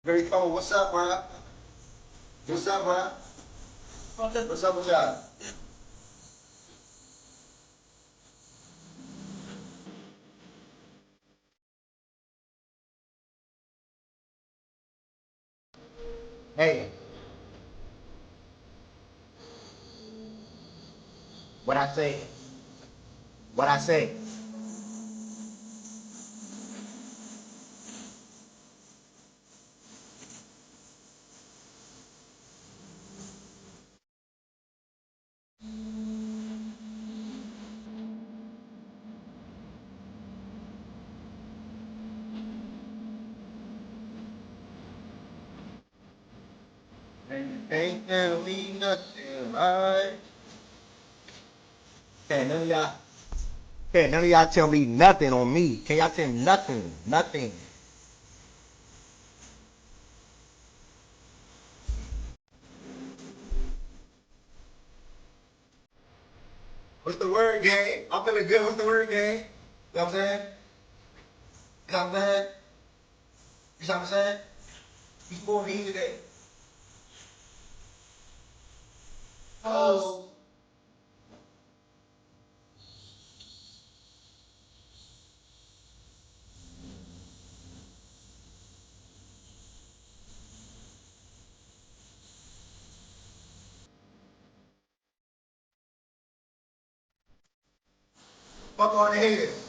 Very cold. What's up, bro? What's up, bro? What's up with y'all? Hey, what I say? What I say? Ain't tell me nothing, right? Can't none of y'all tell me nothing on me. Can y'all tell me nothing? Nothing. What's the word, gang? I'm feeling good. What's the word, gang? You know what I'm saying? You know what I'm saying? You know what I'm saying? You born me today. Oh. Fuck all the haters.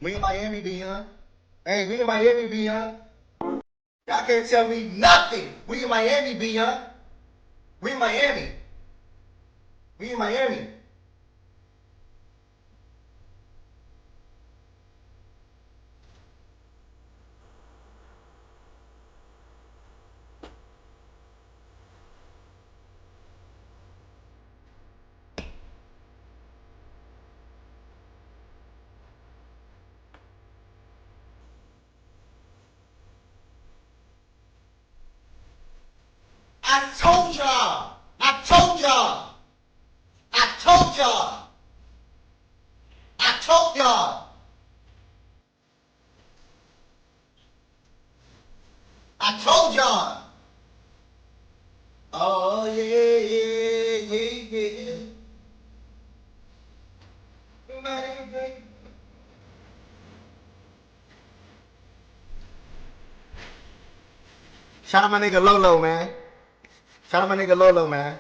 We in Miami, B, huh? Hey, we in Miami, B, huh? Y'all can't tell me nothing. We in Miami, B, huh? We in Miami. We in Miami. I told y'all. I told y'all. I told y'all. I told y'all. I told y'all. Oh yeah, yeah, yeah, yeah. Shout out my nigga Lolo, man. Shout out my nigga Lolo, man.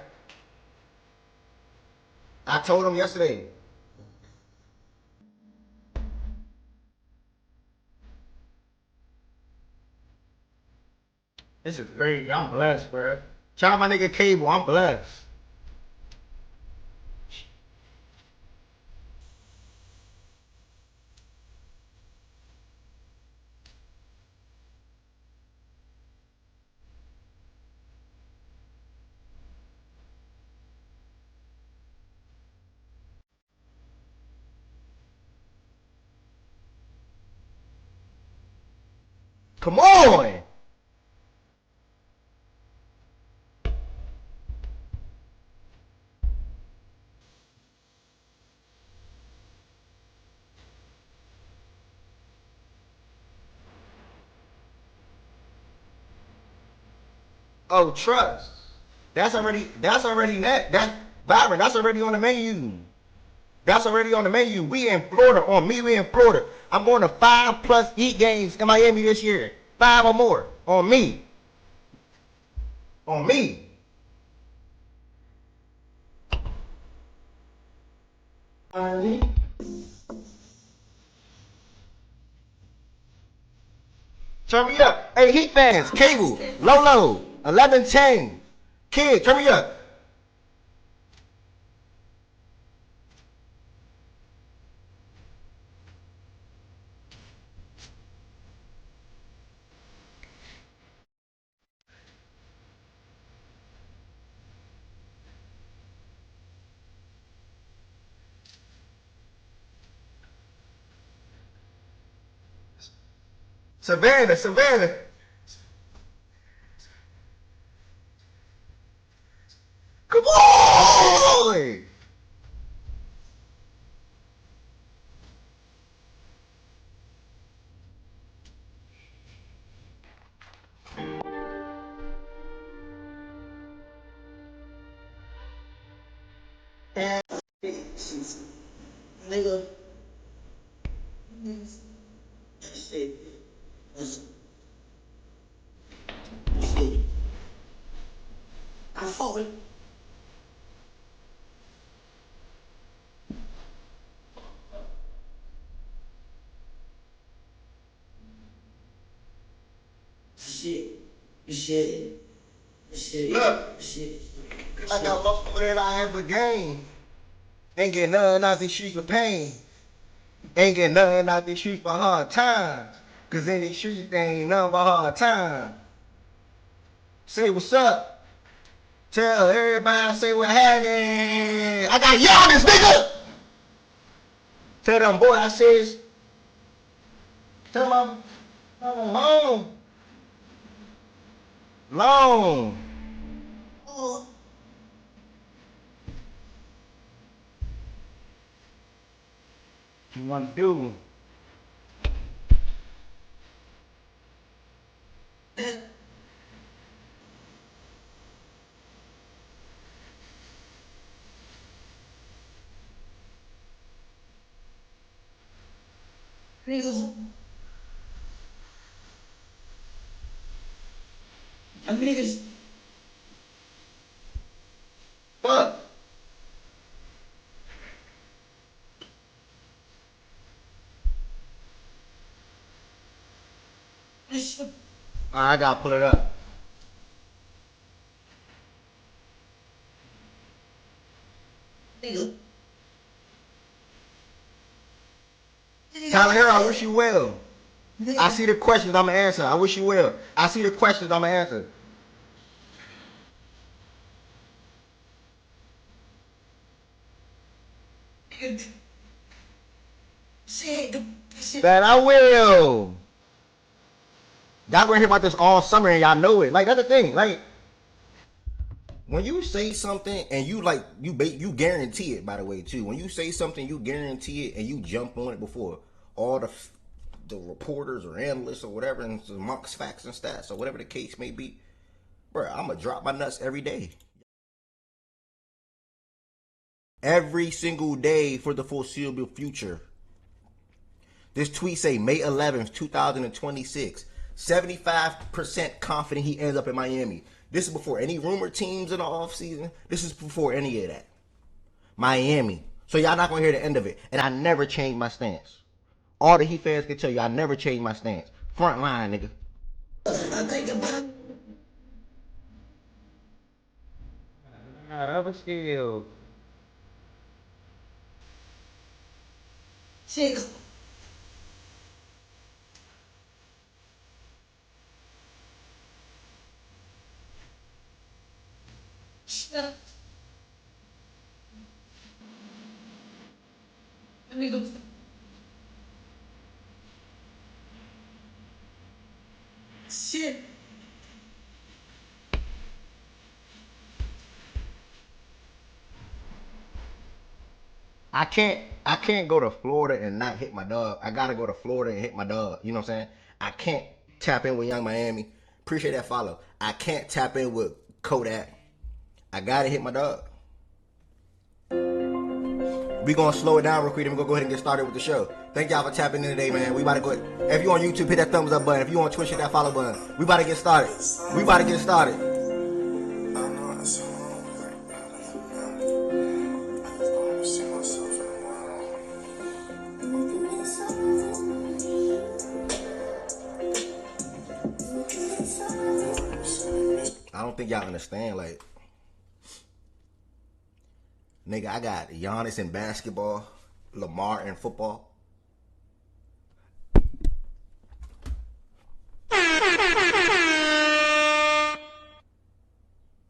I told him yesterday. This is crazy. I'm blessed, bro. Shout out my nigga Cable. I'm blessed. Come on. Oh, trust. That's already that's Byron, that's already on the menu. That's already on the menu. We in Florida. On me, we in Florida. I'm going to 5+ Heat games in Miami this year. 5 or more. On me. On me. Turn me up. Hey, Heat fans, Cable, Lolo, 1110. Kid, turn me up. Savannah, Savannah. phone. Shit. I got most of it I have a game. Ain't getting nothing out these streets for pain. Ain't getting nothing out these streets for hard times. Cause in these streets they ain't nothing but hard times. Say what's up. Tell everybody, say what happened. I got Giannis, nigga. Tell them boy I says. Tell them I'm long. Long. Oh. You wanna do? Niggas. Niggas. What? I gotta pull it up. Nigga. Tyler, I wish you well. I see the questions I'ma answer. I wish you well. I see the questions I'ma answer. That I will. Y'all gonna hear about this all summer and y'all know it. Like that's the thing. Like when you say something and you like you guarantee it. By the way, too. When you say something, you guarantee it and you jump on it before all the reporters or analysts or whatever and amongst facts and stats or whatever the case may be. Bro, I'm gonna drop my nuts every day. Every single day for the foreseeable future. This tweet say May 11th, 2026. 75% confident he ends up in Miami. This is before any rumored teams in the offseason. This is before any of that. Miami. So y'all not gonna hear the end of it. And I never changed my stance. All the Heat fans can tell you I never changed my stance. Front line, nigga. I think about Other skills. shit. Shit. Nigga. Shit. I can't go to Florida and not hit my dog. I gotta go to Florida and hit my dog. You know what I'm saying? I can't tap in with Young Miami. Appreciate that follow. I can't tap in with Kodak. I gotta hit my dog. We gonna slow it down real quick and we gonna go ahead and get started with the show. Thank y'all for tapping in today, man. We about to go. If you on YouTube, hit that thumbs up button. If you on Twitch, hit that follow button. We about to get started. We about to get started. I don't think y'all understand, like, nigga, I got Giannis in basketball, Lamar in football.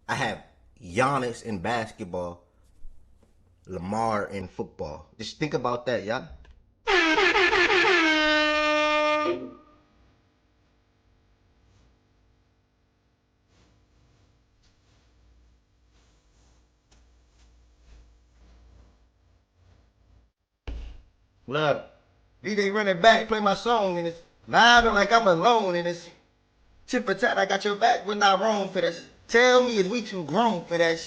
I have Giannis in basketball, Lamar in football. Just think about that, y'all. Look, DJ running back, play my song and it's loud like I'm alone in this. Tip for tat, I got your back, we're not wrong for this. Tell me, is we too grown for that?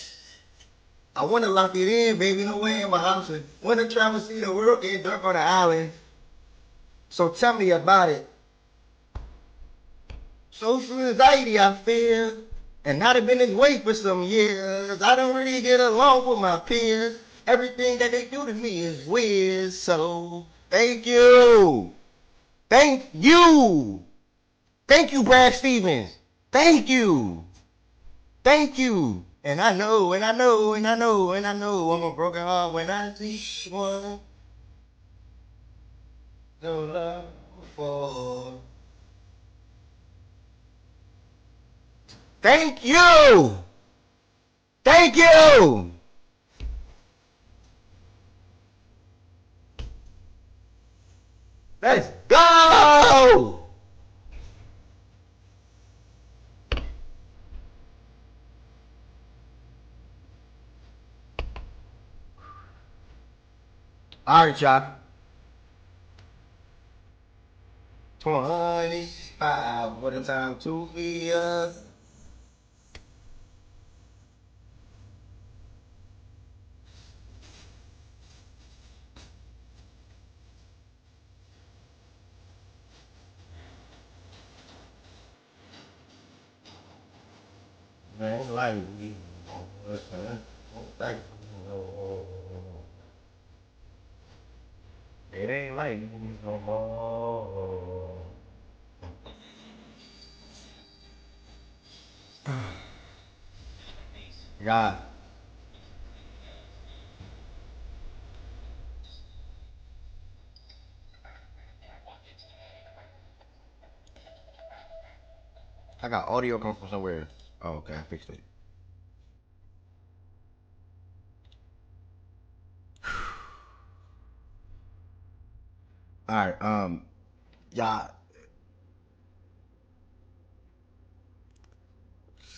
I wanna lock it in, baby, no way in my house. Wanna travel, see the world, get dark on the island. So tell me about it. Social anxiety I feel. And not have been this way for some years. I don't really get along with my peers. Everything that they do to me is weird. So thank you. Thank you. Thank you, Brad Stevens. Thank you. Thank you. And I know, and I know, and I know, and I know I'm a broken heart when I see one. No love for. Thank you. Thank you. Let's go. All right, y'all. 25. What a time to be us. Man, like we. Listen, thank you. It ain't like no more. God. I got audio coming from somewhere. Oh, okay, I fixed it. All right, y'all.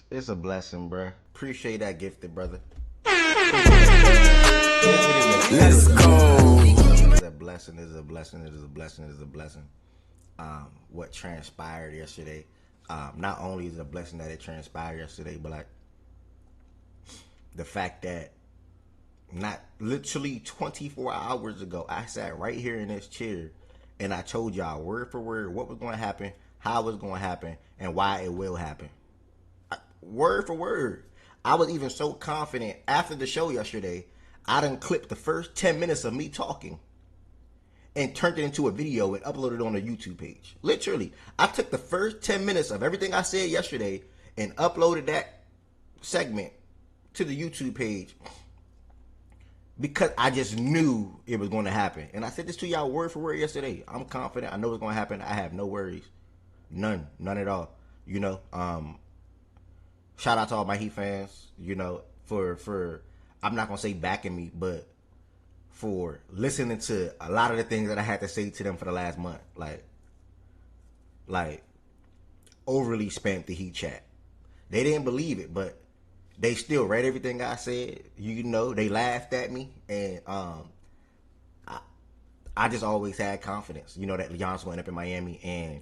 It's a blessing, bruh. Appreciate that gifted, brother. Let's go. It's a blessing. It is a blessing. It is a blessing. It is a blessing. What transpired yesterday. Not only is it a blessing that it transpired yesterday, but like the fact that not literally 24 hours ago, I sat right here in this chair and I told y'all word for word what was going to happen, how it was going to happen, and why it will happen. Word for word. I was even so confident after the show yesterday, I done clipped the first 10 minutes of me talking and turned it into a video and uploaded it on the YouTube page. Literally, I took the first 10 minutes of everything I said yesterday and uploaded that segment to the YouTube page because I just knew it was going to happen. And I said this to y'all word for word yesterday. I'm confident. I know it's going to happen. I have no worries. None at all. You know, shout out to all my Heat fans, you know, for I'm not going to say backing me, but for listening to a lot of the things that I had to say to them for the last month. Like overly spammed the Heat chat. They didn't believe it, but they still read everything I said. You know, they laughed at me, and I just always had confidence. You know that Giannis went up in Miami, and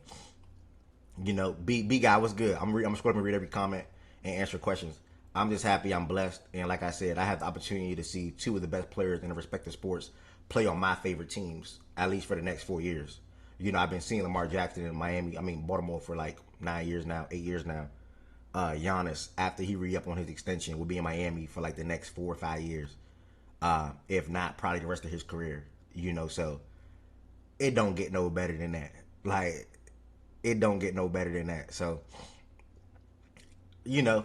you know, B guy was good. I'm scrolling and read every comment and answer questions. I'm just happy. I'm blessed, and like I said, I have the opportunity to see two of the best players in the respective sports play on my favorite teams, at least for the next 4 years. You know, I've been seeing Lamar Jackson in Miami. I mean, Baltimore for like 9 years now, 8 years now. Giannis, after he re-up on his extension, will be in Miami for like the next 4 or 5 years. If not, probably the rest of his career. You know, so it don't get no better than that. Like, it don't get no better than that. So, you know,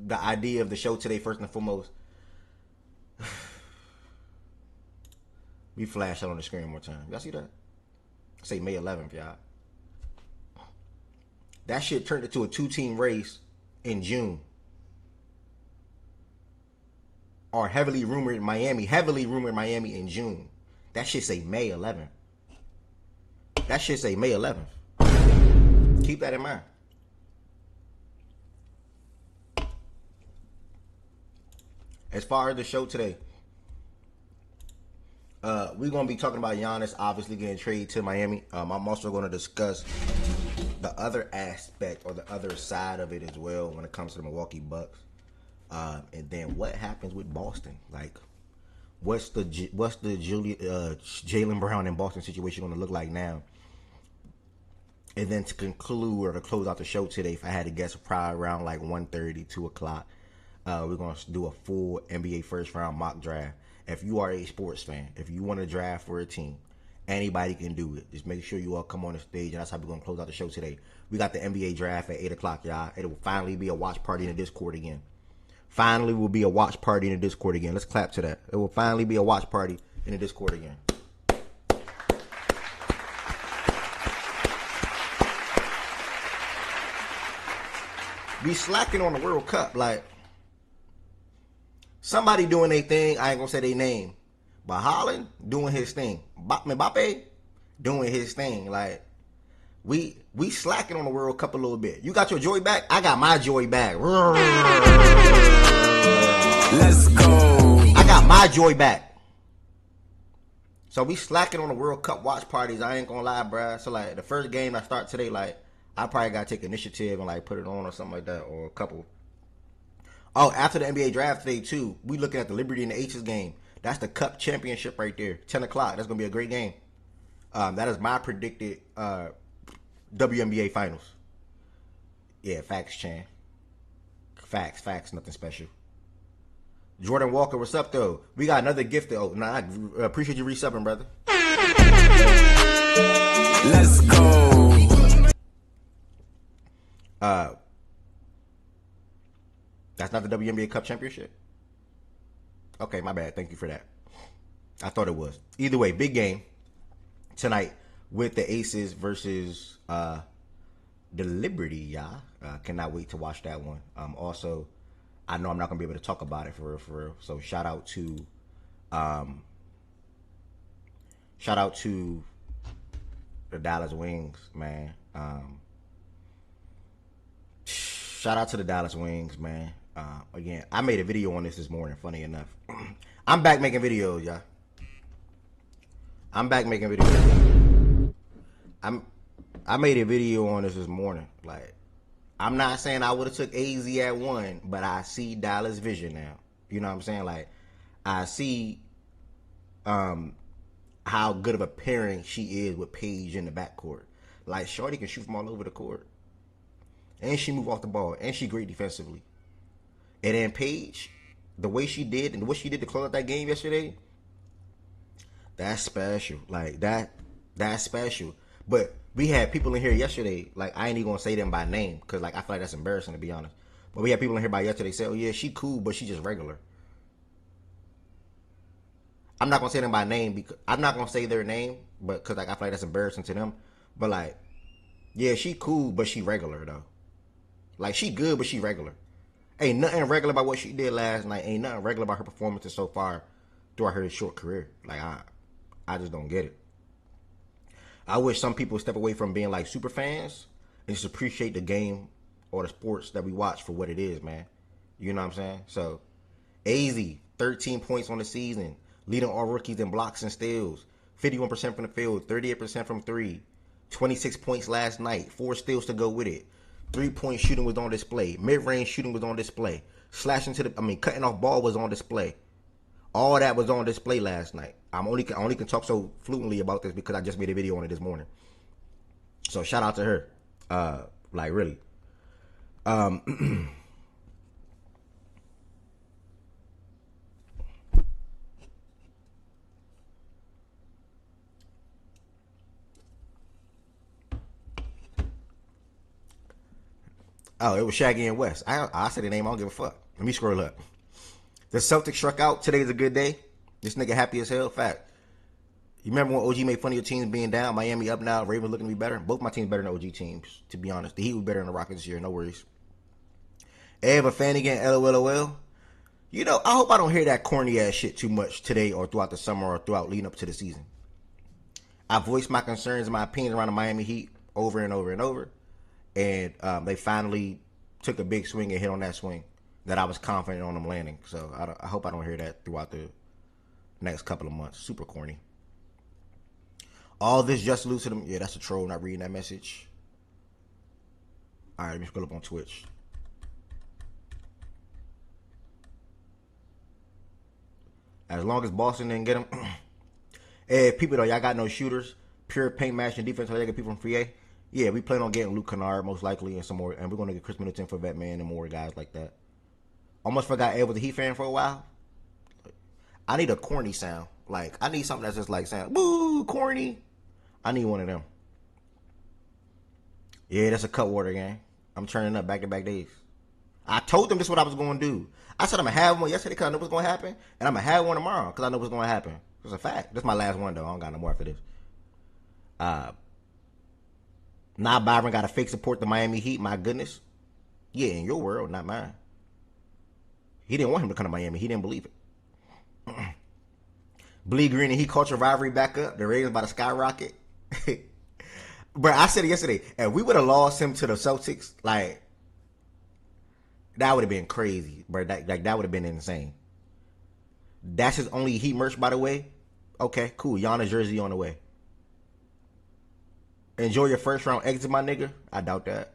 the idea of the show today, first and foremost, we flash it on the screen one more time. Y'all see that? Say May 11th, y'all. That shit turned into a 2-team race in June. Or heavily rumored Miami in June. That shit say May 11th. That shit say May 11th. Keep that in mind. As far as the show today, we're going to be talking about Giannis obviously getting traded to Miami. I'm also going to discuss the other aspect or the other side of it as well when it comes to the Milwaukee Bucks. And then what happens with Boston? Like, what's the Jaylen Brown and Boston situation going to look like now? And then to conclude or to close out the show today, if I had to guess, probably around like 1:30, 2 o'clock, we're going to do a full NBA first round mock draft. If you are a sports fan, if you want to draft for a team, anybody can do it. Just make sure you all come on the stage, and that's how we're going to close out the show today. We got the NBA draft at 8 o'clock, y'all. It will finally be a watch party in the Discord again. Finally will be a watch party in the Discord again. Let's clap to that. It will finally be a watch party in the Discord again. We slacking on the World Cup. Like, somebody doing their thing, I ain't gonna say their name, but Holland doing his thing. Mbappe doing his thing. Like, we slacking on the World Cup a little bit. You got your joy back? I got my joy back. Let's go. I got my joy back. So we slacking on the World Cup watch parties. I ain't gonna lie, bruh. So like the first game I start today, like I probably gotta take initiative and like put it on or something like that, or a couple. Oh, after the NBA draft today too, we looking at the Liberty and the Aces game. That's the Cup championship right there, 10 o'clock. That's gonna be a great game. That is my predicted WNBA finals. Yeah, facts, Chan. Facts, nothing special. Jordan Walker, what's up though? We got another gift. Oh, I appreciate you resubbing, brother. Let's go. That's not the WNBA Cup championship. Okay, my bad. Thank you for that. I thought it was. Either way, big game tonight with the Aces versus the Liberty, y'all. Cannot wait to watch that one. Also, I know I'm not gonna be able to talk about it for real. So shout out to the Dallas Wings, man. Shout out to the Dallas Wings, man. Again, I made a video on this morning, funny enough. I'm back making videos, y'all. I'm back making videos. I made a video on this morning. Like, I'm not saying I would have took AZ at 1, but I see Dallas vision now. You know what I'm saying? Like, I see how good of a pairing she is with Paige in the backcourt. Like, Shorty can shoot from all over the court. And she move off the ball. And she great defensively. And then Paige, the way she did and what she did to close out that game yesterday, that's special. Like, that's special. But we had people in here yesterday, like, I ain't even gonna say them by name, because like I feel like that's embarrassing, to be honest. But we had people in here by yesterday say, oh yeah, she cool, but she just regular. I'm not gonna say them by name, because I'm not gonna say their name, but because like I feel like that's embarrassing to them. But like, yeah, she cool, but she regular though. Like, she good, but she regular. Ain't nothing regular about what she did last night. Ain't nothing regular about her performances so far throughout her short career. Like, I just don't get it. I wish some people step away from being like super fans and just appreciate the game or the sports that we watch for what it is, man. You know what I'm saying? So, AZ, 13 points on the season, leading all rookies in blocks and steals, 51% from the field, 38% from three, 26 points last night, 4 steals to go with it. 3-point shooting was on display. Mid-range shooting was on display. Cutting off ball was on display. All that was on display last night. I only can talk so fluently about this because I just made a video on it this morning. So shout out to her. Like, really. Oh, it was Shaggy and West. I said the name. I don't give a fuck. Let me scroll up. The Celtics struck out. Today's a good day. This nigga happy as hell. Fact. You remember when OG made fun of your teams being down? Miami up now. Ravens looking to be better. Both my teams better than OG teams, to be honest. The Heat was better than the Rockets this year. No worries. Ever fan again? LOL. You know, I hope I don't hear that corny ass shit too much today or throughout the summer or throughout leading up to the season. I voiced my concerns and my opinions around the Miami Heat over and over and over. And they finally took a big swing and hit on that swing that I was confident on them landing. So I hope I don't hear that throughout the next couple of months. Super corny. All this just lose to them. Yeah, that's a troll not reading that message. All right, let me scroll up on Twitch. As long as Boston didn't get them. Hey, people though, y'all got no shooters. Pure paint match and defense. Y'all get people from free A. Yeah, we plan on getting Luke Kennard most likely and some more, and we're gonna get Chris Middleton for vet man and more guys like that. Almost forgot Ed was a Heat fan for a while. I need a corny sound. Like I need something that's just like sound woo corny. I need one of them. Yeah, that's a Cutwater gang. I'm turning up back to back days. I told them this is what I was going to do. I said I'm going to have one yesterday because I know what's going to happen. And I'm going to have one tomorrow because I know what's going to happen. It's a fact. This is my last one, though. I don't got no more after this. Now Byron got to fake support the Miami Heat. My goodness. Yeah, in your world, not mine. He didn't want him to come to Miami. He didn't believe it. Bleed Green and Heat culture rivalry back up. The ratings about to skyrocket. Bro, I said it yesterday. If we would have lost him to the Celtics, like, that would have been crazy, bro. That would have been insane. That's his only Heat merch, by the way. Okay, cool. Giannis jersey on the way. Enjoy your first round exit, my nigga. I doubt that.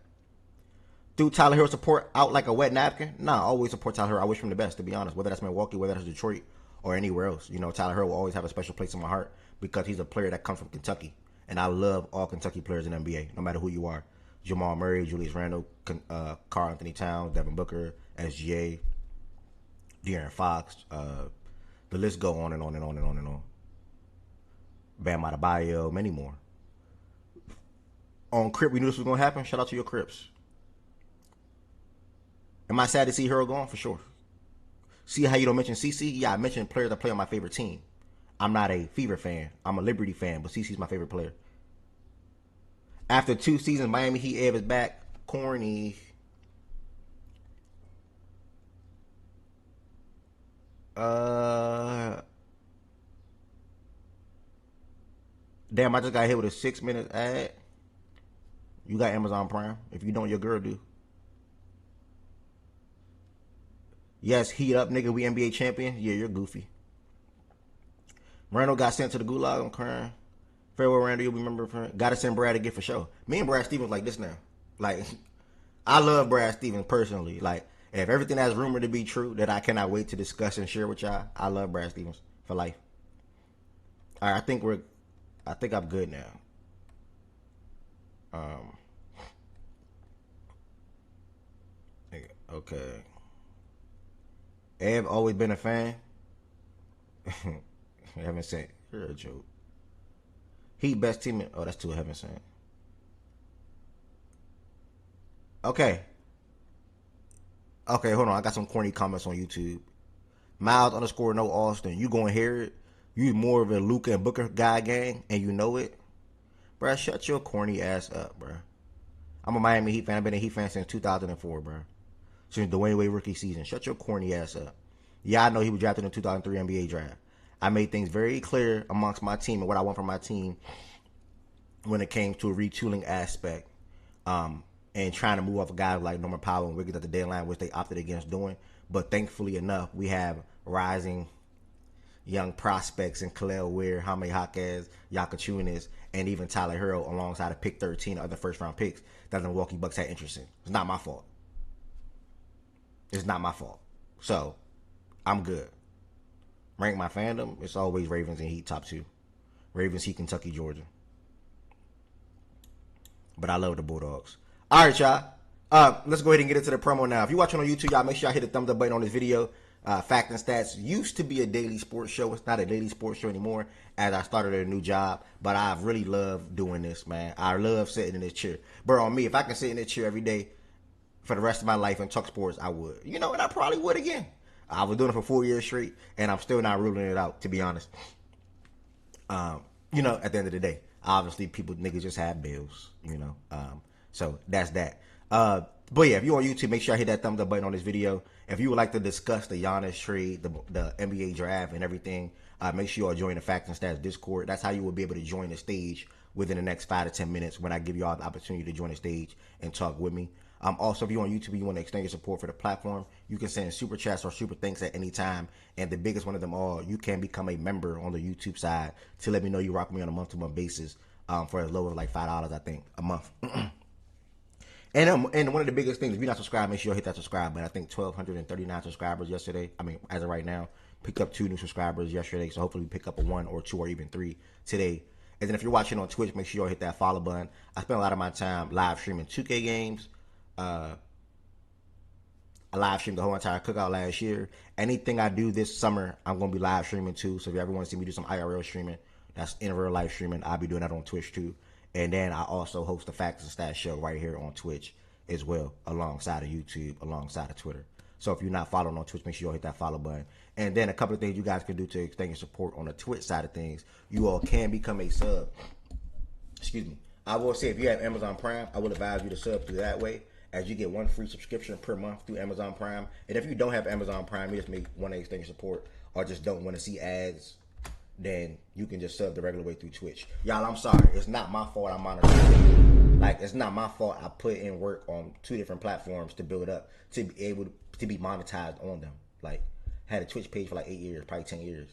Do Tyler Hero support out like a wet napkin? Nah, I always support Tyler Hero. I wish him the best, to be honest. Whether that's Milwaukee, whether that's Detroit, or anywhere else. You know, Tyler Hero will always have a special place in my heart because he's a player that comes from Kentucky. And I love all Kentucky players in the NBA, no matter who you are. Jamal Murray, Julius Randle, Karl Anthony Towns, Devin Booker, SGA, De'Aaron Fox. The list go on and on and on and on and on. Bam Adebayo, many more. On Crip, we knew this was going to happen. Shout out to your Crips. Am I sad to see Hero gone? For sure. See how you don't mention CC? Yeah, I mentioned players that play on my favorite team. I'm not a Fever fan. I'm a Liberty fan, but CC's my favorite player. After 2 seasons, Miami Heat Ebb is back. Corny. Damn, I just got hit with a 6-minute ad. You got Amazon Prime. If you don't, your girl do. Yes, heat up, nigga. We NBA champion. Yeah, you're goofy. Randall got sent to the gulag. I'm crying. Farewell, Randall. You'll remember. Gotta send Brad a gift for sure. Me and Brad Stevens like this now. Like, I love Brad Stevens personally. Like, if everything that's rumored to be true that I cannot wait to discuss and share with y'all, I love Brad Stevens for life. All right, I think I'm good now. Okay. Eb always been a fan. Heaven sent. You're a joke. Heat best team. Oh, that's too heaven sent. Okay. Okay, hold on. I got some corny comments on YouTube. Miles _ no Austin. You gonna hear it? You more of a Luka and Booker guy gang, and you know it, bruh. Shut your corny ass up, bruh. I'm a Miami Heat fan. I've been a Heat fan since 2004, bruh. Since Dwayne Wade rookie season. Shut your corny ass up. Yeah, I know he was drafted in the 2003 NBA draft. I made things very clear amongst my team and what I want from my team when it came to a retooling aspect, and trying to move off of guys like Norman Powell and Wiggins at the deadline, which they opted against doing. But thankfully enough, we have rising young prospects in Khalil Weir, Jaime Jaquez, Yakachunas, and even Tyler Hero alongside a pick 13 other first-round picks that the Milwaukee Bucks had interest in. It's not my fault. It's not my fault. So, I'm good. Rank my fandom, it's always Ravens and Heat top 2. Ravens, Heat, Kentucky, Georgia. But I love the Bulldogs. All right, y'all. Let's go ahead and get into the promo now. If you're watching on YouTube, y'all make sure y'all hit the thumbs up button on this video. Fact and Stats used to be a daily sports show. It's not a daily sports show anymore as I started a new job. But I really love doing this, man. I love sitting in this chair. Bro, on me, if I can sit in this chair every day for the rest of my life and talk sports, I would. You know, and I probably would again. I was doing it for 4 years straight, and I'm still not ruling it out, to be honest. You know, at the end of the day, obviously niggas just have bills, you know. So that's that. But yeah, if you're on YouTube, make sure I hit that thumbs up button on this video. If you would like to discuss the Giannis trade, the NBA draft and everything, make sure you all join the Facts and Stats Discord. That's how you will be able to join the stage within the next 5 to 10 minutes when I give you all the opportunity to join the stage and talk with me. Also, if you're on YouTube and you want to extend your support for the platform, you can send super chats or super thanks at any time. And the biggest one of them all, you can become a member on the YouTube side to let me know you rock me on a month-to-month basis for as low as like $5, I think, a month. And one of the biggest things, if you're not subscribed, make sure you hit that subscribe button. I think 1,239 subscribers yesterday. I mean, as of right now, picked up 2 new subscribers yesterday. So hopefully we pick up a 1 or 2 or even 3 today. And then if you're watching on Twitch, make sure you hit that follow button. I spend a lot of my time live streaming 2K games. I live streamed the whole entire cookout last year. Anything I do this summer, I'm going to be live streaming too. So if you ever want to see me do some IRL streaming, that's in real life streaming, I'll be doing that on Twitch too. And then I also host the Facts and Stats show right here on Twitch as well, alongside of YouTube, alongside of Twitter. So if you're not following on Twitch, make sure you hit that follow button. And then a couple of things you guys can do to extend your support on the Twitch side of things. You all can become a sub. Excuse me. I will say if you have Amazon Prime, I would advise you to sub through that way, as you get one free subscription per month through Amazon Prime. And if you don't have Amazon Prime, you just want to extend your support or just don't want to see ads, then you can just sub the regular way through Twitch. Y'all, I'm sorry. It's not my fault I'm monetizing. Like, it's not my fault I put in work on 2 different platforms to build up, to be able to be monetized on them. Like, had a Twitch page for like 8 years, probably 10 years.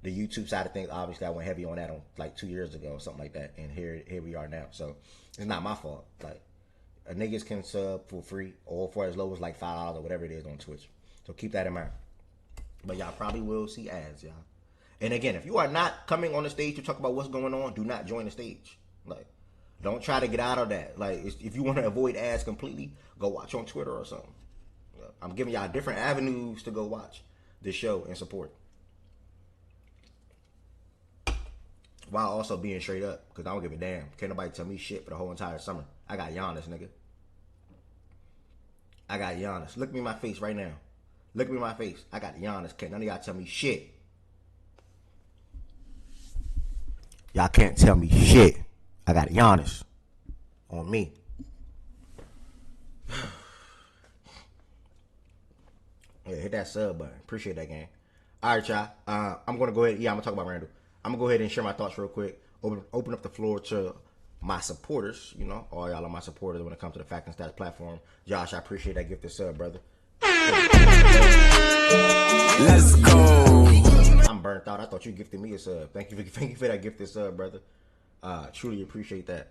The YouTube side of things, obviously, I went heavy on that on like 2 years ago or something like that. And here we are now. So, it's not my fault. Like, niggas can sub for free or for as low as like $5 or whatever it is on Twitch. So, keep that in mind. But y'all probably will see ads, y'all. And again, if you are not coming on the stage to talk about what's going on, do not join the stage. Like, don't try to get out of that. Like, if you want to avoid ads completely, go watch on Twitter or something. I'm giving y'all different avenues to go watch this show and support. While also being straight up, because I don't give a damn. Can't nobody tell me shit for the whole entire summer. I got Giannis, nigga. I got Giannis. Look me in my face right now. Look me in my face. I got Giannis. Can't none of y'all tell me shit. Y'all can't tell me shit. I got Giannis on me. Yeah, hit that sub button. Appreciate that, gang. All right, y'all. I'm going to go ahead. Yeah, I'm going to talk about Randall. I'm going to go ahead and share my thoughts real quick. Open up the floor to my supporters. You know, all y'all are my supporters when it comes to the Fact and Stats platform. Josh, I appreciate that gifted sub, brother. Let's go. I'm burnt out. I thought you gifted me a sub. Thank you for that gifted sub, brother. Truly appreciate that.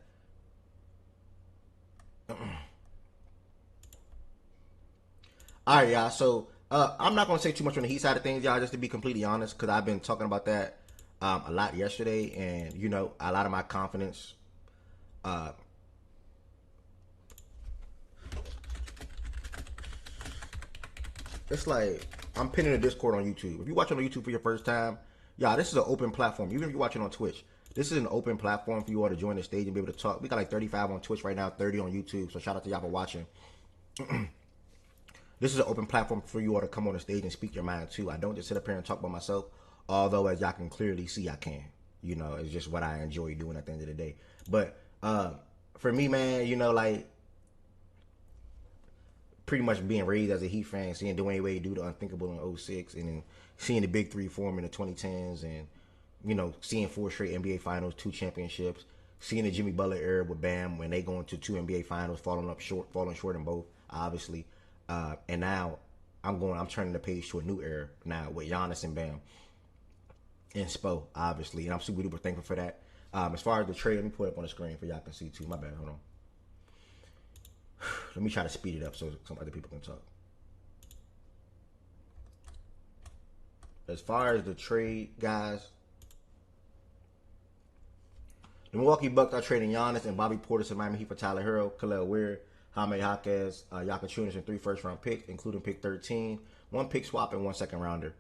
All right, y'all. So I'm not gonna say too much on the Heat side of things, y'all. Just to be completely honest, because I've been talking about that a lot yesterday, and you know, a lot of my confidence. It's like I'm pinning a Discord on YouTube. If you're watching on YouTube for your first time, y'all, this is an open platform. Even if you're watching on Twitch, this is an open platform for you all to join the stage and be able to talk. We got like 35 on Twitch right now, 30 on YouTube. So shout out to y'all for watching. This is an open platform for you all to come on the stage and speak your mind too. I don't just sit up here and talk by myself, although as y'all can clearly see, I can. You know, it's just what I enjoy doing at the end of the day. But for me, man, you know, like pretty much being raised as a Heat fan, seeing Dwayne Wade do the unthinkable in 06, and then seeing the Big Three form in the 2010s, and you know, seeing 4 straight NBA Finals, 2 championships, seeing the Jimmy Butler era with Bam when they go into 2 NBA Finals, falling short in both, obviously. And now I'm turning the page to a new era now with Giannis and Bam and Spo, obviously, and I'm super duper thankful for that. As far as the trade, let me put it up on the screen for y'all can see too. My bad, hold on. Let me try to speed it up so some other people can talk. As far as the trade, guys, the Milwaukee Bucks are trading Giannis and Bobby Portis and Miami Heat for Tyler Herro, Khalil Weir, Jaime Jaquez, Yakachunas, and 3 first-round picks, including pick 13, 1 pick swap, and 1 second-rounder.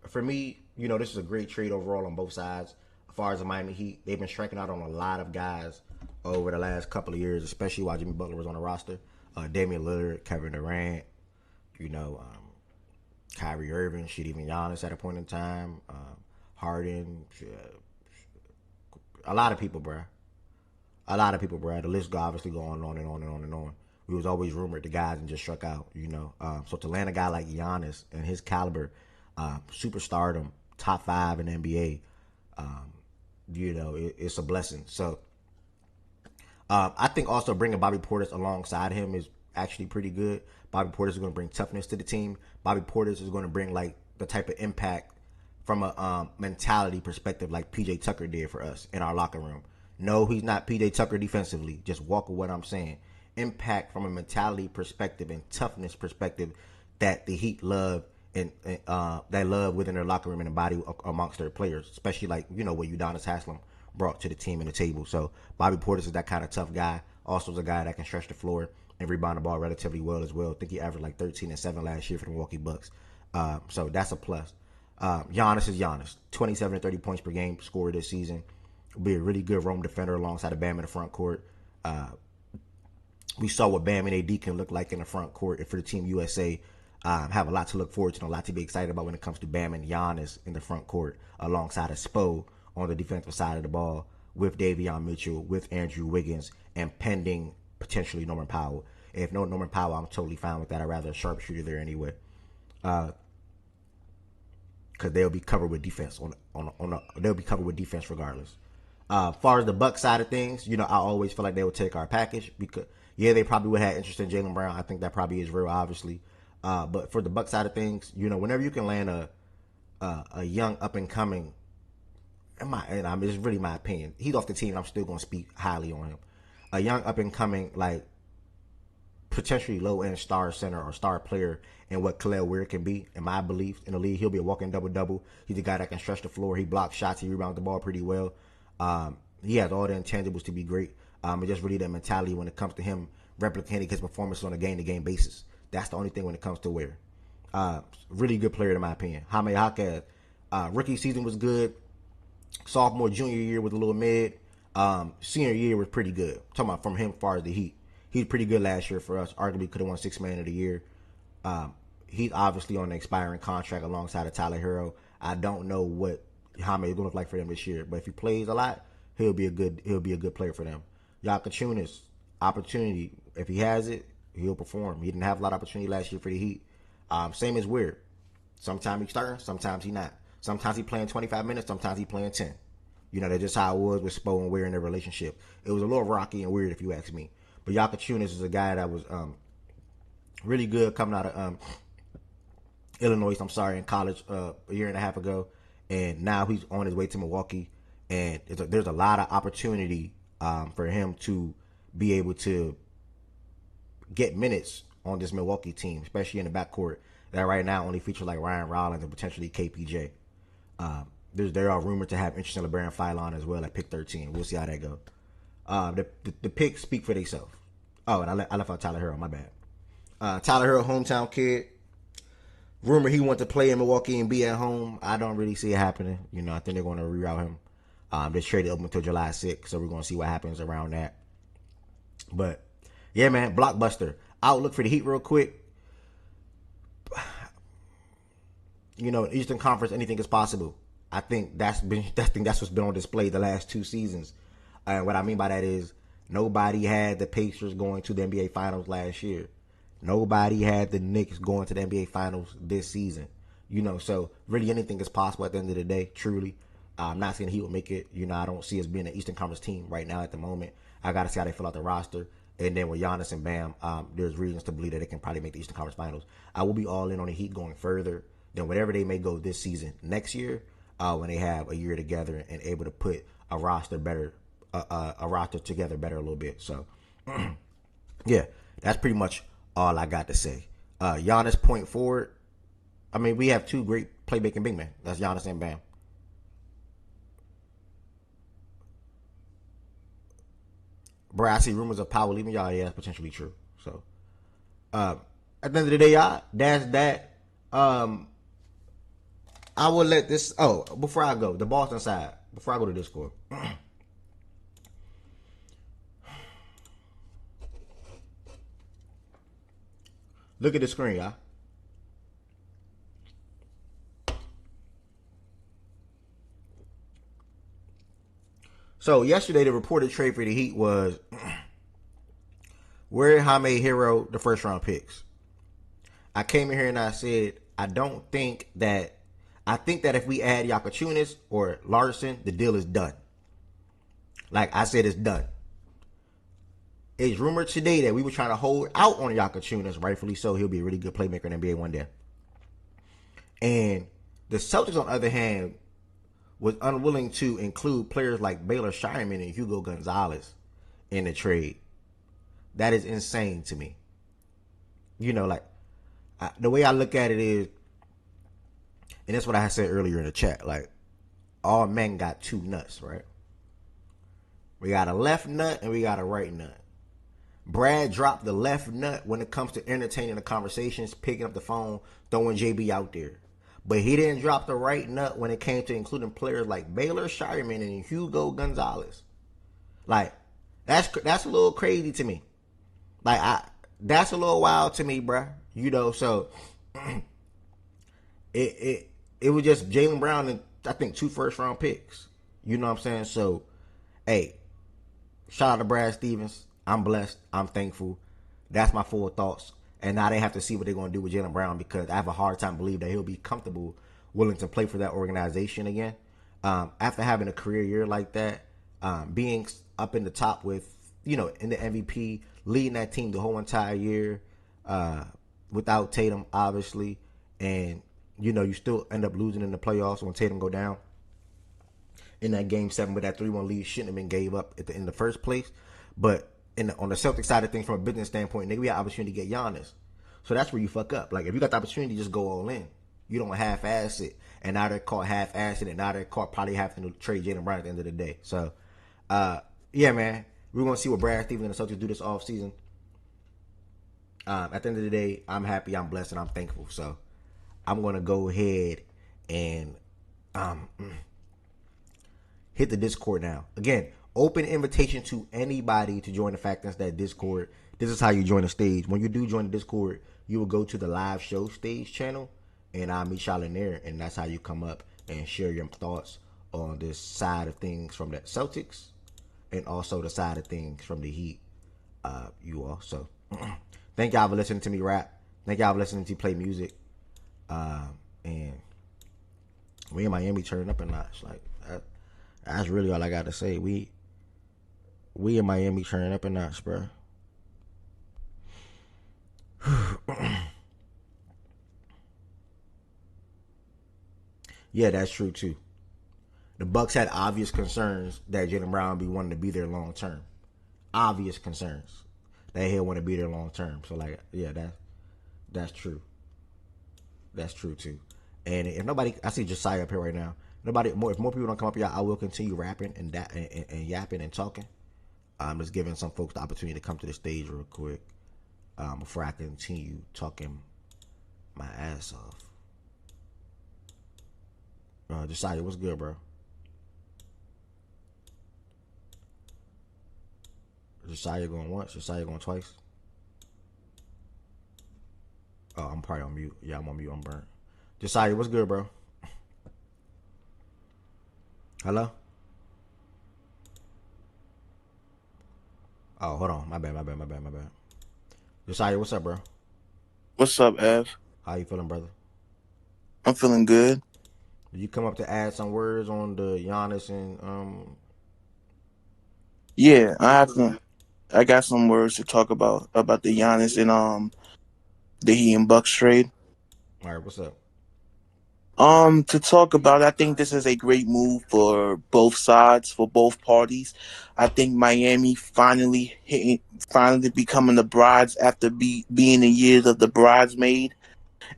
For me, you know, this is a great trade overall on both sides. As far as the Miami Heat, they've been striking out on a lot of guys over the last couple of years, especially while Jimmy Butler was on the roster. Damian Lillard, Kevin Durant, you know, Kyrie Irving, even Giannis at a point in time, Harden, a lot of people, bruh. A lot of people, bruh. The list obviously going on and on and on and on. We was always rumored the guys and just struck out, you know. So to land a guy like Giannis and his caliber, superstardom, top 5 in the NBA, you know, it's a blessing. So I think also bringing Bobby Portis alongside him is actually pretty good. Bobby Portis is going to bring toughness to the team. Bobby Portis is going to bring like the type of impact from a mentality perspective like PJ Tucker did for us in our locker room. No, he's not PJ Tucker defensively. Just walk with what I'm saying. Impact from a mentality perspective and toughness perspective that the Heat love and they love within their locker room and embody amongst their players, especially like, you know, with Udonis Haslem brought to the team and the table. So Bobby Portis is that kind of tough guy. Also is a guy that can stretch the floor and rebound the ball relatively well as well. I think he averaged like 13 and 7 last year for the Milwaukee Bucks. So that's a plus. Giannis is Giannis. 27 to 30 points per game scored this season. Will be a really good roam defender alongside of Bam in the front court. We saw what Bam and AD can look like in the front court. And for the Team USA, have a lot to look forward to and a lot to be excited about when it comes to Bam and Giannis in the front court alongside of Spo on the defensive side of the ball with Davion Mitchell, with Andrew Wiggins, and pending potentially Norman Powell. If no Norman Powell, I'm totally fine with that. I'd rather a sharpshooter there anyway. Because they'll be covered with defense they'll be covered with defense regardless. Far as the Bucks side of things, I always feel like they would take our package because they probably would have interest in Jaylen Brown. I think that probably is real, obviously. But for the Bucks side of things, whenever you can land a young up and coming, it's really my opinion. He's off the team. I'm still going to speak highly on him. A young up and coming, like potentially low end star center or star player, and what Khalil Weir can be, in my belief, in the league, he'll be a walking double double. He's a guy that can stretch the floor. He blocks shots. He rebounds the ball pretty well. He has all the intangibles to be great. It's just really that mentality when it comes to him replicating his performance on a game-to-game basis. That's the only thing when it comes to Weir. Really good player in my opinion. Jaime Jaquez, rookie season was good. Sophomore, junior year was a little mid. Senior year was pretty good. I'm talking about from him as far as the Heat. He was pretty good last year for us. Arguably could have won 6th Man of the Year. He's obviously on an expiring contract alongside of Tyler Hero. I don't know what Jaime is going to look like for them this year, but if he plays a lot, he'll be a good player for them. Yakachunas, opportunity. If he has it, he'll perform. He didn't have a lot of opportunity last year for the Heat. Same as Weir. Sometimes he's starting, sometimes he's not. Sometimes he's playing 25 minutes, sometimes he's playing 10. That's just how it was with Spo and Weir in their relationship. It was a little rocky and weird if you ask me. But Yakachunas is a guy that was really good coming out of Illinois, in college a year and a half ago. And now he's on his way to Milwaukee. And there's a lot of opportunity for him to be able to get minutes on this Milwaukee team, especially in the backcourt that right now only features like Ryan Rollins and potentially KPJ. There are rumored to have interest in LeBaron Philon as well at pick 13. We'll see how that goes. The picks speak for themselves. Oh, and I left out Tyler Hero. My bad. Tyler Hero, hometown kid. Rumor he wants to play in Milwaukee and be at home. I don't really see it happening. I think they're going to reroute him. This trade open until July 6th, so we're going to see what happens around that. But yeah, man, blockbuster. Outlook for the Heat real quick. Eastern Conference, anything is possible. I think that's what's been on display the last 2 seasons. And what I mean by that is nobody had the Pacers going to the NBA Finals last year. Nobody had the Knicks going to the NBA Finals this season. So really anything is possible at the end of the day, truly. I'm not saying he will make it. I don't see us being an Eastern Conference team right now at the moment. I got to see how they fill out the roster. And then with Giannis and Bam, there's reasons to believe that they can probably make the Eastern Conference Finals. I will be all in on the Heat going further than whatever they may go this season. Next year, when they have a year together and able to put a roster together better a little bit. So, yeah, that's pretty much all I got to say. Giannis point forward. I mean, we have 2 great playmaking big men. That's Giannis and Bam. Bro, I see rumors of Powell leaving y'all. Yeah, that's potentially true. So, at the end of the day, y'all, that's that. I will let this. Oh, before I go, the Boston side. Before I go to Discord. Look at the screen, y'all. So yesterday, the reported trade for the Heat was where Jaime Hero the first round picks. I came in here and I said I think that if we add Yakachunas or Larson, the deal is done. Like I said, it's done. It's rumored today that we were trying to hold out on Yakachunas, rightfully so. He'll be a really good playmaker in the NBA one day. And the Celtics, on the other hand, was unwilling to include players like Baylor Shireman and Hugo Gonzalez in the trade. That is insane to me. The way I look at it is, and that's what I said earlier in the chat, like, all men got 2 nuts, right? We got a left nut and we got a right nut. Brad dropped the left nut when it comes to entertaining the conversations, picking up the phone, throwing JB out there. But he didn't drop the right nut when it came to including players like Baylor Shireman and Hugo Gonzalez. Like, that's a little crazy to me. Like, that's a little wild to me, bruh. You know, so it was just Jaylen Brown and I think 2 first-round picks. You know what I'm saying? So, hey, shout out to Brad Stevens. I'm blessed. I'm thankful. That's my full thoughts. And now they have to see what they're going to do with Jaylen Brown because I have a hard time believing that he'll be comfortable, willing to play for that organization again. After having a career year like that, being up in the top with, you know, in the MVP, leading that team the whole entire year without Tatum, obviously. And, you know, you still end up losing in the playoffs when Tatum go down. In that Game 7, but that 3-1 lead shouldn't have been gave up in the first place. But on the Celtics side of things, from a business standpoint, nigga, we had opportunity to get Giannis. So that's where you fuck up. Like, if you got the opportunity, just go all in. You don't half-ass it. And now they're caught half-assing it. And now they're caught probably having to trade Jaylen Brown at the end of the day. So, yeah, man. We're going to see what Brad Stevens and the Celtics do this offseason. At the end of the day, I'm happy, I'm blessed, and I'm thankful. So, I'm going to go ahead and hit the Discord now. Again, open invitation to anybody to join the Factors That Discord. This is how you join the stage. When you do join the Discord, you will go to the live show stage channel, and I'll meet y'all in there, and that's how you come up and share your thoughts on this side of things from the Celtics, and also the side of things from the Heat. You all. So, thank y'all for listening to me rap. Thank y'all for listening to me play music. And we in Miami turning up a notch. Like, that's really all I got to say. We in Miami turning up a notch, bro. Yeah, that's true too. The Bucks had obvious concerns that Jaylen Brown be wanting to be there long term. Obvious concerns that he'll want to be there long term. So, like, yeah, that's true. That's true too. And if nobody, I see Josiah up here right now. If more people don't come up here, I will continue rapping and yapping and talking. I'm just giving some folks the opportunity to come to the stage real quick before I continue talking my ass off. Josiah, what's good, bro? Josiah going once? Josiah going twice? Oh, I'm probably on mute. Yeah, I'm on mute. I'm burnt. Josiah, what's good, bro? Hello? Oh, hold on. My bad. Josiah, what's up, bro? What's up, Ev? How you feeling, brother? I'm feeling good. Did you come up to add some words on the Giannis and Yeah, I got some words to talk about the Giannis and the Heat and Bucks trade. All right, what's up? To talk about, I think this is a great move for both sides, for both parties. I think Miami finally becoming the brides after being in years of the bridesmaid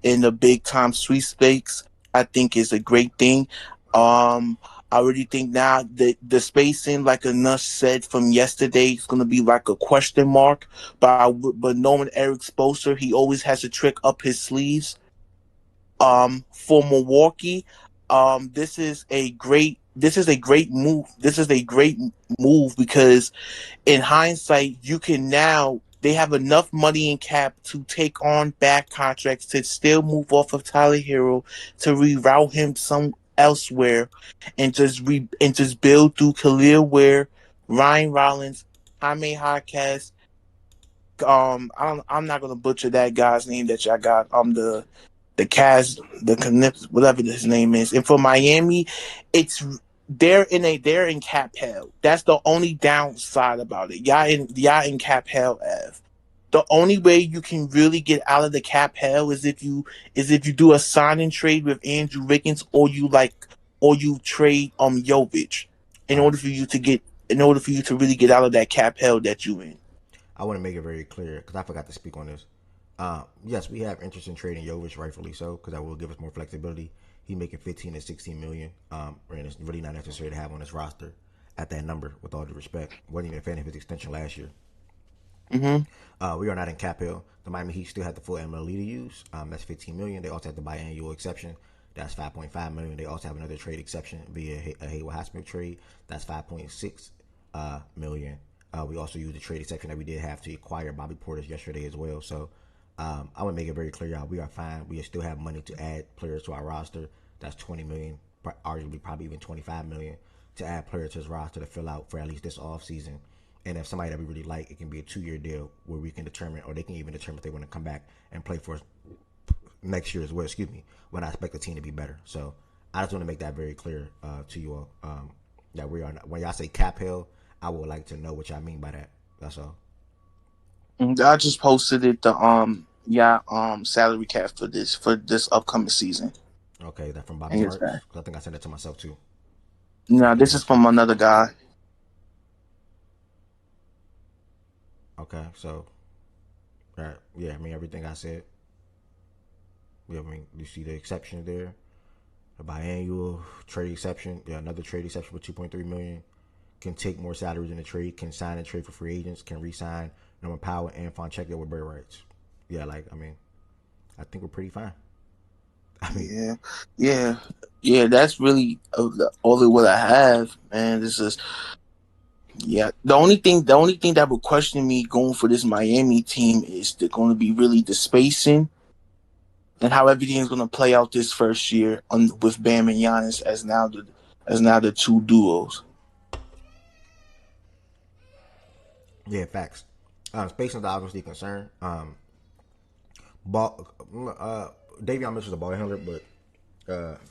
in the big time sweepstakes. I think is a great thing. I really think now that the spacing, like Anush said from yesterday, is going to be like a question mark. But knowing Eric Spoelstra, he always has a trick up his sleeves. For Milwaukee, this is a great move. This is a great move because in hindsight, they have enough money in cap to take on back contracts to still move off of Tyler Hero to reroute him some elsewhere and just build through Khalil Ware, Ryan Rollins, Jaime Jaquez. I'm not gonna butcher that guy's name that y'all got. The Cavs, the Knips, whatever his name is. And for Miami, they're in cap hell. That's the only downside about it. Y'all in cap hell, Ev. The only way you can really get out of the cap hell is if you do a sign and trade with Andrew Wiggins or you trade Jovic in order for you to really get out of that cap hell that you in. I want to make it very clear because I forgot to speak on this. Yes, we have interest in trading Jovic, rightfully so, because that will give us more flexibility. He's making $15 to $16 million, and it's really not necessary to have on this roster at that number. With all due respect, wasn't even a fan of his extension last year. Mm-hmm. We are not in cap hill. The Miami Heat still have the full MLE to use. That's $15 million. They also have the biannual exception. That's $5.5 million. They also have another trade exception via a Hayward Highsmith trade. That's $5.6 million. We also use the trade exception that we did have to acquire Bobby Portis yesterday as well. So I want to make it very clear, y'all. We are fine. We still have money to add players to our roster. That's $20 million, arguably probably even $25 million to add players to his roster to fill out for at least this offseason. And if somebody that we really like, it can be a 2-year deal where we can determine, or they can even determine if they want to come back and play for us next year as well. Excuse me, when I expect the team to be better. So I just want to make that very clear to you all that we are not, when y'all say cap hill, I would like to know what y'all mean by that. That's all. I just posted it salary cap for this upcoming season. Okay, that from Bobby And it's Marks. back. 'Cause I think I sent it to myself too. No, Let me this is make sure. from another guy. Okay, so yeah, I mean everything I said. Yeah, I mean you see the exception there, the biannual trade exception. Yeah, another trade exception for $2.3 million. Can take more salaries in the trade. Can sign and trade for free agents. Can re-sign Norman Powell and Fonseca with bird rights. Yeah, I mean, I think we're pretty fine. I mean, Yeah. That's really all of what I have, man. This is The only thing that would question me going for this Miami team is they're going to be really the spacing and how everything is going to play out this first year with Bam and Giannis as now the two duos. yeah, facts. Spacing is obviously a concern. Ball, Davion Mitchell's a ball handler, but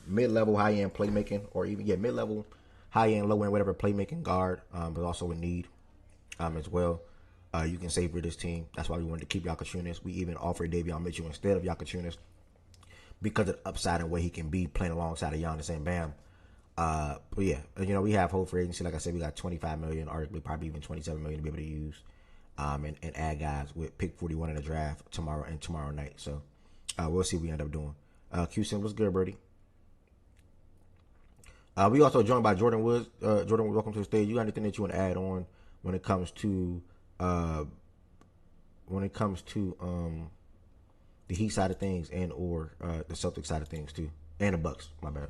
mid-level, high-end playmaking, or even mid-level, high-end, low-end, whatever playmaking guard, but also a need as well. You can save for this team. That's why we wanted to keep Yakachunas. We even offered Davion Mitchell instead of Yakachunas because of the upside and where he can be playing alongside of Giannis and Bam. But yeah, we have hope for agency. Like I said, we got $25 million, arguably probably even $27 million to be able to use, and add guys with pick 41 in the draft tomorrow night. So we'll see what we end up doing. QSIM, what's good, Birdie? We also joined by Jordan Woods. Jordan, welcome to the stage. You got anything that you want to add on when it comes to the Heat side of things or the Celtics side of things too, and the Bucks? My bad.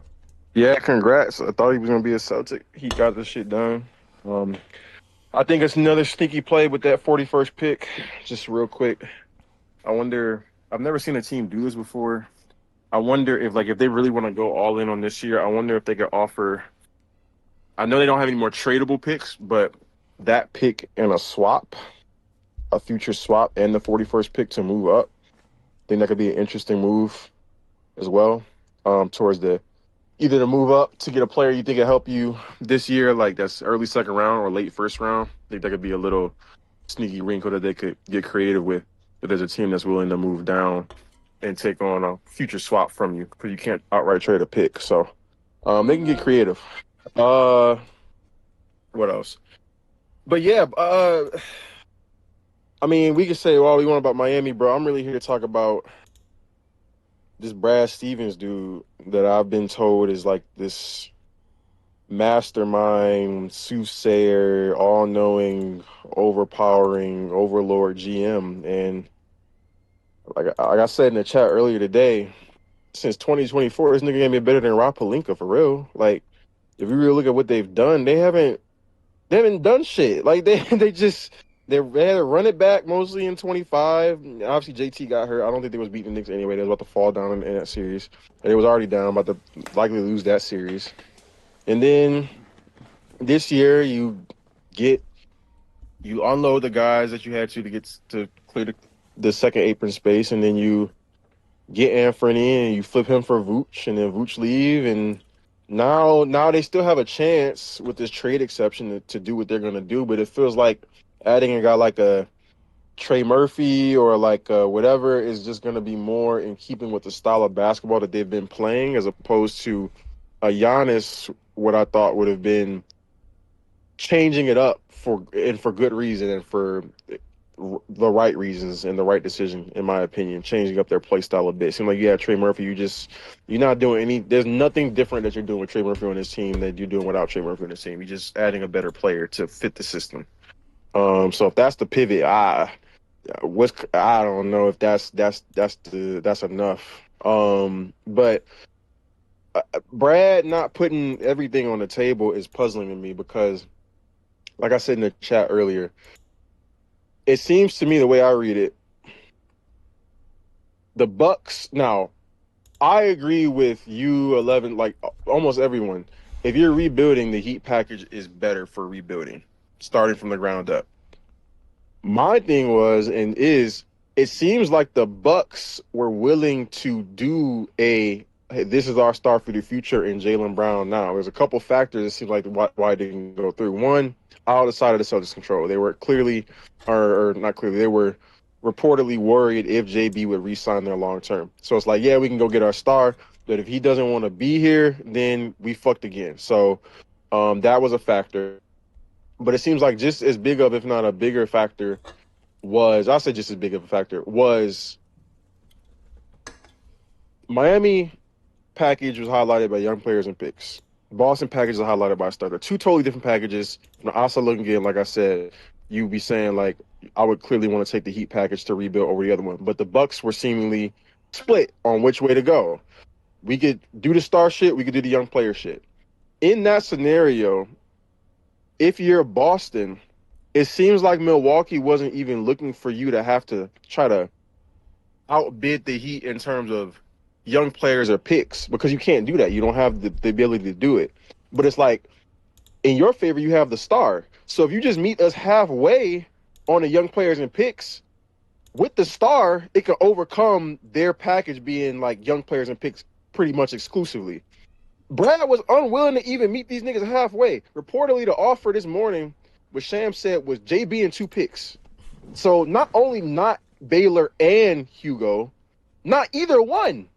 Yeah, congrats. I thought he was gonna be a Celtic. He got the shit done. I think it's another sneaky play with that 41st pick. Just real quick, I wonder. I've never seen a team do this before. I wonder if they really want to go all in on this year. I wonder if they could offer. I know they don't have any more tradable picks, but that pick and a future swap, and the 41st pick to move up. I think that could be an interesting move as well. Towards either to move up to get a player you think will help you this year, like that's early second round or late first round. I think that could be a little sneaky wrinkle that they could get creative with if there's a team that's willing to move down and take on a future swap from you because you can't outright trade a pick. So they can get creative. What else? But yeah, I mean, we could say all we want about Miami, bro. I'm really here to talk about this Brad Stevens dude that I've been told is like this mastermind, soothsayer, all-knowing, overpowering, overlord GM. And like I said in the chat earlier today, since 2024, this nigga gonna be better than Rob Pelinka for real. Like, if you really look at what they've done, they haven't done shit. Like they had to run it back mostly in 25. Obviously, JT got hurt. I don't think they was beating the Knicks anyway. They was about to fall down in that series. And they was already down, about to likely lose that series. And then this year, you unload the guys that you had to get to clear the second apron space, and then you get Anthony and you flip him for Vooch, and then Vooch leave, and now they still have a chance with this trade exception to do what they're gonna do, but it feels like adding a guy like a Trey Murphy or like whatever is just gonna be more in keeping with the style of basketball that they've been playing, as opposed to a Giannis, what I thought would have been changing it up for good reason and for the right reasons and the right decision, in my opinion, changing up their play style a bit. It seemed like you had Trey Murphy, you're not doing there's nothing different that you're doing with Trey Murphy on this team that you're doing without Trey Murphy on this team. You're just adding a better player to fit the system. So if that's the pivot, I don't know if that's enough. But Brad not putting everything on the table is puzzling to me because, like I said in the chat earlier, it seems to me the way I read it, the Bucks. Now, I agree with you, 11, like almost everyone. If you're rebuilding, the Heat package is better for rebuilding, starting from the ground up. My thing was and is, it seems like the Bucks were willing to do hey, this is our star for the future in Jaylen Brown now. There's a couple factors it seems like why it didn't go through. One, out of the side of the Celtics control. They were clearly, or not clearly, they were reportedly worried if JB would re-sign there long term. So it's like, yeah, we can go get our star, but if he doesn't want to be here, then we fucked again. So that was a factor. But it seems like just as big of, if not a bigger factor, I'll say just as big of a factor, was Miami package was highlighted by young players and picks. Boston package is highlighted by a starter. Two totally different packages. From the outside looking in, like I said, you'd be saying, like, I would clearly want to take the Heat package to rebuild over the other one. But the Bucks were seemingly split on which way to go. We could do the star shit, we could do the young player shit. In that scenario, if you're Boston, it seems like Milwaukee wasn't even looking for you to have to try to outbid the Heat in terms of young players or picks, because you can't do that. You don't have the ability to do it. But it's like, in your favor, you have the star. So if you just meet us halfway on the young players and picks, with the star, it can overcome their package being like young players and picks pretty much exclusively. Brad was unwilling to even meet these niggas halfway. Reportedly, the offer this morning, what Sham said, was JB and 2 picks. So not only not Baylor and Hugo, not either one.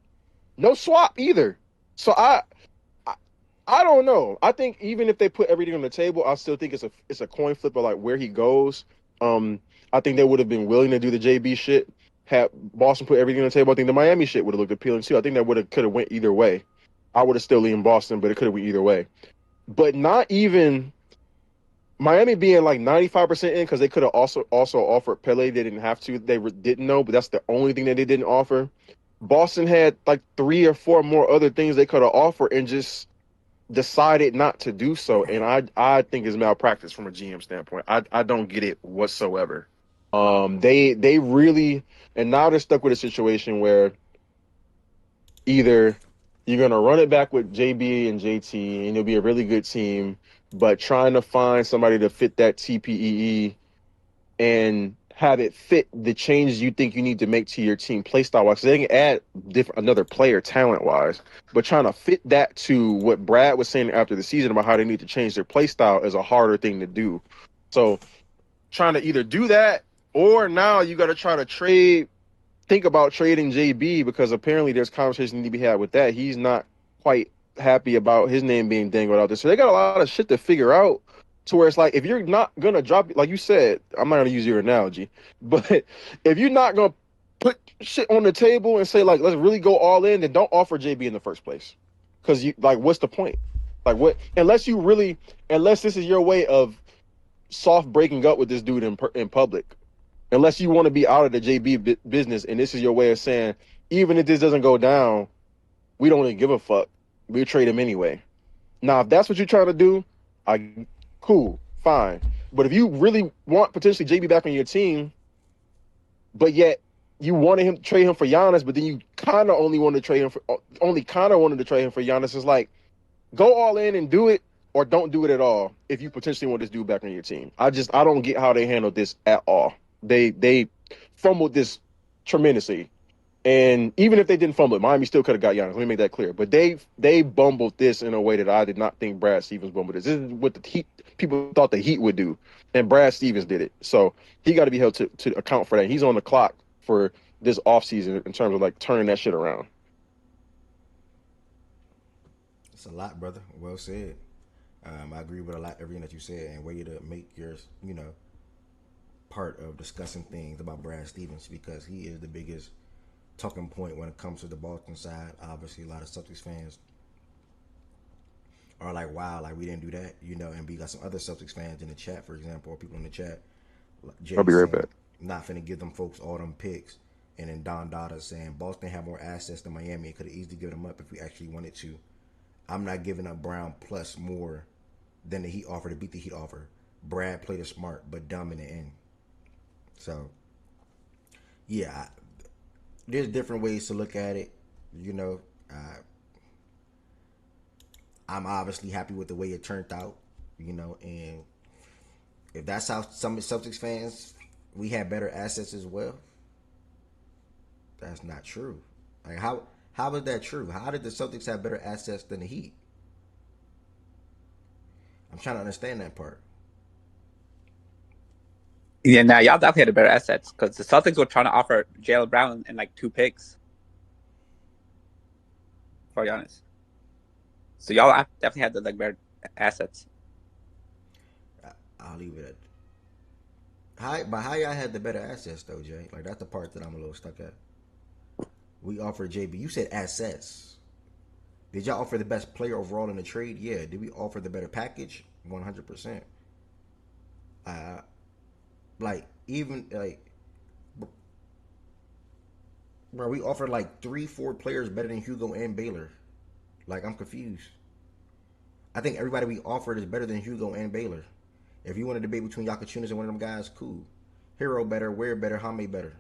No swap either. So I don't know. I think even if they put everything on the table, I still think it's a coin flip of like where he goes. I think they would have been willing to do the JB shit. Had Boston put everything on the table, I think the Miami shit would have looked appealing too. I think that could have went either way. I would have still leaned Boston, but it could have went either way. But not even Miami being like 95% in, because they could have also offered Pele. They didn't have to. They didn't know, but that's the only thing that they didn't offer. Boston had like 3 or 4 more other things they could have offered and just decided not to do so. And I think it's malpractice from a GM standpoint. I don't get it whatsoever. They really, and now they're stuck with a situation where either you're gonna run it back with JB and JT, and it'll be a really good team, but trying to find somebody to fit that TPEE and have it fit the changes you think you need to make to your team play style wise. So they can add another player talent wise, but trying to fit that to what Brad was saying after the season about how they need to change their play style is a harder thing to do. So trying to either do that, or now you got to try to think about trading JB, because apparently there's conversation to be had with that. He's not quite happy about his name being dangled out there. So they got a lot of shit to figure out, to where it's like, if you're not going to drop, like you said, I'm not going to use your analogy, but if you're not going to put shit on the table and say, like, let's really go all in, then don't offer JB in the first place. Because, what's the point? Like, what? Unless this is your way of soft breaking up with this dude in public. Unless you want to be out of the JB business, and this is your way of saying, even if this doesn't go down, we don't even give a fuck. We'll trade him anyway. Now, if that's what you're trying to do, cool, fine. But if you really want potentially JB back on your team, but yet you wanted him to trade him for Giannis, but then you kind of only wanted to trade him for Giannis, it's like, go all in and do it, or don't do it at all if you potentially want this dude back on your team. I don't get how they handled this at all. They fumbled this tremendously. And even if they didn't fumble it, Miami still could have got Giannis. Let me make that clear. But they bumbled this in a way that I did not think Brad Stevens bumbled this. This is what the Heat people thought the Heat would do, and Brad Stevens did it. So he got to be held to account for that. He's on the clock for this offseason in terms of like turning that shit around. It's a lot, brother. Well said. I agree with everything that you said, and way to make your, part of discussing things about Brad Stevens because he is the biggest talking point when it comes to the Boston side. Obviously, a lot of Celtics fans are like, wow, like we didn't do that, you know, and we got some other Celtics fans in the chat, for example, or people in the chat. Jay I'll be right saying, back. not finna give them folks all them picks. And then Don Dada saying, Boston had more assets than Miami. It could have easily given them up if we actually wanted to. I'm not giving up Brown plus more than the Heat offer to beat the Heat offer. Brad played it smart, but dumb in the end. So, yeah, there's different ways to look at it. You know, I'm obviously happy with the way it turned out. You know, and if that's how some Celtics fans, we had better assets as well. That's not true. Like how is that true? How did the Celtics have better assets than the Heat? I'm trying to understand that part. Yeah, now y'all definitely had the better assets because the Celtics were trying to offer Jaylen Brown and like 2 picks for Giannis. So y'all definitely had the like better assets. I'll leave it at. How y'all had the better assets though, Jay? Like that's the part that I'm a little stuck at. We offered JB. You said assets. Did y'all offer the best player overall in the trade? Yeah. Did we offer the better package? 100%. Like even like, bro, we offered like 3-4 players better than Hugo and Baylor. Like I'm confused. I think everybody we offered is better than Hugo and Baylor. If you want to debate between Yakachunas and one of them guys, cool. Hero better, Ware better, Hame better.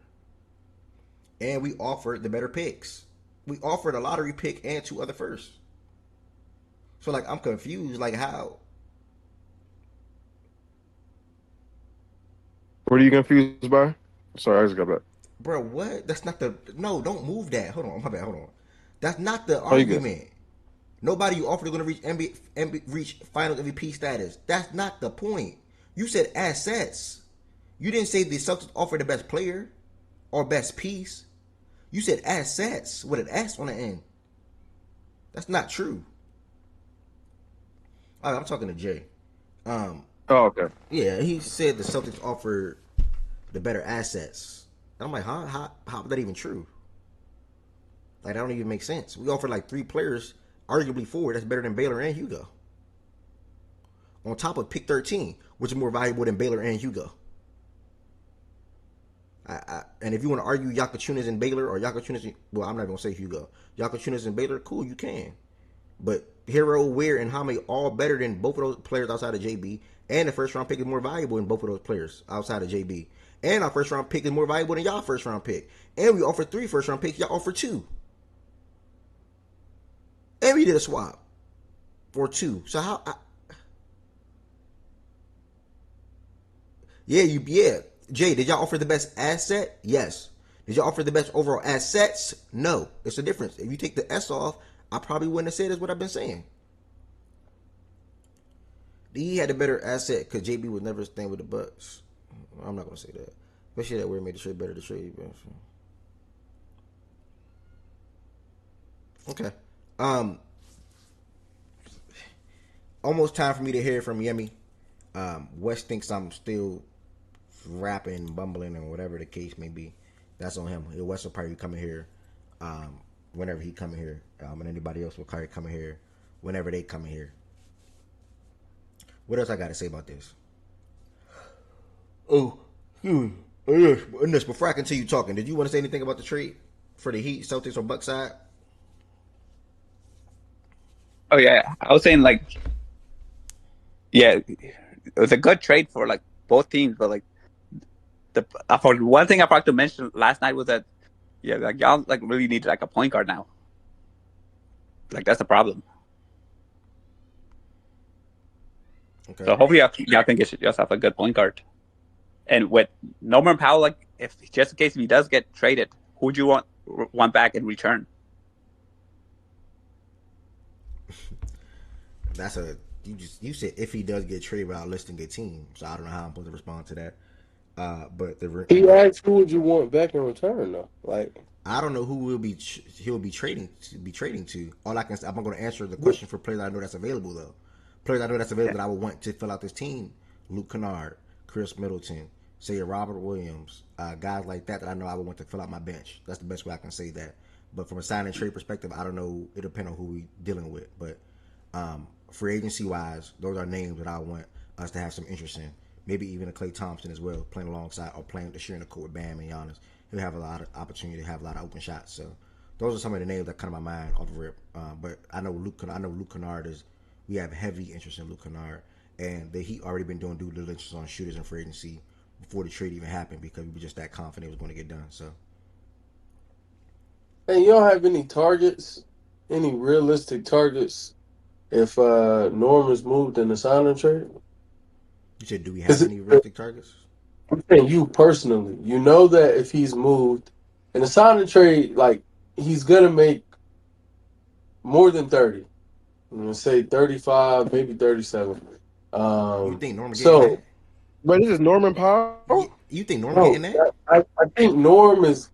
And we offered the better picks. We offered a lottery pick and 2 other firsts. So, like, I'm confused. Like, how? What are you confused by? Sorry, I just got back. Bro, what? That's not the... No, don't move that. Hold on. My bad. Hold on. That's not the Oh, you good. argument. Nobody you offered is going to reach Finals MVP status. That's not the point. You said assets. You didn't say the Celtics offered the best player or best piece. You said assets with an S on the end. That's not true. All right, I'm talking to Jay. Oh, okay. Yeah, he said the Celtics offered the better assets. And I'm like, huh? How is that even true? Like, that don't even make sense. We offered like 3 players, arguably 4, that's better than Baylor and Hugo. On top of pick 13, which is more valuable than Baylor and Hugo. And if you want to argue Yakachunas and Baylor or Yakachunas, well, I'm not going to say Hugo. Yakachunas and Baylor, cool, you can. But Hero, Ware, and Hame all better than both of those players outside of JB. And the first round pick is more valuable than both of those players outside of JB. And our first round pick is more valuable than y'all first round pick. And we offered 3 first round picks, y'all offered 2. And we did a swap for 2. So how? Yeah. Jay, did y'all offer the best asset? Yes. Did y'all offer the best overall assets? No. It's a difference. If you take the S off, I probably wouldn't have said is what I've been saying. He had a better asset because JB would never stand with the Bucks. I'm not going to say that. Especially that we made the trade better to trade. Okay. Almost time for me to hear from Yemi. West thinks I'm still rapping, bumbling, or whatever the case may be. That's on him. West will probably come in here whenever he come in here. And anybody else will probably come in here whenever they come in here. What else I got to say about this? Oh, yes. Before I continue talking, did you want to say anything about the trade for the Heat, Celtics, or Bucks side? Oh yeah, I was saying like, yeah, it was a good trade for like both teams, but like for one thing I forgot to mention last night was that like y'all like really need like a point guard now. Like that's the problem. Okay. So hopefully y'all can get yourself a good point guard. And with Norman Powell, like if just in case if he does get traded, who do you want back in return? That's you said if he does get traded without listing a team, so I don't know how I'm supposed to respond to that. But he asked who would you want back in return though? Like I don't know who he'll be trading to. I'm going to answer the question for players I know that's available though. Players I know that's available that I would want to fill out this team: Luke Kennard, Chris Middleton, say a Robert Williams, guys like that I know I would want to fill out my bench. That's the best way I can say that. But from a sign and trade perspective, I don't know. It depends on who we dealing with. But free agency wise, those are names that I want us to have some interest in. Maybe even a Klay Thompson as well, playing alongside or playing to share in the court with Bam and Giannis. He'll have a lot of opportunity to have a lot of open shots. So those are some of the names that come to my mind off of rip. But I know Luke Kennard is. We have heavy interest in Luke Kennard, and the Heat already been doing due diligence on shooters in free agency before the trade even happened because we were just that confident it was going to get done. So, Hey, you don't have any targets, any realistic targets if Norm is moved in the sign and trade? you said, do we have Because any realistic targets? I'm saying you personally, you know that if he's moved in the sign and trade, like he's gonna make more than 30. I'm gonna say 35, maybe 37. You think Norman getting So that? But this is Norman Powell. You think Norman no, getting that? I think Norm is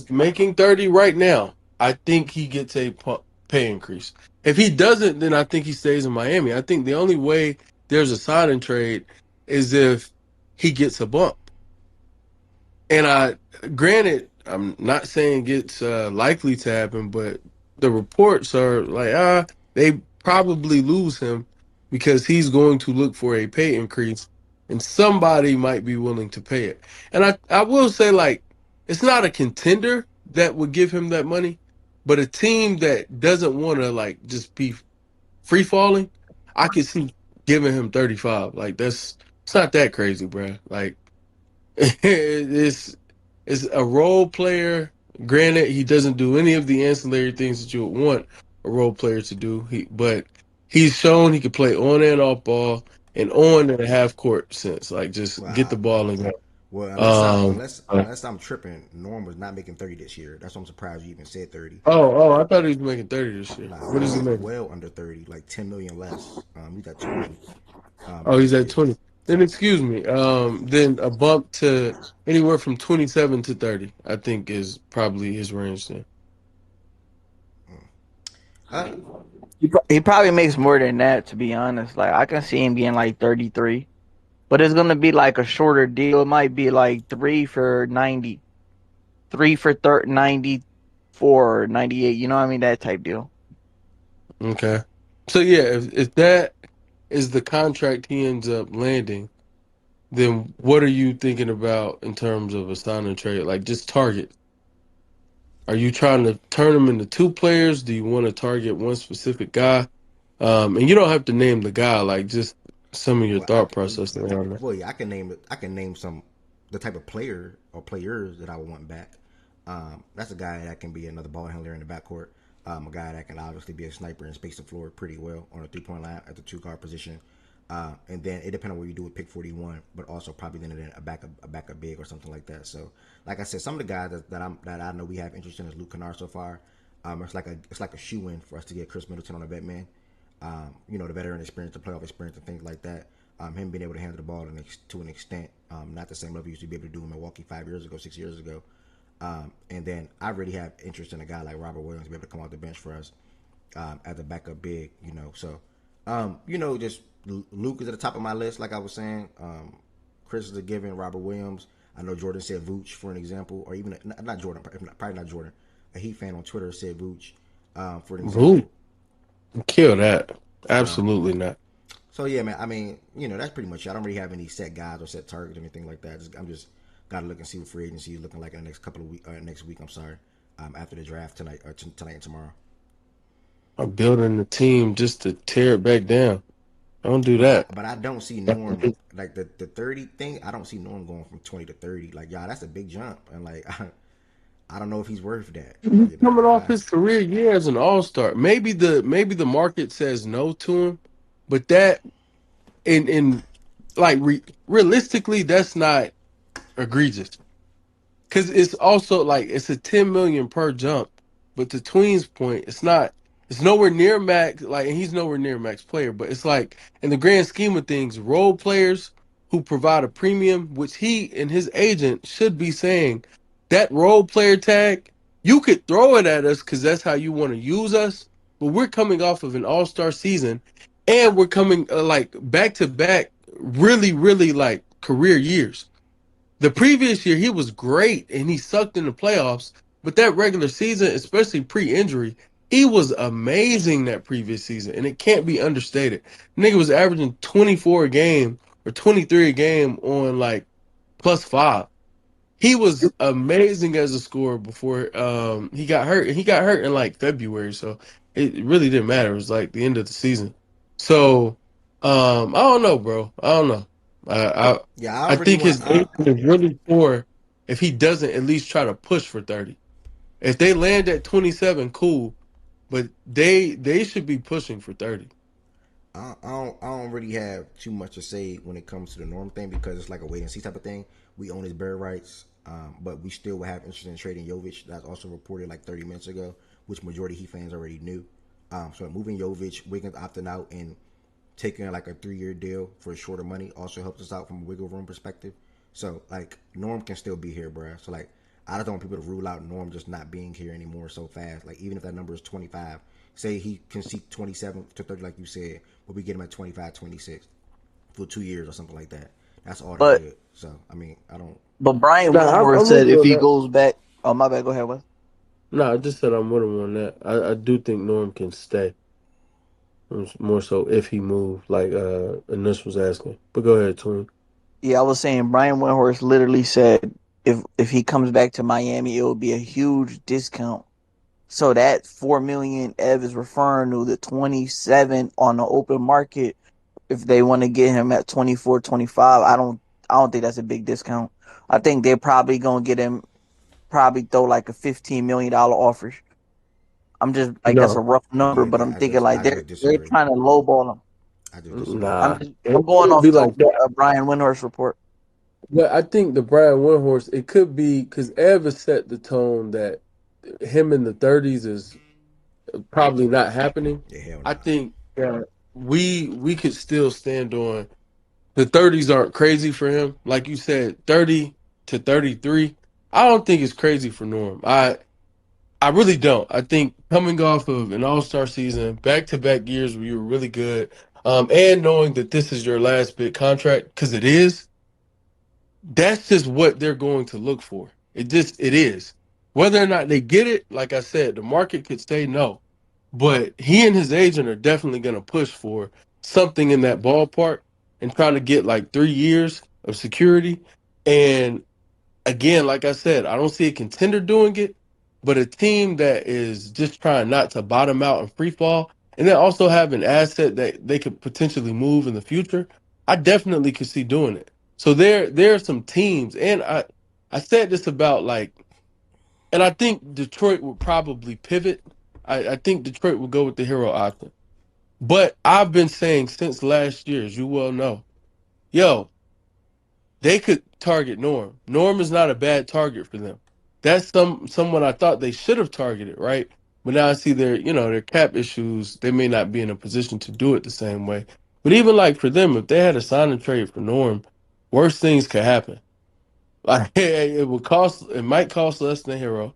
making 30 right now. I think he gets a pay increase. If he doesn't, then I think he stays in Miami. I think the only way there's a sign and trade is if he gets a bump. And granted, I'm not saying it's likely to happen, but the reports are like, they probably lose him because he's going to look for a pay increase, and somebody might be willing to pay it. And I will say, like, it's not a contender that would give him that money, but a team that doesn't want to like just be free falling, I could see giving him 35. Like it's not that crazy, bro. Like it's is a role player. Granted, he doesn't do any of the ancillary things that you would want a role player to do. But he's shown he can play on and off ball and on in a half court sense. Like just get the Well, ball and go. well, Um, unless I'm tripping, Norm was not making 30 this year. That's why I'm surprised you even said 30. I thought he was making 30 this year. Nah, What is he making? well under 30, like 10 million less. He's at 20. Oh, he's at Yeah. 20. Then excuse me. Then a bump to anywhere from 27 to 30, I think is probably his range then. Uh, He probably makes more than that, to be honest. Like I can see him being like 33, but it's gonna be like a shorter deal. It might be like 3 for 90, 94, 98. You know what I mean? That type deal. Okay. So yeah, if that is the contract he ends up landing, then what are you thinking about in terms of a sign and trade? Like just target. Are you trying to turn them into two players? Do you want to target one specific guy? And you don't have to name the guy, like just some of your well, I thought can, process around that. well, yeah, I can name it. I can name some the type of player or players that I would want back. That's a guy that can be another ball handler in the backcourt. A guy that can obviously be a sniper and space the floor pretty well on a 3-point line at the 2 guard position. And then it depends on what you do with pick 41, but also probably then a backup big or something like that. So, like I said, some of the guys that I know we have interest in is Luke Kennard so far. It's like a shoe in for us to get Chris Middleton on a bet man. The veteran experience, the playoff experience, and things like that. Him being able to handle the ball to an extent, not the same level he used to be able to do in Milwaukee 5 years ago, 6 years ago. And then I really have interest in a guy like Robert Williams to be able to come off the bench for us as a backup big. So just Luke is at the top of my list, like I was saying. Chris is a given. Robert Williams. I know Jordan said Vooch for an example, or even not Jordan, probably not Jordan. A Heat fan on Twitter said Vooch for an Ooh, example. kill that. Absolutely not. So yeah, man. I mean, that's pretty much it. I don't really have any set guys or set targets or anything like that. I'm just gotta look and see what free agency is looking like in the next couple of weeks. Next week, I'm sorry. After the draft tonight tonight and tomorrow. I'm building the team just to tear it back down. Don't do that. But I don't see Norm like the 30 thing. I don't see Norm going from 20 to 30. Like, y'all, that's a big jump, and like I don't know if he's worth that. Coming off his career year as an all-star. Maybe the market says no to him, but that in like realistically that's not egregious. Cuz it's also like it's a 10 million per jump, but to Tween's point, it's nowhere near max, like, and he's nowhere near max player, but it's like in the grand scheme of things, role players who provide a premium, which he and his agent should be saying that role player tag, you could throw it at us because that's how you want to use us. But we're coming off of an all-star season and we're coming like back to back, really, really like career years. The previous year, he was great and he sucked in the playoffs. But that regular season, especially pre-injury, he was amazing that previous season, and it can't be understated. Nigga was averaging 24 a game or 23 a game on like +5. He was amazing as a scorer before he got hurt. And he got hurt in like February, so it really didn't matter. It was like the end of the season. So I don't know, bro. I don't know. I Yeah, I I really think want. his agent is really poor if he doesn't at least try to push for 30. If they land at 27, cool. But they should be pushing for 30. I don't really have too much to say when it comes to the Norm thing because it's like a wait and see type of thing. We own his bird rights, but we still will have interest in trading Jovic. That's also reported like 30 minutes ago, which majority Heat fans already knew. So moving Jovic, Wiggins opting out, and taking like a 3-year deal for shorter money also helps us out from a wiggle room perspective. So like Norm can still be here, bruh. So like I just don't want people to rule out Norm just not being here anymore so fast. Like even if that number is 25, say he can see 27 to 30 like you said, but we get him at 25, 26 for 2 years or something like that. That's all that But good. So I mean I don't. Brian Nah, Windhorst I'm said with you if on he that. goes back, oh my bad, go ahead, Wes. No, I just said I'm with him on that. I do think Norm can stay. More so if he moved, like Anush was asking. But go ahead, Twin. Yeah, I was saying Brian Windhorst literally said if he comes back to Miami, it will be a huge discount. So that 4 million Ev is referring to the 27 on the open market. If they want to get him at 24, 25, I don't think that's a big discount. I think they're probably gonna get him probably throw like a $15 million offer. I'm just like that's a No, rough number, Yeah, but I'm I thinking just like I just they're disagree. trying to lowball him. I just disagree. nah, I'm it going wouldn't off be the like that. Brian Windhorst report. But I think the Brian Windhorst, it could be because Ev has set the tone that him in the 30s is probably not happening. Yeah, hell I nah. think that we could still stand on the 30s aren't crazy for him. Like you said, 30 to 33. I don't think it's crazy for Norm. I really don't. I think coming off of an all-star season, back-to-back years where you were really good, and knowing that this is your last big contract, because it is, that's just what they're going to look for. It is. Whether or not they get it, like I said, the market could say no. But he and his agent are definitely going to push for something in that ballpark and try to get like 3 years of security. And again, like I said, I don't see a contender doing it, but a team that is just trying not to bottom out and free fall, and then also have an asset that they could potentially move in the future. I definitely could see doing it. So there are some teams, and I said this about like, and I think Detroit would probably pivot. I think Detroit would go with the hero option. But I've been saying since last year, as you well know, yo, they could target Norm. Norm is not a bad target for them. That's someone I thought they should have targeted, right? But now I see their cap issues. They may not be in a position to do it the same way. But even like for them, if they had a sign and trade for Norm, worse things could happen. Like it would cost. It might cost less than Hero.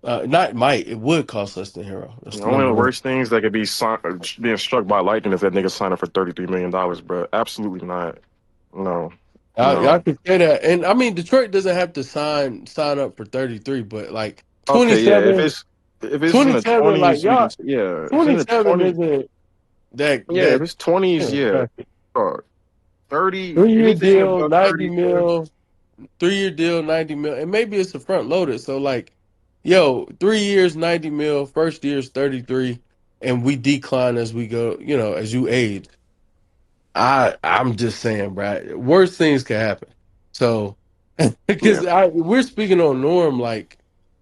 Not might. It would cost less than Hero. That's Only number the one. worst things that could be being struck by lightning is that nigga signing for $33 million, bro. Absolutely not. No, I no. could say that, and I mean Detroit doesn't have to sign up for 33, but like Okay, yeah. If 27, it's in the 27, like 20s, we can. y'all, Yeah, if it's in the 27 20s. isn't that Yeah, if that it's 20s, yeah, yeah. traffic. 30, 3-year anything deal, above 90 30, yeah. mil, 3-year deal, 90 mil, and maybe it's a front loaded. So like, yo, 3 years, 90 mil, first year's 33, and we decline as we go. As you age. I'm just saying, bro. Worst things can happen. So, because Yeah. we're speaking on Norm, like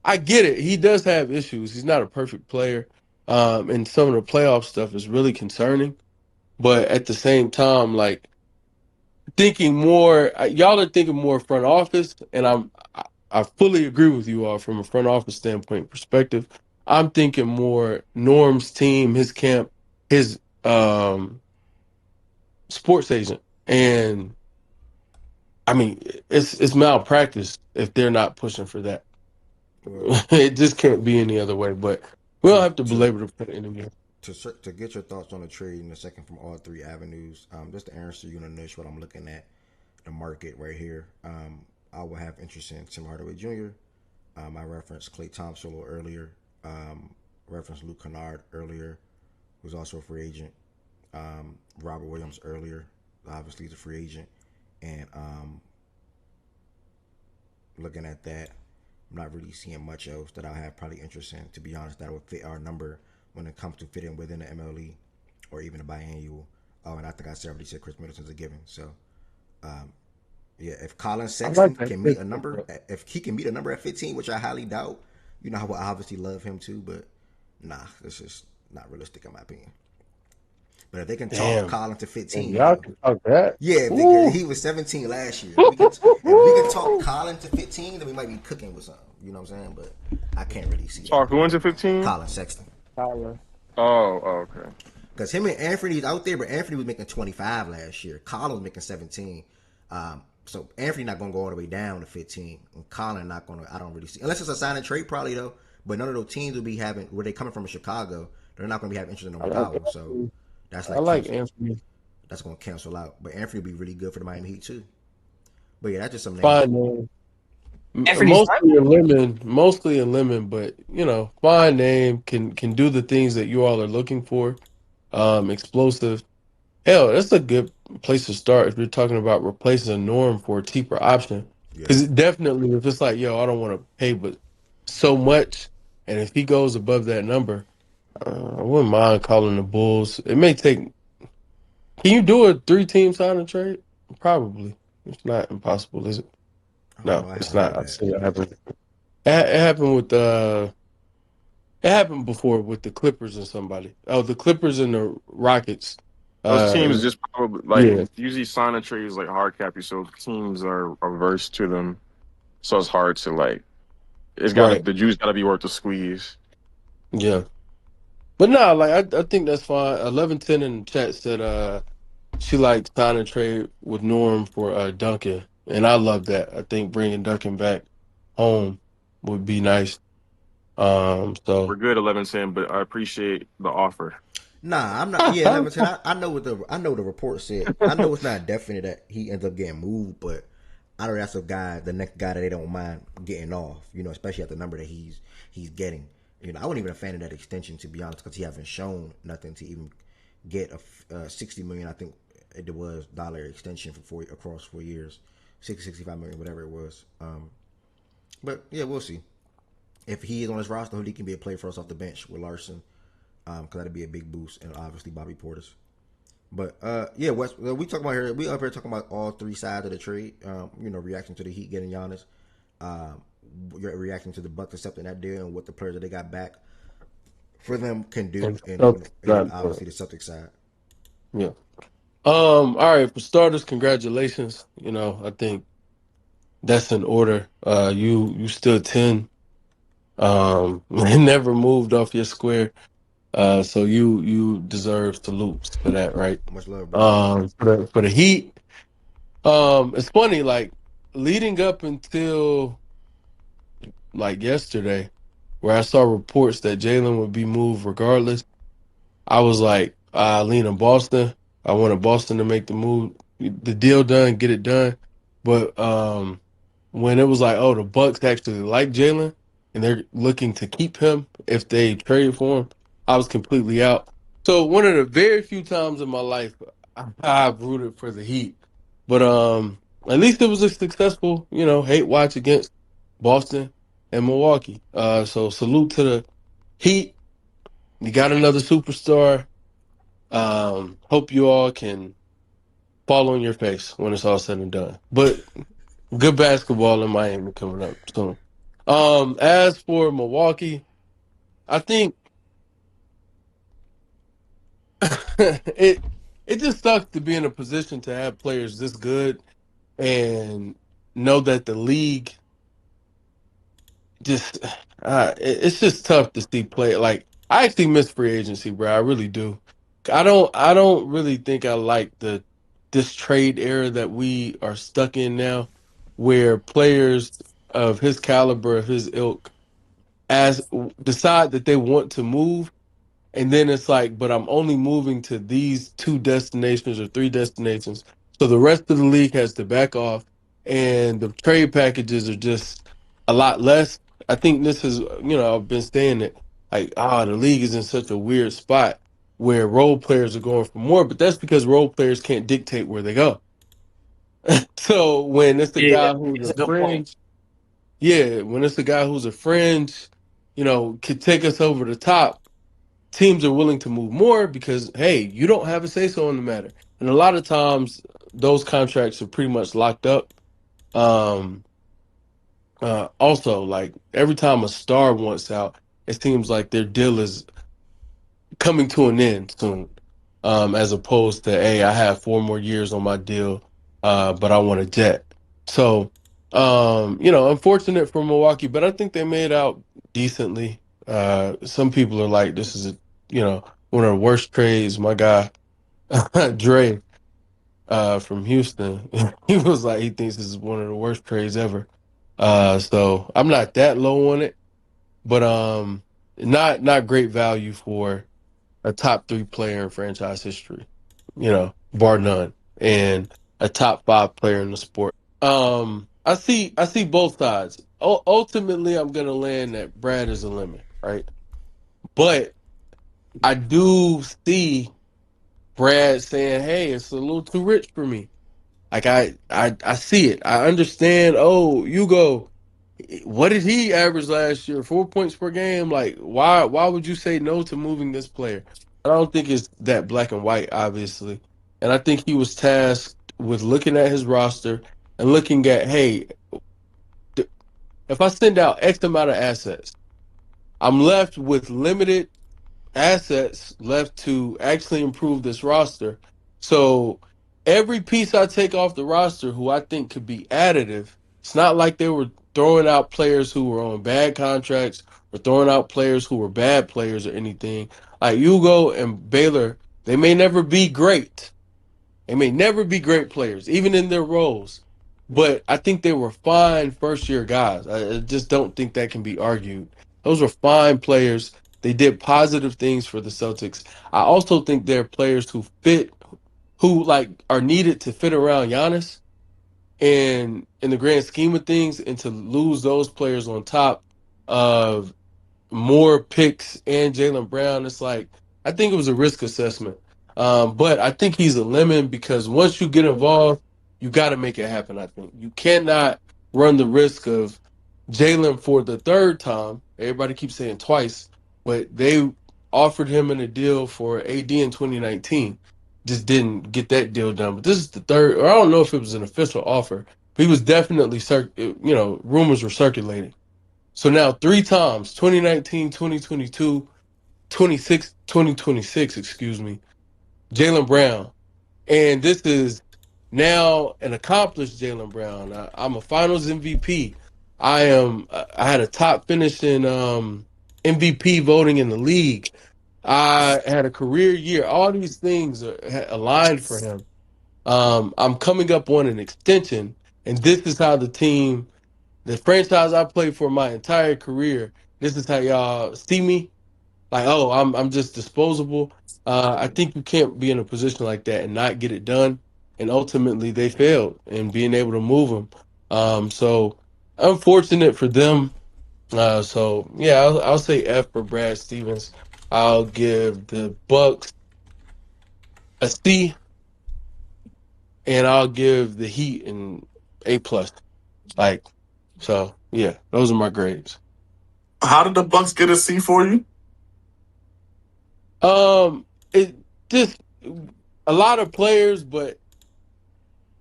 I get it. He does have issues. He's not a perfect player, and some of the playoff stuff is really concerning. But at the same time, like thinking more, y'all are thinking more front office, and I fully agree with you all from a front office standpoint perspective. I'm thinking more Norm's team, his camp, his sports agent, and I mean, it's malpractice if they're not pushing for that. Well, It just can't be any other way. But we don't to have to to belabor the point anymore. to get your thoughts on the trade in a second from all three avenues. Just to answer you and Nish what I'm looking at the market right here. I will have interest in Tim Hardaway Jr. I referenced Klay Thompson a little earlier. Referenced Luke Kennard earlier, who's also a free agent. Robert Williams earlier, obviously he's a free agent. And looking at that, I'm not really seeing much else that I have probably interest in. To be honest, that would fit our number when it comes to fitting within the MLE or even a biannual. Oh, and I think I already said Chris Middleton's a given. So, yeah, if Colin Sexton can meet a number, if he can meet a number at 15, which I highly doubt, you know, I will obviously love him too, but nah, this is not realistic in my opinion. But if they can talk Colin to 15, y'all can talk that. yeah, because he was 17 last year. If we can talk Colin to 15, then we might be cooking with something. You know what I'm saying? But I can't really see Talk that. who into 15? Colin Sexton. Tyler. Oh, okay. Because him and Anthony's out there, but Anthony was making 25 last year. Colin was making 17. So Anthony not going to go all the way down to 15. And Colin not going to, I don't really see. Unless it's a sign and trade probably though. But none of those teams will be having, where they coming from in Chicago, they're not going to be having interest in no power. So that's like, I like Anthony. That's going to cancel out. But Anthony will be really good for the Miami Heat too. But yeah, that's just some names. Fine name. Anthony's Mostly a lemon, but you know, fine name, can do the things that you all are looking for. Explosive. Hell, that's a good place to start if you're talking about replacing a Norm for a cheaper option. Because definitely, if it's like, yo, I don't want to pay but so much, and if he goes above that number, I wouldn't mind calling the Bulls. It may take. Can you do a 3-team sign and trade? Probably. It's not impossible, is it? No, it's not. I've seen it happen. It happened with It happened before with the Clippers and somebody. Oh, the Clippers and the Rockets. Those teams just probably like yeah. usually sign and trades like hard cap you, so teams are averse to them. So it's hard to like. It's got Right. the juice got to be worth the squeeze. Yeah. But no, like I think that's fine. 1110 in the chat said she liked sign and trade with Norm for Duncan, and I love that. I think bringing Duncan back home would be nice. So We're good 11-10, but I appreciate the offer. Nah, I'm not. Yeah, 11-10. I know what the report said. I know it's not definite that he ends up getting moved, but I know that's the next guy that they don't mind getting off. You know, especially at the number that he's getting. You know, I wasn't even a fan of that extension, to be honest, because he hasn't shown nothing to even get a $60 million. I think it was dollar extension for across 4 years, 65 million, whatever it was. But yeah, we'll see. If he is on his roster, he can be a player for us off the bench with Larson, because that'd be a big boost, and obviously Bobby Portis. But yeah, Wes, we talking about here. We up here talking about all three sides of the trade. You know, reacting to the Heat getting Giannis, you're reacting to the Bucks accepting that deal and what the players that they got back for them can do, and obviously the Celtics side. Yeah. All right, for starters, congratulations. You know, I think that's in order. You stood 10. Never moved off your square. So you deserve salutes for that, right? Much love, bro. For the Heat, it's funny, like leading up until like yesterday, where I saw reports that Jalen would be moved regardless. I was like, I lean on Boston. I wanted Boston to make the move, the deal done, get it done. But when it was like, oh, the Bucks actually like Jalen and they're looking to keep him if they trade for him, I was completely out. So one of the very few times in my life I've rooted for the Heat. But at least it was a successful, you know, hate watch against Boston and Milwaukee. So salute to the Heat. You got another superstar. Hope you all can fall on your face when it's all said and done. But good basketball in Miami coming up soon. As for Milwaukee, I think it just sucks to be in a position to have players this good and know that the league just it's just tough to see play. Like I actually miss free agency, bro. I really do. I don't really think I like this trade era that we are stuck in now, where players of his caliber, of his ilk, as decide that they want to move, and then it's like, but I'm only moving to these 2 destinations or 3 destinations, so the rest of the league has to back off. and the trade packages are just a lot less. I think this is, I've been saying that, like, the league is in such a weird spot where role players are going for more, but that's because role players can't dictate where they go. So when it's the Yeah, guy who's it's a a good point. fringe, yeah, when it's the guy who's a fringe, could take us over the top, teams are willing to move more because, hey, you don't have a say so in the matter. And a lot of times those contracts are pretty much locked up. Um, Also, like every time a star wants out, it seems like their deal is coming to an end soon. As opposed to, hey, I have 4 more years on my deal, but I want a jet. So, unfortunate for Milwaukee, but I think they made out decently. Some people are like, this is one of the worst trades. My guy, Dre, from Houston, he was like, he thinks this is one of the worst trades ever. So I'm not that low on it, but not great value for a top 3 player in franchise history, bar none, and a top 5 player in the sport. I see both sides. Ultimately, I'm gonna land that Brad is a limit, right? But I do see Brad saying, "Hey, it's a little too rich for me." Like I see it. I understand. Oh, you go. What did he average last year? 4 points per game. Like, why would you say no to moving this player? I don't think it's that black and white, obviously. And I think he was tasked with looking at his roster and looking at, hey, if I send out X amount of assets, I'm left with limited assets left to actually improve this roster. So every piece I take off the roster who I think could be additive, it's not like they were throwing out players who were on bad contracts or throwing out players who were bad players or anything. Like Hugo and Baylor, they may never be great. They may never be great players, even in their roles. But I think they were fine first year guys. I just don't think that can be argued. Those were fine players. They did positive things for the Celtics. I also think they're players who like are needed to fit around Giannis. And in the grand scheme of things, and to lose those players on top of more picks and Jaylen Brown, it's like I think it was a risk assessment. But I think he's a lemon because once you get involved, you got to make it happen. I think you cannot run the risk of Jalen for the third time. Everybody keeps saying twice, but they offered him in a deal for AD in 2019. Just didn't get that deal done. But this is the third, or I don't know if it was an official offer, but he was definitely, rumors were circulating. So now 3 times, 2019, 2022, 2026, excuse me, Jaylen Brown. And this is now an accomplished Jaylen Brown. I'm a finals MVP. I had a top finish in MVP voting in the league. I had a career year. All these things are aligned for him. I'm coming up on an extension, and this is how the franchise I played for my entire career, this is how y'all see me. Like, oh, I'm just disposable. I think you can't be in a position like that and not get it done. And ultimately, they failed in being able to move him. So unfortunate for them. So yeah, I'll say F for Brad Stevens. I'll give the Bucks a C, and I'll give the Heat an A plus. Like, so yeah, those are my grades. How did the Bucks get a C for you? It just a lot of players, but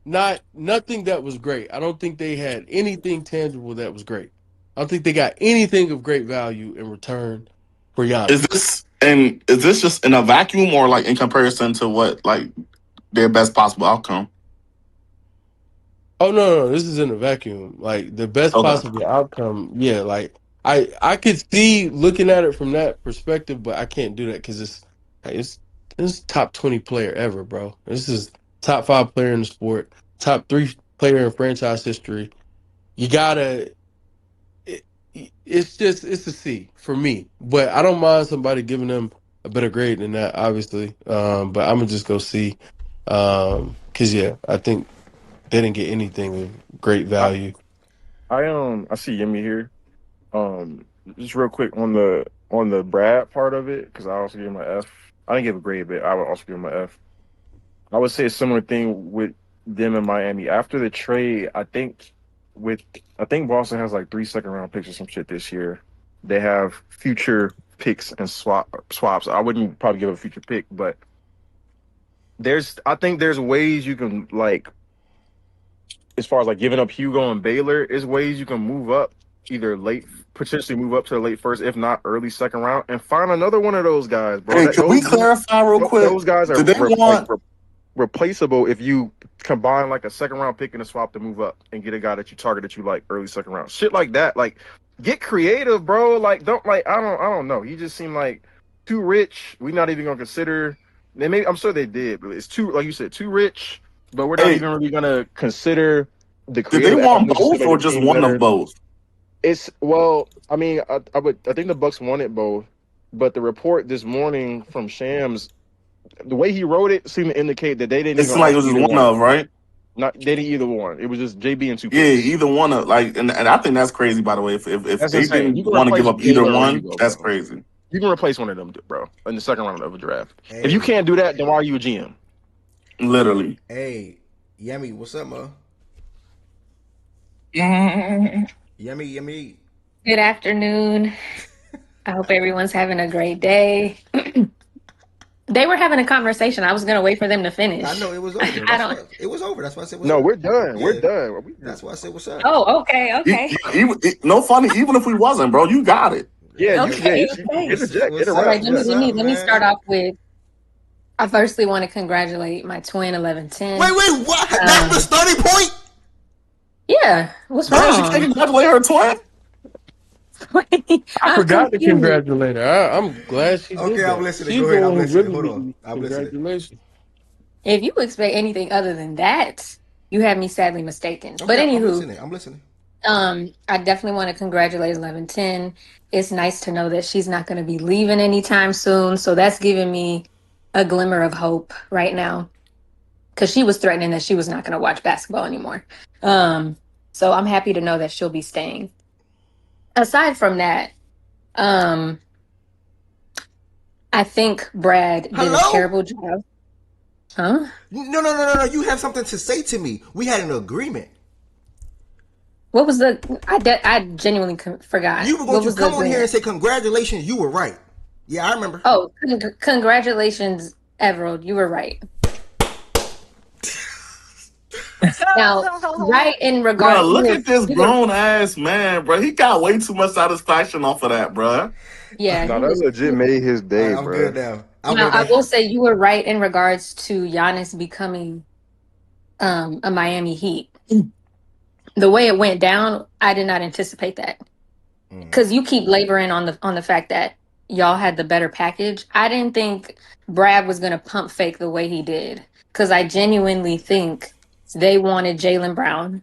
nothing that was great. I don't think they had anything tangible that was great. I don't think they got anything of great value in return for Is Giannis. this just in a vacuum or like in comparison to what like their best possible outcome? Oh no, this is in a vacuum. Like the best Okay. possible outcome. Yeah, like I could see looking at it from that perspective, but I can't do that because it's top 20 player ever, bro. This is top 5 player in the sport, top 3 player in franchise history. You gotta. It, it's a C for me, but I don't mind somebody giving them a better grade than that, obviously. But I'm gonna just go C, because yeah, I think They didn't get anything of great value. I see Yemi here. Just real quick on the Brad part of it, because I also give him an F. I didn't give a grade, but I would also give him an F. I would say a similar thing with them in Miami. After the trade, I think Boston has like 3 second-round picks or some shit this year. They have future picks and swaps. I wouldn't probably give a future pick, but I think there's ways you can, like, as far as like giving up Hugo and Baylor, is ways you can move up, either potentially move up to the late first, if not early second round, and find another one of those guys, bro. Hey, can we clarify real quick? Those guys are Did they want? Replaceable if you combine like a second round pick and a swap to move up and get a guy that you target that you like early second round. Shit like that. Like, get creative, bro. Like, I don't know. He just seemed like too rich. We're not even gonna consider. I'm sure they did, but it's too, like you said, too rich. But we're not even really gonna consider the creative. Did they want both or just one of both? I mean, I think the Bucks wanted both, but the report this morning from Shams, the way he wrote it seemed to indicate that they didn't. It's like it was just one of, right? They didn't either one. It was just JB and 2 picks. Yeah, either one of, like, and I think that's crazy. By the way, if they didn't want to give up either one, that's crazy. You can replace one of them, bro, in the second round of a draft. Hey. If you can't do that, then why are you a GM? Literally. Hey, Yummy, what's up, Mo? Yummy. Good afternoon. I hope everyone's having a great day. They were having a conversation. I was going to wait for them to finish. I know it was over. It was over. That's why I said what's up. No, we're done. Yeah. We're done. That's why I said what's up. Oh, okay. No funny. Even if we wasn't, bro, you got it. Yeah. Okay. All right. Let me start off with. I firstly want to congratulate my twin 11-10. Wait, what? That's the starting point? Yeah. What's wrong? She can't congratulate her twin? I forgot to congratulate her. I'm glad she did. Okay, that. I'm listening. Go ahead. I'm listening. Hold on. I'm Congratulations. If you expect anything other than that, you have me sadly mistaken. Okay, but anywho, I'm listening. I definitely want to congratulate 11-10. It's nice to know that she's not going to be leaving anytime soon. So that's giving me a glimmer of hope right now, because she was threatening that she was not going to watch basketball anymore. So I'm happy to know that she'll be staying. Aside from that, I think Brad did a terrible job. Huh? No. You have something to say to me. We had an agreement. What was I genuinely forgot. You were going to come on here and say congratulations. You were right. Yeah, I remember. Oh, congratulations, Everald. You were right. Now, right in regards, bro, look at this grown ass man, bro. He got way too much satisfaction off of that, bro. Yeah, no, that legit made his day, I'm bro. Good now. I will say you were right in regards to Giannis becoming a Miami Heat. The way it went down, I did not anticipate that, because you keep laboring on the fact that y'all had the better package. I didn't think Brad was gonna pump fake the way he did, because I genuinely think they wanted Jaylen Brown,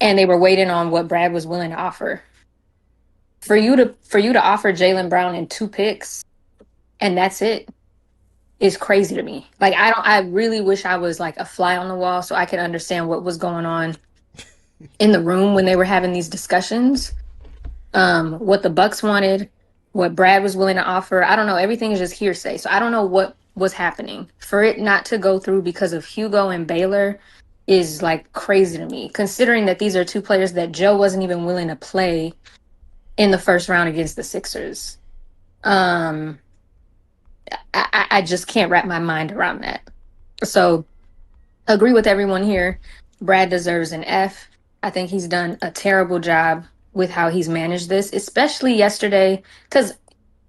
and they were waiting on what Brad was willing to offer. For you to offer Jaylen Brown and 2 picks, and that's it, is crazy to me. Like, I really wish I was like a fly on the wall so I could understand what was going on in the room when they were having these discussions. What the Bucks wanted, what Brad was willing to offer. I don't know. Everything is just hearsay. So I don't know what was happening. For it not to go through because of Hugo and Baylor is like crazy to me, considering that these are 2 players that Joe wasn't even willing to play in the first round against the Sixers. I just can't wrap my mind around that. So agree with everyone here. Brad deserves an F. I think he's done a terrible job with how he's managed this, especially yesterday, because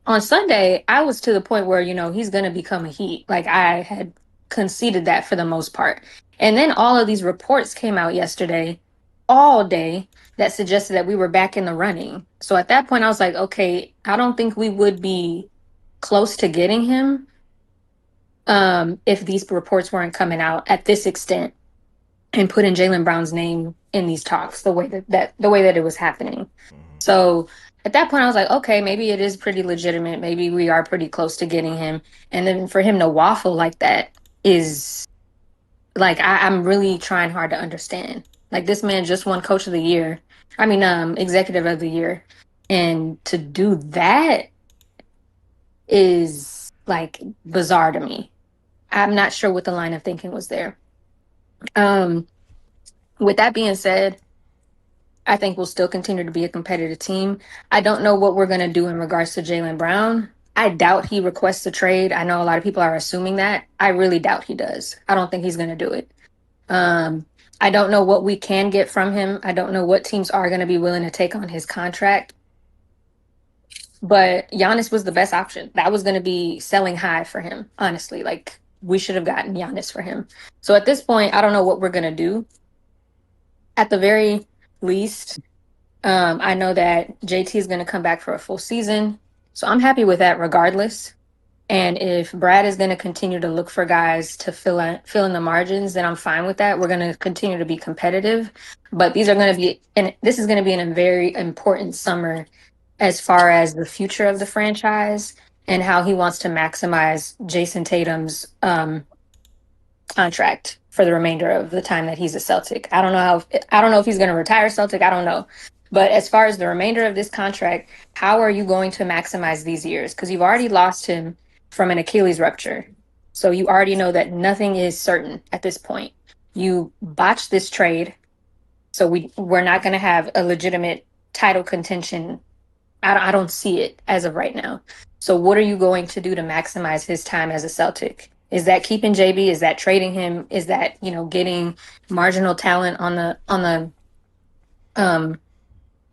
on Sunday, I was to the point where, he's going to become a Heat. Like, I had conceded that for the most part. And then all of these reports came out yesterday, all day, that suggested that we were back in the running. So at that point, I was like, okay, I don't think we would be close to getting him if these reports weren't coming out at this extent and putting Jaylen Brown's name in these talks the way that it was happening. So at that point, I was like, okay, maybe it is pretty legitimate. Maybe we are pretty close to getting him. And then for him to waffle like that is like I'm really trying hard to understand. Like this man just won Coach of the Year. I mean, Executive of the Year, and to do that is like bizarre to me. I'm not sure what the line of thinking was there. Um, with that being said, I think we'll still continue to be a competitive team. I don't know what we're going to do in regards to Jaylen Brown. I doubt he requests a trade. I know a lot of people are assuming that. I really doubt he does. I don't think he's going to do it. Um, I don't know what we can get from him. I don't know what teams are going to be willing to take on his contract. But Giannis was the best option. That was going to be selling high for him, honestly. Like, we should have gotten Giannis for him. So at this point, I don't know what we're going to do. At the very least, I know that JT is going to come back for a full season. So I'm happy with that regardless. And if Brad is going to continue to look for guys to fill in the margins, then I'm fine with that. We're going to continue to be competitive. But these are going to be, and this is going to be in a very important summer as far as the future of the franchise and how he wants to maximize Jason Tatum's contract for the remainder of the time that he's a Celtic. I don't know if he's going to retire Celtic. I don't know. But as far as the remainder of this contract, how are you going to maximize these years? Because you've already lost him from an Achilles rupture. So you already know that nothing is certain at this point. You botched this trade. So we're not going to have a legitimate title contention. I don't see it as of right now. So what are you going to do to maximize his time as a Celtic? Is that keeping JB? Is that trading him? Is that, getting marginal talent on the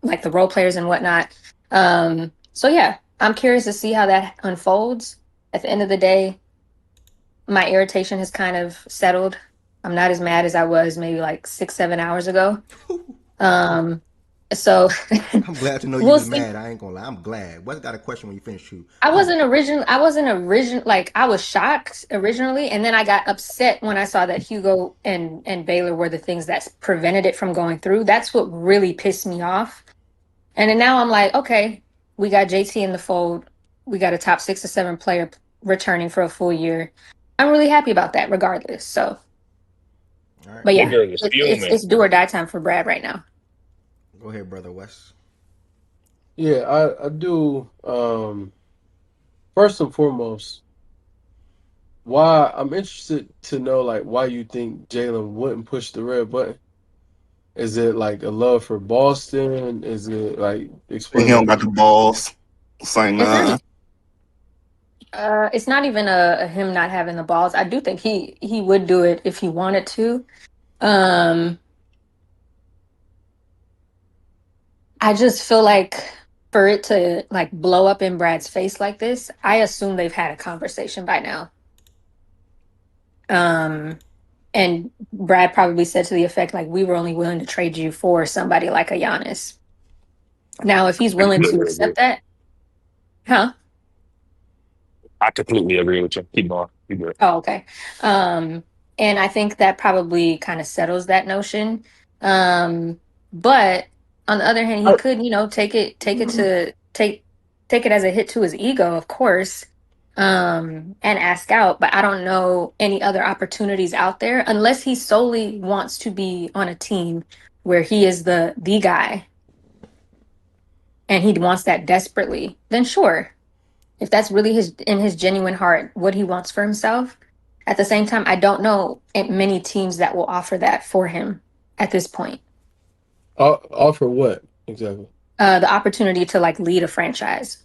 like the role players and whatnot? So yeah, I'm curious to see how that unfolds. At the end of the day, my irritation has kind of settled. I'm not as mad as I was maybe like 6-7 hours ago. So I'm glad to know you we'll was see. mad. I ain't gonna lie. I'm glad. Wes got a question when you finish shoot. I wasn't like I was shocked originally, and then I got upset when I saw that Hugo and Baylor were the things that prevented it from going through. That's what really pissed me off. And then now I'm like, okay, we got JT in the fold. We got a top 6 or 7 player returning for a full year. I'm really happy about that regardless. So, All right. but That yeah, girl was it's fuming. do or die time for Brad right now. Go ahead, brother Wes. Yeah, I do. First and foremost, why I'm interested to know like why you think Jalen wouldn't push the red button. Is it like a love for Boston? Is it like He explain don't that? got the balls. Saying It's not. It's not even a him not having the balls. I do think he would do it if he wanted to. Um, I just feel like for it to like blow up in Brad's face like this, I assume they've had a conversation by now. And Brad probably said to the effect like we were only willing to trade you for somebody like a Giannis. Now, if he's I willing to completely agree. accept that, huh? I completely agree with you. Keep going. Keep going. Oh, okay. And I think that probably kind of settles that notion. But on the other hand, he could, take it as a hit to his ego, of course, and ask out. But I don't know any other opportunities out there unless he solely wants to be on a team where he is the guy and he wants that desperately. Then sure, if that's really his genuine heart, what he wants for himself. At the same time, I don't know many teams that will offer that for him at this point. Offer what exactly? The opportunity to like lead a franchise.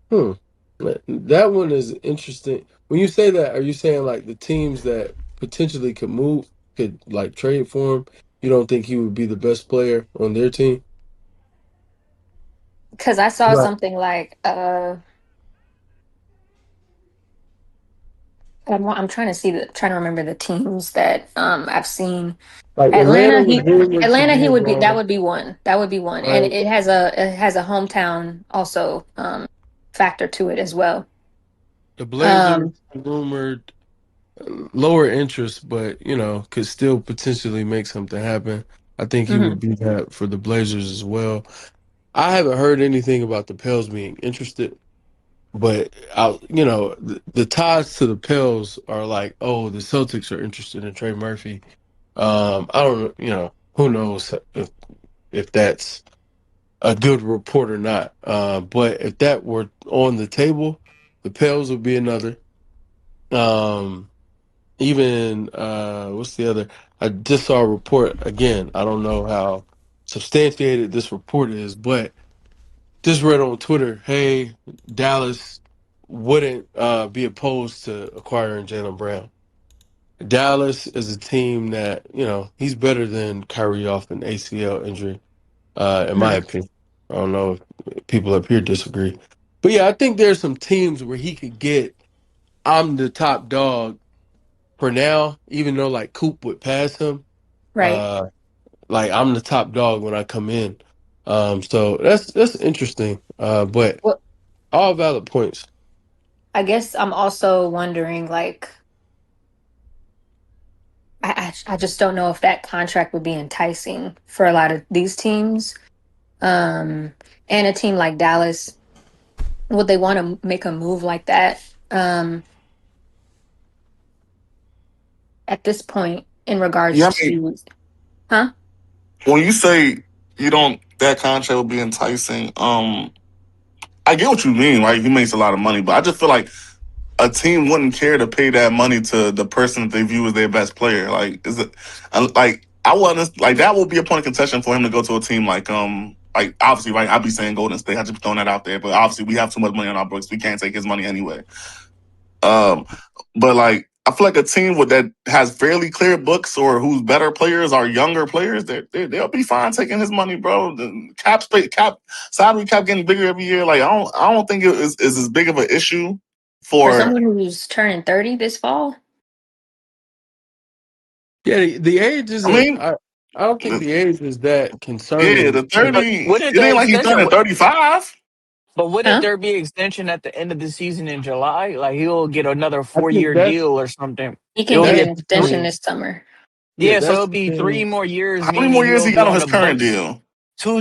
That one is interesting. When you say that, are you saying like the teams that potentially could like trade for him? You don't think he would be the best player on their team? Because I saw Right. something like I'm trying to trying to remember the teams that I've seen. Like Atlanta Atlanta, was rumored to be He would be that involved, would be one. That would be one. And right? it has a hometown also factor to it as well. The Blazers Um rumored lower interest, but could still potentially make something happen. I think he mhm. would be that for the Blazers as well. I haven't heard anything about the Pels being interested, But the ties to the Pels are like, oh, the Celtics are interested in Trey Murphy. I don't, who knows if that's a good report or not. But if that were on the table, the Pels would be another. Um, Even what's the other? I just saw a report again. I don't know how substantiated this report is, but just read on Twitter, hey, Dallas wouldn't be opposed to acquiring Jaylen Brown. Dallas is a team that, he's better than Kyrie off an ACL injury, in my Mhm. opinion. I don't know if people up here disagree. But yeah, I think there's some teams where he could get, I'm the top dog for now, even though like Coop would pass him. Right. Uh, like I'm the top dog when I come in. So that's interesting. But Well, all valid points. I guess I'm also wondering, like, I just don't know if that contract would be enticing for a lot of these teams. Um, and a team like Dallas, would they want to make a move like that? At this point, in Yeah, regards I mean, to, huh? when you say you don't, that contract will be enticing. I get what you mean, right? He makes a lot of money, but I just feel like a team wouldn't care to pay that money to the person that they view as their best player. Like, is it like I wouldn't like that would be a point of contention for him to go to a team like obviously, right? I'd be saying Golden State. I just throwing that out there, but obviously we have too much money on our books. We can't take his money anyway. Um, but like I feel like a team with that has fairly clear books or whose better players are younger players, they'll be fine taking his money, bro. The cap salary cap getting bigger every year. Like I don't think it is as big of an issue For for. someone who's turning 30 this fall? Yeah, the age I isn't. mean, I don't think the age is that yeah, concerning. the 30. Wouldn't It the ain't like he's extension? turning 35. But wouldn't Huh? there be extension at the end of the season in July? Like he'll get another I think 4-year deal or something. He can It'll get be that's an a the three. extension thing. this summer. Yeah, Yeah, so that's it'll the be three thing. more years. How many more Meaning years he'll he be got on on his the current books deal?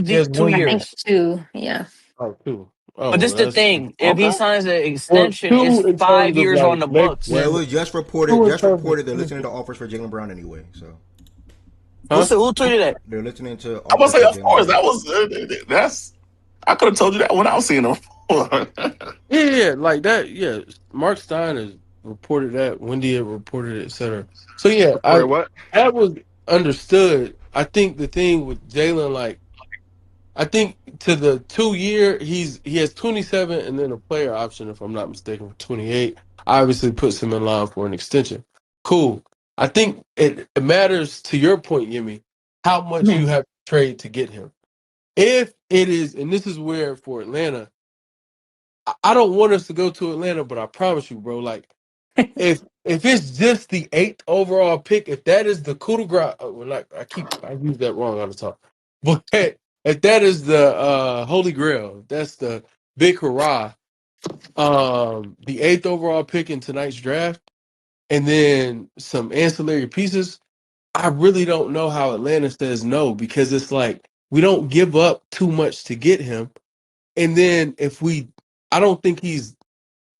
He has two one I year. think years. 2, yeah. Oh, two. But Oh, this the that's thing: if he Okay. signs an well, extension, it's two in terms 5 of years on like the next books. Well, it year. was just reported. Two in Just terms of reported they're listening to finishing. offers for Jalen Brown anyway. So Huh? Who tweeted that? they're listening to I must offers say, for of Jalen course, that Brown. was that's. I could have told you that when I was seeing him. Yeah, like that. Yeah, Mark Stein has reported that. Wendy had reported it, etc. So yeah, Reported what? that was understood. I think the thing with Jalen, like, I think to the 2 year, he has 27 and then a player option, if I'm not mistaken, for 28. Obviously, puts him in line for an extension. Cool. I think it matters to your point, Yemi, how much you Mhm. have to trade to get him. If it is, and this is where for Atlanta. I don't want us to go to Atlanta, but I promise you, bro. Like, if it's just the eighth overall pick, if that is the coup de grace, well, like I use that wrong all the time, but if that is the holy grail, if that's the big hurrah. The eighth overall pick in tonight's draft, and then some ancillary pieces. I really don't know how Atlanta says no because it's like we don't give up too much to get him, and then I don't think he's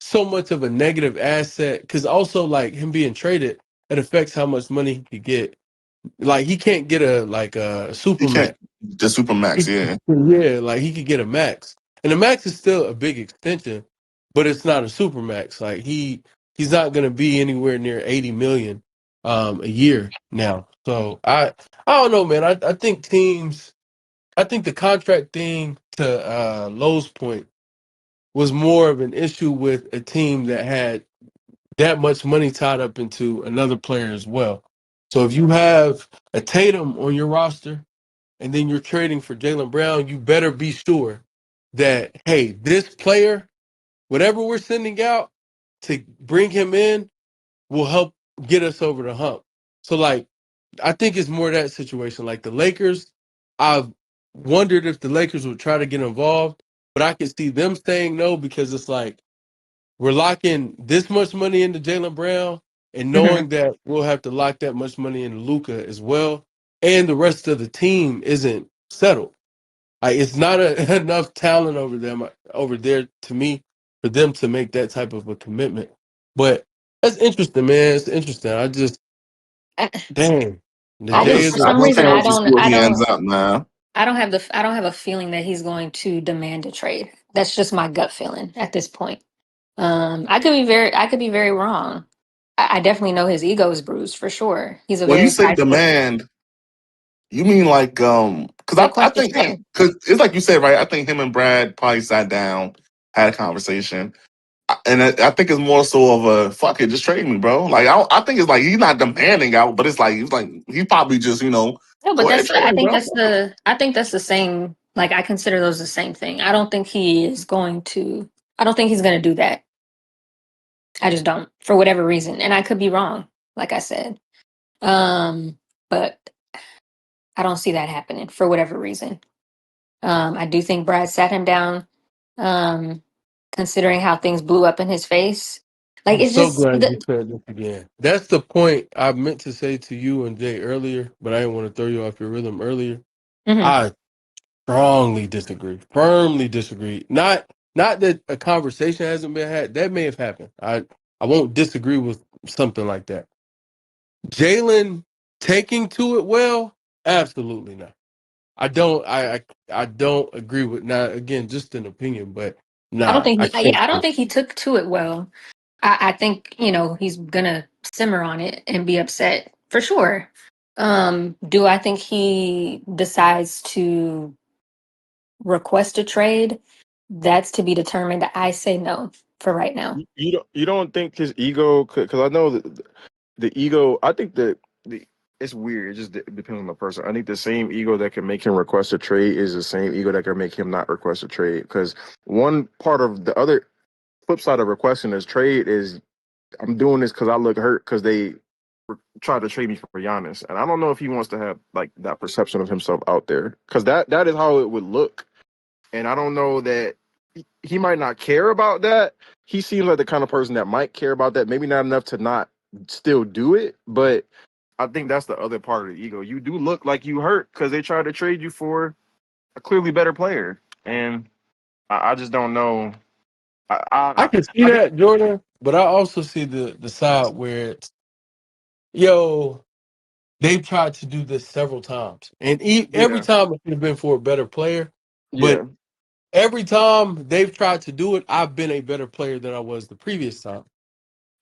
so much of a negative asset because also like him being traded, it affects how much money he could get. Like he can't get a He super can't max. the super max, yeah. Yeah, like he could get a max, and the max is still a big extension, but it's not a super max. Like he's not going to be anywhere near 80 million a year now. So I don't know, man. I think teams. I think the contract thing to Lowe's point was more of an issue with a team that had that much money tied up into another player as well. So if you have a Tatum on your roster and then you're trading for Jaylen Brown, you better be sure that, hey, this player, whatever we're sending out to bring him in, will help get us over the hump. So, like, I think it's more that situation. Like the Lakers, I've wondered if the Lakers would try to get involved, but I could see them saying no because it's like, we're locking this much money into Jaylen Brown and Mhm. knowing that we'll have to lock that much money into Luca as well. And the rest of the team isn't settled. Like it's not enough talent over there to me for them to make that type of a commitment. But that's interesting, man. It's interesting. I just I, damn. The I I J just is for just a I some just reason can't wait superstar. to see where I he ends don't up, man. I don't have a feeling that he's going to demand a trade. That's just my gut feeling at this point. I could be very wrong. I definitely know his ego is bruised for sure. He's a When you very say prideful, demand, you mean like because I request a think trade. because it's like you said, right? I think him and Brad probably sat down, had a conversation. And I think it's more so of a fuck it, just trade me, bro. Like I think it's like he's not demanding out, but it's like he's like he probably just No, but go ahead that's trade me, bro. I think that's the same. Like I consider those the same thing. I don't think he is going to. I don't think he's going to do that. I just don't, for whatever reason, and I could be wrong. Like I said, but I don't see that happening for whatever reason. I do think Brad sat him down, um, considering how things blew up in his face. Like I'm it's so just glad you said this again. That's the point I meant to say to you and Jay earlier, but I didn't want to throw you off your rhythm earlier. mhm. I strongly disagree. Firmly disagree. Not that a conversation hasn't been had. That may have happened. I won't disagree with something like that. Jalen taking to it well, absolutely not. I don't agree with, not again, just an opinion, but nah, I can't. I don't think he took to it well. I think he's gonna simmer on it and be upset for sure. Do I think he decides to request a trade? That's to be determined. I say no for right now. You don't think his ego because I know that the ego. I think that the it's weird. It just depends on the person. I think the same ego that can make him request a trade is the same ego that can make him not request a trade. Because one part of the other flip side of requesting this trade is I'm doing this because I look hurt because they tried to trade me for Giannis, and I don't know if he wants to have like that perception of himself out there because that is how it would look. And I don't know that he might not care about that. He seems like the kind of person that might care about that. Maybe not enough to not still do it, but I think that's the other part of the ego. You do look like you hurt because they tried to trade you for a clearly better player, and I just don't know. I I I, can see I think that, Jordan, but I also see the side where it's, yo, they've tried to do this several times, and every yeah, time it could have been for a better player. But yeah, every time they've tried to do it, I've been a better player than I was the previous time.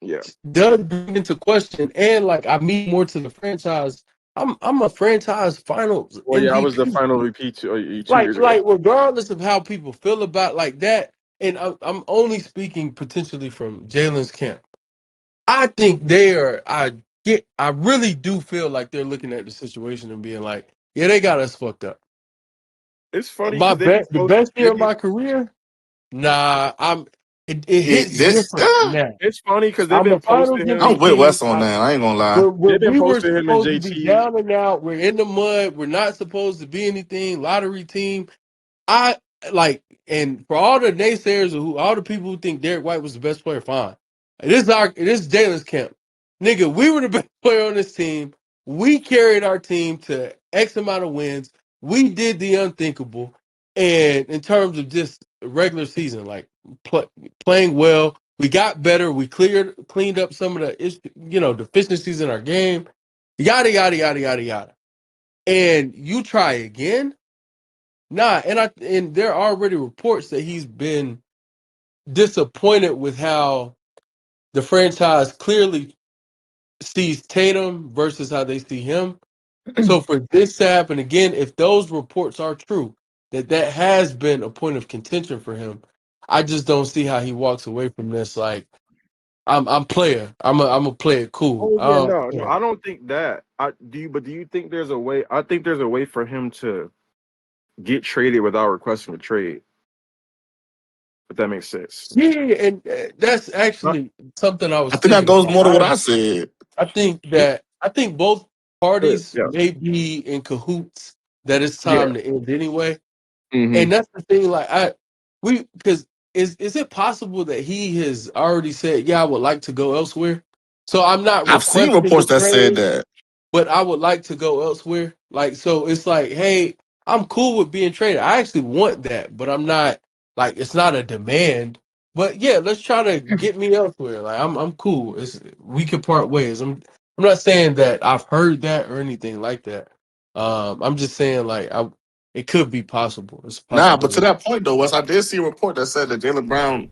yeah. Does bring into question, and like I mean more to the franchise. I'm a franchise Finals Well, yeah, I was the MVP. final repeat 2 years ago. Like regardless of how people feel about like that, and I'm only speaking potentially from Jalen's camp. I think they are. I really do feel like they're looking at the situation and being like, yeah, they got us fucked up. It's funny My because they be best, the post, best they year of be. my career. Nah, it Yeah, hits this different now. It's funny because they've I'm been a Finals posting I'm him. with MVP. Wes on that. I ain't gonna lie. Where They've been we were posting him and supposed to be JT. down and out. We're in the mud. We're not supposed to be anything. Lottery team. I like, and for all the naysayers or all the people who think Derek White was the best player, fine. This is Jalen's camp, nigga. We were the best player on this team. We carried our team to X amount of wins. We did the unthinkable, and in terms of just regular season, like playing well, we got better. We cleaned up some of the deficiencies in our game. Yada yada yada yada yada. And you try again. Nah, and there are already reports that he's been disappointed with how the franchise clearly sees Tatum versus how they see him. So for this to happen again, if those reports are true, that has been a point of contention for him, I just don't see how he walks away from this like I'm player. I'm a player cool. Oh I yeah, don't, no, I don't think that. But do you think there's a way? I think there's a way for him to get traded without requesting a trade. If that makes sense. yeah, and that's Uh, actually something I was I think that thinking goes about. more to what I said. I think both parties Yeah. may be in cahoots that it's Yeah. time to end anyway. Hmm. And that's the thing, like because is it possible that he has already said, yeah, I would like to go elsewhere? So I'm not I've seen requesting a reports that said trade, that. but I would like to go elsewhere. Like, so it's like, hey, I'm cool with being traded. I actually want that, but I'm not like it's not a demand. But yeah, let's try to get me elsewhere. Like I'm cool. We could part ways. I'm not saying that I've heard that or anything like that. I'm just saying like it could be possible. It's a Nah, but to possibility. that point though, Wes, I did see a report that said that Jaylen Brown,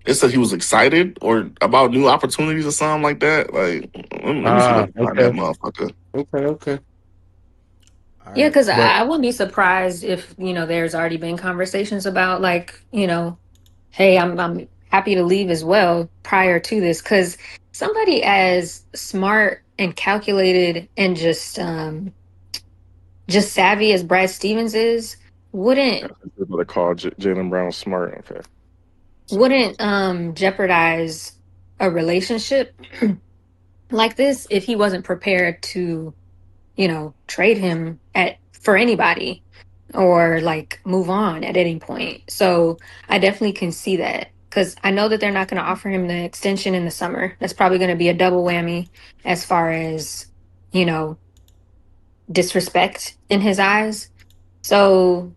it said he was excited or about new opportunities or something like that. Like, let me see if I Ah, can find that okay, motherfucker. okay. All Yeah, right. because But I wouldn't be surprised if, there's already been conversations about like, hey, I'm happy to leave as well prior to this. Because somebody as smart and calculated and just savvy as Brad Stevens is, wouldn't People that call Jalen Brown smart. Okay. wouldn't jeopardize a relationship like this if he wasn't prepared to, trade him at for anybody or like move on at any point. So I definitely can see that because I know that they're not going to offer him the extension in the summer. That's probably going to be a double whammy as far as, you know, disrespect in his eyes. So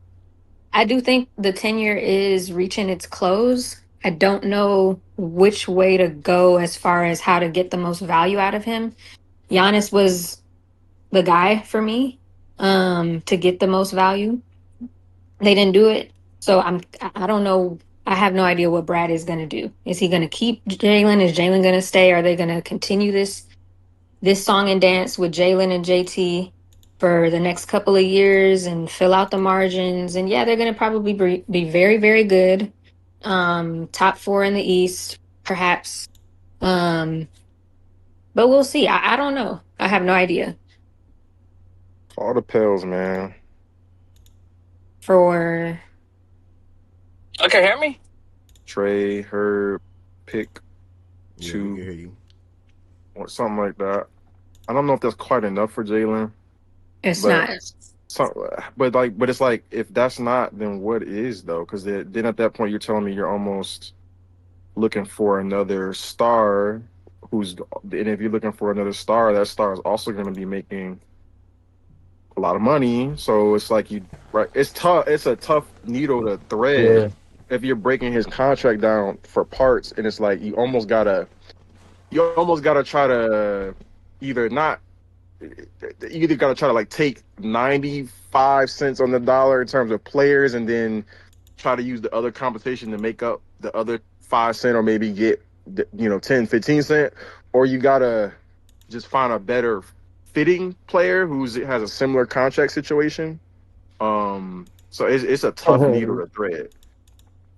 I do think the tenure is reaching its close. I don't know which way to go as far as how to get the most value out of him. Giannis was the guy for me to get the most value. They didn't do it. So I don't know. I have no idea what Brad is going to do. Is he going to keep Jalen? Is Jalen going to stay? Are they going to continue this song and dance with Jalen and JT for the next couple of years and fill out the margins? And yeah, they're going to probably be very, very good. Top four in the East, perhaps. Um, but we'll see. I don't know. I have no idea. All the pills, man. For Okay, hear me? Trey, Herb, pick Yeah, we can two, hear you. or something like that. I don't know if that's quite enough for Jalen, it's but not. but it's like if that's not, then what is though? Because then at that point you're telling me you're almost looking for another star and if you're looking for another star, that star is also going to be making a lot of money. So it's like right. It's tough. It's a tough needle to thread yeah, if you're breaking his contract down for parts, and it's like you almost gotta try to either not you either gotta try to like take 95 cents on the dollar in terms of players and then try to use the other compensation to make up the other 5 cent or maybe get 10-15 cent, or you gotta just find a better fitting player has a similar contract situation. So it's a tough needle to thread.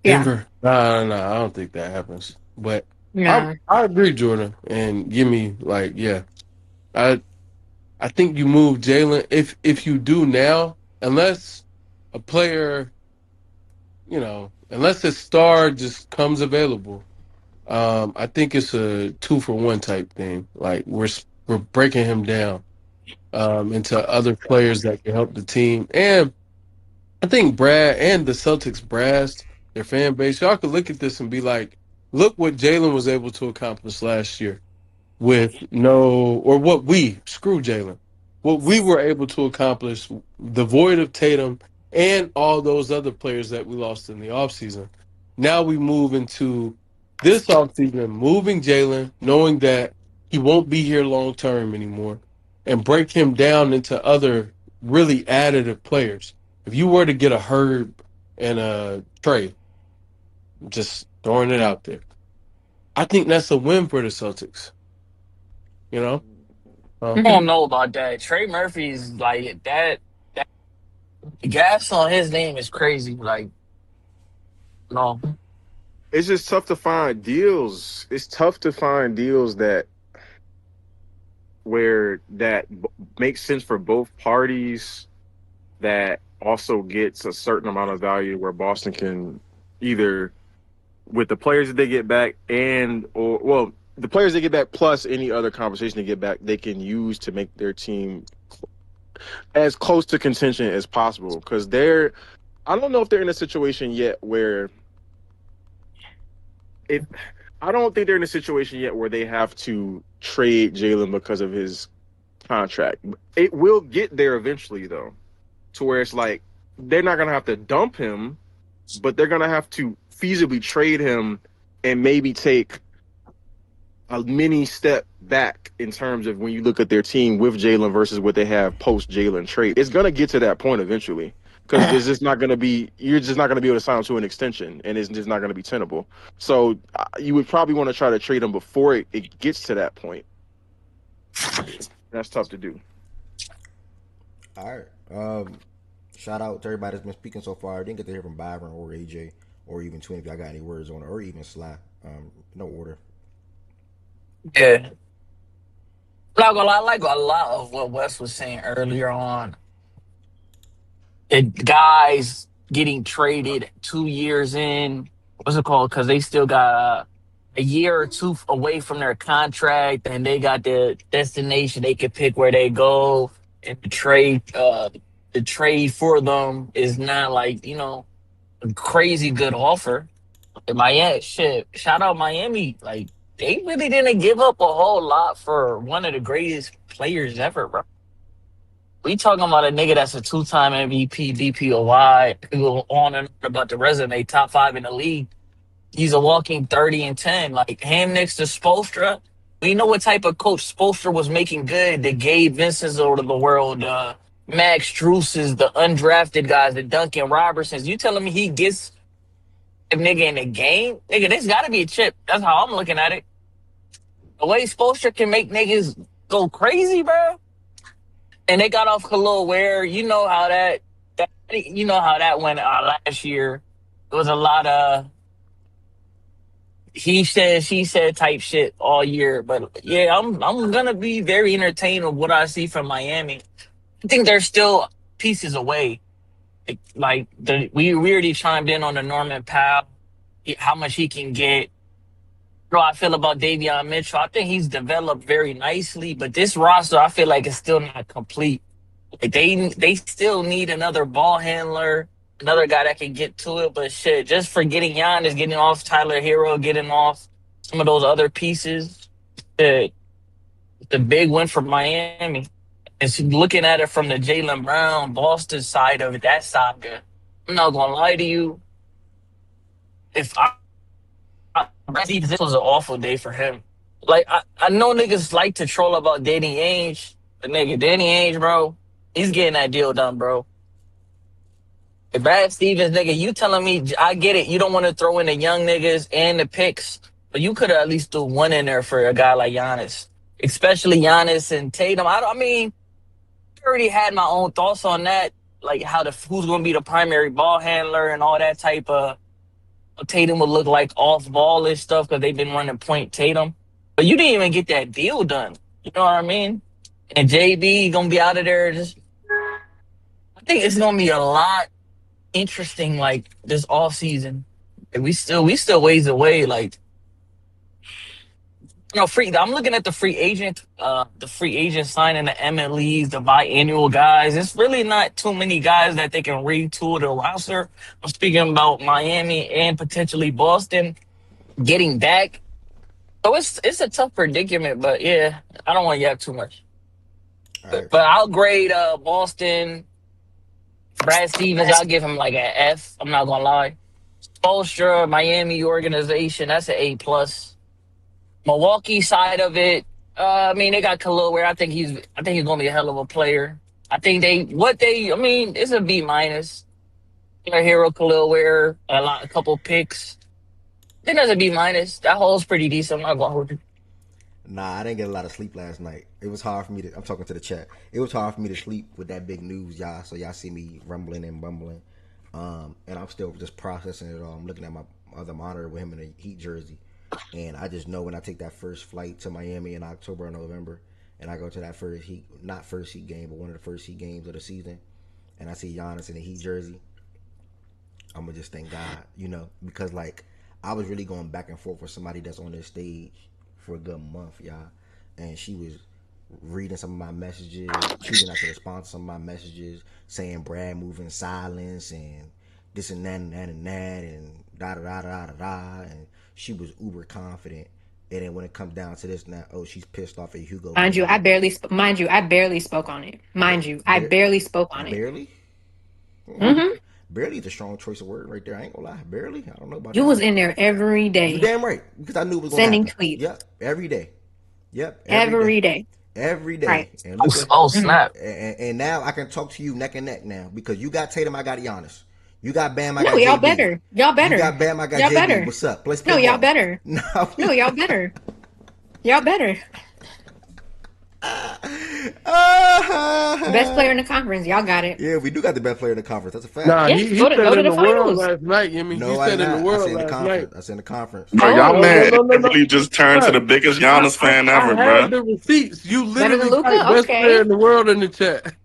Yeah. Denver. No, I don't think that happens. But No. I agree, Jordan. And give me like, yeah, I I think you move Jalen if you do now, unless a player, unless a star just comes available. I think it's a 2-for-1 type thing. Like we're breaking him down into other players that can help the team. And I think Brad and the Celtics brass, their fan base, y'all could look at this and be like, look what Jalen was able to accomplish last year with screw Jalen, what we were able to accomplish, the void of Tatum and all those other players that we lost in the offseason. Now we move into this offseason, moving Jalen, knowing that he won't be here long term anymore, and break him down into other really additive players. If you were to get a Herb and a Trey, just throwing it out there, I think that's a win for the Celtics. You know, I don't Mhm. know about that. Trey Murphy's like that. The gas on his name is crazy. Like, no. It's just tough to find deals. It's tough to find deals that makes sense for both parties, that also gets a certain amount of value where Boston can either, with the players that they get back the players they get back plus any other compensation they get back, they can use to make their team as close to contention as possible. Because I don't know if they're in a situation yet where it. I don't think they're in a situation yet where they have to trade Jalen because of his contract. It will get there eventually, though, to where it's like they're not gonna have to dump him, but they're gonna have to feasibly trade him and maybe take a mini step back in terms of when you look at their team with Jalen versus what they have post Jalen trade. It's gonna get to that point eventually because it's just not gonna be. You're just not gonna be able to sign to an extension, and it's just not gonna be tenable. So you would probably want to try to trade him before it gets to that point. That's tough to do. All right. Shout out to everybody that's been speaking so far. I didn't get to hear from Byron or AJ or even Twin if y'all got any words on it, or even Sly. No order. Yeah. Not gonna lie, I like a lot of what Wes was saying earlier on. Guys getting traded 2 years in. What's it called? Because they still got a year or two away from their contract, and they got their destination. They can pick where they go, and the trade for them is not like a crazy good offer. And Miami, shit, shout out Miami. Like they really didn't give up a whole lot for one of the greatest players ever, bro. We talking about a nigga that's a two-time MVP, DPOY, go on and on about the resume, top 5 in the league. He's a walking 30 and 10. Like him next to Spoelstra. We know what type of coach Spoelstra was making good. The Gabe Vincents of the world, Max Struess's, the undrafted guys, the Duncan Robertsons. You telling me he gets a nigga in the game? Nigga, this got to be a chip. That's how I'm looking at it. The way Spoelstra can make niggas go crazy, bro. And they got off Khalil Ware. You know how that went last year. It was a lot of he said, she said type shit all year. But yeah, I'm gonna be very entertained with what I see from Miami. I think they're still pieces away. We already chimed in on the Norman Powell, how much he can get. How I feel about Davion Mitchell. I think he's developed very nicely, but this roster I feel like is still not complete. Like they still need another ball handler, another guy that can get to it. But shit, just for getting Giannis, getting off Tyler Hero, getting off some of those other pieces, shit, the big win for Miami. And so looking at it from the Jaylen Brown, Boston side of it, that saga, I'm not gonna lie to you. If this was an awful day for him. Like I know niggas like to troll about Danny Ainge, but nigga, Danny Ainge, bro, he's getting that deal done, bro. If Brad Stevens, nigga, you telling me, I get it, you don't want to throw in the young niggas and the picks, but you could have at least threw one in there for a guy like Giannis, especially Giannis and Tatum. I mean, I already had my own thoughts on that, like who's going to be the primary ball handler and all that type of. Tatum would look like off ball and stuff because they've been running point Tatum. But you didn't even get that deal done. You know what I mean? And JB gonna be out of there. I think it's gonna be a lot interesting like this off season. We still ways away. Like I'm looking at the free agent signing the MLEs, the biannual guys. It's really not too many guys that they can retool the roster. I'm speaking about Miami and potentially Boston getting back. So it's a tough predicament, but yeah, I don't want to yap too much. Right. But I'll grade Boston. Brad Stevens, I'll give him like an F. I'm not gonna lie. Spoelstra, Miami organization, that's an A+. Milwaukee side of it, I mean, they got Khalil Ware. I think he's gonna be a hell of a player. I think it's a B-. Their hero Khalil Ware, a couple picks. I think that's a B-. That hole's pretty decent. I'm not gonna hold you. Nah, I didn't get a lot of sleep last night. It was hard for me to. I'm talking to the chat. It was hard for me to sleep with that big news, y'all. So y'all see me rumbling and bumbling, and I'm still just processing it all. I'm looking at my other monitor with him in a Heat jersey. And I just know when I take that first flight to Miami in October or November, and I go to that not first Heat game, but one of the first Heat games of the season, and I see Giannis in a Heat jersey, I'm going to just thank God, because like I was really going back and forth with somebody that's on this stage for a good month, y'all. And she was reading some of my messages, choosing not to respond to some of my messages, saying Brad moving silence and this and that and that and that and da da da da da da, and she was uber confident. And then when it comes down to this now, she's pissed off at Hugo. Mind you, I barely spoke on it. I barely spoke on it. Barely? Mm-hmm. Barely is a strong choice of word right there. I ain't gonna lie. Barely. I don't know about You that was one. in there every You day damn right. Because I knew it was gonna sending happen. tweets Yep. Every day. Yep. Every day. every day. Every Right. day. And look at Oh Mhm. snap! and now I can talk to you neck and neck now because you got Tatum, I got Giannis. You got Bam, I No, got y'all JB. better. Y'all You better. got Bam, I got Y'all JB. better. What's up? Let's No, play y'all ball. better. No, No, y'all better. Y'all better. Best player in the conference. Y'all got it. Yeah, we do got the best player in the conference. That's a fact. Nah, Yes, he go said to in the the world finals. last night. I mean, he No, I did said in the not. I said world in the last night. conference. I said in the conference. Bro, Oh y'all no no man no no no! literally just turned to Bruh, the biggest Giannis fan I ever, have bro. the receipts. You Better than literally type Luca? best player Okay. in the world in the chat.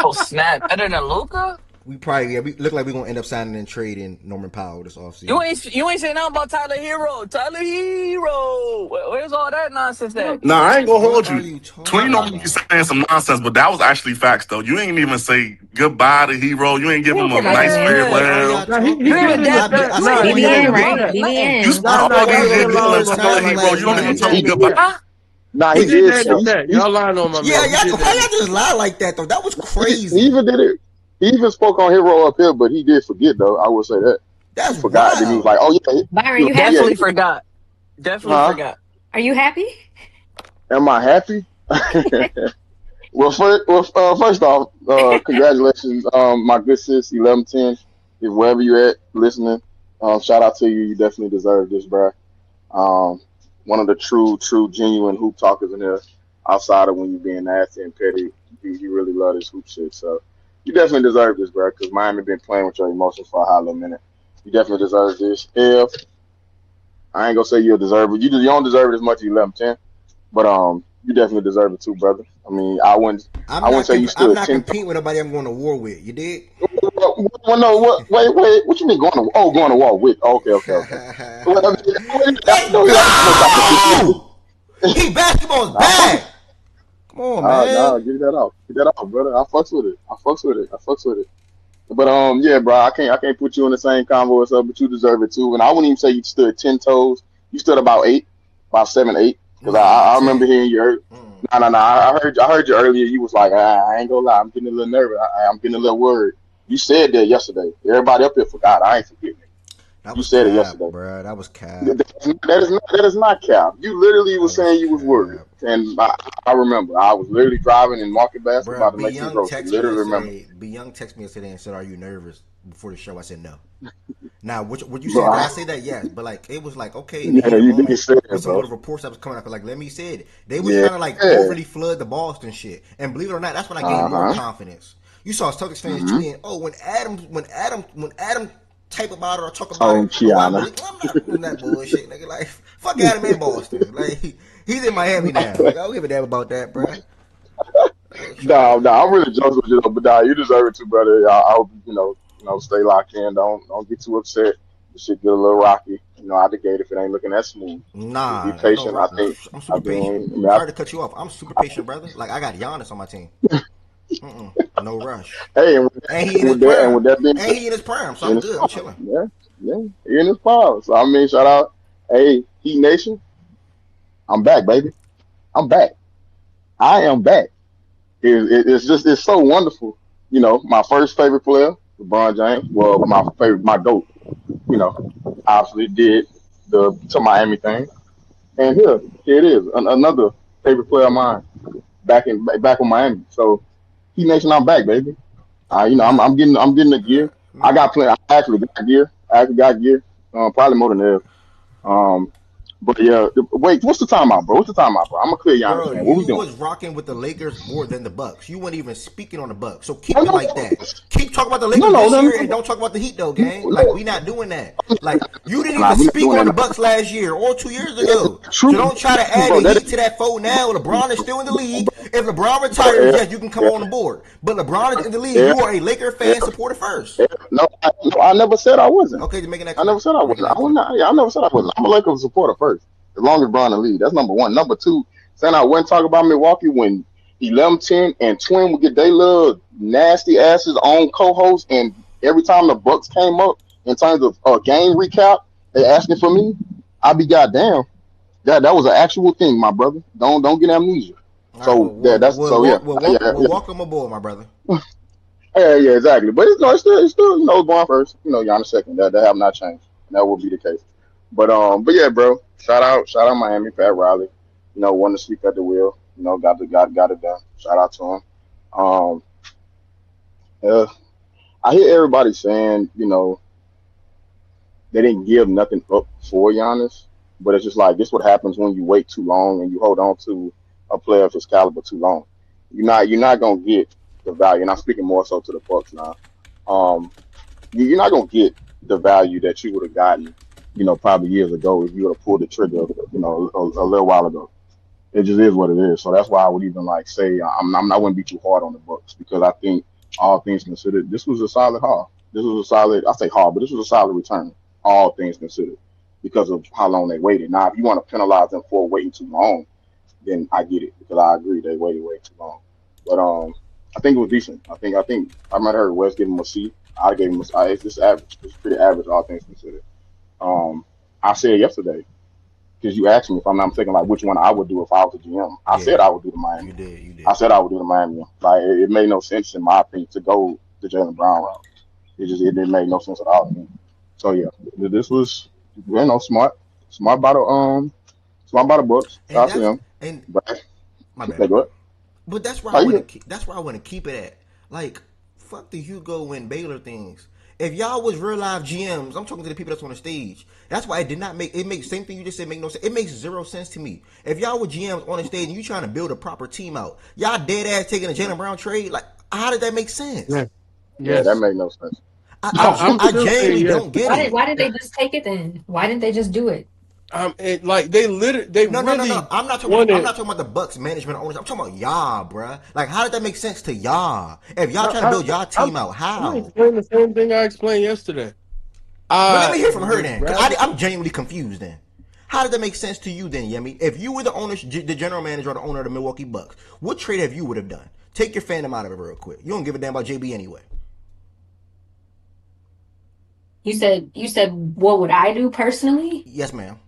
Oh snap! Better than Luca? We probably we look like we're gonna end up signing and trading Norman Powell this offseason. You ain't saying nothing about Tyler Hero. Tyler Hero. Where's all that nonsense at? Nah, I ain't gonna What hold are you. you Twin talking don't be about? saying some nonsense, but that was actually facts though. You ain't even say goodbye to Hero. You ain't give We him don't a care about that nice man. What are farewell. y'all Nah, talking he You did even in the about? def chat. I Nah, said he all did y'all in BBN, the right? doing chat. nothing. You BBN. Nah, all nah, All you y'all y'all did doing was lying is on fuck my on man sound like Hero. like that. You don't He even nothing. did tell that him in the chat. goodbye. Nah, He he did did that in the say chat. Y'all lying on my Yeah, man. He did that in the y'all just lie like that though. That was he crazy. even did it. He even spoke on Hero up here, but he did forget though. I will say that he That's forgot. Then he was wild. like, "Oh yeah, Byron, he was you like, yeah, happy? Definitely forgot. Definitely huh? forgot. Are you happy? Am I happy?" Well, first off, congratulations, my good sis, 1110. If wherever you're at listening, shout out to you. You definitely deserve this, bro. Um, one of the true, genuine hoop talkers in there. Outside of when you being nasty and petty, you really love this hoop shit. So you definitely deserve this, bro. Because Miami been playing with your emotions for a hot little minute. You definitely deserve this. If I ain't gonna say you deserve it, you don't deserve it as much as 1110. But you definitely deserve it too, brother. I mean, I wouldn't say you I'm stood not 10 competing with nobody I'm going to war with. You did? Well, no, what? Wait. What you mean going to? Oh, going to war with? Okay. Well, I mean, Let's no, that's no competition. go! He basketball's I fuck it. back. Come on, man. Nah, get that out. Get that out, brother. I fucks with it. I fucks with it. But yeah, bro, I can't put you in the same convo as but you deserve it too. And I wouldn't even say you stood 10 toes. You stood about 8, about 7, 8. Because Nah, I remember 10. hearing you. No. I heard you earlier. You was like, I ain't gonna lie, I'm getting a little nervous. I'm getting a little worried. You said that yesterday. Everybody up here forgot. I ain't forgetting it. That You was said it cap, yesterday. bro. That was cap. That is not cap. You literally That was was saying you was worried, cap. and I remember I was literally driving in Market Basket Bro, about to B make some Young groceries. texted me Literally remember. yesterday. B Young texted me yesterday and said, "Are you nervous?" Before the show, I said no. Now, what you Bro, said? Did I say that? Yes, but like it was like okay in the yeah, heat of the you did moment say with it, some of bro. the reports that was coming out. Like, let me say it. They was Yeah. trying to like overly flood the Boston shit, and believe it or not, that's when I gained more Uh-huh. confidence. You saw Celtics fans Mm-hmm. tweeting, "Oh, when Adam type about it or talk about it, Oh, oh, I Kiana. believe I'm not doing that bullshit, nigga. Like, fuck Adam in Boston. Like, he's in Miami now. Like, I don't give a damn about that, bro. Like, shut No, up. no, I'm really joking with you, though, but nah, you deserve it too, brother. I hope stay locked in. Don't get too upset. The shit get a little rocky. Out the gate if it ain't looking that smooth. Just be Nah, ain't no patient. I rock. think. I'm I super patient. mean, I mean, Sorry to cut you off. I'm super patient, brother. Like I got Giannis on my team. No rush. hey, and with, And he in and his with that, and prime. with that being And said, he in his prime. So in I'm his good. I'm prime, chilling. yeah, he in his prime. So I mean, shout out, hey, Heat Nation, I'm back, baby. I'm back. I am back. It's so wonderful. My first favorite player, LeBron James. Well, my GOAT. Obviously did the to Miami thing, and here it is, another favorite player of mine back in Miami. So, Heat Nation, I'm back, baby. Nah, I'm getting the gear. I nah. got plenty. I actually got gear. Probably more than that. Um, but yeah, wait, what's the timeout, bro? What's the timeout, bro? I'm a clear Giannis Bro, fan. What you we doing? was rocking with the Lakers more than the Bucks. You weren't even speaking on the Bucks. So No, keep it no, like that. Keep talking about the no, Lakers no, this no, year and no, don't talk about the Heat though, gang. Like no. we not doing that. Like you didn't Nah, even we're not speak doing on that. the No. Bucks last year or 2 years It's ago. So true, don't try to add bro. the That Heat is, to that fold now. LeBron is still in the league. If LeBron bro. retires, yes, you can come on the board. But LeBron is in the league. Yeah, You are a Laker yeah, fan supporter first. yeah. No, I never said I wasn't. Okay, just making that I never clear. said I Making wasn't. that I was clear. not. Yeah, I never said I wasn't. I'm a Lakers supporter first, as long as Bron and lead. That's number one. Number two, saying I wouldn't talk about Milwaukee when 11, 10, and Twin would get they little nasty asses on co-host, and every time the Bucks came up in terms of game recap, they asking for me. I'd be goddamn. That was an actual thing, my brother. Don't get amnesia. All right, So well, well, that well, that's well, so yeah, walk, well, yeah, walk, well, yeah. welcome aboard, my brother. Yeah, exactly. But it's still, going first. Giannis second. That have not changed, and that will be the case. But yeah, bro. Shout out Miami, Pat Riley. Won to sleep at the wheel. Got it done. Shout out to him. Um, uh, I hear everybody saying, they didn't give nothing up for Giannis, but it's just like this. What happens when you wait too long and you hold on to a player of his caliber too long? You're not gonna get the value. And I'm speaking more so to the Bucks now. Um, you're not gonna get the value that you would have gotten, probably years ago if you would have pulled the trigger, a little while ago. It just is what it is. So that's why I would even like say I'm not going to be too hard on the Bucks because I think all things considered, this was a solid haul. This was a solid. I say haul, but this was a solid return. All things considered, because of how long they waited. Now, if you want to penalize them for waiting too long, then I get it because I agree they waited way too long. But I think it was decent. I think I might have heard Wes give him a C. I gave him a. It's just average. It's pretty average, all things considered. I said yesterday because you asked me if I'm not mistaken, like which one I would do if I was a GM. I said I would do the Miami. You did. I said I would do the Miami. Like it made no sense in my opinion to go the Jaylen Brown route. It didn't make no sense at all to me. So yeah, this was smart by the Bucks. And Shout out to that's them. and But my they bad. go. But that's where Oh, I you want to good. keep. That's where I want to keep it at. Like, fuck the Hugo and Baylor things. If y'all was real live GMs, I'm talking to the people that's on the stage. That's why it did not make it makes same thing you just said make no sense. It makes zero sense to me. If y'all were GMs on the stage and you trying to build a proper team out, y'all dead ass taking a Jaylen Brown trade. Like, how did that make sense? Yeah. Yeah, that Yes. made no sense. I'm I still genuinely saying yes. don't get Why it. did they just take it then? Why didn't they just do it? Like they No. really I'm wanted. not talking about the Bucks management owners. I'm talking about y'all, bruh. Like, how did that make sense to y'all? If y'all I, trying to I, build y'all I'm, team out, I'm gonna how? explain the same thing I explained yesterday. But let me I hear from her would then, because rather. I'm genuinely confused then. How did that make sense to you then, Yemi? If you were the owner, the general manager or the owner of the Milwaukee Bucks, what trade have you would have done? Take your fandom out of it real quick. You don't give a damn about JB anyway. You said what would I do personally? Yes, ma'am.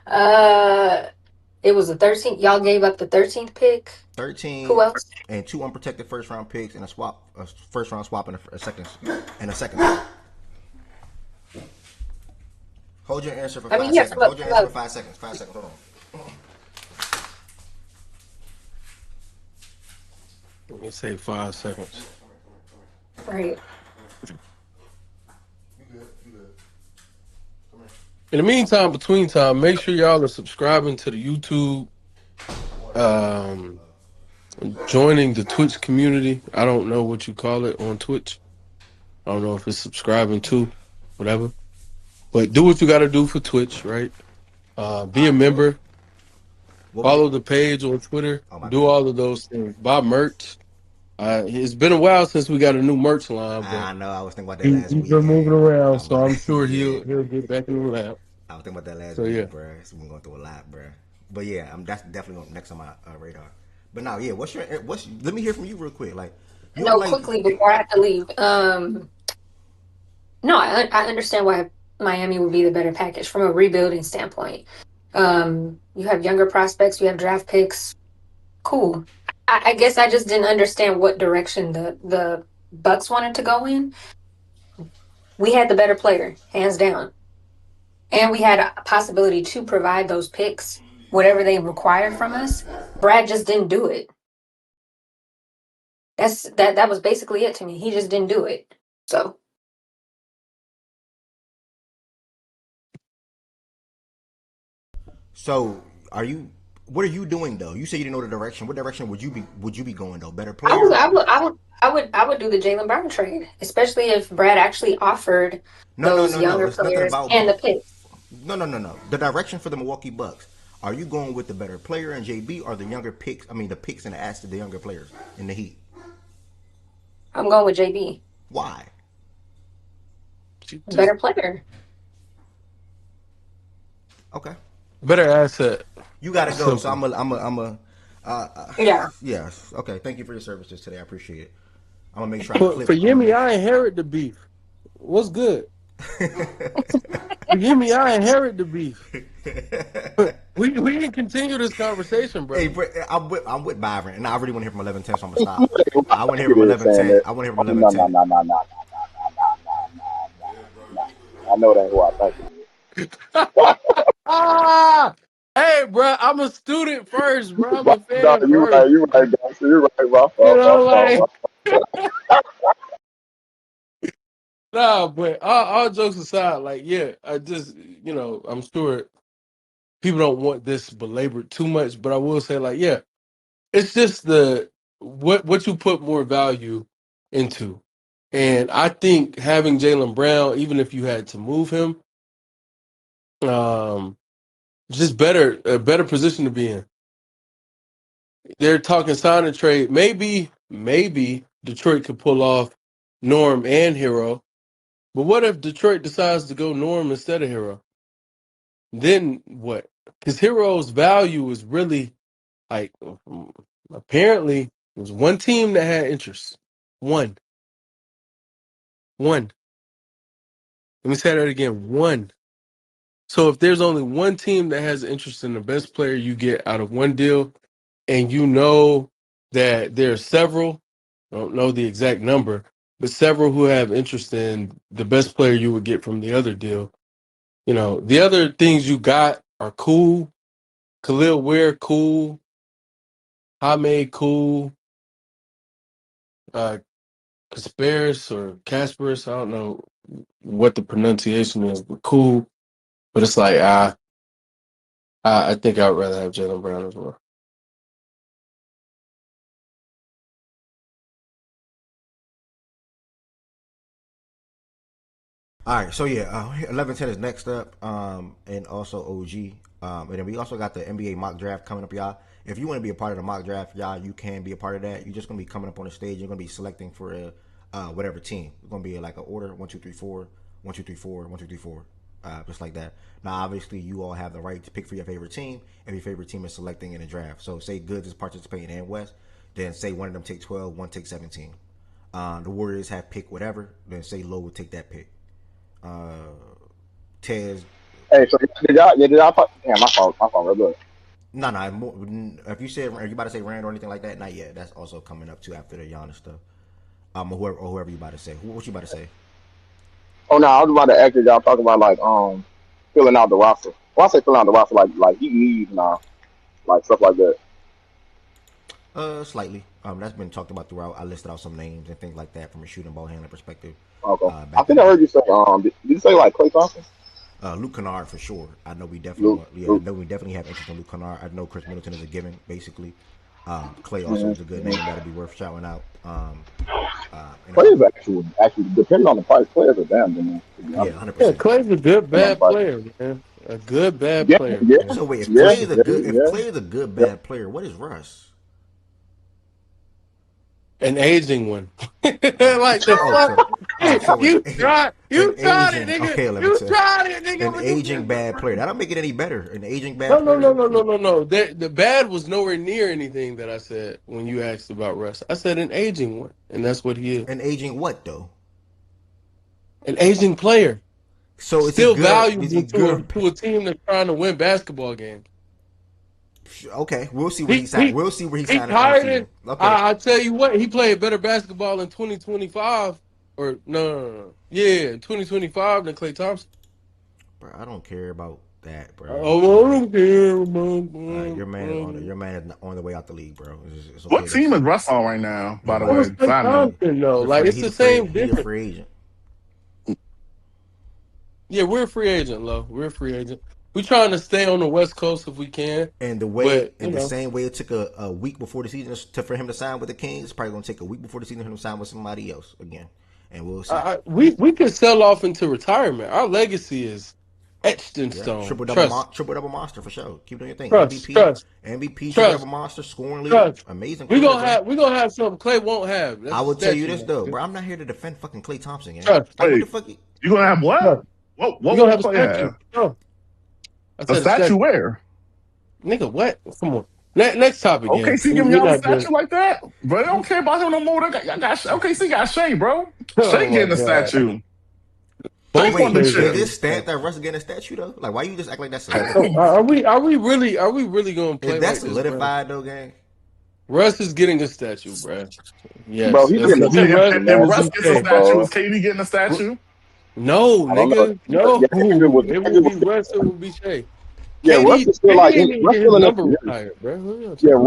Uh, it was the 13th. Y'all gave up the 13th pick. Who 13 else? and two unprotected first round picks and a first round swap and a second. Hold your answer for I mean, 5 seconds. Hold your answer for look, 5 seconds. 5 seconds. Hold on. Let me say 5 seconds. right. In the meantime, between time, make sure y'all are subscribing to the YouTube, um, joining the Twitch community. I don't know what you call it on Twitch. I don't know if it's subscribing to, whatever. But do what you got to do for Twitch, right? Be a member. What was it? Follow the page on Twitter. Oh my Do bad. all of those things. Buy merch. It's been a while since we got a new merch line, but I know. I was thinking about that he's last been week, moving gang. around, I was so about I'm to, sure yeah. he'll get back in the lab. I was thinking about that last So yeah. week, bro. So we're going through a lot, bro. But yeah, that's definitely next on my radar. But now, yeah, let me hear from you real quick. Like, you don't No, like, quickly before I have to leave. No, I understand why Miami would be the better package from a rebuilding standpoint. You have younger prospects, you have draft picks. Cool. I guess I just didn't understand what direction the Bucks wanted to go in. We had the better player, hands down. And we had a possibility to provide those picks, whatever they required from us. Brad just didn't do it. That was basically it to me. He just didn't do it. So so what are you doing though? You say you didn't know the direction. What direction would you be going though? Better I would player? I would I would I would do the Jaylen Brown trade, especially if Brad actually offered No, no, those no, no. younger It's nothing players about. and the picks. No. The direction for the Milwaukee Bucks. Are you going with the better player in JB or the younger picks? I mean, the picks and the assets of the younger players in the Heat. I'm going with JB, Why? better player. Okay. Better asset. You gotta go. So Simple. I'm a. Yeah. Yes. Okay. Thank you for your services today. I appreciate it. I'm gonna make sure I For clip. I'm gonna Yemi, make I sure. inherit the beef. What's good? Forgive me, I inherit the beef. We can continue this conversation, bro. Hey, bro, I'm with Byron, and I really want to hear from 1110, so I'm gonna You stop. ain't I want to hear it from is saying 1110. that. I want to hear from No, no, 1110. no, no, no, no, no. I know that ain't who I think it Ah, hey, bro, I'm a student first, bro. is. I'm a No, fan you first. right, you right, guys. You're right. My You fault, my know, fault, my like, fault. nah, but all jokes aside, like, yeah, I just, I'm sure people don't want this belabored too much, but I will say, like, yeah, it's just the what you put more value into. And I think having Jaylen Brown, even if you had to move him, um, just a better position to be in. They're talking sign and trade. Maybe Detroit could pull off Norm and Hero. But what if Detroit decides to go Norm instead of Hero? Then what? Because Hero's value is really like apparently it was one team that had interest. One. Let me say that again. One. So if there's only one team that has interest in the best player you get out of one deal, and you know that there are several, I don't know the exact number, but several who have interest in the best player you would get from the other deal. The other things you got are cool. Khalil Ware, cool. Hame, cool. Kasparis or Kasparis, I don't know what the pronunciation is, but cool. But it's like, I think I'd rather have Jaylen Brown as well. All right, so yeah, 1110 is next up, and also OG, and then we also got the NBA mock draft coming up, y'all. If you want to be a part of the mock draft, y'all, you can be a part of that. You're just gonna be coming up on the stage. You're gonna be selecting for whatever team. It's gonna be like an order 1, 2, 3, 4, 1, 2, 3, 4, 1, 2, 3, 4, just like that. Now, obviously, you all have the right to pick for your favorite team if your favorite team is selecting in a draft. So, say Goods is participating in West, then say one of them take 12, one take 17. The Warriors have pick whatever, then say Low would take that pick. Tez, Hey, so did y'all talk? Damn, my fault, real good. no, no. If you said, are you about to say Rand or anything like that? Not yet. That's also coming up too after the Giannis stuff. Or whoever you about to say. What you about to say? Oh no, I was about to ask you, y'all talking about like filling out the roster. When I say filling out the roster, like he needs now, like stuff like that. Slightly. That's been talked about throughout. I listed out some names and things like that from a shooting ball handler perspective. Okay. I Back in think the I day. heard you say did you say like Klay Thompson? Luke Kennard for sure. I know we definitely Luke, want. Yeah, I Luke. know we definitely have interest in Luke Kennard. I know Chris Middleton is a given, basically. Clay also is a good Mm-hmm. name that'll be worth shouting out. And Klay is actually depending on the price. Klay is a damn good man, to be yeah, honest. 100%. Yeah, Clay's a good Depending on the bad price. player, man. A good bad Yeah, player, yeah, man. So wait, yeah, yeah, If yeah, Clay is a good yeah. bad player, what is Russ? An aging one. Like Oh, the oh, fuck? so You tried. an You tried it, aging. nigga. Okay, let me You tell. tried it, nigga. An But you aging missed it, bad bro. player. That don't make it any better. An aging No, bad no, player no, is no, no, cool. no, no. The bad was nowhere near anything that I said when you asked about Russ. I said an aging one, and that's what he is. An aging what though? An aging player, So is he still good? Is valuable he good? Or to a team that's trying to win basketball games. okay, we'll see where he He signed. he We'll see where he he signed this tired offseason. it. Okay, I tell you what, he played better basketball in 2025, or no. Yeah, in 2025 than Klay Thompson. bro. I don't care about that, bro. Oh, I don't care about Your man is on the way out the league, bro. It's okay What to. team is Russ on right now, by the Uh, that was way? 'Cause Klay I know. Thompson though. Like it's the same He's a difference. free agent. Yeah, we're a free agent, Lo. We're a free agent. We're trying to stay on the West Coast if we can, And but the same way it took a week before the season for him to sign with the Kings, it's probably gonna take a week before the season for him to sign with somebody else again, and we'll see. we could sell off into retirement. Our legacy is etched in Yeah, stone. Trust, triple double monster for sure. Keep doing your thing. trust, trust, Triple double trust, monster, scoring leader, trust. amazing We career, gonna bro. have something Clay won't have. I That's a will tell you statue, this man. though, bro. I'm not here to defend fucking Klay Thompson, gang. Trust, Like what the Wait, fuck? you gonna have what? trust. What We will gonna have a Clay statue. have? No, I A said a statue statue. where? Nigga, what? Come on. Next topic, gang. OKC giving We're y'all a not doing. statue like that? Bro, they don't care about him no more. OKC got Shea, bro. Shea Oh my getting a god. statue. Both Wait, Taekwondo is players are shit. getting a this stamp statue. that Russ is getting a statue though? Like, why you just act like that's So solidified? are we really gonna Is play that like this, bro? solidified though, gang? Russ is getting a statue, bro. Bro, Yes. he's If getting a me, If, Russ, if, statue, if man. we'll Russ be gets a safe. statue, is Bro, KD getting a statue? No, I don't know. nigga. No. Yeah, if it was, It will if it be was, Russ. It will be Shay. yeah, Russ KD, is still KD like ain't even Russ get his still in that number community. retired, bro. What are you Yeah, talking about?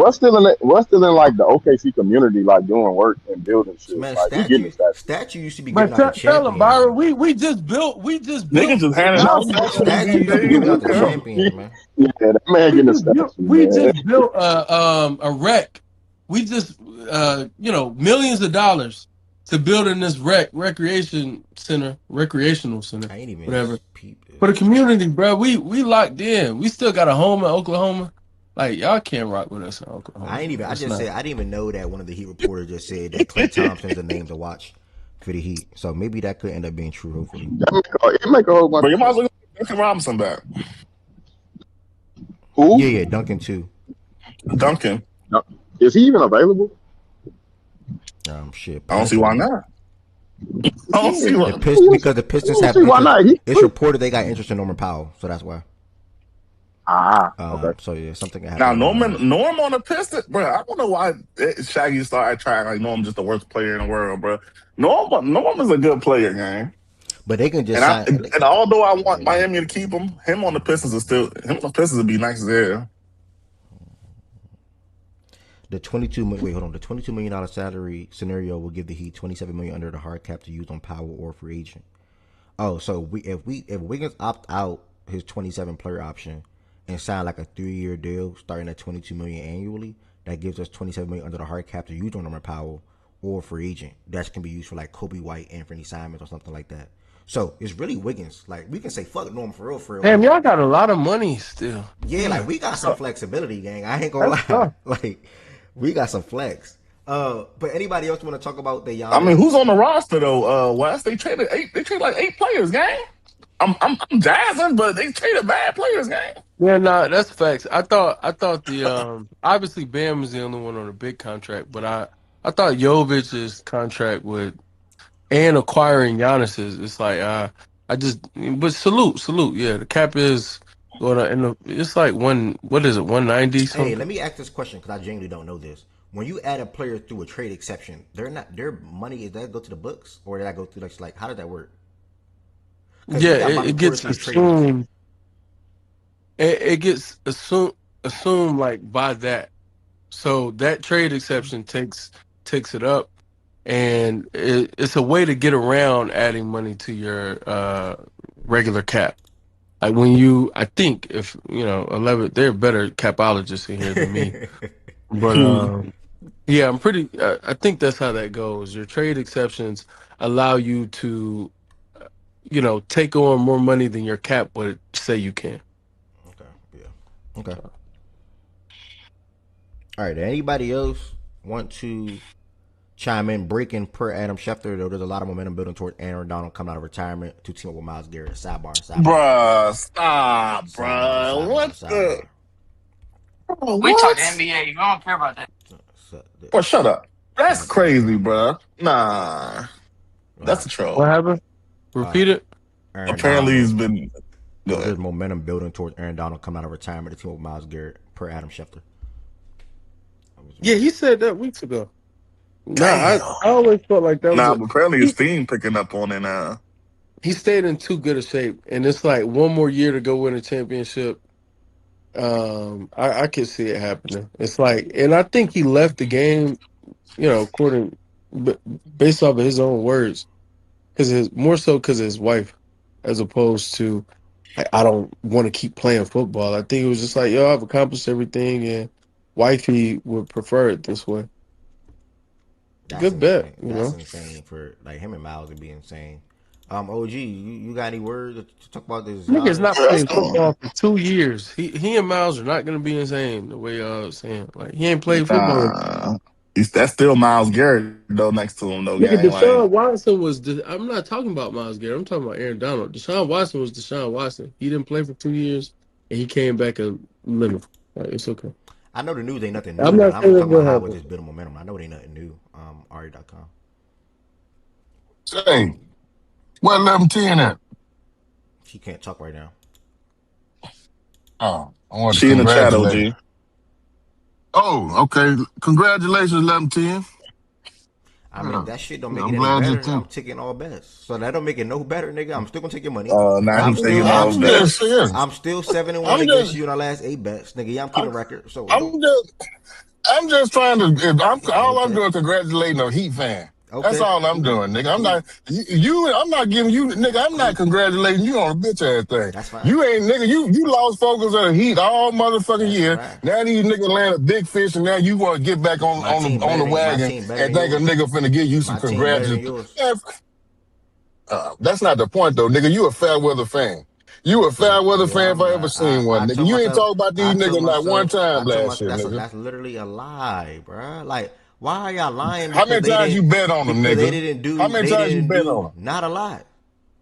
Russ still in like the OKC community, like doing work and building shit. Man, Like he getting a statue. statue used to be given But out to tell him, champions, Byron, man. Niggas just handing out statues Statue these used to be days. given out to Okay. champions, man. Yeah, that man getting a statue, we man. just built a rec. We just millions of dollars to build in this recreational center, I ain't even whatever. peep this. For the community, bro, we locked in. We still got a home in Oklahoma. Like y'all can't rock with us in Oklahoma. I It's just not. said I didn't even know that one of the Heat reporters just said that Klay Thompson's a name to watch for the Heat. So maybe that could end up being true. Hopefully, It make a whole bunch But you of might as well sense. get Duncan Robinson back. Who? yeah, Duncan too. Duncan. No. Is he even available? Shit. I don't see why not. I don't see why. Because the Pistons have See why not? interest. It's reported they got interest in Norman Powell, so that's why. Okay. So yeah, something can Now happen. Norm on the Pistons, bro. I don't know why Shaggy started trying like Norm just the worst player in the world, bro. Norm is a good player, gang. But they can just And although I want Miami to keep him on the Pistons would be nice as hell. The $22 million salary scenario will give the Heat $27 million under the hard cap to use on Powell or free agent. Oh, so if Wiggins opt out his 27 player option and sign like a 3-year deal starting at $22 million annually, that gives us $27 million under the hard cap to use on Norman Powell or free agent. That can be used for like Kobe White, Anthony Simons, or something like that. So it's really Wiggins. Like we can say fuck Norman for real. Damn, y'all got a lot of money still. Yeah, like we got some flexibility, gang. I ain't gonna lie. Tough. Like we got some flex. But anybody else want to talk about the Giannis? I mean, who's on the roster though? Wes, they traded like 8 players, gang. I'm jazzing, but they traded bad players, gang. Yeah, nah, that's facts. I thought the obviously Bam was the only one on a big contract, but I thought Jovic's contract and acquiring Giannis's, it's like but salute. Yeah, the cap is it's like 190 something. Hey, let me ask this question because I genuinely don't know this. When you add a player through a trade exception, their money, does that go to the books or does that go through like how does that work? Yeah, it gets assumed. It gets assumed like by that. So that trade exception takes it up, and it's a way to get around adding money to your regular cap. Like I think if 11, they're better capologists in here than me. But yeah, I'm pretty. I think that's how that goes. Your trade exceptions allow you to, take on more money than your cap would say you can. Okay. Yeah. Okay. All right. Anybody else want to chime in? Breaking per Adam Schefter, though, there's a lot of momentum building toward Aaron Donald coming out of retirement to team up with Miles Garrett. Sidebar. Bruh, stop, bruh. What the? We talk NBA. We don't care about that. Bro, shut up. That's crazy, bruh. Nah. That's a troll. What happened? Repeat it. Apparently he's been good. There's momentum building towards Aaron Donald coming out of retirement to team up with Miles Garrett per Adam Schefter. Yeah, he said that weeks ago. Nah, I always felt like that was. But apparently his team picking up on it now. He stayed in too good a shape, and it's like one more year to go win a championship. I could see it happening. It's like, and I think he left the game, based off of his own words, more so because of his wife, as opposed to I don't want to keep playing football. I think it was just like, I've accomplished everything, and wifey would prefer it this way. That's good bet, That's insane for like him and Miles would be insane. OG, you got any words to talk about this? Nigga's not playing football for 2 years. He and Miles are not going to be insane the way I was saying. Like he ain't played football. That's still Miles Garrett though next to him though. Nigga, Deshaun Watson was. I'm not talking about Miles Garrett. I'm talking about Aaron Donald. Deshaun Watson was Deshaun Watson. He didn't play for 2 years, and he came back a little. Like, it's okay. I know the news ain't nothing new. I'm not saying talking about how it just build momentum. I know it ain't nothing new. Ari.com. Say, what 11-10 at? She can't talk right now. Oh, I want to She in the chat, congratulate. OG. Oh, okay. Congratulations, 11-10. I mean, that shit don't make I'm it any glad you better. think. I'm taking all bets. So that don't make it no better, nigga. I'm still gonna take your money. Now I'm he's still, taking all I'm bets. still, Yes, yes. I'm still 7-1 I'm against just, you in our last 8 bets, nigga. Yeah, I'm keeping record. So I'm just trying to. All I'm okay. doing, congratulating a Heat fan. That's Okay. all I'm doing, nigga. I'm Cool. not you. I'm not giving you, nigga. I'm not congratulating you on a bitch ass thing. That's fine. You ain't, nigga. You lost focus of the Heat all motherfucking That's year. fine. Now these niggas land a big fish, and now you want to get back on My team the better than wagon and think a yours. nigga finna give you some My team better than congratulations. yours. That's not the point though, nigga. You a fair weather fan. You a fair weather fan if I ever seen one, I nigga. told You ain't myself, talk about these niggas not one time last year, nigga. that's literally a lie, bro. Like, why are y'all lying? How many times you bet on them, Because nigga? How many they times you didn't bet do on them? not a lot.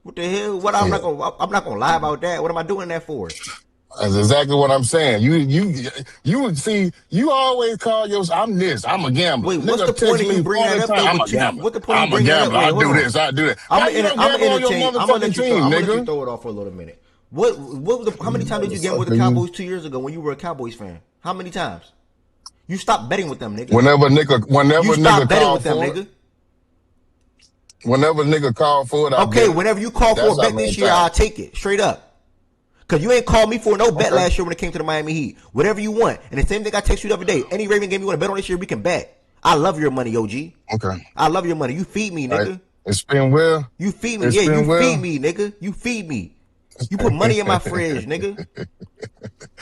What the hell? What I'm not gonna lie about that. What am I doing that for? That's exactly what I'm saying. You see, you always call I'm this. I'm a gambler. Wait, what's the point of you bringing that up though? I'm a gambler. What the point of I'm you a bringing that up? gambler. Wait, I hold do on. this. I do that. I'm How you don't gamble on your motherfucking team, I'm gonna nigga? let you throw it off for a little minute. How many times did you gamble with the Cowboys 2 years ago when you were a Cowboys fan? How many times? You stopped betting with them, nigga. Whenever nigga betting call with them, for nigga. it. Whenever nigga call for it, I okay, bet whenever you call for a bet this year, I'll take it straight up. Cause you ain't called me for no bet last year when it came to the Miami Heat. Whatever you want, and the same thing I text you the other day. Any Raven game you want to bet on this year, we can bet. I love your money, OG. Okay. I love your money. You feed me, nigga. Right. It's been well. You feed me. It's Yeah, been you well. feed me, nigga. You feed me. You put money in my fridge, nigga.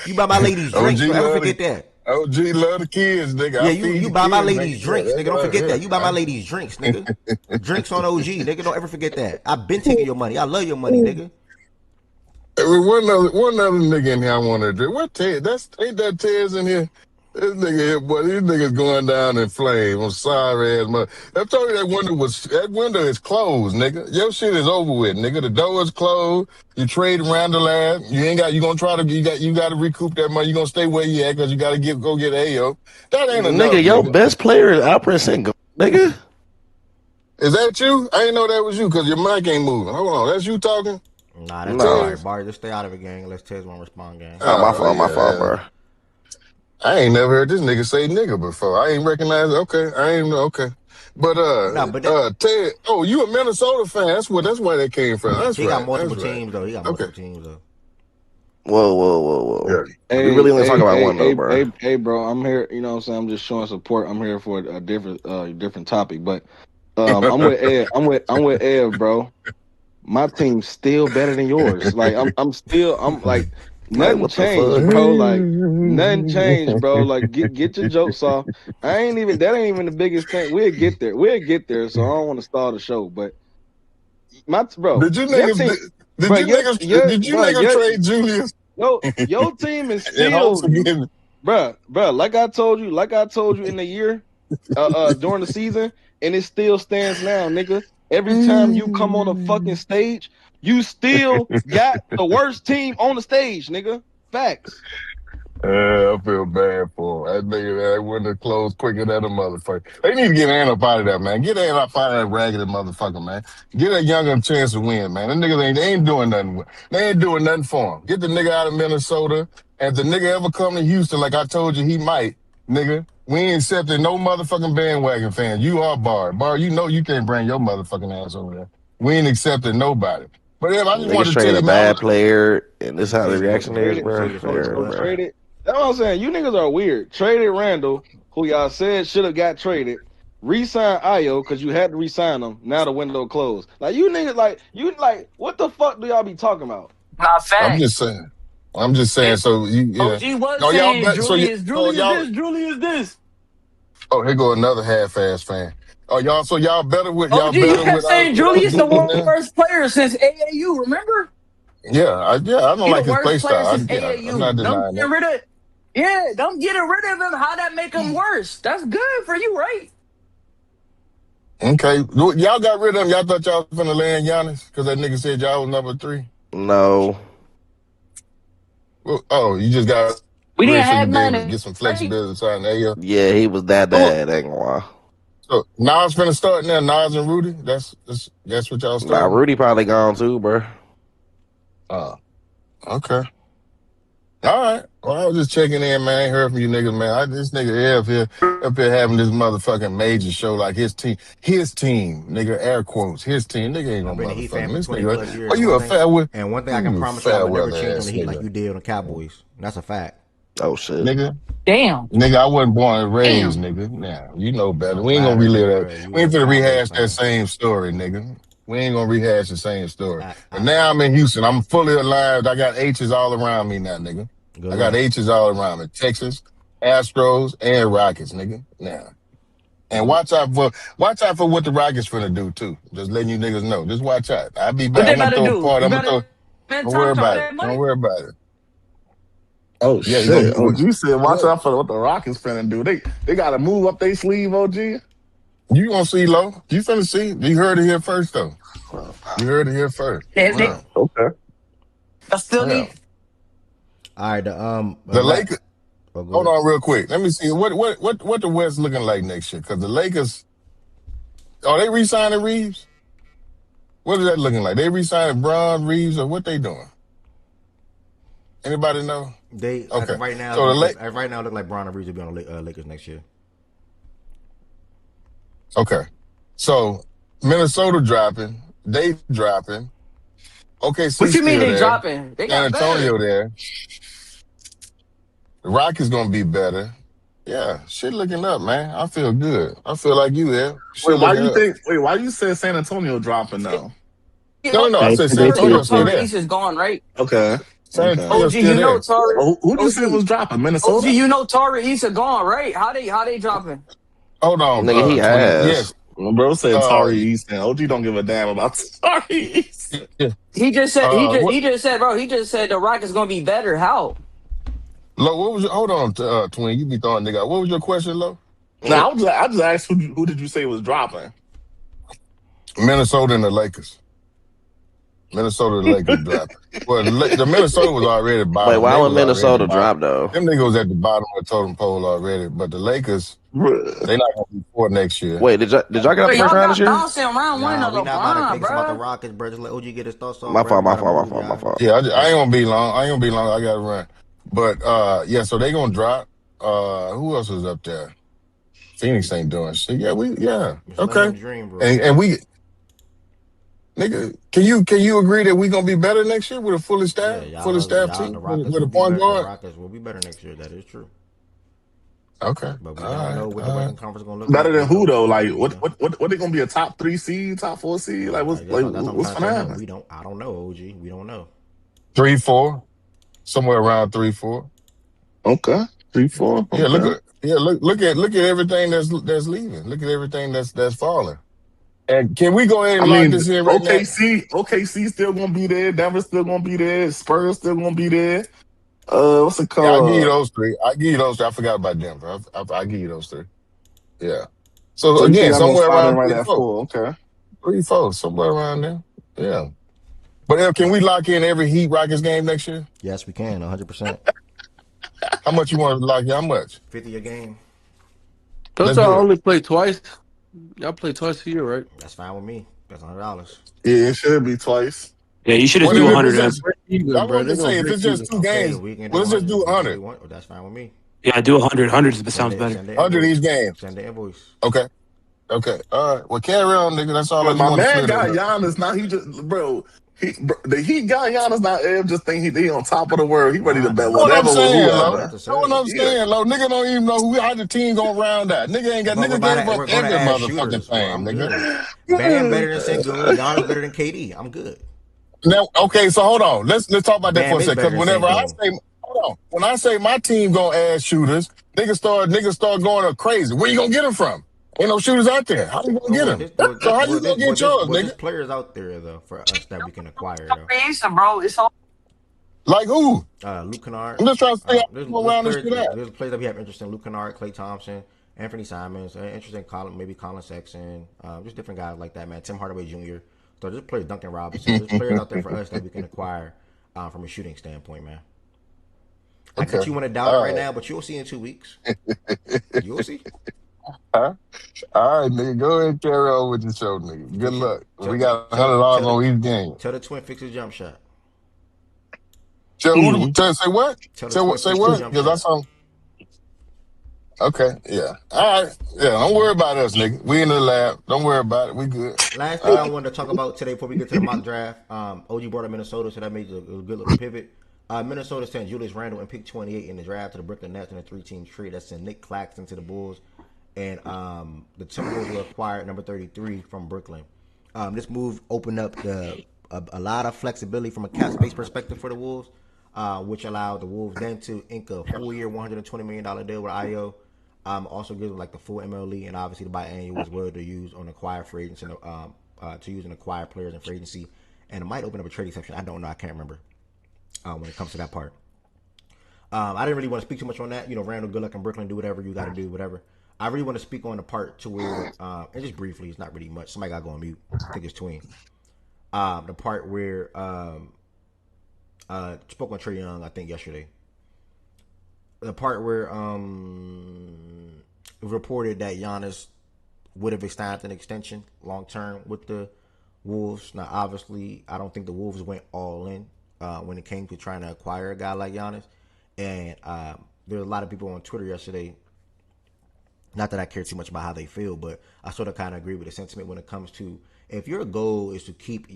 You buy my ladies drinks. Don't ever forget that. OG love the kids, nigga. Yeah, you buy my ladies drinks, nigga. Don't forget that. You buy my ladies drinks, nigga. Drinks on OG, nigga. Don't ever forget that. I've been taking your money. I love your money, nigga. One other nigga in here I want to address. What Ted? Ain't that Ted's in here? This nigga here, boy, these niggas going down in flames. I'm sorry ass mother. I told you that window is closed, nigga. Your shit is over with, nigga. The door is closed. You trade around the lab. You gonna try to you gotta recoup that money. You gonna stay where you at because you gotta go get AO. That ain't enough. Nigga, your best player is Alperen Sengun, nigga. Is that you? I didn't know that was you because your mic ain't moving. Hold on, that's you talking? Nah, that's all right, Barry. Just stay out of it, gang. Unless Tez won't respond, gang. Oh, my fault, bro. I ain't never heard this nigga say nigga before. I ain't recognize it. Okay, I ain't know. Okay, but Ted. Oh, you a Minnesota fan? That's where that came from. That's he right. got multiple teams though. He got multiple teams though. Whoa. Yeah. We really only talk about one though, bro. Hey, bro, I'm here. You know what I'm saying? I'm just showing support. I'm here for a different topic, but I'm with Ed. I'm with Ed, bro. My team's still better than yours. Like I'm like nothing changed, bro. Like nothing changed, bro. Like get your jokes off. That ain't even the biggest thing. We'll get there. So I don't want to stall the show, but did you niggas trade Julius? Your team is still, bro. Like I told you in the year, during the season, and it still stands now, nigga. Every time you come on a fucking stage, you still got the worst team on the stage, nigga. Facts. I feel bad for him. That nigga that window closed quicker than a motherfucker. They need to get Ant up out of that, man. Get Ant up out of that raggedy motherfucker, man. Get that younger a chance to win, man. Them niggas ain't doing nothing. They ain't doing nothing for him. Get the nigga out of Minnesota. And if the nigga ever come to Houston, like I told you he might, nigga, we ain't accepting no motherfucking bandwagon fans. You are Bar. Bar, you know you can't bring your motherfucking ass over there. We ain't accepting nobody. But if I just want to tell trade you, a bad player, and this is how the reaction is, bro. Traded. That's what I'm saying. You niggas are weird. Traded Randall, who y'all said should have got traded. Re-sign Ayo because you had to re-sign him. Now the window closed. Like you niggas, what the fuck do y'all be talking about? Not fact. I'm just saying. So OG was saying Julius this. Oh, here go another half-ass fan. Oh, y'all better with OG, you kept saying Julius the worst player since AAU. Remember? Yeah, I don't like his play style. I'm not denying that. Don't get rid of him. How that make him worse? That's good for you, right? Okay, y'all got rid of him. Y'all thought y'all was finna land Giannis because that nigga said y'all was number 3. No. Well, you just got. We didn't have none. Get some flexibility inside there. Yeah, he was that bad. Ain't gonna lie. So Nas finna start now. Nas and Rudy. That's what y'all starting. Nah, Rudy probably gone too, bro. Okay. All right. Well, I was just checking in, man. I ain't heard from you niggas, man. This nigga up here having this motherfucking major show like his team, nigga, air quotes, his team. Nigga ain't I've been gonna a Heat fan motherfucking for this 20 nigga. plus years. Are you a fair weather? And one thing I can You promise you, I fair would never weather change on ass the Heat like nigga. you did on the Cowboys. That's a fact. Oh shit. Nigga. Damn. Nigga, I wasn't born and raised, Damn. nigga. Now, you know better. No, We ain't gonna Byron, relive you that. were you We were ain't a finna Cowboys rehash that fan. same story, nigga. We ain't gonna rehash the same story. But I, now I'm in Houston. I'm fully alive. I got H's all around me now, nigga. good I got luck. H's all around me. Texas, Astros, and Rockets, nigga. Now. And watch out for what the Rockets finna do too. Just letting you niggas know. Just watch out. I'll be What back. they I'm about gonna to throw a do? party. You I'm gonna throw. better spend Don't worry time to all about it. that Don't money? worry about it. Oh Yeah, you gonna shit. get what? OG said, watch What? out for what the Rockets finna do. They gotta move up their sleeve, OG. You gonna see, low. You finna see. You heard it here first, though. You heard it here first. Yeah. Okay. I still Yeah. need. All right, The Lakers. Oh, go Hold ahead. on, real quick. Let me see what the West looking like next year. Because the Lakers, are they re-signing Reeves? What is that looking like? They re-signing Braun, Reeves, or what they doing? Anybody know? They Okay. right now So the look like Bron and Reeves will be on the Lakers next year. Okay. So Minnesota dropping, they dropping. OKC What you mean still they there. dropping? They San got better. Antonio there. The Rockets gonna be better. Yeah, shit looking up, man. I feel good. I feel like you there. Shit looking up. Why you said San Antonio dropping though? No. I I said think San they You still know Antonio still too. there. Tyrese is gone, right? Okay. San Okay. Antonio OG, still you know there. Tari. Who'd you OG, say was dropping? OG, Minnesota? you know Tyrese is gone, right? How they dropping? Hold on, Nigga, he 20. ass. Yes. Bro said Uh, Tari Easton. OG don't give a damn about Tari Easton. yeah. He just said What? he just said, bro. He just said the Rockets gonna be better. How? Lo, what was your? Hold on, twin. You be throwing nigga out. What was your question, Lo? Now I just asked who did you say was dropping? Minnesota and the Lakers. Minnesota and the Lakers dropping. Well, the Minnesota was already Wait, bottom. why They would was already at the Minnesota bottom. drop though? Them niggas was at the bottom of the totem pole already. But the Lakers, Bruh. they not gonna be four next year. Wait, did y'all get out the But first y'all round this got year? bouncing round one Nah, of we not about to LeBron, make this about the bro. Rockets, bro. Just let OG get his thoughts off, My bro. We fault, my about to fault, my move, fault, my y'all. fault. Yeah, I ain't gonna be long. I ain't gonna be long. I gotta run. But yeah, so they gonna drop. Who else is up there? Phoenix ain't doing shit. Yeah. Just let Okay. him dream, bro. And we nigga, can you agree that we gonna be better next year with a Yeah, fully staffed the team Rockets with will a be point better. The guard? Rockets will be better next year. That is true. Okay. But we All don't right. know what the All right. Western Conference gonna look Better like. than We who don't. though? Like Yeah. what they gonna be a top 3 seed, top 4 seed? Like That's what I'm what's trying to gonna tell him. happen? We don't. I don't know, OG. We don't know. 3-4. Somewhere around 3-4. Okay. 3-4. Yeah, Okay. look at everything that's leaving. Look at everything that's falling. And can we go ahead I and lock mean, this in right now? OKC still gonna be there. Denver's still gonna be there. Spurs still gonna be there. What's it Yeah, I give you called? those three. I forgot about Denver. I give you those three. Yeah. So So you think again, I'm gonna somewhere slide in around right three, at four. 4? Okay. 3-4, somewhere around there. Yeah. But can we lock in every Heat Rockets game next year? Yes, we can. 100%. How much you want to lock in? How much? 50 a game. Don't Let's y'all do it. only play twice? Y'all play twice a year, right? That's fine with me. That's $100. Yeah, it should be twice. Yeah, you should just Well, do then if it's 100. just, Break I even, bro. was They're gonna gonna say if break it's just even. two Okay, games, if we can do well, let's just 100, do if we can 100. do one, that's fine with me. Yeah, do 100. 100 sounds better. Send the 100 invoice. each game. Send the invoice. Okay. Okay. All right. Well, carry on, nigga. That's all I Bro, just my want to man clear that got up. Giannis now. He just the Heat got Giannis now. Ev just think he on top of the world. He ready to Nah, bet Know what I'm whatever with saying, Lo? whoever. that's a Know what I'm serious. Yeah. saying, Lo? Nigga don't even know how the team gonna round out. But Nigga gave up we're gonna every add motherfucking shooters, bro. thing, I'm nigga. good. Bam better than Sengun. Giannis better than KD. I'm good. Now, okay, so hold on. Let's talk about that for Bam a is second. better Because than whenever I Sengun. say, hold on, when I say my team gonna add shooters, niggas start going up crazy. Where you gonna get them from? Ain't no shooters out there. How you gonna get them? So how you gonna get yours, There's nigga? players out there though for us that we can acquire though. Bro, it's all. Like who? Luke Kennard. I'm just trying to figure out how There's you gonna round this shit out. there's players that we have interest in. Luke Kennard, Klay Thompson, Anthony Simons, interesting Colin, maybe Colin Sexton, just different guys like that, man. Tim Hardaway Jr. So there's players, Duncan Robinson. There's players out there for us that we can acquire from a shooting standpoint, man. I Okay. get you want to doubt it right now, but you'll see in 2 weeks. You'll see. Huh? All right, nigga. Go ahead and carry on with the show, nigga. Good luck. We got $100 on each game. Tell the twin fix his jump shot. Say what? Tell the Say what? 12 Say piece to what? jump Because I shot. saw. Okay, yeah. All right. Yeah, don't worry about us, nigga. We in the lab. Don't worry about it. We good. Last thing I wanted to talk about today before we get to the mock draft, OG brought up Minnesota, so that made a good little pivot. Minnesota sent Julius Randle and pick 28 in the draft to the Brooklyn Nets in a 3-team trade. That sent Nick Claxton to the Bulls, and the Timberwolves will acquire number 33 from Brooklyn. This move opened up a lot of flexibility from a cap space perspective for the Wolves, which allowed the Wolves then to ink a 4-year, $120 million deal with IO. Also gives them like the full MLE and obviously the biannual as well to use on acquired free agents and to use and acquire players in free agency, and it might open up a trading section. I don't know. I can't remember when it comes to that part. I didn't really want to speak too much on that. You know, Randall, good luck in Brooklyn. Do whatever you got to do, whatever. I really want to speak on the part to where, and just briefly, it's not really much. Somebody got to go on mute. I think it's Tween. The part where spoke on Trae Young, I think yesterday. The part where it was reported that Giannis would have signed an extension long term with the Wolves. Now, obviously, I don't think the Wolves went all in when it came to trying to acquire a guy like Giannis. And there were a lot of people on Twitter yesterday. Not that I care too much about how they feel, but I sort of kind of agree with the sentiment when it comes to if your goal is to keep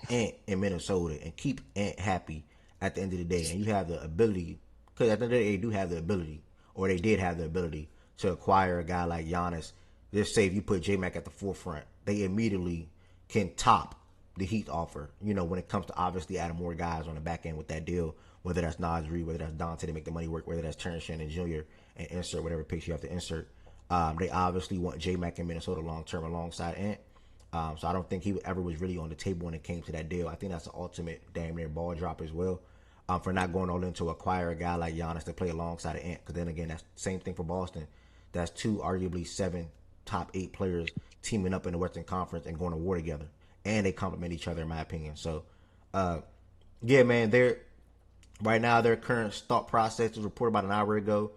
Ant in Minnesota and keep Ant happy at the end of the day, and you have the ability, because at the end of the day, they do have the ability, or they did have the ability to acquire a guy like Giannis. Just say if you put J-Mac at the forefront, they immediately can top the Heat offer, you know, when it comes to obviously adding more guys on the back end with that deal, whether that's Naz Reid, whether that's Dante to make the money work, whether that's Terrence Shannon Jr. and insert whatever picks you have to insert. They obviously want J-Mac in Minnesota long-term alongside Ant. So I don't think he ever was really on the table when it came to that deal. I think that's the ultimate damn near ball drop as well, for not going all in to acquire a guy like Giannis to play alongside of Ant. Because then again, that's the same thing for Boston. That's two arguably 7 top 8 players teaming up in the Western Conference and going to war together. And they complement each other, in my opinion. So, yeah, man, right now their current thought process was reported about an hour ago.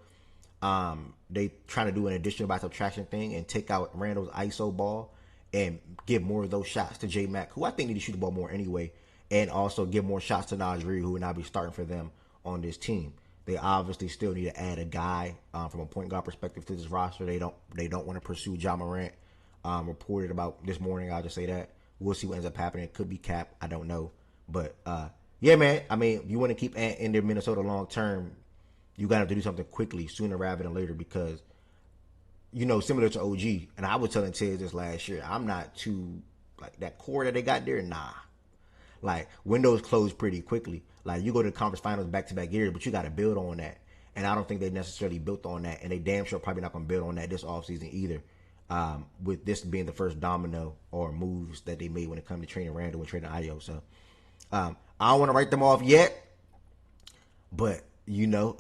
They trying to do an addition by subtraction thing and take out Randall's ISO ball and give more of those shots to J-Mac, who I think need to shoot the ball more anyway, and also give more shots to Naz Reid, who will now be starting for them on this team. They obviously still need to add a guy from a point guard perspective to this roster. They don't want to pursue Ja Morant. Reported about this morning. I'll just say that. We'll see what ends up happening. It could be Cap. I don't know. But, yeah, man. I mean, you want to keep Ant in there Minnesota long term, you got to have to do something quickly, sooner rather than later, because, you know, similar to OG, and I was telling Tiz this last year, I'm not too, like, that core that they got there, nah. Like, windows close pretty quickly. Like, you go to the conference finals back-to-back years, but you got to build on that. And I don't think they necessarily built on that, and they damn sure probably not going to build on that this offseason either, with this being the first domino or moves that they made when it comes to trading Randall and trading Io. So, I don't want to write them off yet, but, you know,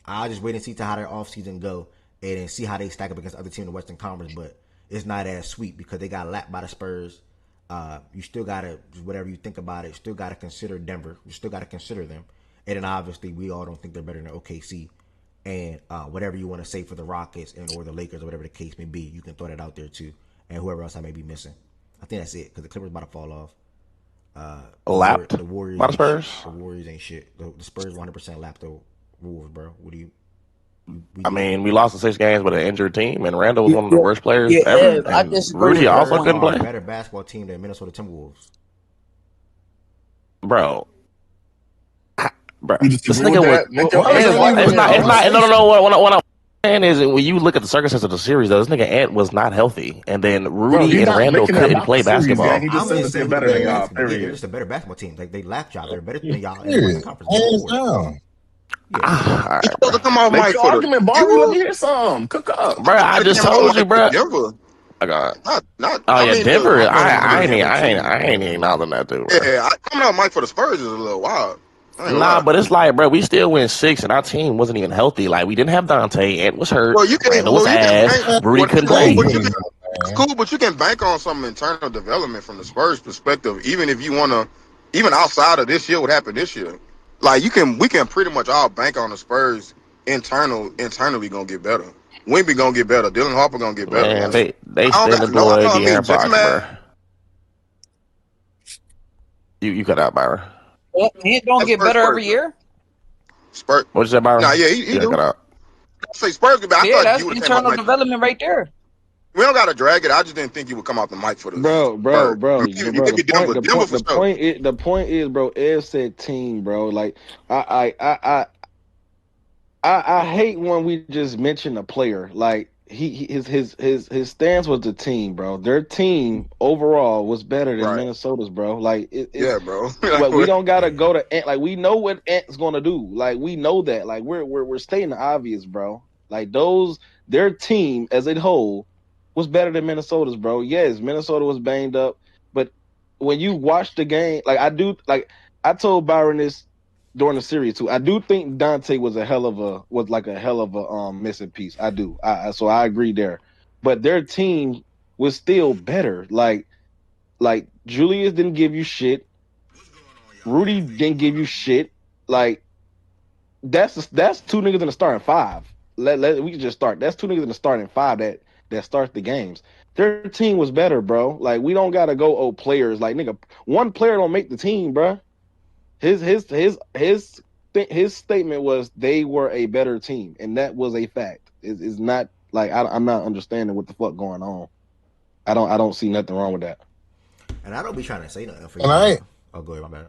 I'll just wait and see how their offseason go and then see how they stack up against other teams in the Western Conference. But it's not as sweet because they got lapped by the Spurs. You still got to, whatever you think about it, still got to consider Denver. You still got to consider them. And then obviously we all don't think they're better than OKC. And whatever you want to say for the Rockets and or the Lakers or whatever the case may be, you can throw that out there too. And whoever else I may be missing. I think that's it because the Clippers about to fall off. Lapped the Warriors by the Spurs? The Warriors ain't shit. The Spurs 100% lapped the Wolves, bro. What do you... I mean, we lost the 6 games with an injured team, and Randall was one of the Yeah, worst players yeah, ever. Ev, I And disagree Rudy with that also point. couldn't are a play. better basketball team than Minnesota Timberwolves. Bro, bro, You this disagree nigga with was. that? Make your It's argument. not. No. What I'm saying is, when you look at the circumstances of the series, though, this nigga Ant was not healthy, and then Bro, Rudy he's and not Randall making it couldn't about the play series, gang. basketball. He just I'm said just that they're saying who's the better better than y'all, basketball team. Yeah, they're period. just a better basketball team. Like they lap job. They're better Yeah, than y'all in the Western Conference. Go hands forward. down. Yeah. All You right, supposed bro. to come off Make mic your for the argument, Barbie. Let me hear some. Cook up. Bro, I I just came off told you, mic for bro. Denver. I got. Not. Oh I yeah, mean, look, Denver. I thought he was I naming ain't. a I ain't. team, I ain't but acknowledging that too, bro. yeah, coming off mic for the Spurs is a little wild. I ain't gonna Nah, lie. but it's like, bro, we still win 6, and our team wasn't even healthy. Like, we didn't have Dante. Ant was hurt. Well, you can. Randall was Well, you can ass. bank. Rudy Well, that's couldn't They cool, ain't play. but you doing can. nothing, That's man. cool, but you can bank on some internal development from the Spurs perspective, even if you want to, even outside of this year, what happened this year. Like we can pretty much all bank on the Spurs internally gonna get better. Wemby gonna get better. Dylan Harper gonna get better. Man, they I don't still got no. employ I mean, De'Aaron Fox, bro. J-Mac. You cut out, Byron. He don't That's get first better Spurs. every year. Spurs. What'd you say, Byron? Nah, yeah, he Yeah, do. got out. I say Spurs, but I Yeah, thought that's you would have came out internal like development right there. we don't gotta drag it. I just didn't think you would come out the mic for the Bro, Spurs. you You bro. give me Denver, Denver for sure. The point is, bro. Ed said team, bro. Like I hate when we just mention a player. Like his stance was the team, bro. Their team overall was better than Right. Minnesota's, bro. Like Yeah, bro. Like we don't gotta go to Ant. Like we know what Ant's gonna do. Like we know that. Like we're stating the obvious, bro. Like their team as a whole was better than Minnesota's, bro. Yes, Minnesota was banged up, but when you watch the game, I told Byron this during the series too. I do think Dante was a hell of a missing piece. I do. So I agree there. But their team was still better. Like Julius didn't give you shit. Rudy didn't give you shit. Like that's two niggas in the starting five. We can just start. That's two niggas in the starting five that start the games. Their team was better, bro. Like we don't gotta go players. Like nigga, one player don't make the team, bro. His statement was they were a better team, and that was a fact. It's not like I'm not understanding what the fuck going on. I don't see nothing wrong with that. And I don't be trying to say nothing for you. And I ain't. Oh, go ahead, my bad.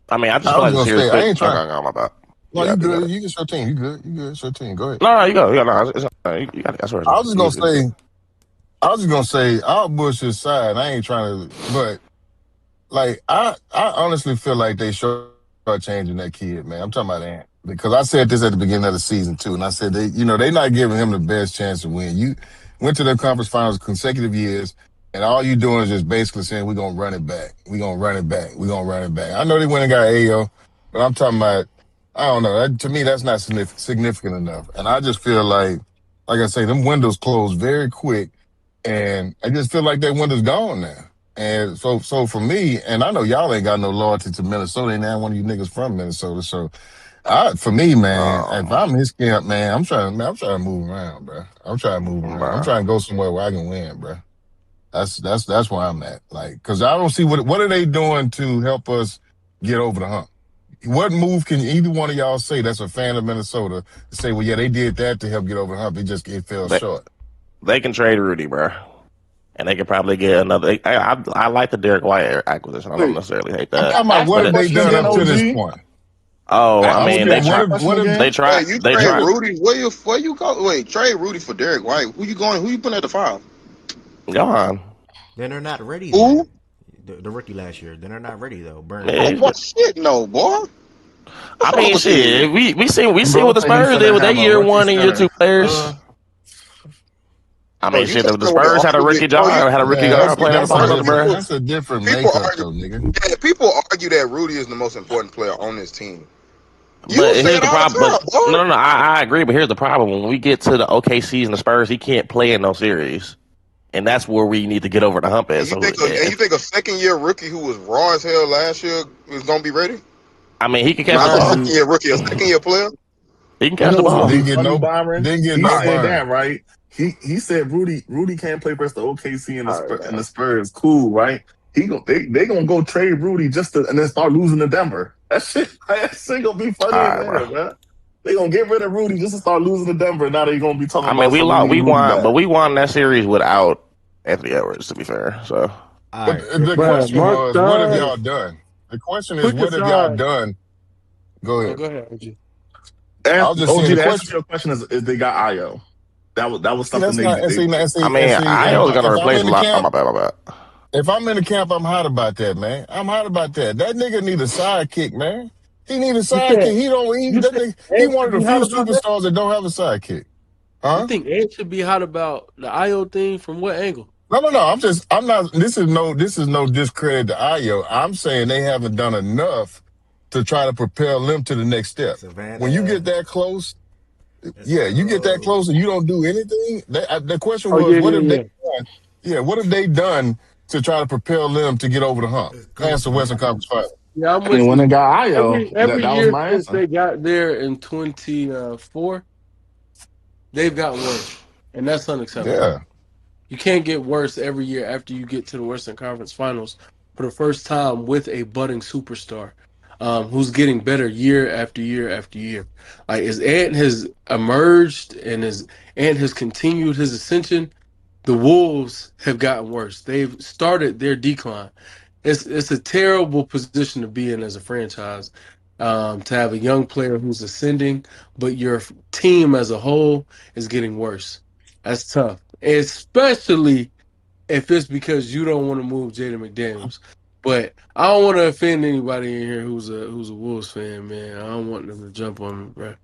I mean, I just I feel was like the gonna series say I quick. ain't trying. No, my bad. No, Yeah, you you got good. it. You get your team. You good. You good. It's your team. Go ahead. No, you go. No, you got it. I swear. I was just gonna say. I'll bush his side. I ain't trying to, but like I honestly feel like they start changing that kid, man. I'm talking about Ant because I said this at the beginning of the season too, and I said they're not giving him the best chance to win. You went to the conference finals consecutive years, and all you doing is just basically saying we're gonna run it back, we're gonna run it back, we're gonna run it back. I know they went and got Ayo, but I'm talking about I don't know. To me, that's not significant enough, and I just feel like I say, them windows close very quick. And I just feel like that window's gone now. And so for me, and I know y'all ain't got no loyalty to Minnesota, ain't now one of you niggas from Minnesota. So for me, man, if I'm his camp, man, I'm trying to move around, bro. I'm trying to move around. I'm trying to go somewhere where I can win, bro. That's where I'm at. Like, cause I don't see what are they doing to help us get over the hump. What move can either one of y'all say that's a fan of Minnesota to say, well, yeah, they did that to help get over the hump. It fell short. They can trade Rudy, bro, and they could probably get another. I like the Derek White acquisition. I don't necessarily hate that. I'm talking about what have they done up to this point? Oh, I mean, they tried. They tried. You They trade tried. Rudy. Where you go? Wait, trade Rudy for Derek White. Who you putting at the 5? Go on. Then they're not ready. Who? The rookie last year. Then they're not ready though. Burn. Oh, what shit? No, boy. I mean, shit. We see what the Spurs did with their year one and year two players. I mean, shit. The Spurs had a rookie guard playing on the ball, bro. That's a different People makeup, argue, though, nigga. yeah, people argue that Rudy is the most important player on this team. But here's the problem. No. I agree. But here's the problem. When we get to the OKCs and the Spurs, he can't play in no series, and that's where we need to get over the hump at. And you think a second-year rookie who was raw as hell last year is gonna be ready? I mean, he can catch Not the a ball. second-year rookie, a second-year player. He can catch the ball. Didn't get no Byron. Didn't get He no said burn. that, right? He said Rudy can't play versus the OKC and the Spurs. Cool, right? They gonna go trade Rudy and then start losing to Denver. That shit gonna be funny as hell, man. They gonna get rid of Rudy just to start losing to Denver. Now they gonna be talking about. We won that series without Anthony Edwards. To be fair, so. But the question was, what have y'all done? The question is, what have y'all done? Go ahead. Go ahead, OG. I was just saying, the answer to your question is they got Ayo. That was something they. Ayo's gonna replace a lot. Oh, my bad. If I'm in the camp, I'm hot about that, man. I'm hot about that. That nigga need a sidekick, man. He need a sidekick. He one of the few superstars that don't have a sidekick. Huh? I think Ed should be hot about the Ayo thing from what angle? No. I'm not. This is no discredit to Ayo. I'm saying they haven't done enough to try to propel them to the next step. When you get that close, you get that close and you don't do anything. The question was, what have they done? Yeah, what have they done to try to propel them to get over the hump past the Western Conference Final? Yeah, I'm with And you. when they got Ayo, Every that year was my since answer. they got there in 24, they've gotten worse, and that's unacceptable. Yeah. You can't get worse every year after you get to the Western Conference Finals for the first time with a budding superstar. who's getting better year after year after year. Like as Ant has emerged and as Ant has continued his ascension, the Wolves have gotten worse. They've started their decline. It's a terrible position to be in as a franchise, to have a young player who's ascending, but your team as a whole is getting worse. That's tough, especially if it's because you don't want to move Jaden McDaniels. But I don't want to offend anybody in here who's a Wolves fan, man. I don't want them to jump on me, bro.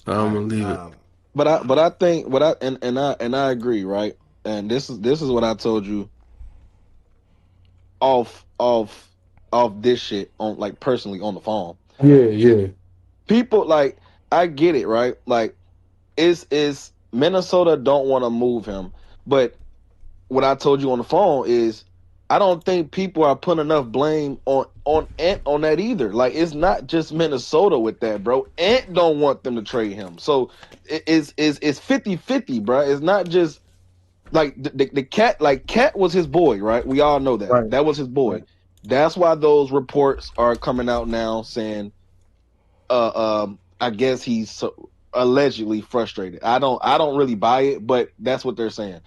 So I'm gonna leave it. But I think what I and I agree, right? And this is what I told you off this shit on like personally on the phone. Yeah. People like I get it, right? Like is Minnesota don't want to move him, but what I told you on the phone is I don't think people are putting enough blame on Ant on that either. Like it's not just Minnesota with that, bro. Ant don't want them to trade him. So it's 50-50, bro. It's not just like the cat, like Cat was his boy, right? We all know that. Right. That was his boy. Right. That's why those reports are coming out now saying I guess he's allegedly frustrated. I don't really buy it, but that's what they're saying.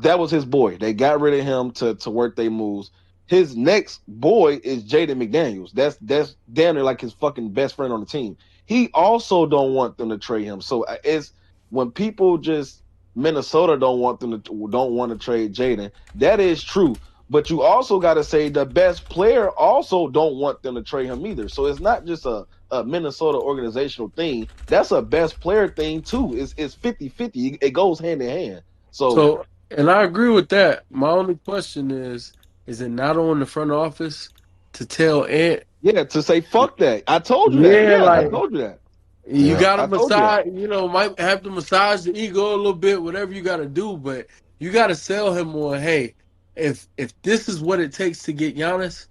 That was his boy. They got rid of him to work their moves. His next boy is Jaden McDaniels. That's damn near like his fucking best friend on the team. He also don't want them to trade him. So it's when people just Minnesota don't want to trade Jaden. That is true. But you also got to say the best player also don't want them to trade him either. So it's not just a Minnesota organizational thing. That's a best player thing too. It's 50-50. It goes hand in hand. So and I agree with that. My only question is it not on the front office to tell Ant? Yeah, to say fuck that. I told you that. Yeah, Yeah, like I told you that. you got to I told you massage. that. Might have to massage the ego a little bit. Whatever you got to do, but you got to sell him on. Hey, if this is what it takes to get Giannis,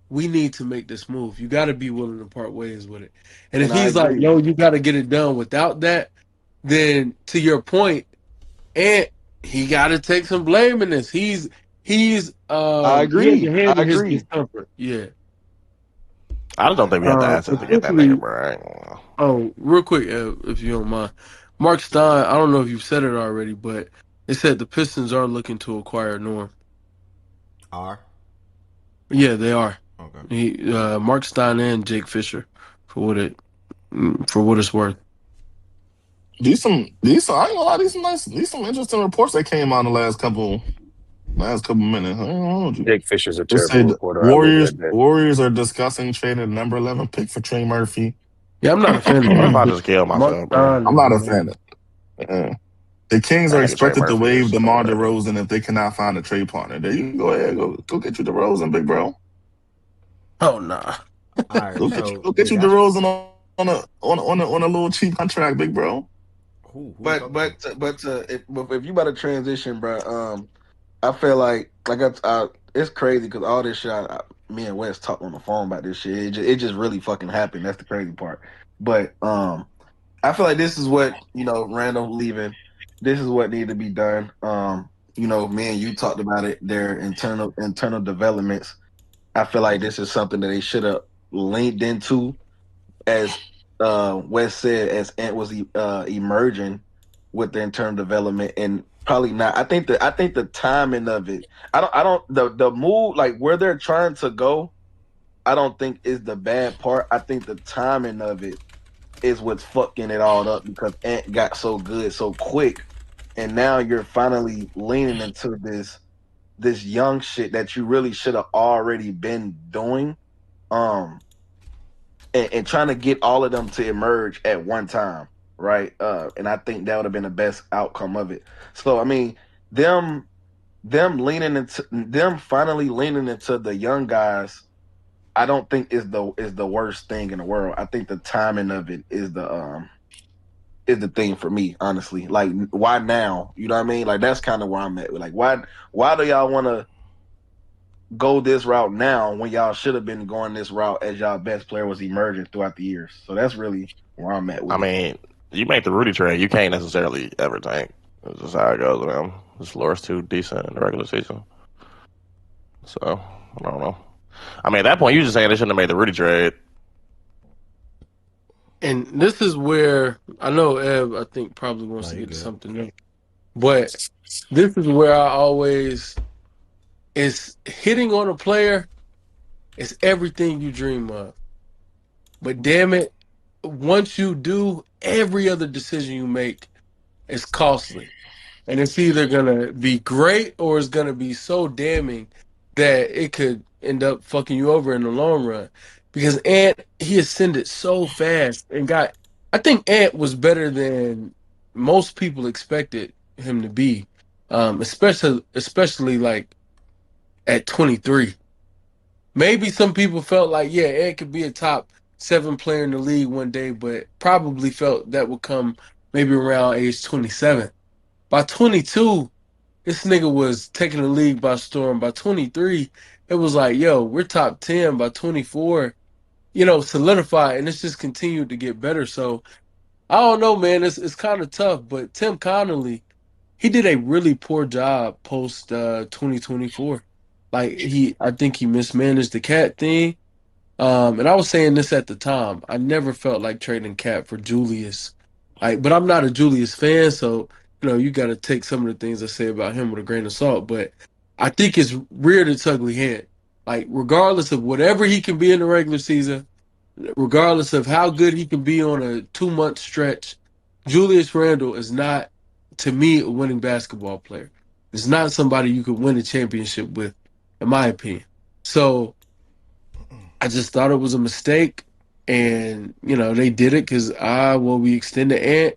we need to make this move. You got to be willing to part ways with it. And if I he's like, agree. yo, you got to get it done without that, then to your point, Ant, he got to take some blame in this. He's I he has agree. a hand I in his agree. discomfort. Yeah. I just don't think we have the assets to get that nigga, bro. I ain't gonna lie. Oh, real quick, if you don't mind, Mark Stein. I don't know if you've said it already, but it said the Pistons are looking to acquire Norm. Are? Yeah, they are. Okay. Mark Stein and Jake Fisher, for what it's worth. These some. I ain't gonna lie. These some interesting reports that came out in the last couple minutes. I ain't gonna hold you. Jake Fisher's a They terrible said reporter. I will admit that. Warriors are discussing trading the number 11 pick for Trey Murphy. Yeah, I'm not a fan of What if I him. just kill Mark myself, bro? Stein. I'm not a fan of it. The Kings are That nigga Trey expected to Murphy waive is DeMar DeRozan if they cannot find a trade partner. There you go ahead. Go get you DeRozan, big bro. Oh nah. All right. Go get you DeRozan on a little cheap contract, big bro. But if you about to transition, bro, I feel like it's crazy because all this shit, me and Wes talked on the phone about this shit. It just really fucking happened. That's the crazy part. But I feel like this is what Randall leaving. This is what needed to be done. Me and you talked about it. Their internal developments. I feel like this is something that they should have linked into, as Wes said, as Ant was emerging with the internal development, and probably not. I think the timing of it. The move, like where they're trying to go, I don't think is the bad part. I think the timing of it is what's fucking it all up, because Ant got so good so quick, and now you're finally leaning into this young shit that you really should have already been doing, and trying to get all of them to emerge at one time, right? And I think that would have been the best outcome of it. So I mean, them finally leaning into the young guys, I don't think is the worst thing in the world. I think the timing of it is the thing for me, honestly. Like, why now? You know what I mean? Like, that's kind of where I'm at. Like, why do y'all want to go this route now when y'all should have been going this route as y'all best player was emerging throughout the years? So that's really where I'm at with it. mean, you make the Rudy trade, you can't necessarily ever tank. That's just how it goes with him. His floor is too decent in the regular season. So, I don't know. I mean, at that point, you just saying they shouldn't have made the Rudy trade. And this is where I know Ev, I think, probably wants to get to something else. But this is where I always is hitting on a player is everything you dream of. But damn it, once you do, every other decision you make is costly. And it's either gonna be great or it's gonna be so damning that it could end up fucking you over in the long run. Because Ant, he ascended so fast and got. I think Ant was better than most people expected him to be, especially like at 23. Maybe some people felt like, yeah, Ant could be a top 7 player in the league one day, but probably felt that would come maybe around age 27. By 22, this nigga was taking the league by storm. By 23, it was like, yo, we're top 10. By 24, solidified, and it's just continued to get better. So I don't know, man. It's kind of tough, but Tim Connolly, he did a really poor job post 2024. Like I think he mismanaged the cat thing. And I was saying this at the time. I never felt like trading Cat for Julius. But I'm not a Julius fan, so you got to take some of the things I say about him with a grain of salt. But I think it's reared its ugly head. Like, regardless of whatever he can be in the regular season, regardless of how good he can be on a 2-month stretch, Julius Randle is not, to me, a winning basketball player. It's not somebody you could win a championship with, in my opinion. So I just thought it was a mistake, and they did it because we extend the Ant.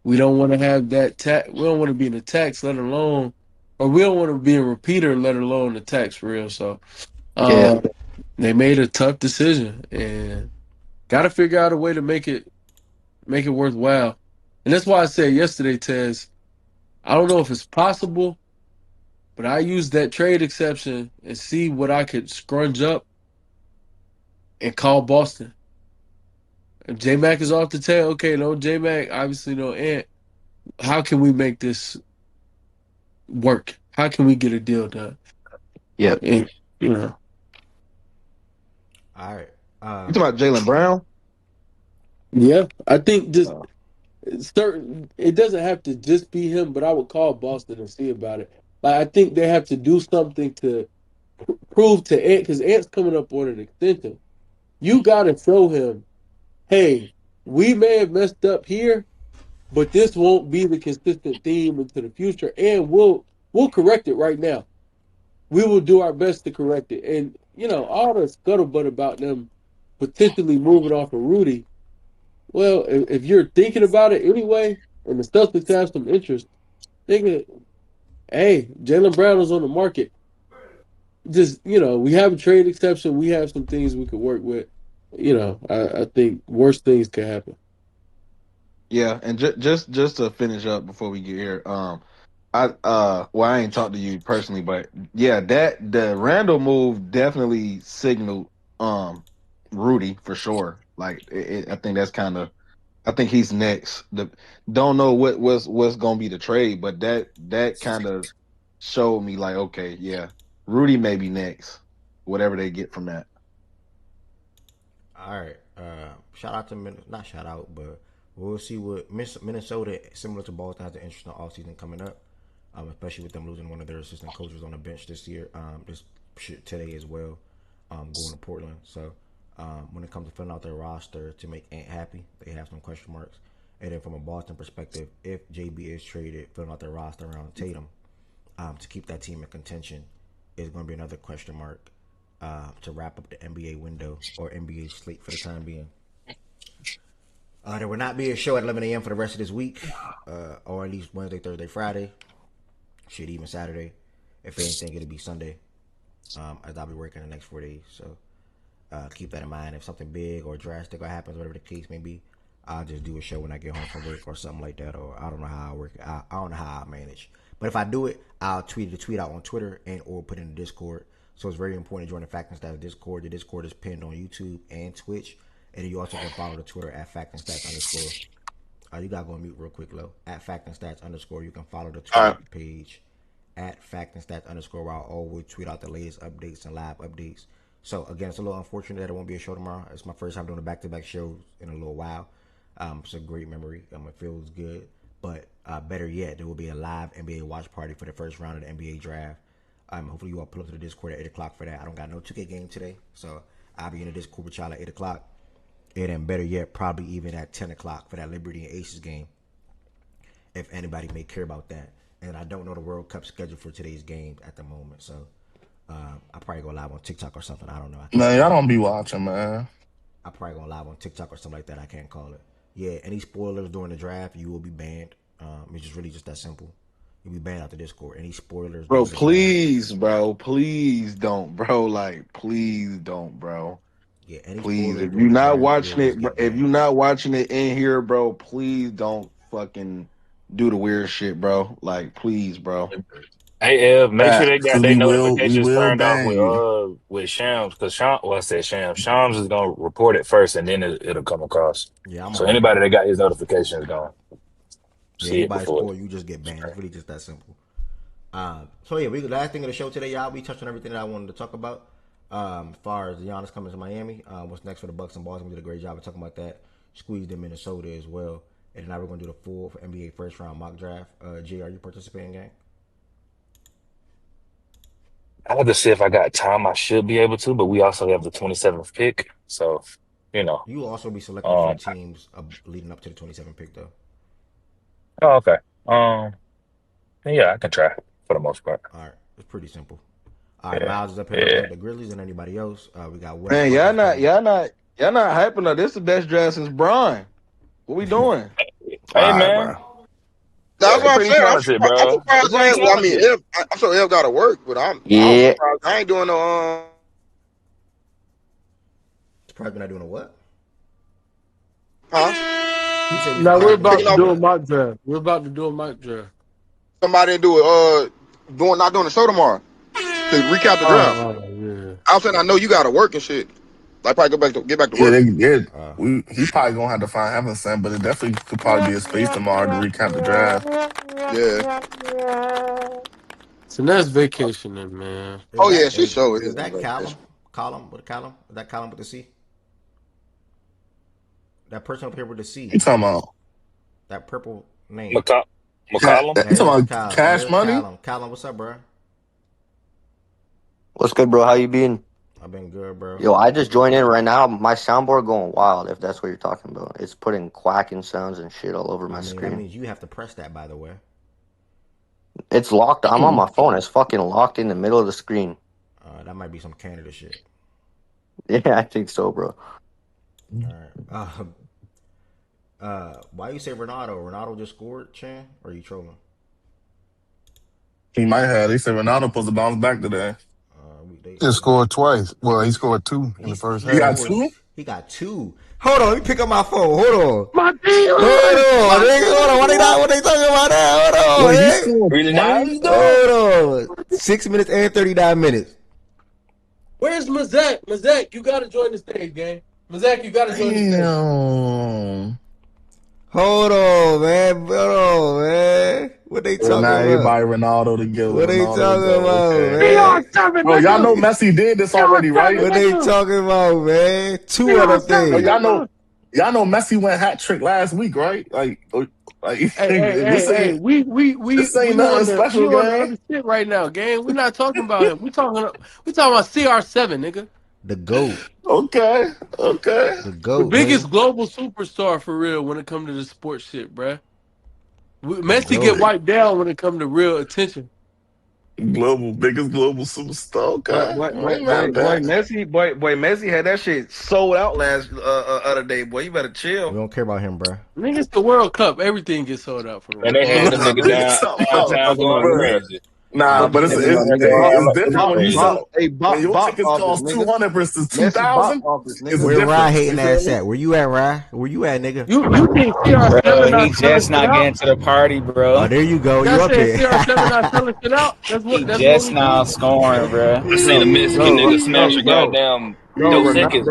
We don't want to have that we don't want to be in the tax, let alone, or we don't want to be a repeater, let alone the tax for real. So, they made a tough decision, and got to figure out a way to make it worthwhile. And that's why I said yesterday, Tez, I don't know if it's possible, but I used that trade exception and see what I could scrunch up and call Boston. If J-Mac is off the table, okay, no J-Mac, obviously no Ant. How can we make this work? How can we get a deal done? Yeah. And, All right. You talking about Jaylen Brown? Yeah, I think just certain. It doesn't have to just be him, but I would call Boston and see about it. Like, I think they have to do something to prove to Ant, because Ant's coming up on an extension. You got to show him, hey, we may have messed up here, but this won't be the consistent theme into the future, and we'll correct it right now. We will do our best to correct it. And all the scuttlebutt about them potentially moving off of Rudy. Well, if you're thinking about it anyway, and the Celtics have some interest, thinking, hey, Jaylen Brown is on the market. Just we have a trade exception. We have some things we could work with. I think worse things could happen. Yeah, and just to finish up before we get here, I ain't talked to you personally, but yeah, that the Randall move definitely signaled Rudy for sure. Like I think that's I think he's next. Don't know what's gonna be the trade, but that kind of showed me like, okay, yeah, Rudy may be next. Whatever they get from that. All right. Shout out to not shout out, but we'll see what Minnesota, similar to Boston, has an interesting offseason coming up. Especially with them losing one of their assistant coaches on the bench this year, today as well, going to Portland. So when it comes to filling out their roster to make Ant happy, they have some question marks. And then from a Boston perspective, if JB is traded, filling out their roster around Tatum to keep that team in contention is going to be another question mark to wrap up the NBA window or NBA slate for the time being. There will not be a show at 11 a.m. for the rest of this week, or at least Wednesday, Thursday, Friday. Shit, even Saturday. If anything, it'll be Sunday, as I'll be working the next 4 days. So keep that in mind. If something big or drastic or happens, whatever the case may be, I'll just do a show when I get home from work or something like that. Or I don't know how I work. I don't know how I manage. But if I do it, I'll tweet out on Twitter and or put in the Discord. So it's very important to join the Fact and Stats Discord. The Discord is pinned on YouTube and Twitch. And then you also can follow the Twitter at Fact and Stats _. You gotta go on mute real quick, Lo. At Fact and Stats _ You can follow the Twitter page at Fact and Stats _ where I'll always tweet out the latest updates and live updates. So again, it's a little unfortunate that it won't be a show tomorrow. It's my first time doing a back-to-back show in a little while. It's a great memory. It feels good. But better yet, there will be a live NBA watch party for the first round of the NBA draft. Hopefully you all pull up to the Discord at 8 o'clock for that. I don't got no 2K game today, so I'll be in the Discord with y'all at 8 o'clock. And then better yet, probably even at 10 o'clock for that Liberty and Aces game, if anybody may care about that. And I don't know the World Cup schedule for today's game at the moment, so I'll probably go live on TikTok or something. I don't know. Man, y'all don't be watching, man. I'll probably go live on TikTok or something like that. I can't call it. Yeah, any spoilers during the draft, you will be banned. It's just really just that simple. You'll be banned out the Discord. Any spoilers, Bro, please, bro. Please don't, bro. Like, please don't, bro. Yeah, any please. spoilers If during you're the not draft, watching you'll it, just get if banned. you're not watching it in here, bro, please don't fucking do the weird shit, bro. Like, please, bro. Hey, Ev, make sure they got Because their we notifications will turned off ban you. with Shams, because I said Shams. Shams is gonna report it first, and then it'll come across. Yeah, I'm So already anybody on that it. got his notifications gonna Yeah, see it anybody before. spoil, you just get banned. It's really just that simple. So yeah, last thing of the show today, y'all. We touched on everything that I wanted to talk about. As far as Giannis coming to Miami, what's next for the Bucks and Boston? We did a great job of talking about that. Squeezed in Minnesota as well, and now we're gonna do the full NBA first round mock draft. Jay, are you participating, gang? I have to see if I got time. I should be able to, but we also have the 27th pick, so you know. You will also be selected for the teams leading up to the 27th pick, though. Oh, okay. Yeah, I can try for the most part. All right, it's pretty simple. All right, Yeah, Miles is up here yeah. representing the Grizzlies, and anybody else? We got Wes. Man, y'all not hyping up. This is the best draft since Brian. What we doing? Hey, man. That's what I'm Pretty saying. talented, I'm bro. surprised. Pretty I mean, talented. I'm sure Ev got to work, but I'm Yeah. surprised. I ain't doing no. Surprised we're not doing a what? Huh? You said we No, we're surprised about we to not do a doing what? mock draft. We're about to do a mock draft. Somebody do it. Not doing the show tomorrow to recap the draft. Yeah. I was saying I know you got to work and shit. I probably get back to Yeah, work. he probably gonna have to find Heaven Sent, but it definitely could probably be a space tomorrow to recap the draft. Yeah. So that's vacationing, man. She sure Is is. that Callum? Column with Callum? Is that Callum with the C? That person up here with the C. You talking about? That purple name. McCollum? You talking about Cash Money? Callum, what's up, bro? What's good, bro? How you been? I've been good, bro. Yo, I just joined in right now. My soundboard going wild, if that's what you're talking about. It's putting quacking sounds and shit all over my screen. That means you have to press that, by the way. It's locked. I'm on my phone. It's fucking locked in the middle of the screen. That might be some Canada shit. Yeah, I think so, bro. All right. Why you say Ronaldo? Ronaldo just scored, Chan? Or are you trolling? He might have. They said Ronaldo supposed to bounce back today. He just scored twice. Well, he scored two in the first half. He got two? He got two. Hold on, let me pick up my phone. Hold on. My Hold on, nigga. Hold on. What they talking about now? Hold on. Wait, he Man. scored Really twice? Hold on. 6 minutes and 39 minutes. Where's Mazak? Mazak, you gotta join the stage, gang. Mazak, you gotta join the stage. Damn. Hold on, man. What they talking Now about? everybody Ronaldo together. What they Ronaldo talking together. about, Okay. man? Bro, y'all know Messi did this already, right? What they talking about, man? Two of them Bro, things. y'all know Messi went hat trick last week, right? Like Hey, we this ain't nothing special, on the gang. other shit right now, gang. We're not talking about him. We talking about CR7, nigga. The GOAT. Okay. The GOAT. The biggest global superstar for real when it comes to the sports shit, bruh. Messi get wiped down when it comes to real attention. Biggest global superstar. Okay. Boy, That. Messi had that shit sold out last other day. Boy, you better chill. We don't care about him, bro. Nigga, it's the World Cup. Everything gets sold out for the And World they had them niggas downtown going crazy. Nah, but it's different when you sell when your tickets cost 200 versus 2,000. Where Rye hating ass at? Where you at, Rye? Where you at, nigga? You think CR7 Bro, not he just not getting to the party, bro. Oh, there you go. Y'all You up saying here? CR7 not selling shit out? He just now scoring, bro. I seen a Mexican nigga smash a goddamn Dos Equis.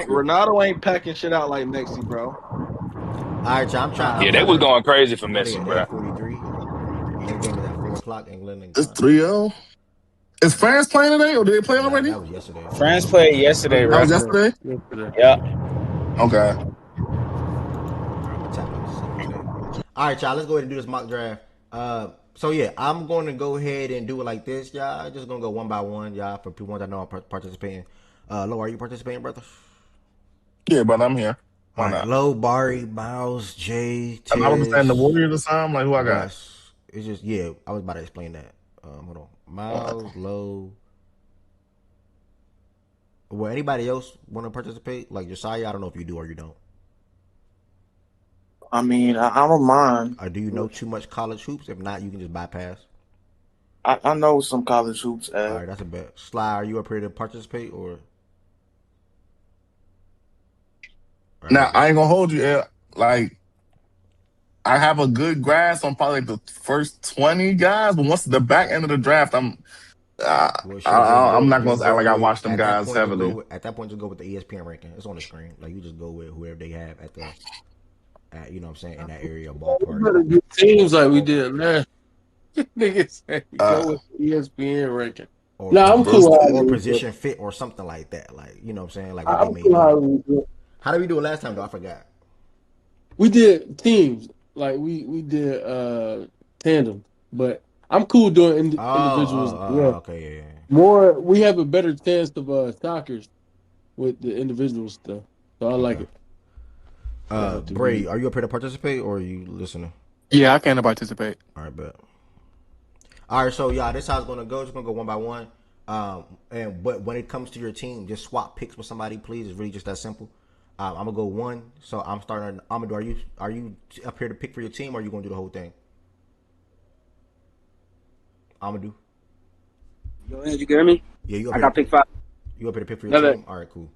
Ronaldo ain't packing shit out like Messi, bro. All right, y'all. I'm trying. Yeah, they was going crazy for Messi, bro. 43. End game is at 4 o'clock. England and It's 3-0. Is France playing today, or did they play already? That was yesterday. France played yesterday, That was ref. yesterday. Yep. Okay. All right, y'all. Let's go ahead and do this mock draft. So yeah, I'm going to go ahead and do it like this, y'all. I'm just gonna go one by one, y'all. For people that know I'm participating. Lo, are you participating, brother? Yeah, but I'm here. Why All right, not? Lo, Bari, Miles, Jay, And I was saying the Tiz, Warriors or something. Like who I got? Russ. It's just I was about to explain that. Hold on, Miles, Lo. Well, anybody else want to participate? Like Josiah, I don't know if you do or you don't. I mean, I don't mind. Or do you know too much college hoops? If not, you can just bypass. I know some college hoops. All right, that's a bet. Sly, are you up here to participate or? Now I ain't gonna hold you. Like I have a good grasp on probably the first 20 guys, but once the back end of the draft, I'm not gonna act like I watch them guys heavily. At that point, just go with the ESPN ranking. It's on the screen. Like you just go with whoever they have you know what I'm saying, in that area ballpark. It seems like we did last. Niggas say go with ESPN ranking. I'm cool. Or position fit or something like that. Like you know what I'm saying. Like what I'm they cool made. How did we do it last time though? I forgot. We did teams. Like we did tandem, but I'm cool doing individuals. Okay, yeah. More, we have a better chance of shockers with the individual stuff, so I like it. Bray, are you up here to participate or are you listening? Yeah, I can participate. All right, bet. All right, so y'all, this is how it's gonna go. It's gonna go one by one. But when it comes to your team, just swap picks with somebody, please. It's really just that simple. I'm gonna go one. So I'm starting. Amadou, are you up here to pick for your team, or are you gonna do the whole thing? Amadou. Go ahead, you hear me? Yeah, you. I got pick 5. You up here to pick for your team? All right, cool.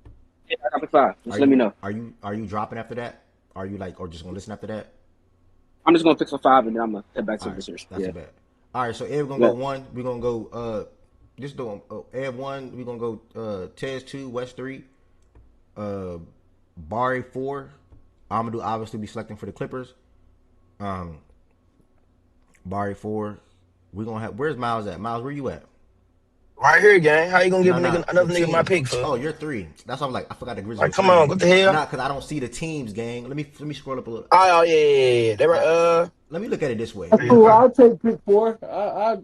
Yeah, I got pick 5. Just let me know. Are you dropping after that? Are you or just gonna listen after that? I'm just gonna pick for 5 and then I'm gonna head back to the research. That's a bet. All right, so Ed, we're gonna go 1. We're gonna go just do Ed 1. We're gonna go Tez 2, West 3, Bari 4. Amadou obviously be selecting for the Clippers. Bari 4. We're gonna have. Where's Miles at? Miles, where you at? Right here, gang. How you gonna give another nigga my pick for? Oh, you're 3. That's why I'm like, I forgot the Grizzlies. Like, come on, what the hell? Not because I don't see the teams, gang. Let me scroll up a little. Oh yeah. They were Let me look at it this way. Cool, I'll take pick 4.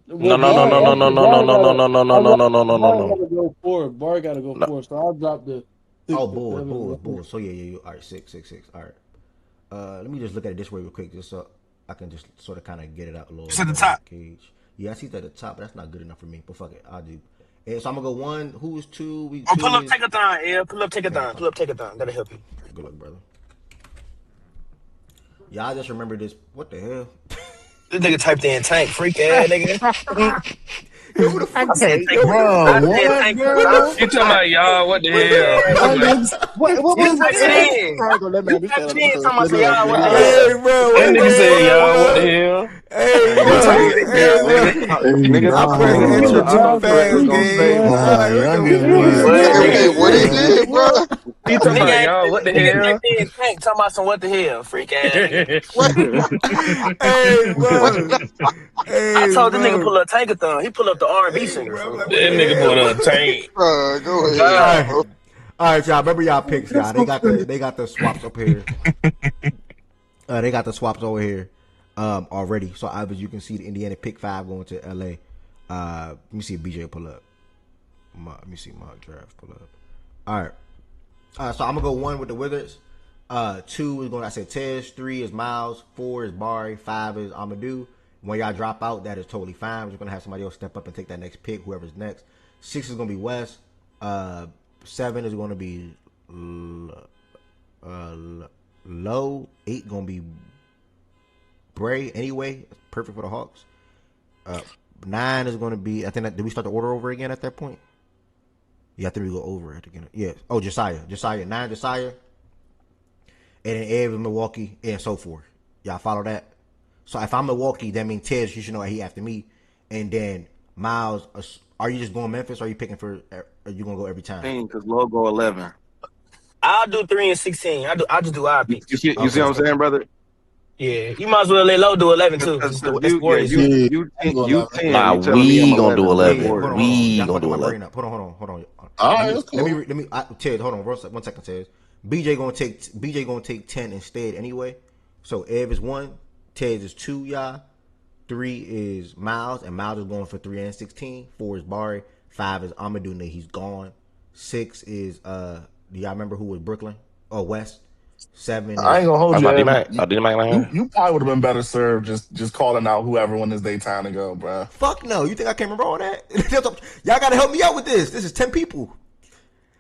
No. Go 4. Bar gotta go 4. So I'll drop the. Bulls. So yeah. All right, 6. All right. Let me just look at it this way real quick, just so I can just sort of kind of get it out a little. It's at the top. Cage. Yeah, I see it at the top, but that's not good enough for me. But fuck it, I'll do. And so I'm gonna go 1. Who's 2? pull up, take a thon, yeah. Pull up, take a thon. That'll help you. Good luck, brother. Yeah, I just remember this. What the hell? This nigga typed in tank, freak ass nigga. Who the fuck? I said, bro, what? You talking about y'all? What the hell? What was that? You typed it in, talking about y'all. What the hell? Hey, bro. That nigga said, y'all, what the hell? I pressed enter too fast, Hey, what he did, bro? He talking about y'all, what the hell? Typed in tank, talking about some what the hell, freak ass nigga. Hey, bro. I told this nigga pull up tankathon. He pull up the R&B singer. That nigga put a tank. Bro, go ahead. Bro. All right, y'all. Remember y'all picks, y'all. They got the swaps up here. They got the swaps over here already. So obviously you can see the Indiana pick 5 going to LA. Let me see if BJ pull up. Let me see mock draft pull up. All right. So I'm gonna go 1 with the Wizards. 2 is going. I said Tez. 3 is Miles. 4 is Bari. 5 is Amadou. When y'all drop out, that is totally fine. We're just gonna have somebody else step up and take that next pick, whoever's next. 6 is gonna be West. 7 is gonna be Low. 8 gonna be Bray. Anyway, perfect for the Hawks. 9 is gonna be. I think. Did we start the order over again at that point? Yeah, I think we go over it again. Yeah. Oh, Josiah. 9, Josiah. And then Ed with Milwaukee and so forth. Y'all follow that? So if I'm Milwaukee, that means Tez, you should know he after me. And then Miles, are you just going Memphis or are you picking for, are you going to go every time? Because logo 11. I'll do 3 and 16. I just do odd picks. You see what I'm saying, brother? Yeah, you might as well let Low do 11 too. Because That's the Warriors shit. you 10. Nah, You telling me I'm we gonna do 11. That's Yeah, 11. hold on, Warriors. hold on. We Y'all gonna fucking do my 11. brain up. Hold on. All Let right, me, that's let me, cool. let me, Ted, hold on, 1 second, Ted. BJ gonna take 10 instead anyway. So Ev is 1, Ted is 2, y'all. 3 is Miles, and Miles is going for 3 and 16. 4 is Barry. 5 is Amadou, he's gone. 6 is do y'all remember who was Brooklyn? Oh, West. 7 I is ain't gonna hold That's you, my Ev. D-Mac. Oh, D-Mac not here? You probably would have been better served just calling out whoever when it's their time to go, bro. fuck no. You think I can't remember all that? Y'all gotta help me out with this. This is 10 people.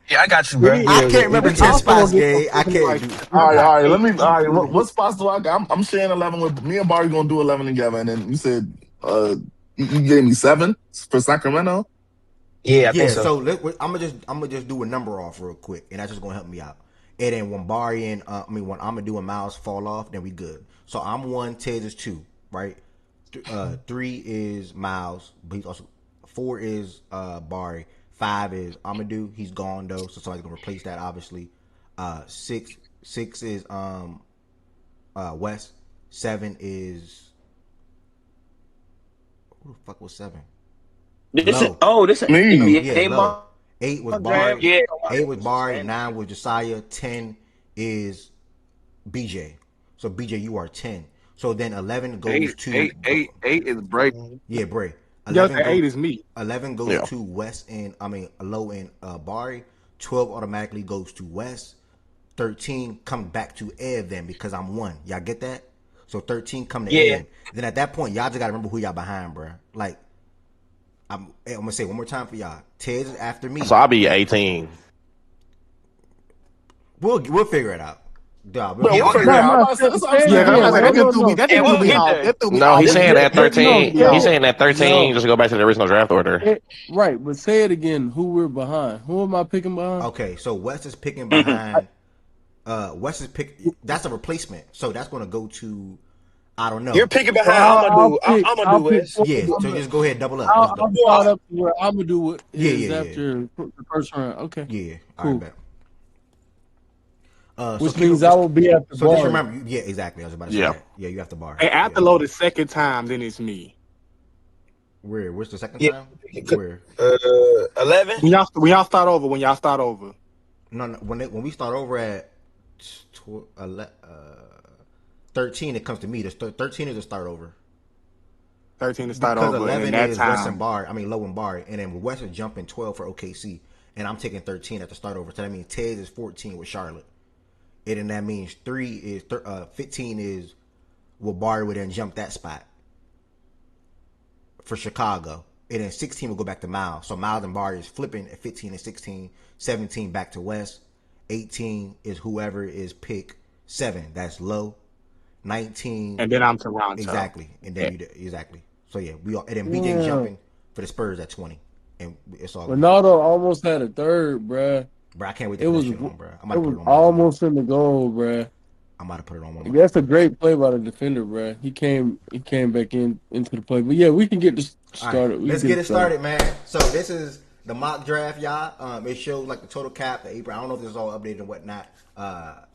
Yeah, I got you, bro. I can't remember 10 spots, gay. I can't do. All right. What spots do I got? I'm sharing 11 with me and Barry. Gonna do 11 together, and then you said you gave me 7 for Sacramento. Yeah, I think Yeah, so. so I'm gonna just do a number off real quick, and that's just gonna help me out. And then when Barry and when Amadou and Miles fall off, then we good. So I'm 1, Ted is 2, right? 3 is Miles, but he's also 4 is Barry, 5 is Amadou. He's gone though, so somebody's gonna replace that obviously. 6 is West. 7 is who the fuck was 7? Low. This is No, Me. yeah, NBA low. mock 8 was draft. Barry. Yeah. 8 was Barry. 9 was Josiah. 10 is BJ. So BJ, you are 10. So then 11 goes to Eight is break. yeah, Bray. Yo, 11 that goes 8 is me. 11 goes Yeah. to West and Low and Barry. 12 automatically goes to West. 13 comes back to Ev then because I'm 1. Y'all get that? So 13 come to Yeah. Ev. Then at that point, y'all just gotta remember who y'all behind, bro. Like I'm gonna say one more time for y'all. Ted's is after me. So I'll be 18. We'll figure it out. Dog, we'll Bro, Yeah, figure we'll it we'll out. figure it figure it out. out. That's what I'm Yeah, saying. I was like, Like, that Yeah, threw we'll me get off. there. That threw me No, off. he's saying at No, 13. He's no, saying at 13, no. just go back to the original draft order. Right, but say it again. Who we're behind? Who am I picking behind? Okay, so West is picking behind. West is pick. That's a replacement. So that's gonna go to. I don't You're know. picking So behind Amadou. I'm gonna I'll do pick. Wes. Yeah. So just go ahead, double up. Let's I'll go. start up where Amadou Yeah, is yeah, yeah, after the first round. Okay, yeah. All right, cool. bet. So Which keep means it. I will be after So just Barry. remember. Yeah, exactly. I was about to say Yeah. that. Yeah, you have to bar. And Yeah. after low the second time, then it's me. Where? Where's the second Yeah. time? Where? 11. When y'all start over. No, no. When we start over at 13, it comes to me. 13 is a start over. 13 to start Because over, and then 11 that is West and time. Bar. I mean Low and Bar, and then West is jumping 12 for OKC, and I'm taking 13 at the start over. So that means Tez is 14 with Charlotte, and then that means 15 is with Bar would then jump that spot for Chicago, and then 16 will go back to Miles. So Miles and Bar is flipping at 15 and 16, 17 back to West, 18 is whoever is pick 7. That's Low. 19 And then I'm Toronto. exactly, and then you exactly. So yeah, we all and then BJ Yeah. jumping for the Spurs at 20, and it's all. Ronaldo almost had a third, bruh. Bro, I can't wait to It put that was shit on, bro. I it might put was it on my. almost in the goal, bruh. I might have put it on one. That's a great play by the defender, bruh. He came back into the play. But yeah, we can get this All right, started. let's get it started, man. So this is the mock draft, y'all. It shows like the total cap, the April. I don't know if this is all updated and whatnot.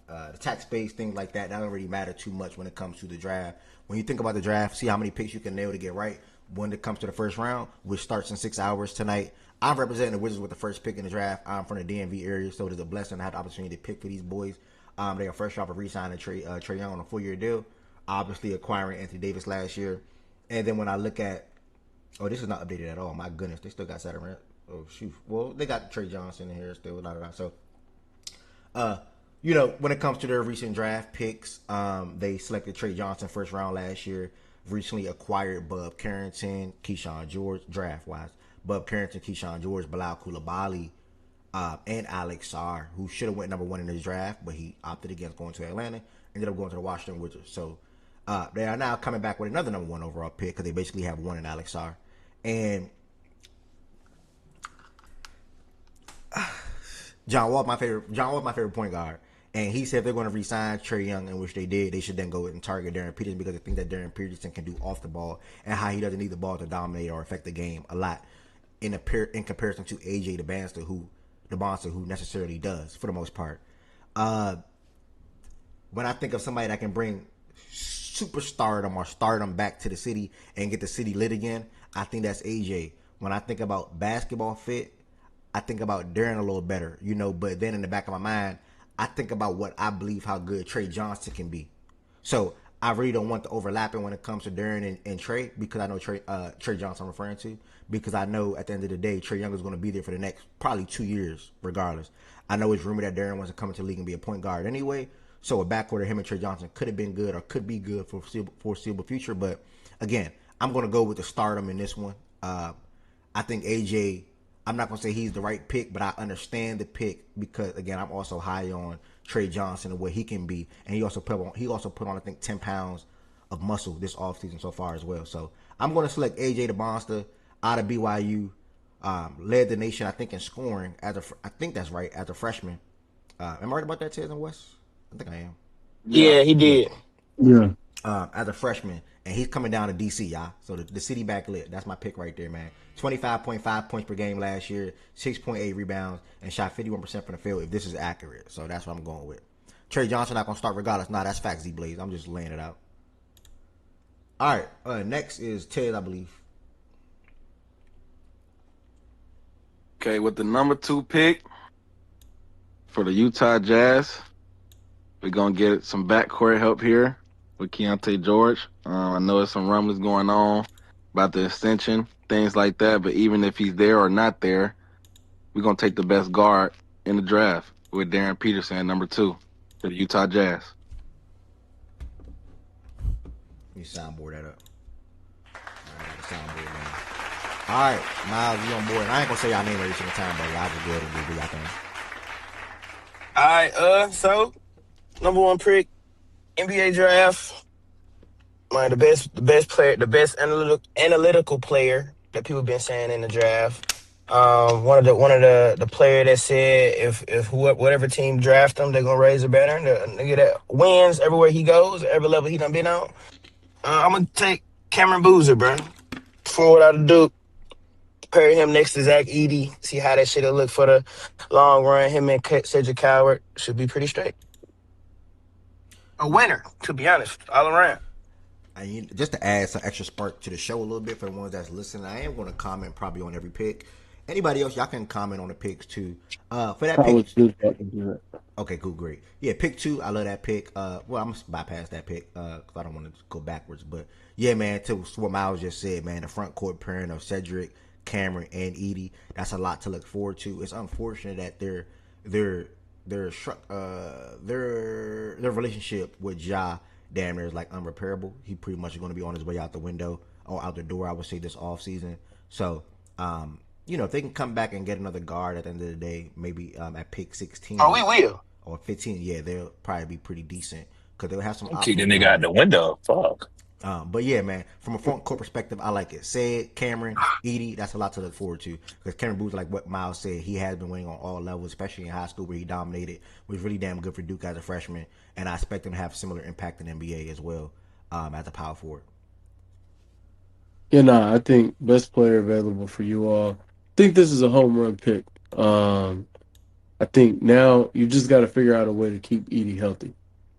The tax base, things like that. That don't really matter too much when it comes to the draft. When you think about the draft, see how many picks you can nail to get right when it comes to the first round, which starts in 6 hours tonight. I'm representing the Wizards with the first pick in the draft. I'm from the DMV area, so it is a blessing to have the opportunity to pick for these boys. They are first off of re-signing Trey Young on a 4-year deal. Obviously acquiring Anthony Davis last year. And then when I look at, oh, this is not updated at all. My goodness, they still got Saturn. Oh shoot. Well, they got Trey Johnson in here still. So, when it comes to their recent draft picks, they selected Trey Johnson first round last year. Recently acquired Bub Carrington, Keyshawn George, draft wise. Bub Carrington, Keyshawn George, Bilal Coulibaly, and Alex Sarr, who should have went number 1 in his draft, but he opted against going to Atlanta. Ended up going to the Washington Wizards. So they are now coming back with another number 1 overall pick because they basically have one in Alex Sarr. And John Wall, my favorite point guard. And he said if they're going to re-sign Trey Young, in which they did, they should then go and target Darren Peterson because they think that Darren Peterson can do off the ball and how he doesn't need the ball to dominate or affect the game a lot in comparison to AJ the Bonster who necessarily does for the most part. When I think of somebody that can bring superstardom or stardom back to the city and get the city lit again, I think that's AJ. When I think about basketball fit, I think about Darren a little better, but then in the back of my mind, I think about what I believe how good Trey Johnson can be. So I really don't want the overlapping when it comes to Darren and Trey, because I know Trey Johnson I'm referring to, because I know at the end of the day, Trey Young is going to be there for the next probably 2 years regardless. I know it's rumored that Darren wants to come into the league and be a point guard anyway, so a backcourt of him and Trey Johnson could have been good or could be good for foreseeable future. But again, I'm going to go with the stardom in this one. I think AJ, I'm not going to say he's the right pick, but I understand the pick because, again, I'm also high on Trey Johnson and what he can be. And he also put on I think, 10 pounds of muscle this offseason so far as well. So I'm going to select AJ DeBonster out of BYU. Led the nation, I think, in scoring. I think that's right, as a freshman. Am I right about that, Tiz and West? I think I am. Yeah, he did. Yeah. As a freshman, and he's coming down to DC, y'all. So the city back lit. That's my pick right there, man. 25.5 points per game last year, 6.8 rebounds, and shot 51% from the field if this is accurate. So that's what I'm going with. Trey Johnson not going to start regardless. Nah, that's facts, Z-Blaze. I'm just laying it out. All right, next is Ted, I believe. Okay, with the number 2 pick for the Utah Jazz, we're going to get some backcourt help here with Keontae George. I know there's some rumblings going on about the extension, things like that, but even if he's there or not there, we're going to take the best guard in the draft with Darren Peterson at number 2 for the Utah Jazz. Let me soundboard that up. All right, Miles, you on board. And I ain't going to say y'all name every single time, but y'all just go ahead and do y'all thing. All right, so number 1 pick, NBA draft. Man, the best player, the best analytical player that people been saying in the draft. One of the player that said if whatever team draft him, they're gonna raise the banner. The nigga that wins everywhere he goes, every level he done been on. I'm gonna take Cameron Boozer, bro. From what I do, pair him next to Zach Edey. See how that shit'll look for the long run. Him and Cedric Coward should be pretty straight. A winner, to be honest, all around. Just to add some extra spark to the show a little bit for the ones that's listening, I am going to comment probably on every pick. Anybody else, y'all can comment on the picks too. For that pick, okay, cool, great. Yeah, pick 2, I love that pick. Well, I'm gonna bypass that pick because I don't want to go backwards. But yeah, man, to what Miles just said, man, the front court pairing of Cedric, Cameron, and Edey, that's a lot to look forward to. It's unfortunate that their relationship with Ja damn near is like unrepairable. He pretty much is going to be on his way out the window or out the door, I would say, this off season. So, if they can come back and get another guard at the end of the day, maybe at pick 16. Oh, we will. Or 15, yeah, they'll probably be pretty decent because they'll have some. Keep the nigga out the window. Fuck. But yeah, man, from a front court perspective, I like it. Said Cameron, Edey, that's a lot to look forward to because Cameron Booth, like what Miles said, he has been winning on all levels, especially in high school where he dominated. Was really damn good for Duke as a freshman, and I expect him to have similar impact in the NBA as well as a power forward. Yeah, I think best player available for you all. I think this is a home run pick. I think now you just got to figure out a way to keep Edey healthy.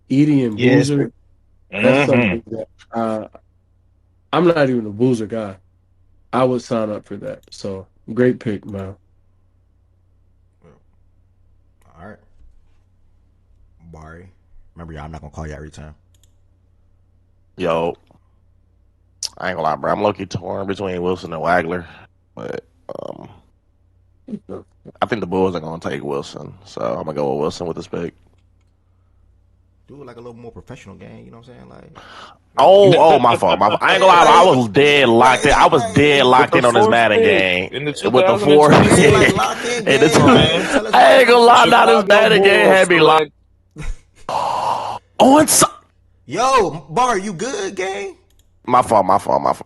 Edey and Boozer, that's something that I'm not even a Boozer guy. I would sign up for that. So great pick, man. All right, Barry. Remember, y'all, I'm not gonna call you every time. Yo, I ain't gonna lie, bro. I'm low-key torn between Wilson and Wagler, but I think the Bulls are gonna take Wilson, so I'm gonna go with Wilson with this pick. Do it like a little more professional game, you know what I'm saying? Like, my fault. I ain't gonna lie, I was dead locked in. I was dead locked in on this Madden game with the 4. I ain't gonna lie, now this Madden game had me locked. Yo, Bar, you good, gang? My fault. All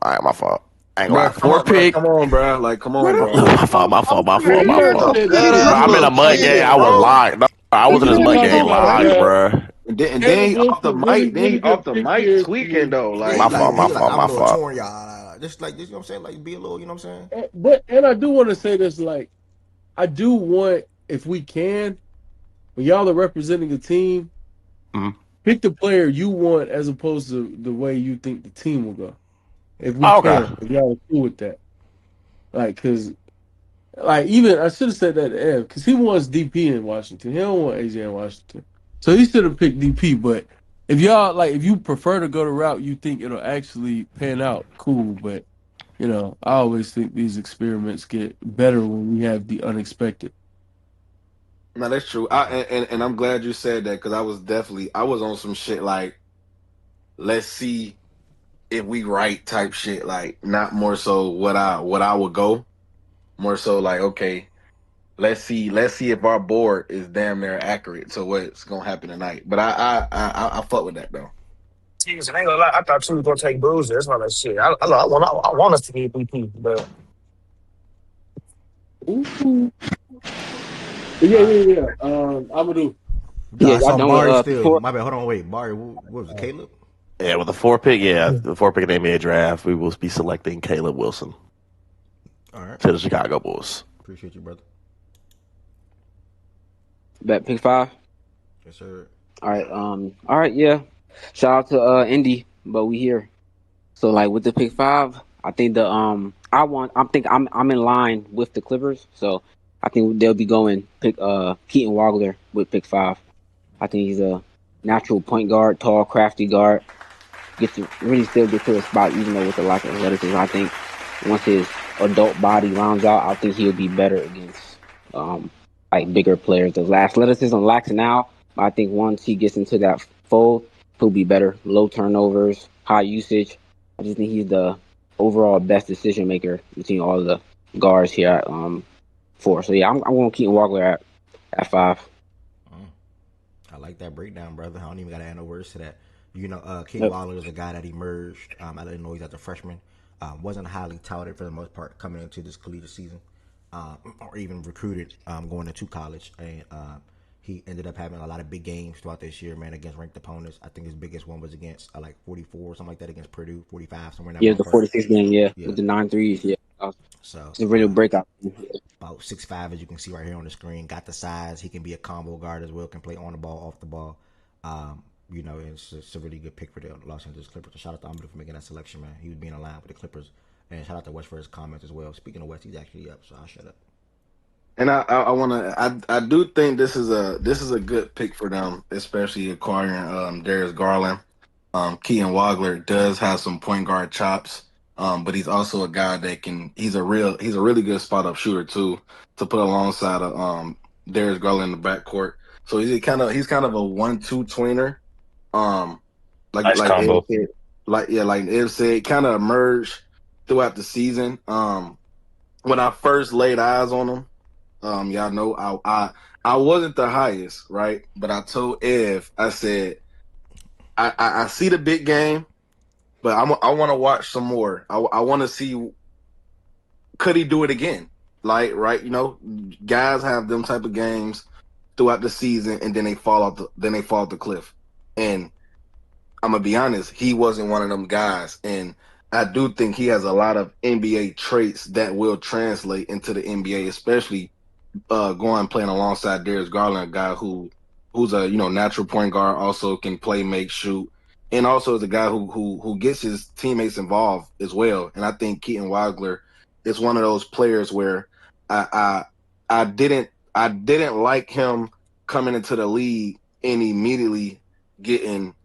right, my fault. I ain't gonna lie. 4 pick. Come on, bro. Like, come on, bro. My fault. Bro, I'm in a mud game. I was locked. No, I was in this mud game locked, bro. And then he off the mic. Then he off the mic tweaking though. Like my fault. Torn, y'all. Just like this, you know what I'm saying? Like be a little, you know what I'm saying? But I do want to say this, like, I do want, if we can, when y'all are representing a team, Pick the player you want as opposed to the way you think the team will go. If we Okay. can, if y'all are cool with that. Cause even I should have said that to Ev, because he wants DP in Washington. He don't want AJ in Washington. So he should have picked DP. But if y'all if you prefer to go the route you think it'll actually pan out, cool. But I always think these experiments get better when we have the unexpected. No, that's true. And I'm glad you said that because I was on some shit like, let's see if we right type shit, like not more so what I would go, more so like, okay, let's see if our board is damn near accurate to what's gonna happen tonight. But I fuck with that though. Jeez, I ain't gonna lie. I thought you was gonna take Bruiser. That's all that shit. I want us to get BP, but Ooh. Yeah. Amadou. Yeah, I y'all saw done with Mari still. before. My bad. Hold on, wait. Mari, what was it? Caleb? Yeah, with the 4th pick, the 4th pick in the NBA draft, we will be selecting Caleb Wilson. All right. To the Chicago Bulls. Appreciate you, brother. Bet pick 5. Yes, sir. All right, yeah. Shout out to Indy, but we here. So with the pick 5, I think I'm in line with the Clippers. So I think they'll be going pick Keaton Wagler with pick 5. I think he's a natural point guard, tall, crafty guard. Really still get to a spot even though with the lack of athleticism. I think once his adult body rounds out, I think he'll be better against bigger players. The athleticism lacks now. I think once he gets into that fold, he'll be better. Low turnovers, high usage. I just think he's the overall best decision maker between all the guards here at 4. So yeah, I'm going to keep Walker at 5. I like that breakdown, brother. I don't even got to add no words to that. King Yep. Waller is a guy that emerged out of Illinois as a freshman. Wasn't highly touted for the most part coming into this collegiate season, or even recruited going into college. And he ended up having a lot of big games throughout this year, man, against ranked opponents. I think his biggest one was against 44 or something like that against Purdue, 45, somewhere in that Yeah, the ballpark. 46 game, Yeah. with the 9 threes, yeah. So It's a real breakout. about 6'5", as you can see right here on the screen. Got the size. He can be a combo guard as well. Can play on the ball, off the ball. It's a really good pick for the Los Angeles Clippers. So shout out to Amadou for making that selection, man. He was being aligned with the Clippers. And shout out to West for his comments as well. Speaking of West, he's actually up, so I'll shut up. And I do think this is a good pick for them, especially acquiring Darius Garland. Keaton Wagler does have some point guard chops, but he's also a guy that he's a really good spot up shooter too, to put alongside Darius Garland in the backcourt. So he's kind of a 1-2 tweener. Nice combo. Ed said, like Ed said, kind of emerged throughout the season. When I first laid eyes on him, y'all know I wasn't the highest, right? But I told Ev, I said, I see the big game, but I want to watch some more. I want to see, could he do it again? Right? Guys have them type of games throughout the season, and then they fall off the cliff. And I'm gonna be honest, he wasn't one of them guys, and I do think he has a lot of NBA traits that will translate into the NBA, especially going playing alongside Darius Garland, a guy who's a natural point guard, also can play, make, shoot, and also is a guy who gets his teammates involved as well. And I think Keaton Wagler is one of those players where I didn't like him coming into the league and immediately getting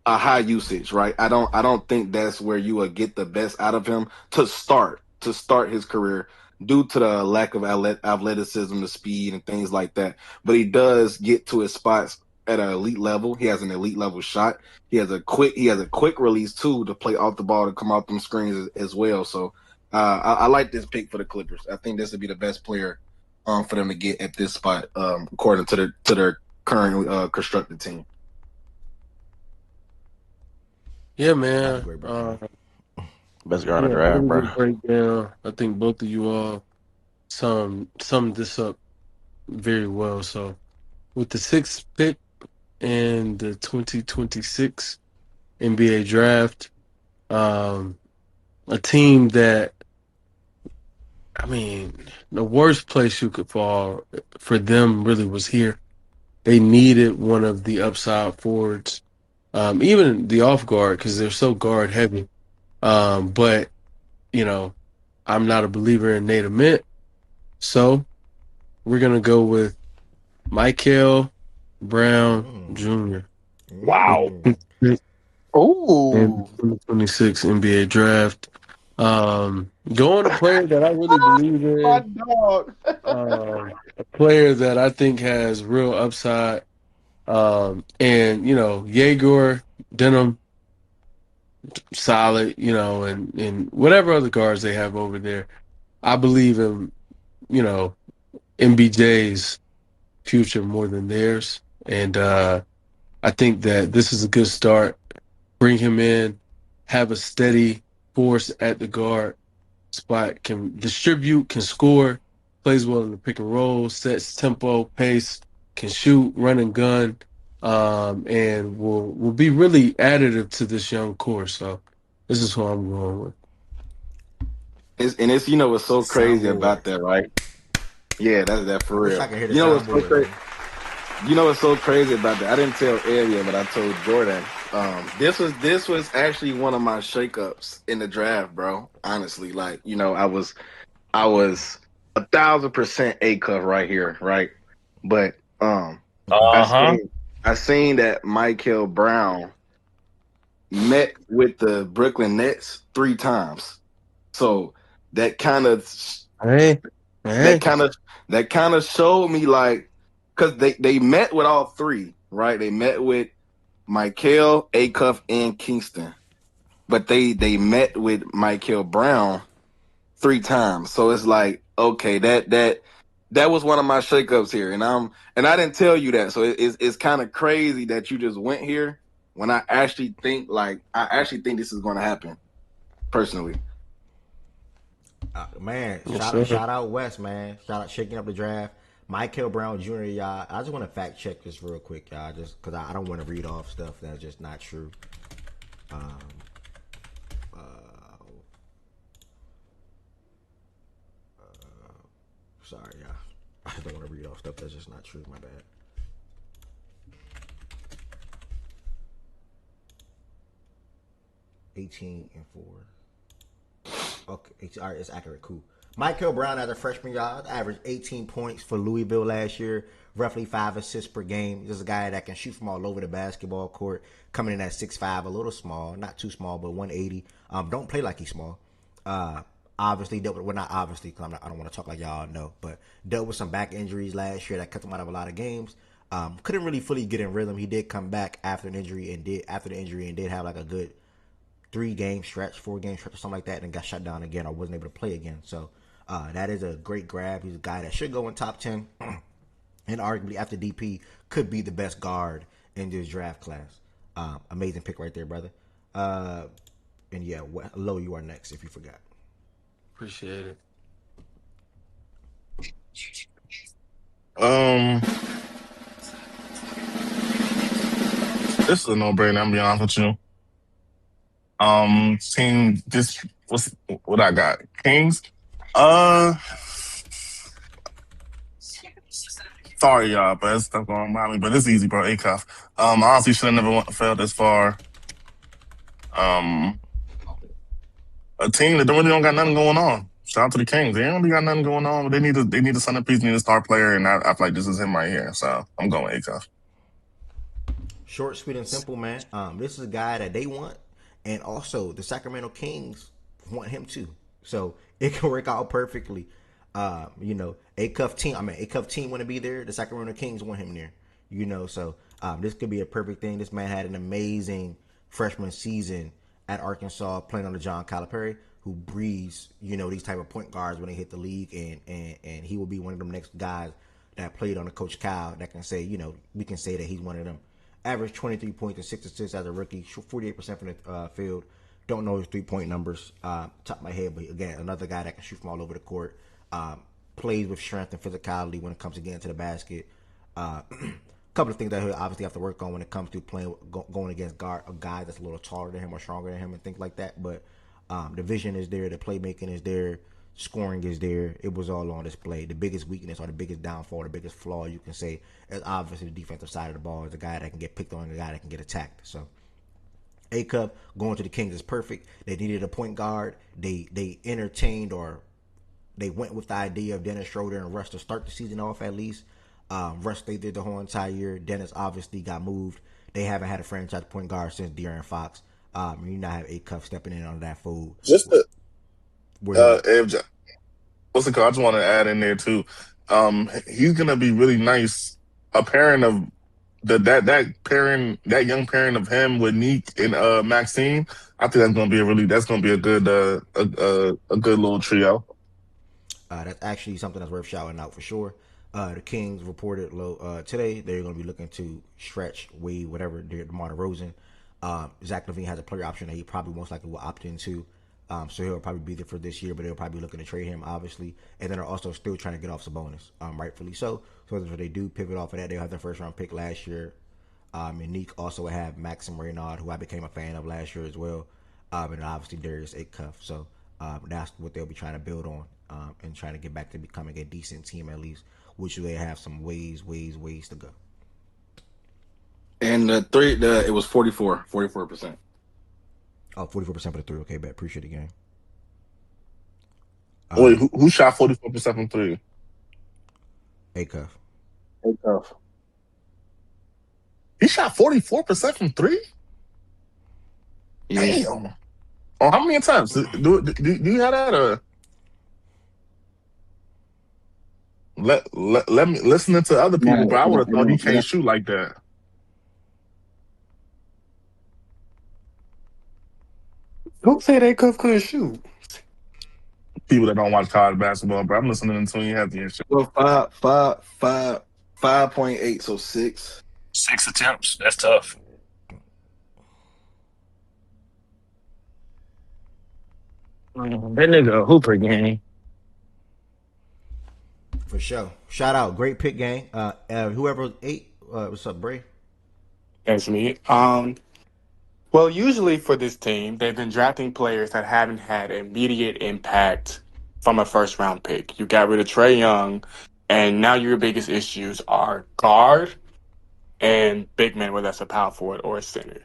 a high usage, right? I don't think that's where you would get the best out of him to start his career, due to the lack of athleticism, the speed, and things like that. But he does get to his spots at an elite level. He has an elite level shot. He has a quick release too, to play off the ball, to come off them screens as well. So I like this pick for the Clippers. I think this would be the best player for them to get at this spot, according to their current constructed team. Yeah, man. Best guard in the draft, bro. Breakdown. I think both of you all summed this up very well. So, with the 6th pick and the 2026 NBA draft, a team that, the worst place you could fall for them really was here. they needed one of the upside forwards, even the off guard because they're so guard heavy. But you know, I'm not a believer in Nate Ament, so we're gonna go with Michael Brown Jr. Wow. And Ooh. 2026 NBA draft. Going a player that I really believe My in, dog. a player that I think has real upside. And Yegor Denham, solid, and whatever other guards they have over there. I believe in, MBJ's future more than theirs. And I think that this is a good start. Bring him in, have a steady force at the guard spot, can distribute, can score, plays well in the pick and roll, sets tempo, pace, can shoot, run and gun, and will be really additive to this young core. So this is who I'm going with. It's what's so crazy about that, right? Yeah, that's that for I wish real. I could hear the You know what's so soundboard, crazy? man. You know what's so crazy about that? I didn't tell Elia, but I told Jordan. This was actually one of my shakeups in the draft, bro. Honestly, like I was 1,000% A cuff right here, right? But I Uh-huh. seen that Michael Brown met with the Brooklyn Nets 3 times. So that kind of Hey, that hey. kind of that kind of showed me like because they met with all three, right? They met with Michael, Acuff, and Kingston, but they met with Michael Brown 3 times. So it's like okay, that was one of my shakeups here, and I didn't tell you that. So it's kind of crazy that you just went here when I actually think this is going to happen personally. Man, Yes, sir. shout out West, man. Shout out shaking up the draft. Michael Brown Jr., y'all. I just want to fact check this real quick, y'all, just because I don't want to read off stuff that's just not true. Um, sorry, y'all. I don't want to read off stuff that's just not true. My bad. Okay, all right, it's accurate. Cool. Michael Brown as a freshman, y'all, averaged 18 points for Louisville last year, roughly 5 assists per game. This is a guy that can shoot from all over the basketball court, coming in at 6'5", a little small, not too small, but 180. Don't play like he's small. Obviously, not obviously, because I don't want to talk like y'all know, but dealt with some back injuries last year that kept him out of a lot of games. Couldn't really fully get in rhythm. He did come back after the injury and did have like a good 3-game stretch, 4-game stretch, or something like that, and got shut down again or wasn't able to play again. So that is a great grab. He's a guy that should go in top 10, and arguably after DP could be the best guard in this draft class. Amazing pick right there, brother. And yeah, Low, you are next if you forgot. Appreciate it. This is a no-brainer. I'm gonna be honest with you. Team, this what I got? Kings. Uh, Sorry y'all, but it's stuff going on me. But it's easy, bro. Acuff. Honestly, should have never failed this far. A team that don't got nothing going on. Shout out to the Kings. They don't really got nothing going on. But they need a centerpiece, they need a star player, and I feel like this is him right here. So I'm going Acuff. Short, sweet, and simple, man. This is a guy that they want, and also the Sacramento Kings want him too. So it can work out perfectly. A-Cuff team want to be there. The Sacramento Kings want him there. So this could be a perfect thing. This man had an amazing freshman season at Arkansas, playing under John Calipari, who breeds these type of point guards when they hit the league, and he will be one of them next guys that played under Coach Cal that can say we can say that he's one of them. Averaged 23 points and 6 assists as a rookie, 48% from the field. Don't know his 3-point numbers top of my head, but again, another guy that can shoot from all over the court. Plays with strength and physicality when it comes to getting to the basket. Couple of things that he'll obviously have to work on when it comes to going against a guy that's a little taller than him or stronger than him and things like that. But the vision is there, the playmaking is there. Scoring is there. It was all on display. The biggest weakness or the biggest downfall, the biggest flaw you can say is obviously the defensive side of the ball is the guy that can get picked on, the guy that can get attacked. So A-Cup going to the Kings is perfect. They needed a point guard. They entertained or they went with the idea of Dennis Schroeder and Russ to start the season off at least. Russ stayed there the whole entire year. Dennis obviously got moved. They haven't had a franchise point guard since De'Aaron Fox. You now have A-Cup stepping in on that fold. Just to, Where what's it called? I just want to add in there too. He's gonna be really nice. A pairing of that young pairing of him with Neek and Maxine. I think that's gonna be a good a good little trio. That's actually something that's worth shouting out for sure. The Kings reported today they're going to be looking to stretch Wade, whatever, DeMar DeRozan. Zach LaVine has a player option that he probably most likely will opt into. So he'll probably be there for this year, but they'll probably be looking to trade him, obviously. And then they're also still trying to get off Sabonis, rightfully so. So if they do pivot off of that, they'll have their first round pick last year. And Neek also will have Maxim Reynard, who I became a fan of last year as well. And obviously Darius Acuff. So that's what they'll be trying to build on and trying to get back to becoming a decent team at least, which they have some ways to go. And it was 44%. Oh, 44% for the three. Okay, bet. Appreciate the game. Wait, who shot 44% from three? Acuff. He shot 44% from three? Yeah. Damn. Oh, how many times? Do you have that or let me listening to other people, but I would have thought he can't shoot like that. Who said A-Cuff couldn't shoot? People that don't watch college basketball, but I'm listening to you have the issue. Well, 5.8, so 6. 6 attempts. That's tough. That nigga a Hooper game. For sure. Shout out. Great pick gang. Whoever ate, what's up, Bray? That's me. Well, usually for this team, they've been drafting players that haven't had immediate impact from a first round pick. You got rid of Trae Young, and now your biggest issues are guard and big man, whether that's a power forward or a center.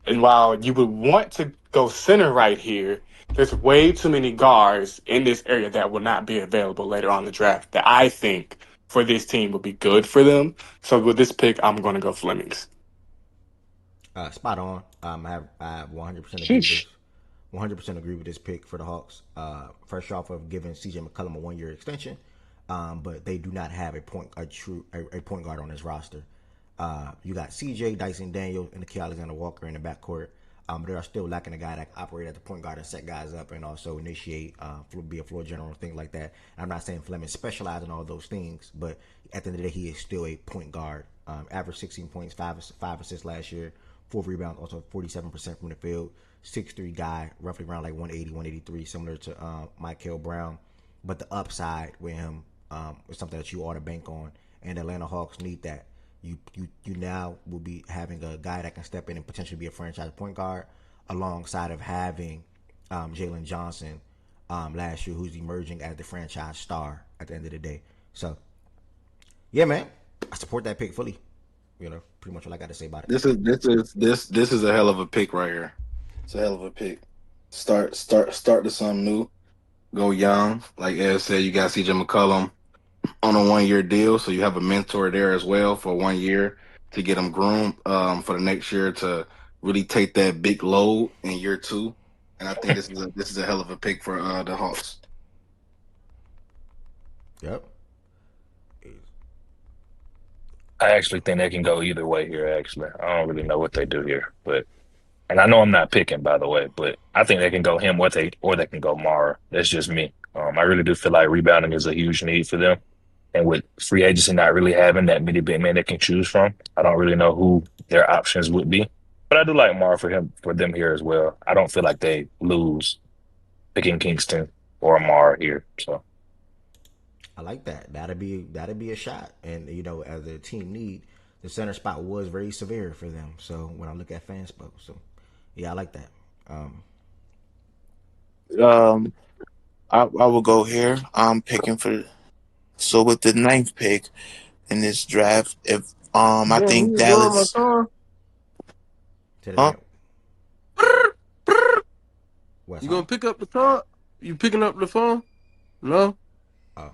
And while you would want to go center right here, there's way too many guards in this area that will not be available later on in the draft that I think for this team would be good for them. So with this pick, I'm going to go Flemings. Spot on. I have 100% agree with this. 100% agree with this pick for the Hawks. Fresh off of giving CJ McCollum a 1-year extension, but they do not have a point guard on this roster. You got CJ, Dyson Daniels, and Nikhil Alexander Walker in the backcourt. They are still lacking a guy that can operate as a point guard and set guys up and also initiate, be a floor general, things like that. And I'm not saying Fleming specializes in all those things, but at the end of the day, he is still a point guard. Averaged 16 points, 5 assists last year, 4 rebounds, also 47% from the field. 6'3" guy, roughly around like 180, 183, similar to Michael Brown. But the upside with him is something that you ought to bank on, and the Atlanta Hawks need that. You now will be having a guy that can step in and potentially be a franchise point guard alongside of having Jalen Johnson last year, who's emerging as the franchise star at the end of the day. So, yeah, man, I support that pick fully. You know, pretty much all I got to say about it. This is a hell of a pick right here. It's a hell of a pick. Start to something new. Go young, like Ed said. You got CJ McCollum on a 1-year deal, so you have a mentor there as well for 1 year to get him groomed for the next year to really take that big load in year 2. And I think this is a hell of a pick for the Hawks. Yep. I actually think they can go either way here, actually. I don't really know what they do here. And I know I'm not picking, by the way, but I think they can go him or they can go Mara. That's just me. I really do feel like rebounding is a huge need for them. And with free agency not really having that many big men they can choose from, I don't really know who their options would be. But I do like Mara for them here as well. I don't feel like they lose picking Kingston or Mara here. So I like that. That'd be a shot. And you know, as a team need, the center spot was very severe for them. So when I look at Fanspo, so yeah, I like that. I will go here. I'm picking for so with the 9th pick in this draft. If I Damn, think who is blowing my Dallas. car? Huh? What's You up? gonna pick up the car? You picking up the phone? No. Oh,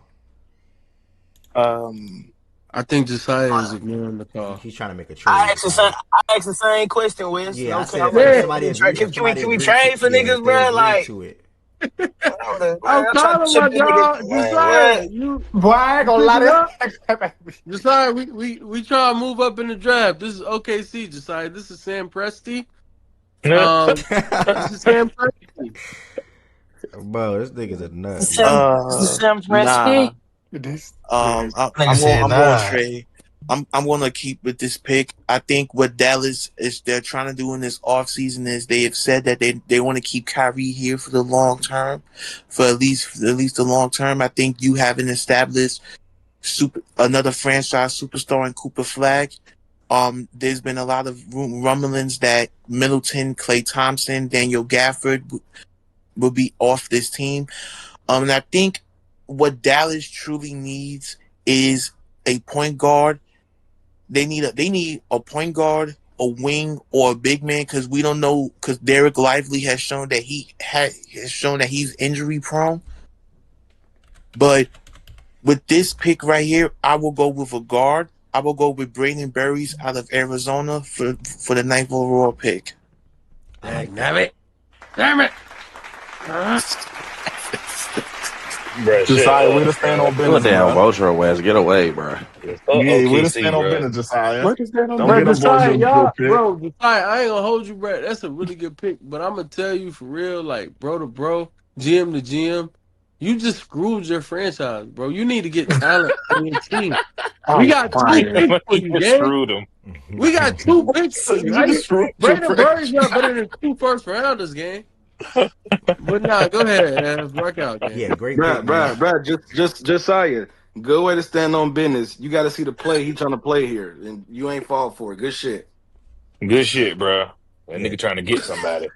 I think Josiah is ignoring the call. he's trying to make a I trade. asked the same. I asked the same question, Wiz. Yeah, I No, said I'm if, like, if can somebody we agree, if can we somebody can we agreed to, trade for yeah, if niggas, they bro? agreed Like, to it. man, I'm I'm trying to calling chip my this nigga. dog, Man, Josiah. what? Boy, I ain't You gonna lie. picking up? That Josiah, we try to move up in the draft. This is OKC, Josiah. This is Sam Presti. This is Sam Presti. Bro, this nigga's a nut, Sam, bro. Sam Nah. Presti. I'm Said going nah. trade. I'm going to keep with this pick. I think what Dallas is they're trying to do in this offseason is they have said that they want to keep Kyrie here for the long term, for at least the long term. I think you have an established another franchise superstar in Cooper Flag. There's been a lot of rumblings that Middleton, Klay Thompson, Daniel Gafford will be off this team. And I think what Dallas truly needs is a point guard. They need a point guard, a wing, or a big man because we don't know because Derek Lively has shown that he's injury prone. But with this pick right here, I will go with a guard. I will go with Braden Berries out of Arizona for the 9th overall pick. Damn it! Damn it! Bro, shut Josiah, way up, to stand bro. on You a business, damn bro. vulture, Wes. Get away, bro. Yeah, way to OKC, stand on bro. business, Josiah. What is that on Don't Bro, get them business? boys Josiah, your y'all, pick. bro, Josiah, I ain't gonna hold you, bro. That's a really good pick, but I'm gonna tell you for real, like, bro to bro, GM to GM, you just screwed your franchise, bro. You need to get talent on your team. We I'm got 2 crying. picks for He you, just gang. screwed him. We got 2 picks So for you. you How just you screwed your Brandon friend. Birds not better than 2 first rounders, gang. But nah, go ahead, work out, gang. Yeah, great pick, man. Bruh, just Josiah. Good way to stand on business. You got to see the play he trying to play here, and you ain't fall for it. Good shit. Good shit, bro. That Yeah, nigga trying to get somebody.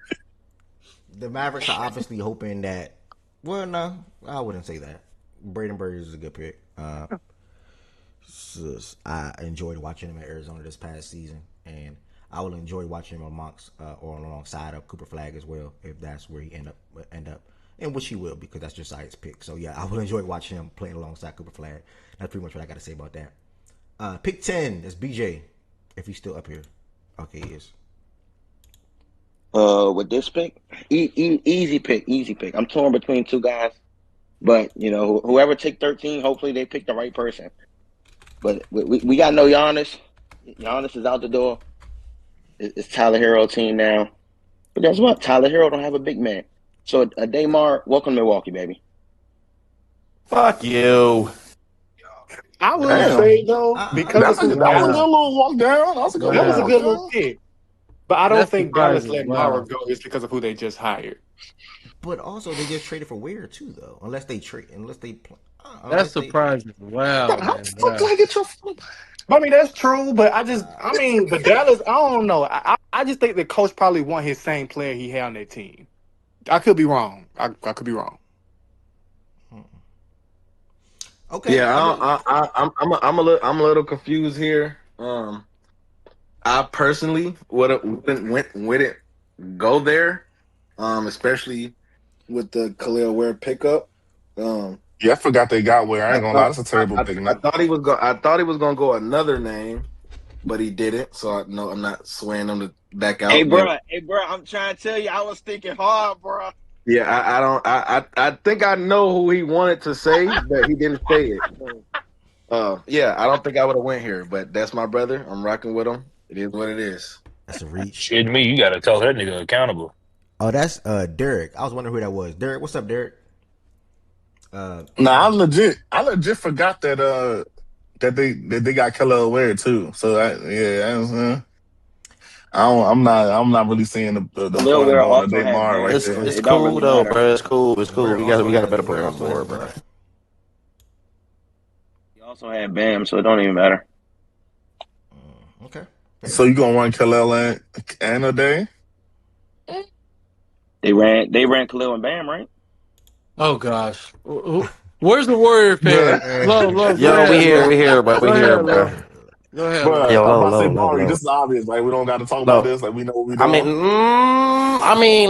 the Mavericks are obviously hoping that. Well, no, I wouldn't say that. Braden Burgers is a good pick. I enjoyed watching him at Arizona this past season, and I will enjoy watching him amongst or alongside of Cooper Flag as well, if that's where he end up, and which he will because that's just Zay's pick. So yeah, I will enjoy watching him playing alongside Cooper Flag. That's pretty much what I got to say about that. Pick 10 is BJ, if he's still up here. Okay, he is. With this pick, easy pick. I'm torn between 2 guys, but you know, whoever take 13, hopefully they pick the right person. But we got no Giannis. Giannis is out the door. It's Tyler Hero team now. But guess what? Tyler Hero don't have a big man. So a Daymar, welcome to Milwaukee, baby. Fuck you. I will Damn. say though, because of who That was a good Dallas, little walk down. That was a good that little was a walk good little down. pick. But I don't That's think Dallas surprising. let Mara Wow. go just because of who they just hired. But also, they just traded for Weir too, though. Unless they That's surprising. Wow, How the man. fuck Wow. did I get your phone? I mean, that's true, but but Dallas, I don't know. I just think the coach probably want his same player he had on that team. I could be wrong. I could be wrong. Okay. Yeah, I mean, I'm a little confused here. I personally wouldn't go there, especially with the Khalil Ware pickup. Yeah, I forgot they got where. I I ain't gonna lie, thought that's a terrible pick, I man. thought he was gonna go another name, but he didn't. So I'm not swaying him to back Hey, out. But bro, I'm trying to tell you, I was thinking hard, bro. yeah, I don't. I think I know who he wanted to say, but he didn't say it. Yeah, I don't think I would have went here, but that's my brother. I'm rocking with him. It is what it is. that's a reach. Shit, me, you gotta tell that nigga accountable. Oh, that's Derek. I was wondering who that was. Derek, what's up, Derek? Nah, I legit forgot that they got Kelly Ware too. So I'm not really seeing the Khalil point of Ware going to also had Daymar right Bam, It's so there. it's it don't cool really though, matter. bro. It's cool. It's cool. Ware We got also we got a has better player on the Ware board, also bro. has He also had Bam, so it don't even matter. okay. So you gonna run Khalil and a day? They ran Khalil and Bam, right? Oh gosh, where's the Warrior fan? Low, go Yo, ahead, we Low. here, bro. We Go here, ahead, bro. Low. Go ahead, Low. Bro, Yo, I'm low, about to say, low, low, Barry, low. this is obvious. Like, we don't got to talk about Low. this. Like, we know what we doing.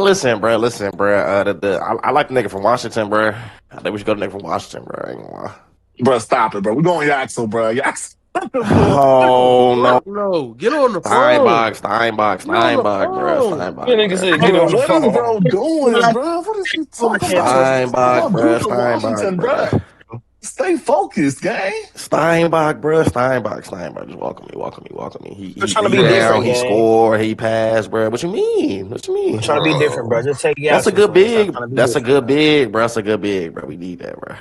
Listen, bro. I like the nigga from Washington, bro. I think we should go to the nigga from Washington, bro. I ain't gonna lie. Bro, stop it, bro. We going Yaxel, bro. Yaxel. Oh no. No, get on the phone. Steinbach, Get on the bro. phone. That Steinbach, nigga bro. said, "Get on Bro, the what is phone." bro doing, bro? What is he talking about? Steinbach, bro. Duke of Washington, bro. Bro. Stay focused, gang. Steinbach, bro. Steinbach. Just welcome me. I'm trying to He be down, different, he gang. score, he pass, bro. What you mean? I'm trying to be different, bro. Bro. Just take That's a Yasu, good twin. Stop big. trying to be That's a different, good bro. big, bro. That's a good big, bro. We need that, bro.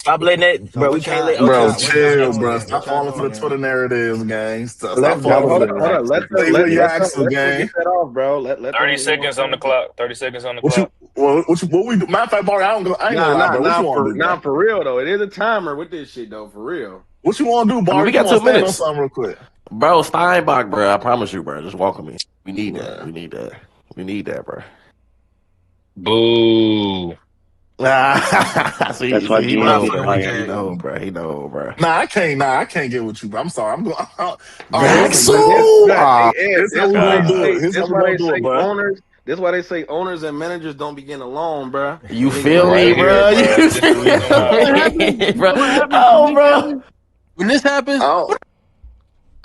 Stop letting that, So bro. We what can't y'all let what Bro, y'all OKC what y'all get chill, us, doing bro. then? man. What Stop y'all falling for doing the then? Twitter narratives, gang. Stop Let falling hold for on, the hold on. Stay with Let Yaxel, them gang. get that off, bro. Let 30 them. You know what seconds on I'm the saying? clock. 30 seconds on the What you clock. what we do? Matter of fact, Barry, I ain't gonna lie, bro. What you want to do, bro? Not for real though. It is a timer with this shit though, for real. What you want to do, I mean, Barry? we Come got on, 2 stand on minutes. something real quick. Bro, Steinbach, bro. I promise you, bro. Just welcome me. We need that. Man. We need that, bro. Boo. see, That's why he GM know, get bro. He Miami. know, bro. He know, bro. Nah, I can't get with you, bro. I'm sorry. I'm going. All right, listen, Yaxel! bro. Oh, Hey Ed, This how that's we why they gonna do God. it. say. Here's how That's we why gonna they do it, say bro. owners. That's why they say owners and managers don't be getting along, bro. You Niggas feel like me, Right here, bro? bro. You This the feel reason You know why. what happens? me, You know bro? what happens when Oh, this bro. happens? When this I happens, don't,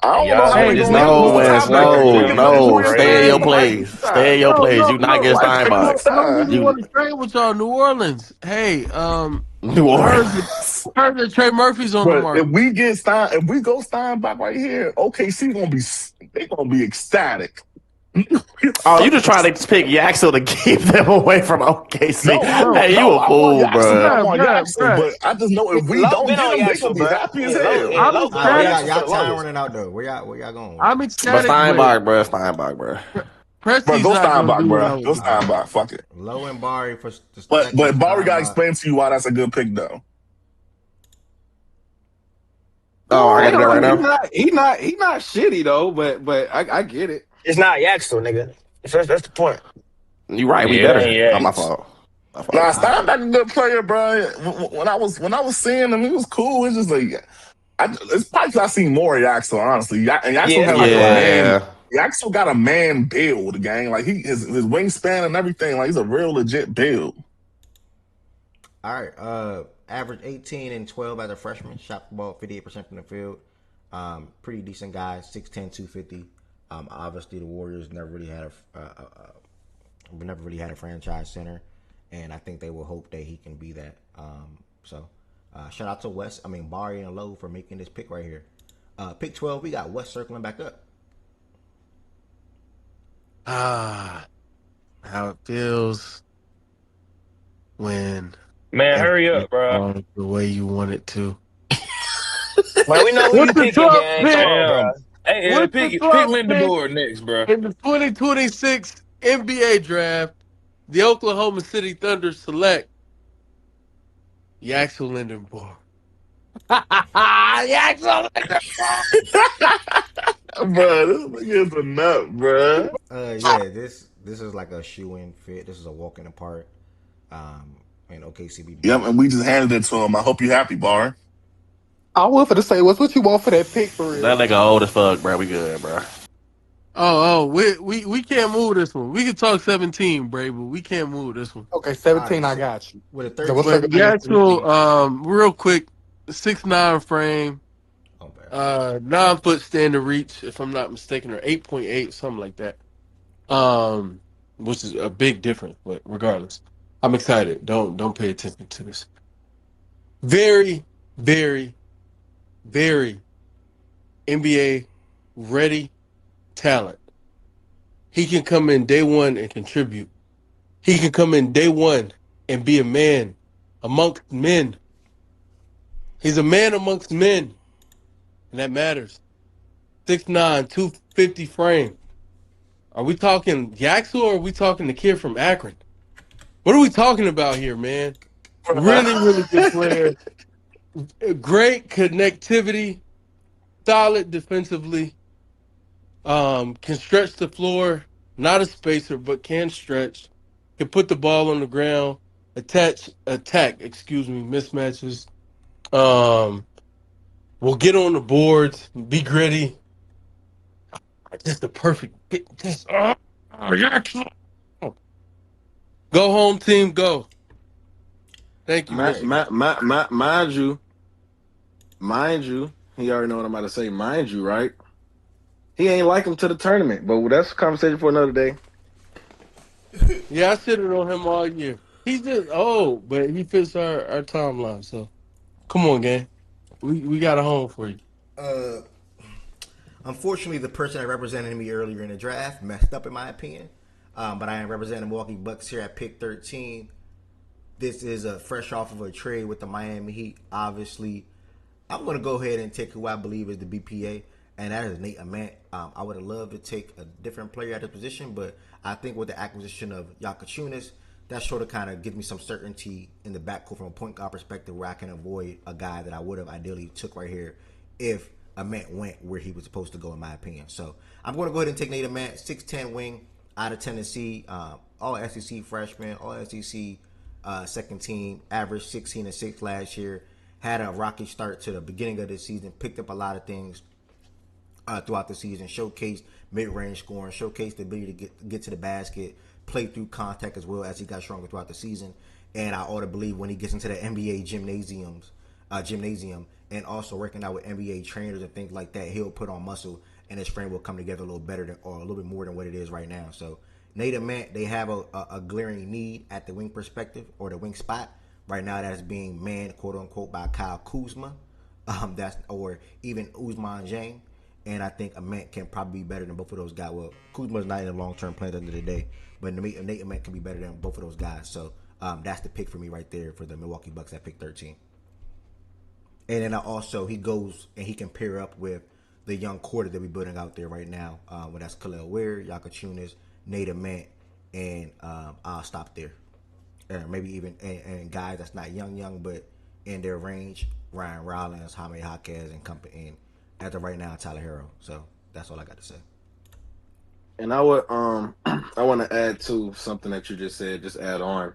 I And don't know y'all how know we hey, this gonna nigga get. No, What's the going Wes. tiebreaker? crazy We No, on can this. play It's no. who is Stay in fans. your crazy. Somebody place. pick a Stay in side. your place. no, You not getting Somebody pick a Steinbach. I just side. You want to trade with y'all, New Orleans. Hey, New Orleans. heard that Trey Murphy's on the But if market. we get if we go Steinbach right here, OKC they gonna be ecstatic. Oh, you just trying to pick Yaxel to keep them away from OKC. No, No, Hey, you a I want fool, Yaxel. I bro. want Yaxel. bruh. But I just know if we Low don't been get on him, they gonna Yaxel, be bro. happy as Yeah, low. hell. Yeah, I'm low All been right, on where ecstatic. Yaxel for the y'all time longest. running out though? Where y'all going with I'm it? But ecstatic, but Steinbach, bro. Steinbach, bro. Bro, Presti's go not gonna Steinbach, do what I bro. would Go do. All right. Steinbach. Fuck it. Low and Barry for the second. But Barry gotta Steinbach. explain to you why that's a good pick, though. Oh, I I gotta ain't do that gonna right lie, now. he not shitty though, but I get it. It's not Yaxel, nigga. That's the point. You right. We Yeah, it better. ain't Oh, my Yates. fault. My Nah, fault. All right. Steinbach a good player, bro. When I was seeing him, he was cool. It's just like it's probably because I seen more of Yaxel, honestly. And Yeah, Yaxel it's had like probably a why. man. Yeah. Yaxel got a man build, gang. Like his wingspan and everything. Like he's a real legit build. All right. Average 18 and 12 as a freshman. Shot the ball 58% from the field. Pretty decent guy. 6'10", 250. Obviously the Warriors never really had a franchise center, and I think they will hope that he can be that. Shout out to Barry and Lowe for making this pick right here. Pick 12, we got West circling back up. How it feels when Man, hurry everything up, bro. goes the way you want it to. Man, we know who With you the picking, 12th gang. Come pick, on, bro. Damn. Hey, with the pick 12th pick Lindor next, bro. in the 2026 NBA draft, the Oklahoma City Thunder select Yaxel Lindenborg. Yaxel Bro, this nigga is a nut, bro. Yeah, this is like a shoe-in fit. This is a walk in the park. And OKC Yep, beast. and we just handed it to him. I hope you happy, Bar. I was for to say, what you want for that pick for real? That nigga old as fuck, bro. We good, bro. we can't move this one. We can talk 17, Bray, but we can't move this one. Okay, All 17, right, I so got you. with a So what's 13, But up? the actual, real quick, 6'9" frame, oh, bad. 9-foot standard reach, if I'm not mistaken, or 8.8, something like that. Which is a big difference, but regardless, I'm excited. Don't pay attention to this. Very, very, very NBA ready talent. He can come in day one and contribute. He can come in day one and be a man amongst men. He's a man amongst men, and that matters. 6'9", 250 frame. Are we talking Yaxel or are we talking the kid from Akron? What are we talking about here, man? Really, really good player. Great connectivity. Solid defensively. Can stretch the floor. Not a spacer, but can stretch. Can put the ball on the ground. mismatches. We'll get on the boards, be gritty. Just the perfect fit. Go home team, go. Thank you, Michigan. Mind you, he already know what I'm about to say. Mind you, right? He ain't like him to the tournament, but that's a conversation for another day. Yeah, I shitted on him all year. He's just but he fits our timeline. So come on, gang. We got a home for you. Unfortunately, the person that represented me earlier in the draft messed up, in my opinion. But I am representing the Milwaukee Bucks here at pick 13. This is a fresh off of a trade with the Miami Heat. Obviously, I'm going to go ahead and take who I believe is the BPA, and that is Nate Ament. I would have loved to take a different player at the position, but I think with the acquisition of Giannis, that sort of kind of gives me some certainty in the backcourt from a point guard perspective, where I can avoid a guy that I would have ideally took right here if Ament went where he was supposed to go, in my opinion. So I'm going to go ahead and take Nate Ament, 6'10" wing out of Tennessee, all SEC freshman, all SEC second team, averaged 16-6 last year. Had a rocky start to the beginning of the season, picked up a lot of things throughout the season, showcased mid-range scoring, showcased the ability to get to the basket, play through contact as well as he got stronger throughout the season. And I ought to believe when he gets into the NBA gymnasium, and also working out with NBA trainers and things like that, he'll put on muscle and his frame will come together a little better or a little bit more than what it is right now. So Nate Ament, they have a glaring need at the wing perspective or the wing spot. Right now, that's being manned, quote unquote, by Kyle Kuzma, or even Ousmane Dieng. And I think Ament can probably be better than both of those guys. Well, Kuzma's not in the long-term plan at the end of the day, but Nate Ament can be better than both of those guys. So that's the pick for me right there for the Milwaukee Bucks at pick 13. And then he goes and he can pair up with the young quarter that we're building out there right now. Well, that's Khalil Ware, Giannis, Nate Ament, and I'll stop there. Maybe even and guys that's not young, but in their range, Ryan Rollins, Jaime Jaquez, and company. And as of right now, Tyler Hero. So that's all I got to say. And I would I want to add to something that you just said. Just add on.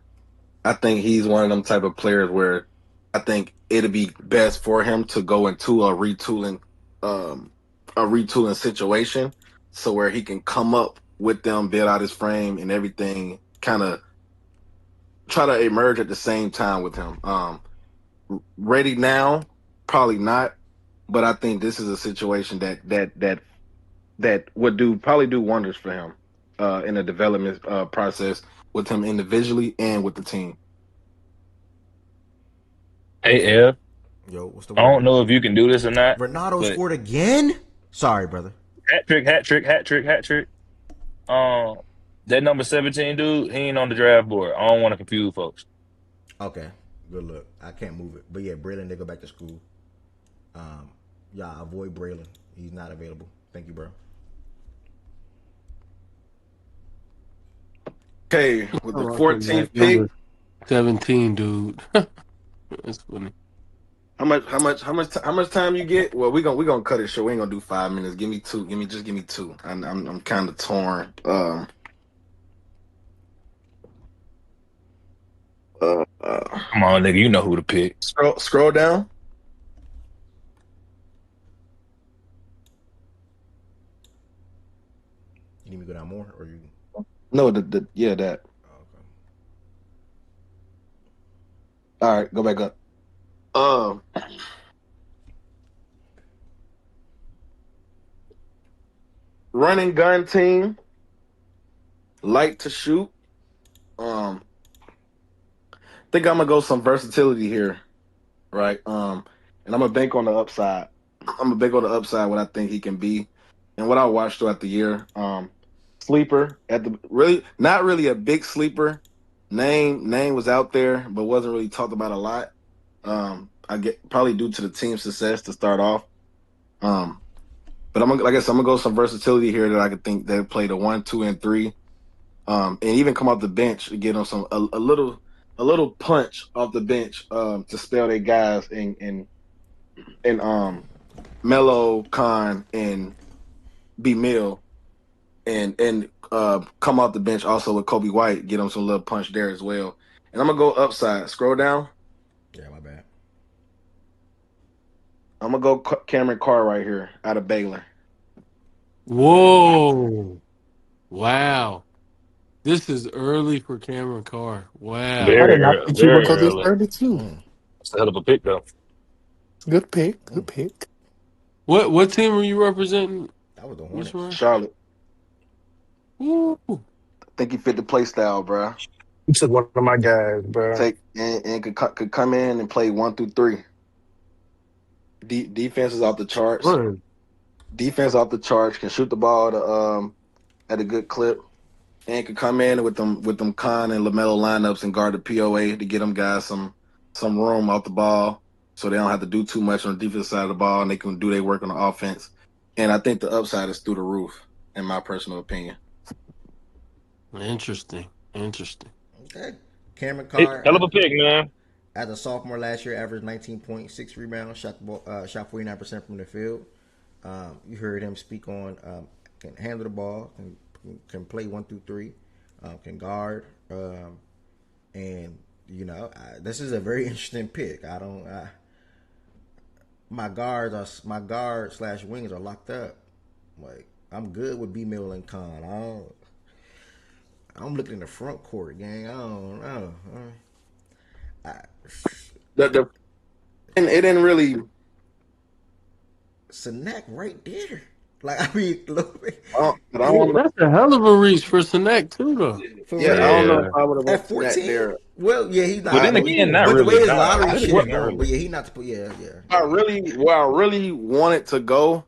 I think he's one of them type of players where I think it'd be best for him to go into a retooling situation, so where he can come up with them, build out his frame and everything, kind of try to emerge at the same time with him. Ready now, probably not, but I think this is a situation that would probably do wonders for him in the development process with him individually and with the team. Hey, Ev. Yo, what's the I word? don't know if you can do this or not. Ronaldo scored again? Sorry, brother. Hat trick. That number 17 dude, he ain't on the draft board. I don't want to confuse folks. Okay, good luck. I can't move it. But yeah, Braylon, they go back to school. Avoid Braylon. He's not available. Thank you, bro. Okay, with the 14th pick, 17, dude. That's funny. How much time you get? Well, we gonna cut it short. We ain't gonna do 5 minutes. Give me two. Give me two. I'm kind of torn. Come on, nigga, you know who to pick. Scroll down. You need me to go down more, or you? No, that. Oh, okay. All right, go back up. Running gun team, light to shoot. Think I'm gonna go some versatility here, right? And I'm gonna bank on the upside. What I think he can be, and what I watched throughout the year. Sleeper at the not really a big sleeper. Name was out there, but wasn't really talked about a lot. I get probably due to the team's success to start off. But I'm gonna go some versatility here that I could think they play the 1, 2, and 3, and even come off the bench to get them a little punch off the bench to spell their guys in Melo, Khan, and B Mill, and come off the bench also with Kobe White, get them some little punch there as well. And I'm gonna go upside. Scroll down. Yeah, my bad. I'm gonna go Cameron Carr right here out of Baylor. Whoa. Wow. This is early for Cameron Carr. Wow. I did Very not early. think you would Very go this early. early too. It's a hell of a pick, though. Good pick. Good pick. What team are you representing? That was the Which Hornets. one? Charlotte. Ooh. I think he fit the play style, bro. You took one of my guys, bro. Take and could come in and play 1 through 3. Defense is off the charts. Word. Defense off the charts. Can shoot the ball at a good clip, and could come in with them Con and LaMelo lineups and guard the POA to get them guys some room off the ball, so they don't have to do too much on the defensive side of the ball, and they can do their work on the offense. And I think the upside is through the roof, in my personal opinion. Interesting. Okay. Cameron Hell Carr, of a pick, man. as a sophomore last year, averaged 19.6 rebounds, shot 49% from the field. You heard him speak on can handle the ball, can play 1 through 3, can guard, and this is a very interesting pick. My guard slash wings are locked up. Like, I'm good with B Mill and Con. I'm looking in the front court, gang. I don't know. And it didn't really. Sanek right there. Like, I mean, look. That's a hell of a reach for Sanek too, though. For Yeah, real. I don't know if I would have At went Sanek 14? there. Well, yeah, he's not. But then again, not with the way really. his Nah, lottery I shit didn't is want going, early. but yeah, he not to put. Yeah. Where I really wanted to go,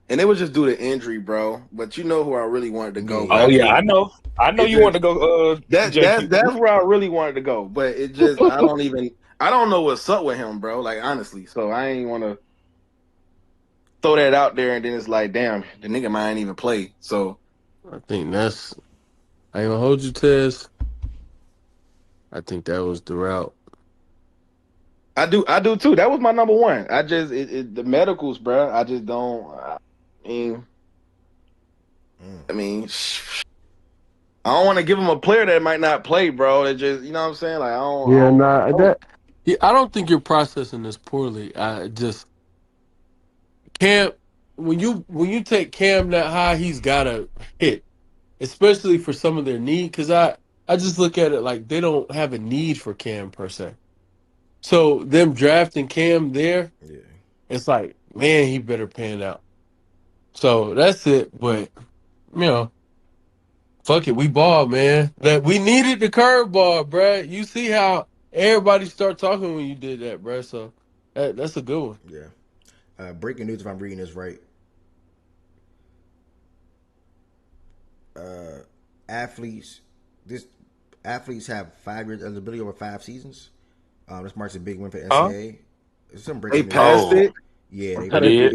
and it was just due to injury, bro. But you know who I really wanted to go. Oh yeah, I know. I know It you just- want to go. That's JQ. where I really wanted to go. But it just I don't know what's up with him, bro. Like, honestly, so I ain't want to throw that out there, and then it's like, damn, the nigga might ain't even play. So I think I ain't gonna hold you, Tez. I think that was the route. I do too. That was my number one. I just the medicals, bro. I just don't. I mean, I don't want to give him a player that might not play, bro. It just, you know what I'm saying? Like, I don't think you're processing this poorly. I just Cam, when you take Cam that high, he's gotta hit, especially for some of their need. Because I just look at it like they don't have a need for Cam per se. So them drafting Cam there, it's like, man, he better pan out. So that's it. But fuck it, we ball, man. That we needed the curveball, bruh. You see how everybody start talking when you did that, bruh. So that's a good one. Yeah. Breaking news, if I'm reading this right. Athletes have 5 years eligibility over 5 seasons. This marks a big win for NCAA. Some breaking news. Passed it. Yeah, I didn't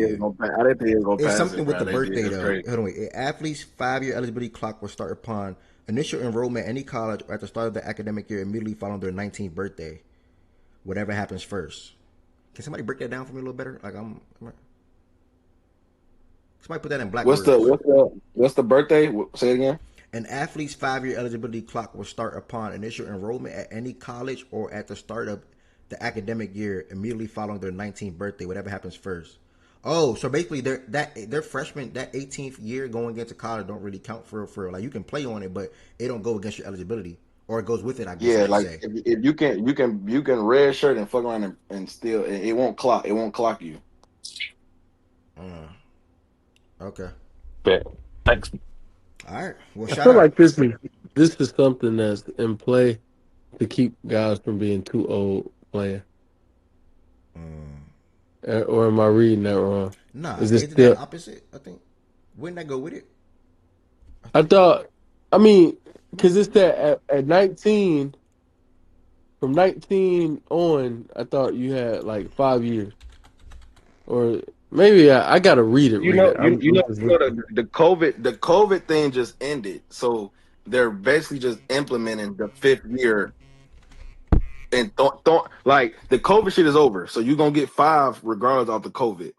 think it was gonna It's pass something it, with bro. the They birthday did. though. Great. Hold on, wait. Athletes' 5-year eligibility clock will start upon initial enrollment at any college or at the start of the academic year immediately following their 19th birthday. Whatever happens first. Can somebody break that down for me a little better? Like somebody put that in black words. What's the birthday? Say it again. An athlete's 5-year eligibility clock will start upon initial enrollment at any college or at the start of the academic year immediately following their 19th birthday, whatever happens first. Oh, so basically their freshman, that 18th year going into college don't really count for like, you can play on it, but it don't go against your eligibility, or it goes with it. I guess. Yeah, like if you can red shirt and fuck around and still it won't clock you. Okay. Thanks. All right. Well, I shout feel out. like this is something that's in play to keep guys from being too old playing. Or am I reading that wrong? Nah, is this isn't that opposite? I think. Wouldn't that go with it? because it's that at 19, from 19 on, I thought you had like 5 years. Or maybe I gotta read it. The COVID thing just ended, so they're basically just implementing the 5th year, and like the COVID shit is over, so you're gonna get 5 regardless of the COVID.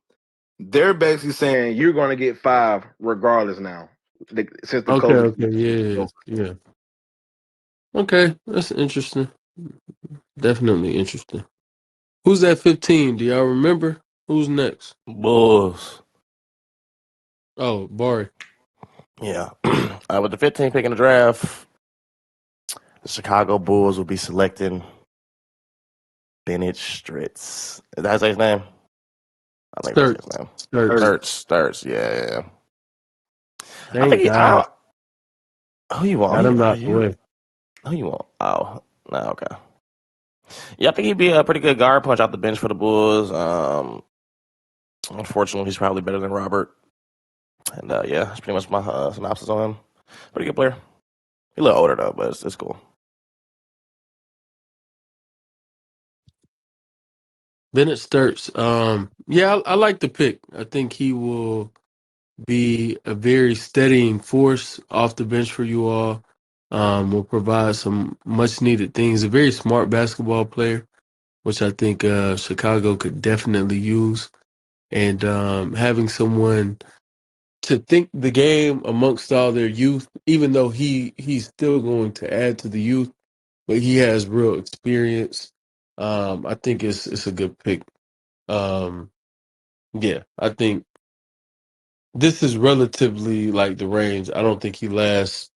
They're basically saying you're gonna get 5 regardless now, since the COVID. Okay, yeah. Okay, that's interesting. Definitely interesting. Who's at 15? Do y'all remember? Who's next? Bulls. Oh, Bari. Yeah. With the 15th pick in the draft, the Chicago Bulls will be selecting Bennett Stritz. Is that his name? I think that's his name. Sturts. Yeah. I think Thank he. God. Who you want? Got him out the way. Who you want? Oh, no, okay. Yeah, I think he'd be a pretty good guard punch out the bench for the Bulls. Unfortunately, he's probably better than Robert. And yeah, that's pretty much my synopsis on him. Pretty good player. He's a little older though, but it's cool. Bennett Sturts. Yeah, I like the pick. I think he will be a very steadying force off the bench for you all. Will provide some much needed things. A very smart basketball player, which I think Chicago could definitely use. And having someone to think the game amongst all their youth, even though he's still going to add to the youth, but he has real experience. I think it's a good pick. Yeah, I think this is relatively like the range. I don't think he lasts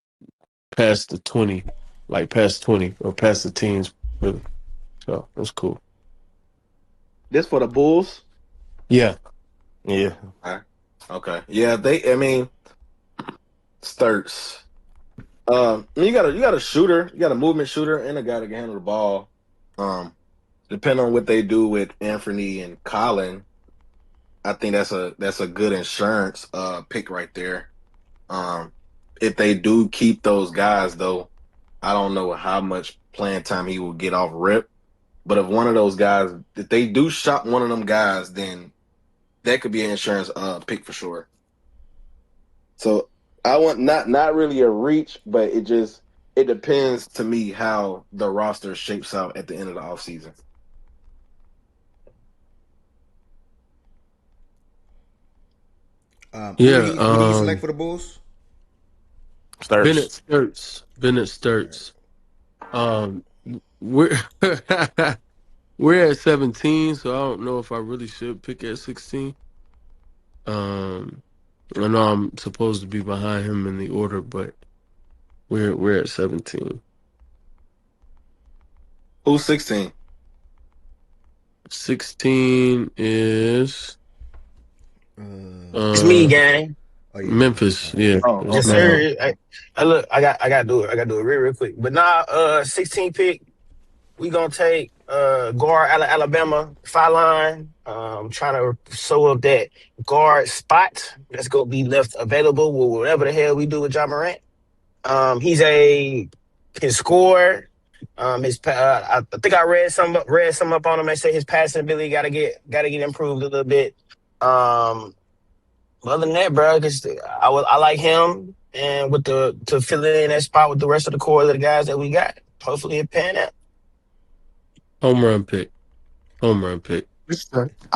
past the 20, like past 20 or past the teens, really. So that's cool. This for the Bulls? Yeah. Yeah. Okay. Yeah, I mean, Sturts. You got a shooter, you got a movement shooter, and a guy that can handle the ball. Depending on what they do with Anthony and Colin, I think that's a good insurance pick right there. If they do keep those guys, though, I don't know how much playing time he will get off rip. But if one of those guys, if they do shop one of them guys, then that could be an insurance pick for sure. So I want not really a reach, but it depends to me how the roster shapes out at the end of the offseason. Who did he select for the Bulls? Bennett Sturts. We're we're at 17, so I don't know if I really should pick at 16. I know I'm supposed to be behind him in the order, but we're at 17. Who's 16? 16 is It's me, gang. Memphis. Yeah. Yes, sir. Look, I got to do it. I got to do it real quick. But now, 16 pick, we gonna take guard Alabama, line. Trying to sew up that guard spot that's gonna be left available with whatever the hell we do with John Morant. Can score. I think I read some up on him. They say his passing ability gotta get improved a little bit. Other than that, bro, I like him, and to fill in that spot with the rest of the core of the guys that we got. Hopefully it pan out. Home run pick. I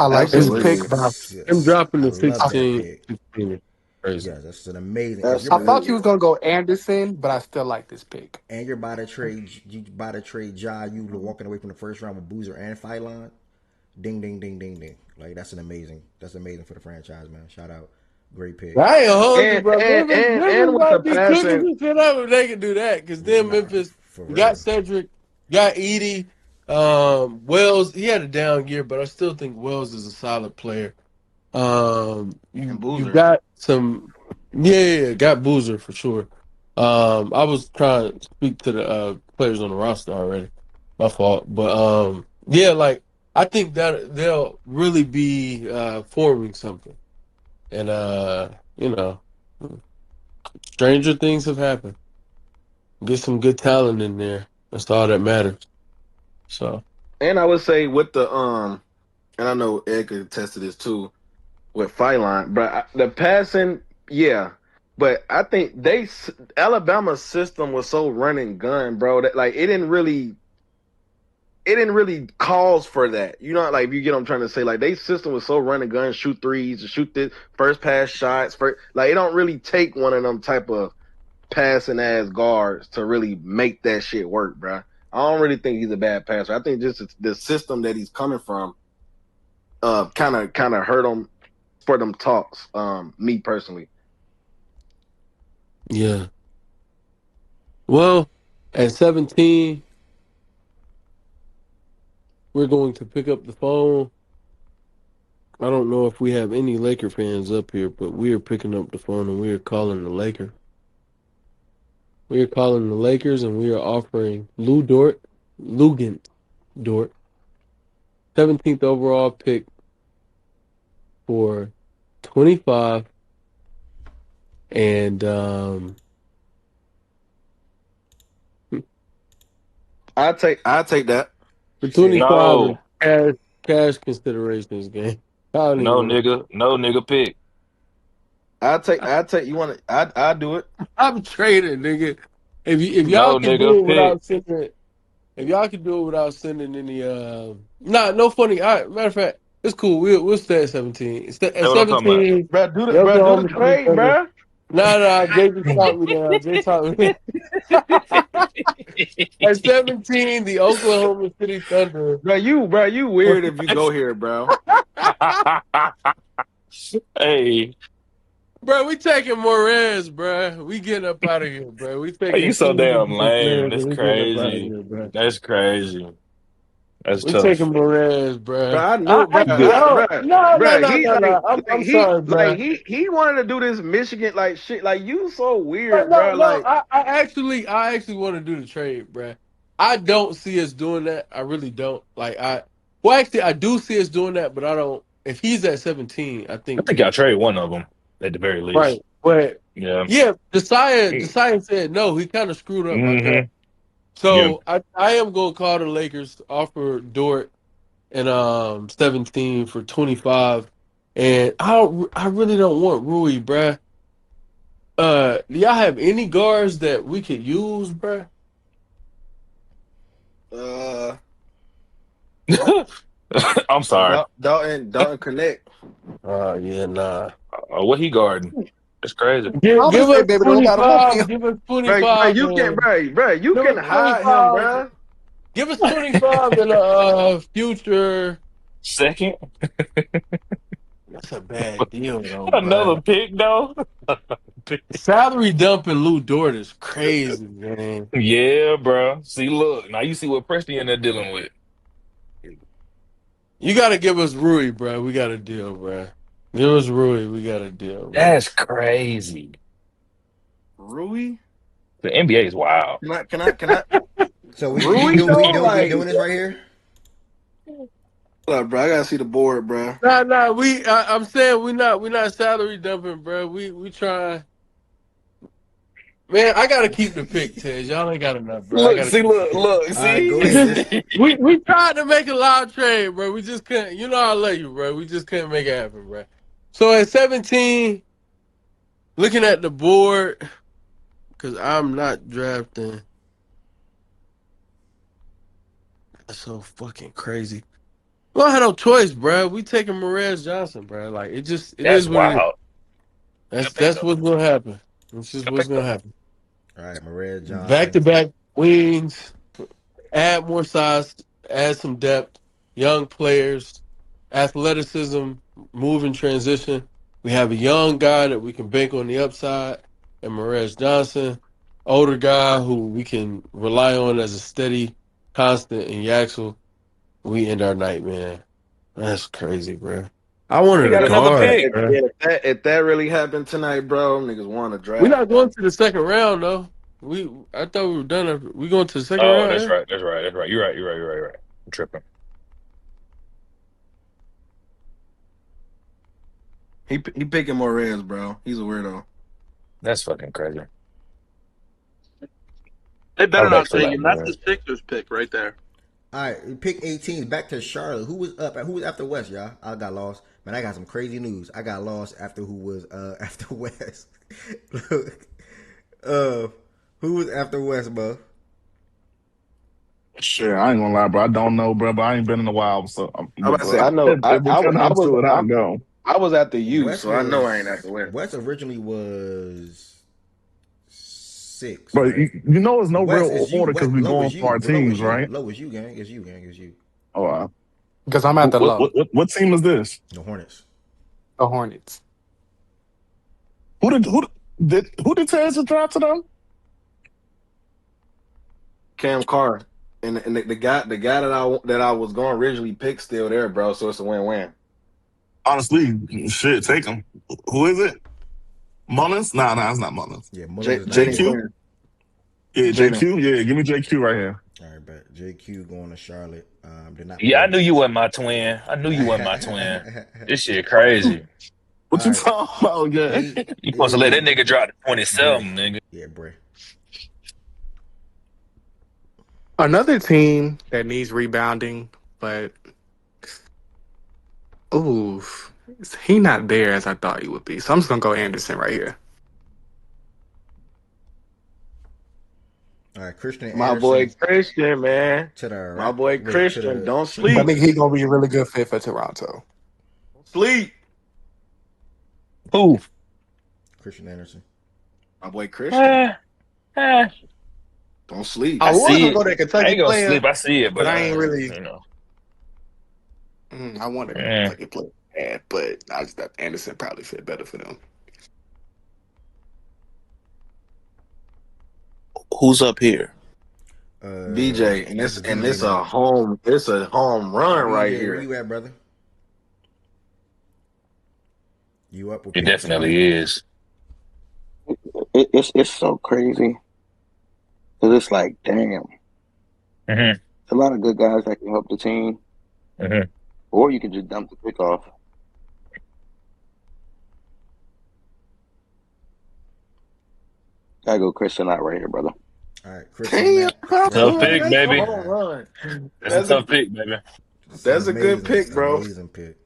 like this pick, bro. I'm dropping the 16. 16. Crazy. Yeah, that's an amazing. I thought you was gonna go Anderson, but I still like this pick. And you're about to trade. You about to trade Ja. You walking away from the first round with Boozer and Phylon. Ding, ding, ding, ding, ding. Like that's amazing for the franchise, man. Shout out, great pick. I ain't hold you, bro. And with the passing, shit up if they can do that, because then Memphis got Cedric, got Edie, Wells. He had a down year, but I still think Wells is a solid player. You got some, got Boozer for sure. I was trying to speak to the players on the roster already. My fault, but yeah, like I think that they'll really be forming something, and stranger things have happened. Get some good talent in there. That's all that matters. So, and I would say with the and I know Ed could attest to this too with Phylon, but the passing, yeah. But I think Alabama's system was so run and gun, bro, that like it didn't really cause for that. You know, like if you get what I'm trying to say, like their system was so run and gun, shoot threes, shoot the first pass shots, like it don't really take one of them type of passing ass guards to really make that shit work, bro. I don't really think he's a bad passer. I think just the system that he's coming from, kind of hurt him for them talks. Me personally. Yeah. Well, at 17, we're going to pick up the phone. I don't know if we have any Laker fans up here, but we are picking up the phone and we are calling the Lakers. We are calling the Lakers and we are offering Lugan Dort, 17th overall pick for 25 and I take that. for 25 No, cash considerations, game. I don't even no want to. nigga pick. I take. You want to? I do it. I'm trading, nigga. If y'all No can do nigga it pick. without sending, if y'all can do it without sending any, no funny. All right, matter of fact, it's cool. We'll stay at 17. At That's what I'm talking about. 17, Bro, do the the Oklahoma City trade, Thunder. bro. Nah, Jay just talked me down. Jay talked me. At 17, the Oklahoma City Thunder. Bro, you weird if you go here, bro. Hey, Bro, we taking Morez, bro. We getting up out of here, bro. We you taking so damn lame. Morez That's and we getting up out of crazy. here, bro. That's crazy. That's We tough. taking Morez, Bro, bro. I know, bro. You good? No, no, no, no, He no, no. I'm sorry, bro. he wanted to do this Michigan like shit. Like you so weird, No, bro. no. Like I actually want to do the trade, bro. I don't see us doing that. I really don't. Actually, I do see us doing that, but I don't. If he's at 17, I I think think we y'all trade one of them at the very least. right. But Yeah. yeah, Josiah said no. He kind of screwed up my draft. Mm-hmm. Yeah. So I am gonna call the Lakers, offer Dort and 17 for 25, and I really don't want Rui, bruh. Do y'all have any guards that we could use, bruh? I'm sorry. Dalton Connect. Oh yeah, nah. What he guarding? It's crazy. Give say, us baby, don't got enough 25. here. Give us Bro, 25. you can, bro, you Give can us hide him, 25. bro. Give us 25 in a future. Second? That's a bad deal, though, Another bruh. pick, though? Salary dumping Lou Dort is crazy, man. Yeah, bro. See, look. Now you see what Preston they're dealing with. You got to give us Rui, bro. We got a deal, bro. Give us Rui. We got a deal, bro. That's crazy. Rui? The NBA is wild. Can I? So we Rui do we though, do we like, doing this right here? hold up, bro. I gotta see the board, bro. Nah. I'm saying we not salary dumping, bro. We try. Man, I gotta keep the pick, Tej. Y'all ain't got enough, bro. Look, see, look, All right, go see? ahead. We tried to make a loud trade, bro. We just couldn't. You know I love you, bro. We just couldn't make it happen, bro. So at 17, looking at the board, because I'm not drafting. That's so fucking crazy. We don't have no choice, bro. We taking Morez Johnson, bro. Like it That's is what it wild. is. That's what's gonna happen. That's just what's gonna happen. All right, Marez Back Johnson. to back wings, add more size, add some depth, young players, athleticism, move and transition. We have a young guy that we can bank on the upside, and Morez Johnson, older guy who we can rely on as a steady, constant in Yaxel. We end our night, man. That's crazy, bro. I He wanted a got another guard, pick. bro. If that really happened tonight, bro, niggas want to We're draft. not going to the second round, though. I thought we were done. We going to the second Oh, round, that's yeah? right. That's right. That's right. You're right. I'm tripping. He picking Morez, bro. He's a weirdo. That's fucking crazy. They better I'd not actually take like him. That's more. the Sixers pick right there. All right, pick 18. Back to Charlotte. Who was up? Who was after West, y'all? I got lost. Man, I got some crazy news. I got lost after who was after West. Look, who was after West, bro? Shit, I ain't gonna lie, bro. I don't know, bro. But I ain't been in a while, so I'm about to say I know. if we come down to it, I'll go. I was at the U, West so I know I ain't was at the West. West originally was 6, But right? you know, there's no West real is you. order because West, we low going is for you. our Low is teams, you. right? Low is you, gang. Is you, gang. Is you. Oh, wow. Because I'm at the low. What team is this? The Hornets. The Hornets. Who did Taz drop to them? Cam Carr. And the guy that I was going to originally pick still there, bro. So it's a win-win. Honestly, shit, take him. Who is it? Mullins? Nah, it's not Mullins. Yeah, Mullins is not Jaden there. JQ? Quinn. Yeah, Jaden. JQ. Yeah, give me JQ right here. All right, bet. JQ going to Charlotte. They're not. Yeah, I playing. knew you wasn't my twin. I knew you wasn't my twin. This shit crazy. What you All right. talking about, gang? You supposed to let that nigga drop to 27, nigga. Yeah, bro. Another team that needs rebounding, but he not there as I thought he would be. So I'm just gonna go Anderson right here. All right, Christian Anderson. My boy Christian, man. To the right. My boy Christian. Don't I sleep. think he's gonna be a really good fit for Toronto. Sleep. Who? Christian Anderson. My boy Christian. Don't sleep. I was see gonna it. go to I Kentucky ain't gonna player, sleep. I see it, but I ain't really. you know. I wanted Kentucky player bad, but I just thought Anderson probably fit better for them. Who's up here? BJ, and it's a home run right BJ, here. Where you at, brother? You up with It pick definitely is. It's so crazy. Because it's like, damn. Mm-hmm. A lot of good guys that can help the team. Mm-hmm. Or you can just dump the pick off. Gotta go Christian out right here, brother. All right, Christian. Tough pick, baby. Run. That's a tough pick, baby. That's a good pick, bro. Amazing pick.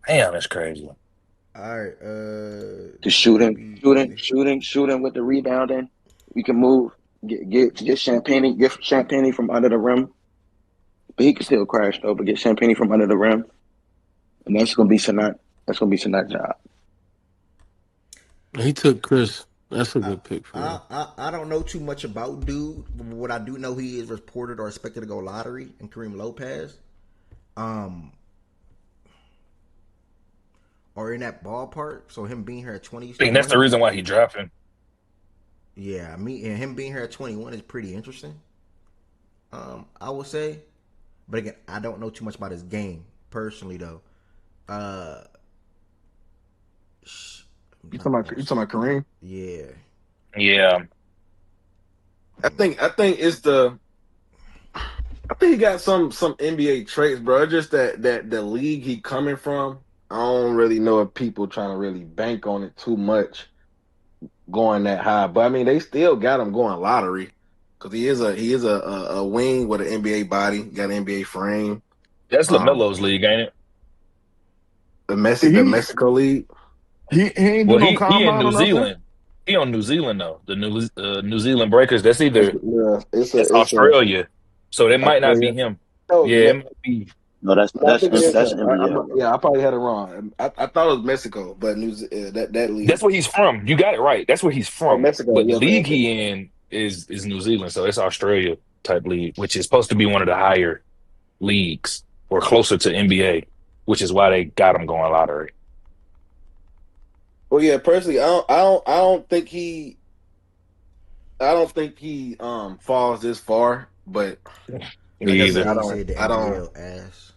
Damn, that's crazy. All right. The shooting with the rebounding. We can move. Get Champagne from under the rim. But he can still crash though. But get Champagne from under the rim, and that's gonna be Sanat. That's gonna be Sanat's job. He took Chris. That's a good pick for him. I don't know too much about dude, but what I do know, he is reported or expected to go lottery, and Kareem Lopez, or in that ballpark. So him being here at 20, I think that's the reason why he dropped him. Yeah, and him being here at 21 is pretty interesting. I would say, but again, I don't know too much about his game personally though. You talking about Kareem? Yeah. Yeah. I think it's I think he got some NBA traits, bro. It's just that the league he coming from, I don't really know if people trying to really bank on it too much going that high. But I mean, they still got him going lottery because he is a wing with an NBA body, got an NBA frame. That's LaMelo's league, ain't it? The Mexico league. He ain't Well, doing no he combine in New or nothing? Zealand. He on New Zealand though. The New Zealand Breakers. That's either it's Australia. So that might not be him. Oh, Yeah, it might be. No, that's NBA. I probably had it wrong. I thought it was Mexico, but that league. That's where he's from. You got it right. That's where he's from. Mexico, But yeah, the league okay. he in is New Zealand. So it's Australia type league, which is supposed to be one of the higher leagues or closer to NBA, which is why they got him going lottery. Well, yeah, personally, I don't think he falls this far, but Me either. I don't. Ass.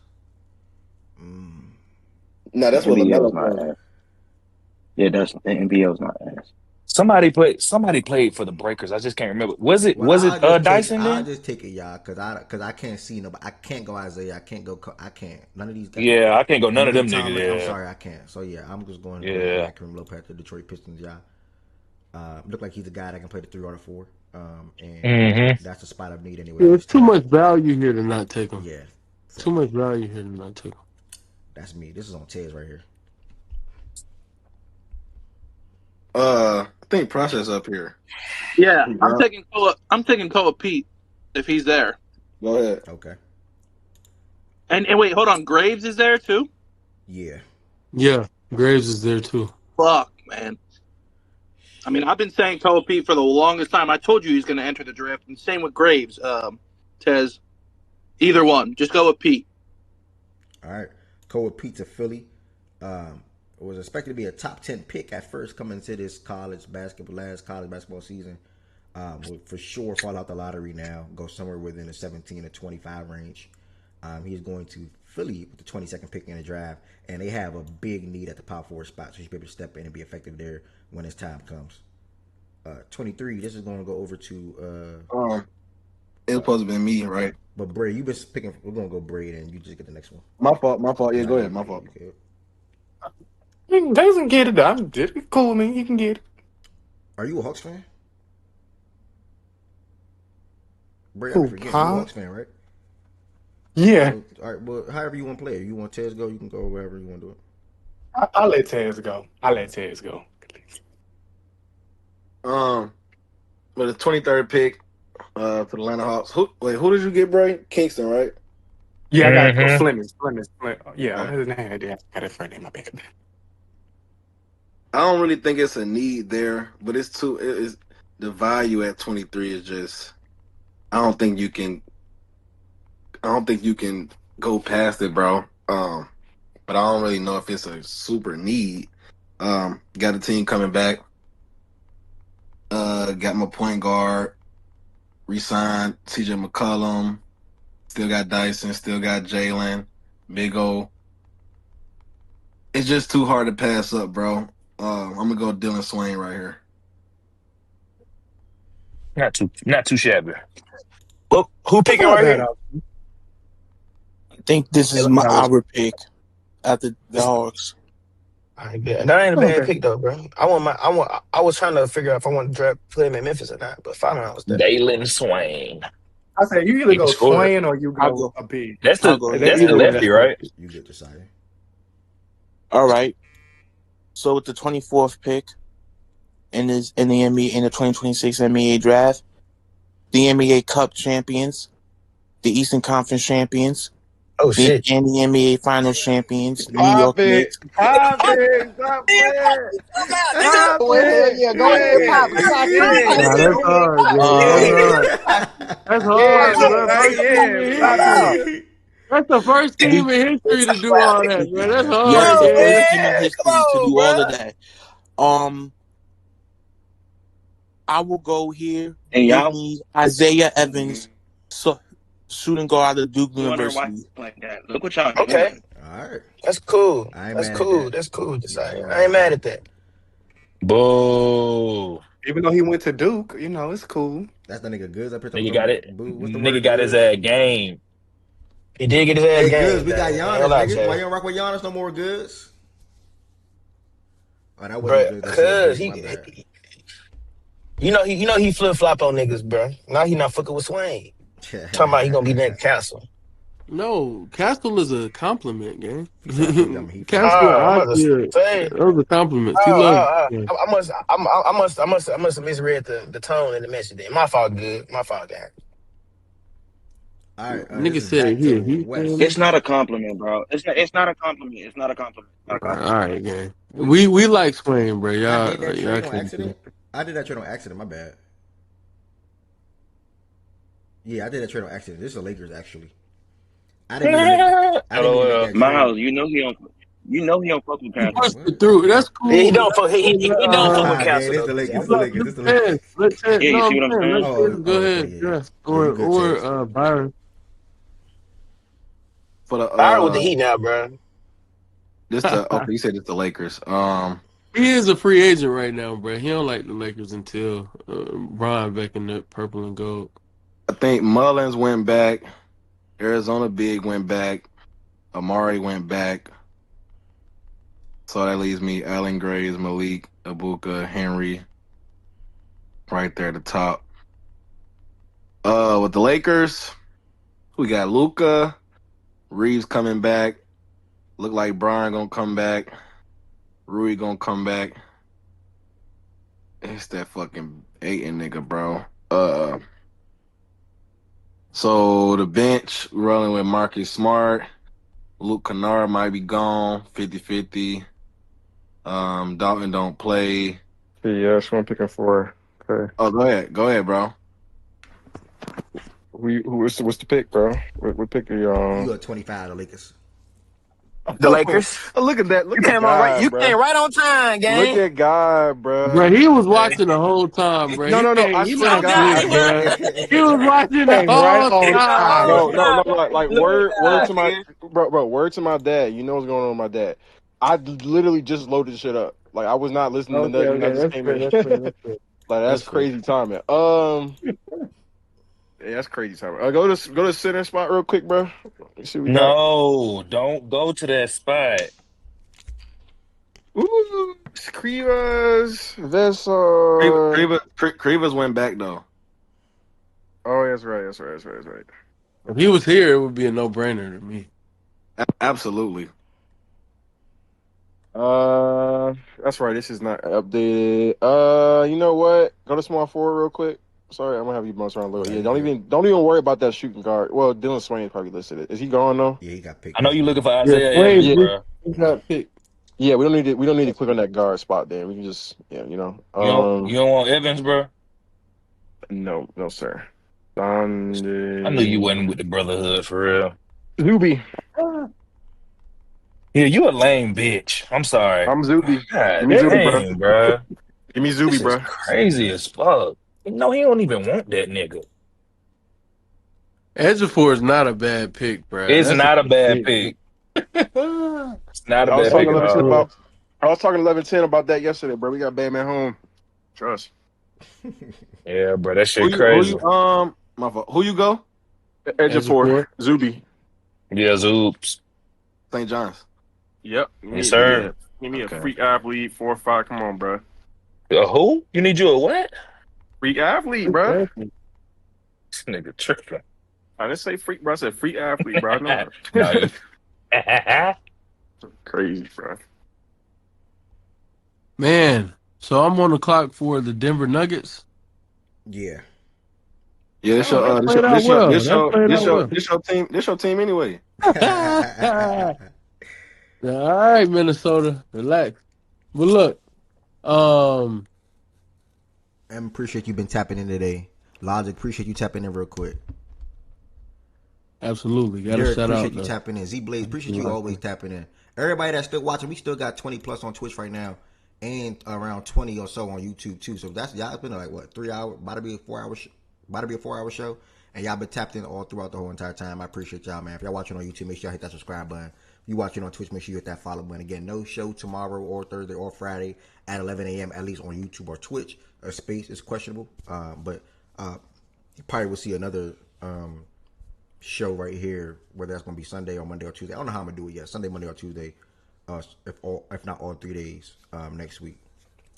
No, that's what NBL's LaMelo not does. ass. Yeah, that's the NBL's not ass. Somebody played for the Breakers. I just can't remember. Was it Dyson I'll then? just take it, y'all, because I can't see nobody. I can't go Isaiah. I can't. None of these guys. Yeah, I can't go none of them Tom, niggas. I'm Yeah. sorry, I can't. So yeah, I'm just going. Yeah. Kareem Lopez, the Detroit Pistons, y'all. Look like he's a guy that can play the 3 or the 4. And that's the spot of need anyway. Yeah, there's too much value here to not take him. Yeah. Too much value here to not take him. That's me. This is on Tez right here. I think Process up here. Yeah, I'm taking Koa Pete if he's there. Go ahead. Okay. And wait, hold on. Graves is there too? Yeah. Yeah, Graves is there too. Fuck, man. I mean, I've been saying Koa Pete for the longest time. I told you he's going to enter the draft, and same with Graves. Tez, either one, just go with Pete. All right, Koa Pete to Philly. Was expected to be a top 10 pick at first coming into this last college basketball season. Will for sure fall out the lottery now. Go somewhere within the 17 to 25 range. He's going to Philly with the 22nd pick in the draft, and they have a big need at the power forward spot, so he should be able to step in and be effective there when his time comes. 23. This is going to go over to. It was supposed to be me, right? But Bray, you been picking. We're gonna go Bray, and you just get the next one. My fault. Yeah, go ahead. My fault. He doesn't get it. I'm cool, man. You can get it. Are you a Hawks fan? Bray, I forget. You're a Hawks fan, right? Yeah. So, all right. Well, however you want to play it. You want Tez go? You can go wherever you want to do it. I'll let Tez go. With the 23rd pick for the Atlanta Hawks. Who did you get, Bray? Kingston, right? Yeah, I got to go Fleming. Yeah, his name. I got his friend name. My bad. I don't really think it's a need there, but it's the value at 23 is just. I don't think you can go past it, bro. But I don't really know if it's a super need. Got a team coming back. Got my point guard. Resigned CJ McCollum. Still got Dyson. Still got Jalen. Big O. It's just too hard to pass up, bro. I'm gonna go Dylan Swain right here. Not too shabby. Well, who picking right here? I think this is our pick after the Hawks. All right, good. That ain't a bad pick though, bro. I was trying to figure out if I want to put him in Memphis or not, but finally I was there. Dylan Swain. I said you either go Swain or you go a big. That's the lefty, right? You get decided. All right. So with the 24th pick in the NBA in the 2026 NBA draft, the NBA Cup champions, the Eastern Conference champions, and the NBA Finals champions, New York Knicks. Go ahead, pop. That's hard, That's hard. That's the first team in history to do all that, man. That's hard. Yes, the first team in history to do all of that. I will go here. And Give y'all me Isaiah Evans, shooting guard out of Duke University. like that. Look what y'all Okay. All right. That's cool. That's cool. That's cool. I ain't mad at that. Boo. Even though he went to Duke, it's cool. That's the nigga Goods. Nigga got it. Nigga got his game. He did get his ass game. Goods, we got Giannis, nigga. Why you don't rock with Giannis no more, Goods? Oh, that wasn't good. Cause he flip flop on niggas, bro. Now he not fucking with Swain. Talking about he gonna be next Castle. No, Castle is a compliment, gang. Castle, those are compliments. He loves. I must have misread the tone in the message. Then my fault, good. My fault, gang. All right, nigga said here. It's not a compliment, bro. It's not a compliment. It's not a compliment. All right, gang. We like Swain, bro. Y'all I did that trade on can't accident. I did that trade on accident. My bad. Yeah, I did that trade on accident. This is the Lakers, actually. I didn't even make that Miles, you know he don't fuck with Castle. Through. That's cool. He don't fuck. He don't fuck with Castle. This the Lakers. Yeah, you see what I'm saying? Go ahead. Or Byron. For the Byron with the Heat now, bro. You said it's the Lakers. He is a free agent right now, bro. He don't like the Lakers until Bron back in the purple and gold. I think Mullins went back. Arizona Big went back. Amari went back. So that leaves me Allen Graves, Malik, Ibuka, Henry. Right there at the top. With the Lakers, we got Luka. Reeves coming back. Look like Brian gonna come back. Rui gonna come back. It's that fucking Ayton nigga, bro. So the bench rolling with Marcus Smart. Luke Kennard might be gone, 50-50. Dalton don't play. Yeah, that's what I'm picking for. Okay. Oh, go ahead, bro. What's the pick, bro? What pick are you You on? got 25, the Lakers. The Lakers. Look at that. You Look at came on right. God, You bro. came right on time, Look gang. at God, Bro, bro. he was watching the whole time, bro. No, He no, no. can't. I He swear to not God, shit, bro. He was watching the came right whole on. time. No, no, no. Like Look word at to God, my nigga. bro. Word to my dad. You know what's going on with my dad. I literally just loaded shit up. Like I was not listening to Okay, nothing. I okay, just that's came fair. in. That's fair. That's fair. Like that's That's fair. crazy timing. Yeah, that's crazy timing. Go to center spot real quick, bro. Let's see what we got. No, don't go to that spot. Ooh, Krivas, Vesar. Krivas went back though. Oh, that's right. That's right. That's right. That's right. If he was here, it would be a no-brainer to me. Absolutely. That's right. This is not updated. You know what? Go to small forward real quick. Sorry, I'm gonna have you bounce around a little. Nah, Yeah, you good. don't even worry about that shooting guard. Well, Dylan Swain probably listed it. Is he gone though? Yeah, he got picked I know this you week. looking for Yeah, Isaiah Evans, Swain Yeah, bro. just got picked. yeah. We don't need to click on that guard spot. Then we can just you know. You don't want Evans, bro. No, sir. I knew you Donde wasn't with the brotherhood for real. Zuby. Yeah, you a lame bitch. I'm sorry. I'm Zuby. Give God me Zuby, bro. dang, bro. Give me Zuby, This is bro. crazy as fuck. No, he don't even want that nigga. Ejiofor is not a bad pick, bro. It's That's a not a bad legit pick. pick. It's not a I was bad That pick talking at nigga's 11-10 all. good. about. I was talking 11-10 about that yesterday, bro. We got Batman home. Trust. Yeah, bro, that Who shit you crazy. my fault. Who you go? Edge of four. Ejiofor. Zuby. Yeah, Zoops. St. John's. Yep. Yes, sir. Give me a Okay. freak athlete, 4 or 5. Come on, bro. A who? You need you a what? Freak athlete, bro. This nigga tripping. I didn't say freak, bro. I said freak athlete, bro. I know. No, you. Crazy, bro. Man, so I'm on the clock for the Denver Nuggets. Yeah. Yeah, Oh, that played out well. That played out well. This your team anyway. All right, Minnesota, relax. But look, I appreciate you been tapping in today. Logic, appreciate you tapping in real quick. absolutely. Got to Derek, shout appreciate out you though. tapping in. Z Blaze, appreciate you always tapping in. Everybody that's still watching, we still got 20 plus on Twitch right now, and around 20 or so on YouTube too. So that's y'all been like what 3 hours, about to be a 4 hour, about to be a 4 hour show, and y'all been tapped in all throughout the whole entire time. I appreciate y'all, man. If y'all watching on YouTube, make sure y'all hit that subscribe button. If you watching on Twitch, make sure you hit that follow button. Again, no show tomorrow or Thursday or Friday at 11 a.m. at least on YouTube or Twitch. Space is questionable, but you probably will see another show right here, whether that's going to be Sunday or Monday or Tuesday. I don't know how I'm going to do it yet. Sunday, Monday, or Tuesday, if not all 3 days next week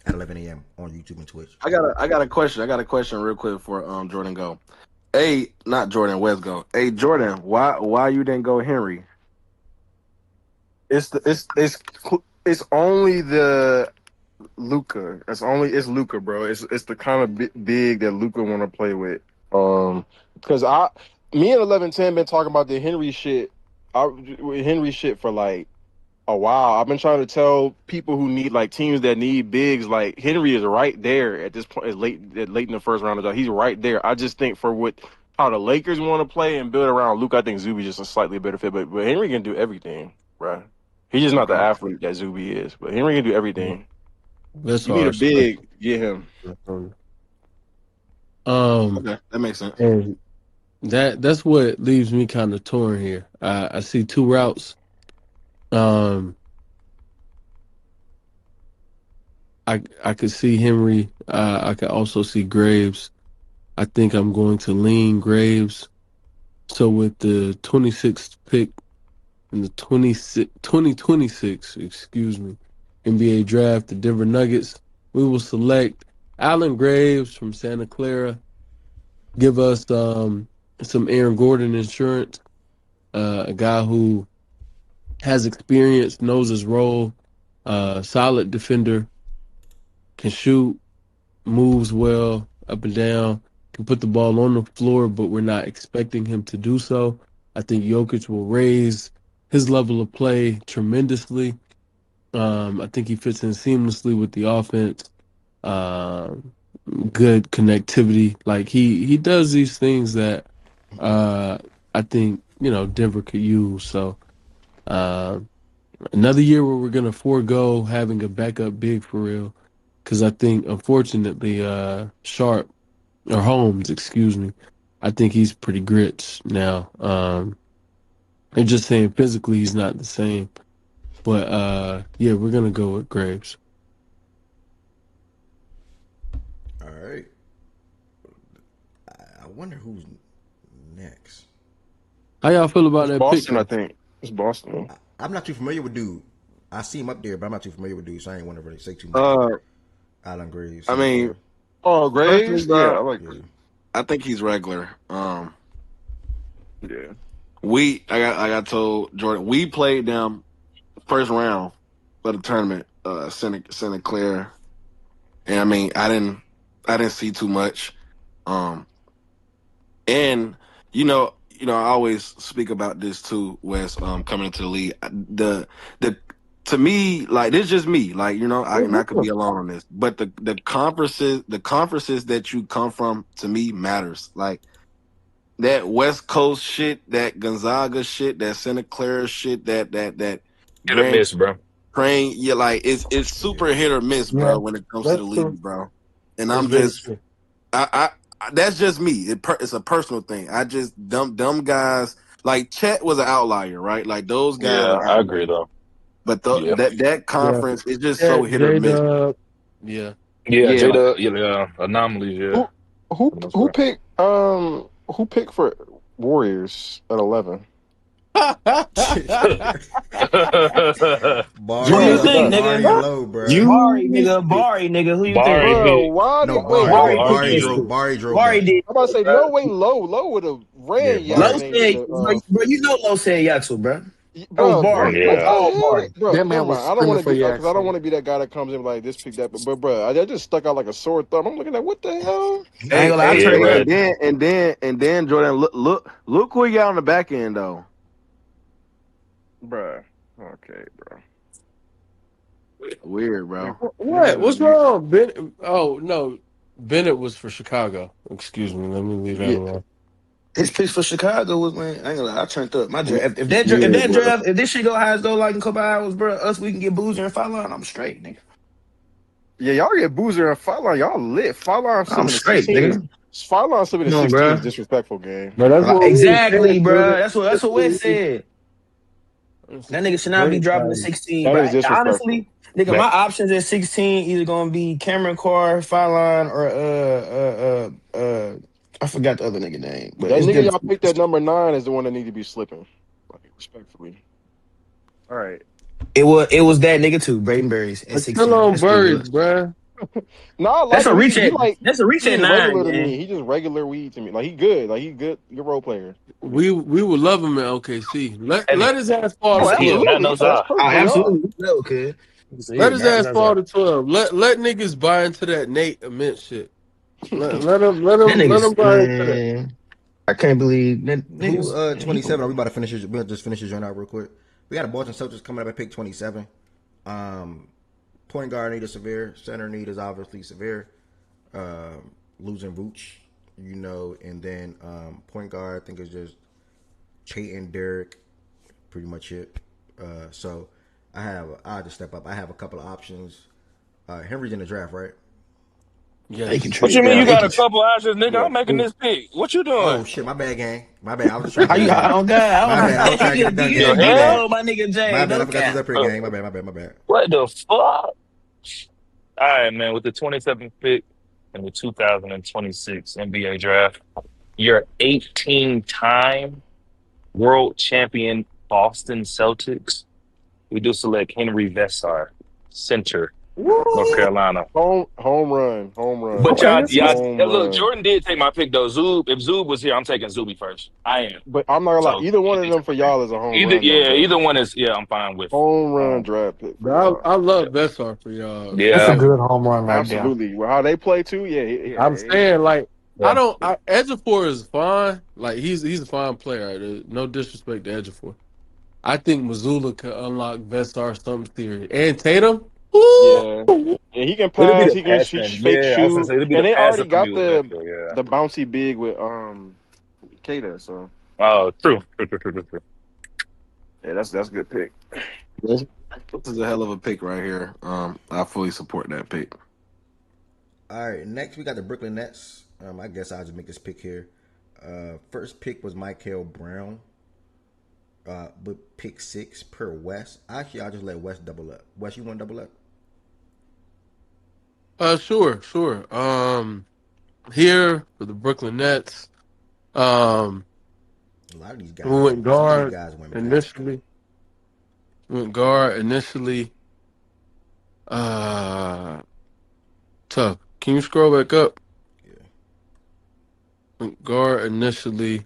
at 11 a.m. on YouTube and Twitch. I got a question. I got a question real quick for Jordan go. Hey, not Jordan, Wes go. Hey Jordan, why you didn't go Henry? It's only the Luca. It's Luca, bro. It's the kind of big that Luca want to play with. Because me and 11-10 been talking about the Henry shit. Henry shit for like a while. I've been trying to tell people who need like teams that need bigs. Like Henry is right there at this point. Late in the first round of the he's right there. I just think for how the Lakers want to play and build around Luke, I think Zuby's just a slightly better fit. But Henry can do everything, bro. He's just not the athlete that Zuby is. But Henry can do everything. That's You need a harsh. big, get him. Okay, that makes sense. And that's what leaves me kind of torn here. I see two routes. I could see Henry. I could also see Graves. I think I'm going to lean Graves. So with the 26th pick in the 2026, NBA draft, the Denver Nuggets, we will select Allen Graves from Santa Clara. Give us some Aaron Gordon insurance, a guy who has experience, knows his role, solid defender, can shoot, moves well up and down, can put the ball on the floor, but we're not expecting him to do so. I think Jokic will raise his level of play tremendously. I think he fits in seamlessly with the offense. good connectivity. Like he does these things that I think Denver could use. So another year where we're gonna forego having a backup big for real, because I think unfortunately Sharp or Holmes, excuse me, I think he's pretty grits now. I'm just saying physically he's not the same. But yeah, we're gonna go with Graves. All right. I wonder who's next. How y'all feel about It's that pick? Boston, I think. It's Boston. I'm not too familiar with dude. I see him up there, but I'm not too familiar with dude, so I ain't want to really say too much. Alan Graves. I mean, Graves? personally, bro, Yeah, I like I think he's regular. Yeah. I got told Jordan, we played them first round of the tournament, Santa Clara. And I mean, I didn't see too much. And I always speak about this too, Wes, coming into the league. The to me, like, this is just me, like, I could be alone on this. But the conferences that you come from, to me, matters. Like, that West Coast shit, that Gonzaga shit, that Santa Clara shit, that Hit or Grand miss, bro. Crane, yeah, like it's super hit or miss, bro, Yeah, when it comes to that's the true. league, bro. And That's I'm very just, true. I that's just me. It's a personal thing. I just dumb guys like Chet was an outlier, right? Like those guys Yeah, are I agree outliers. though. But Yeah. that Yeah. conference is just so hit or miss. J-Dub. Yeah. Yeah, Yeah, like, Jada, anomalies, yeah. Who For the most who part. picked who picked for Warriors at 11? Who Barry you Jordan, think, Barry and nigga? Low, bro. Bari, nigga. Who you Barry think? bro, pick. why No, did wait Bari wait? picked Barry that drove shit. Barry drove Bari that. did. I'm about to say no. Wait, Low would have Yeah, ran Low Yats Barry. name to said, the bro, you know Low said Yatsu, bro. That was bro. Bari. That was How the all Yeah. hell Bari. did bro? That Never man was mind. I don't screaming want to for be because I don't Jackson. want to be that guy that comes in like this pick that. But bro, I just stuck out like a sore thumb. I'm looking at what the hell. I ain't gonna lie, I Yeah, turned bro. up. and then Jordan, look who he got on the back end though. Bruh. Okay, bro. Weird, bro. What? What's wrong? Oh no, Bennett was for Chicago. Excuse me. Let me leave that Yeah, alone. His picks for Chicago was, man, I ain't gonna lie, I turned up. My draft. If yeah, that bro. draft, if this shit go high as though like in a couple hours, bro, we can get Boozer and Fallon, I'm straight, nigga. Yeah, y'all get Boozer and Fallon. Y'all lit. Fallon I'm slipping to straight, 16 is nigga. Fallon slipping to Come on, 16 bro. is disrespectful game. But that's what we were Exactly, saying, bro. Jordan. That's what Wes said. That nigga should not be Great dropping to value. 16. That But is disrespectful. honestly, nigga, Man, my options at 16 either gonna be Cameron Carr, Fallon, or I forgot the other nigga name, but That it's nigga them. y'all picked at number 9 is the one that need to be slipping. Like, respectfully. All right. It was that nigga too, Braden Berries at Still 16. on That's what it birds, was. bruh. No, I That's like a him. reach at He just 9, regular to man. me. He just regular weed to me. Like, he good. Like, he good role player. We would love him at OKC. and Let his ass fall to Oh, yeah, 12. not absolutely. no That's side. Oh, perfect for y'all. absolutely. No, kid. Let his ass That's fall right. to 12. Let niggas buy into that Nate Immense shit. Let That let him nigga's, buy into that. man. I can't believe that Who niggas. Man, he 27? Are we gonna about to finish this? We'll just finish this joint out real quick. We got a Boston Celtics coming up at pick 27. Point guard need is severe. Center need is obviously severe. Losing Vooch, and then point guard I think is just Chayton, Derek, pretty much it. So I'll just step up. I have a couple of options. Henry's in the draft, right? they can Yes. What trade. you mean Yeah, you They got can. a couple options, nigga? Yeah. I'm making this pick. What you doing? Oh shit, my bad, gang. My bad. I was just trying to How get you? it done. Oh God! My bad. I was trying to get He a it done, he a The gang. My big hell? bad. old my nigga My Jay. bad. I No forgot to cap. up here, gang. My bad. My bad. My bad. What the fuck? All right, man. With the 27th pick in the 2026 NBA draft, your 18-time world champion Boston Celtics. We do select Henry Vessar, center, North Carolina. Home run. Home run. But Okay, that's Home look, run. Jordan did take my pick though. If Zub was here, I'm taking Zuby first. I am. But I'm not gonna lie. So Either one of them for y'all is a home run, though, bro. either one is I'm fine with. Home run Um, draft pick for But y'all. I yeah, love Bessar for y'all. That's a yeah, good home run right there. Absolutely. Well, how they play too, yeah. I'm saying like yeah. Edgefor is fine. Like he's a fine player. There's no disrespect to Edgefor. I think Missoula could unlock Vestar something serious. And Tatum. Yeah. Ooh, Yeah, he can It'll be pass. the He can passing. fake Yeah, I was gonna shoot, say it'll be and the they already passing for me got with Mitchell. Yeah. the bouncy big with Kata. So Oh, true. yeah, that's a good pick. This is a hell of a pick right here. I fully support that pick. All right, next we got the Brooklyn Nets. I guess I'll just make this pick here. First pick was Michael Brown. With pick 6 per West. Actually, I'll just let West double up. West, you want to double up? Sure. Here for the Brooklyn Nets. A lot of these guys. We went Some of these guard guys went back. initially. Went guard initially. Tough. Can you scroll back up? Yeah. Went guard initially.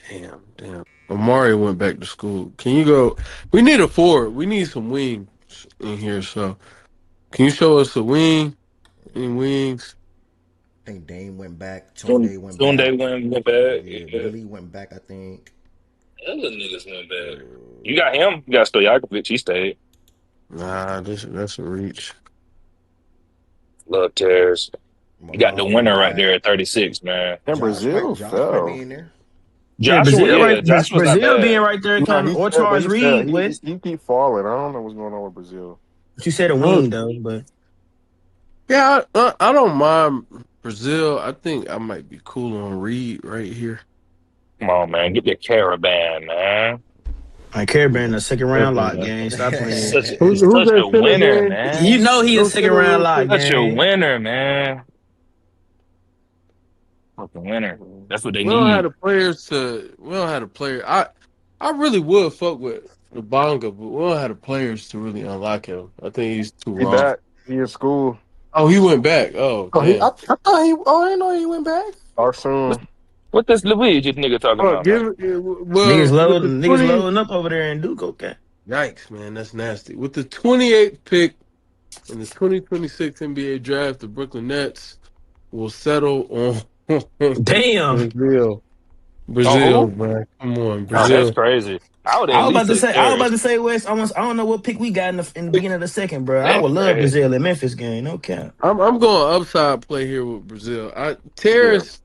Damn. Amari went back to school. Can you go? We need a forward. We need some wings in here. So, can you show us a wing? Any wings? I think Dame went back. Tunde went back. Tunde went back. Yeah, Yeah. Billy went back, I think. Other niggas went back. You got him. You got Stojakovic. He stayed. Nah, that's a reach. Love tears. You got the winner right there at 36, man. And Brazil Josh fell. might be in there. Yeah, Joshua, Brazil, right? Joshua's not Brazil being bad. right there, No, kind of, he or fell, but Charles Reed. West. he keep falling. I don't know what's going on with Brazil. But you said a wing though, but Yeah, I don't mind Brazil. I think I might be cool on Reed right here. Come on, man. Get the caravan, man. I care being a second round lock game. Stop playing. He's Who's such that a center winner, game? man. You know he a Who's second center round real lock quick? Such a game. winner, man. Fucking winner. That's what they We don't have need. the players to. We don't have the player. I really would fuck with the Bonga, but we don't have the players to really unlock him. I think he's too He raw. back. He in school. Oh, he went back. Oh, I damn. thought he. Oh, I didn't know he went back. Start soon. What this Luigi nigga talking Oh, about, man? well, Niggas loading up over there in Duke. Okay. Yikes, man, that's nasty. With the 28th pick in the 2026 NBA draft, the Brooklyn Nets will settle on Damn. Brazil, man. Come on, Oh, that's Brazil. crazy. I would I at was least say about to Paris. say West. I don't know what pick we got in the beginning of the second, bro. I That's would love crazy. Brazil at Memphis game. No cap. I'm going upside play here with Brazil. Terrace,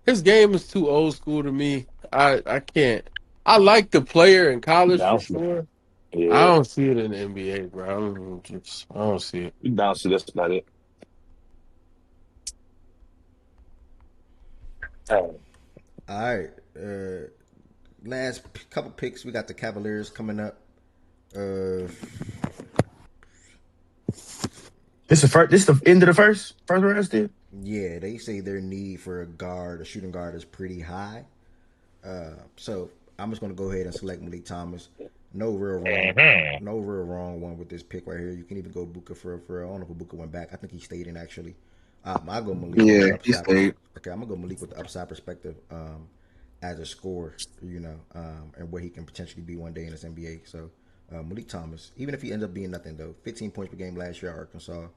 his game is too old school to me. I can't. I like the player in college for Bounce. sure. Yeah. I don't see it in the NBA, bro. I don't see it. You bounce. That's about it. All right. Last couple picks, we got the Cavaliers coming up. This the end of the first round still. Yeah, they say their need for a shooting guard is pretty high. So I'm just gonna go ahead and select Malik Thomas. No real wrong one with this pick right here. You can even go Booker for I don't know if Booker went back. I think he stayed in actually. I'll go Malik. Yeah, he stayed. Okay, I'm gonna go Malik with the upside perspective as a scorer, and where he can potentially be one day in this NBA. So Malik Thomas, even if he ends up being nothing though, 15 points per game last year at Arkansas,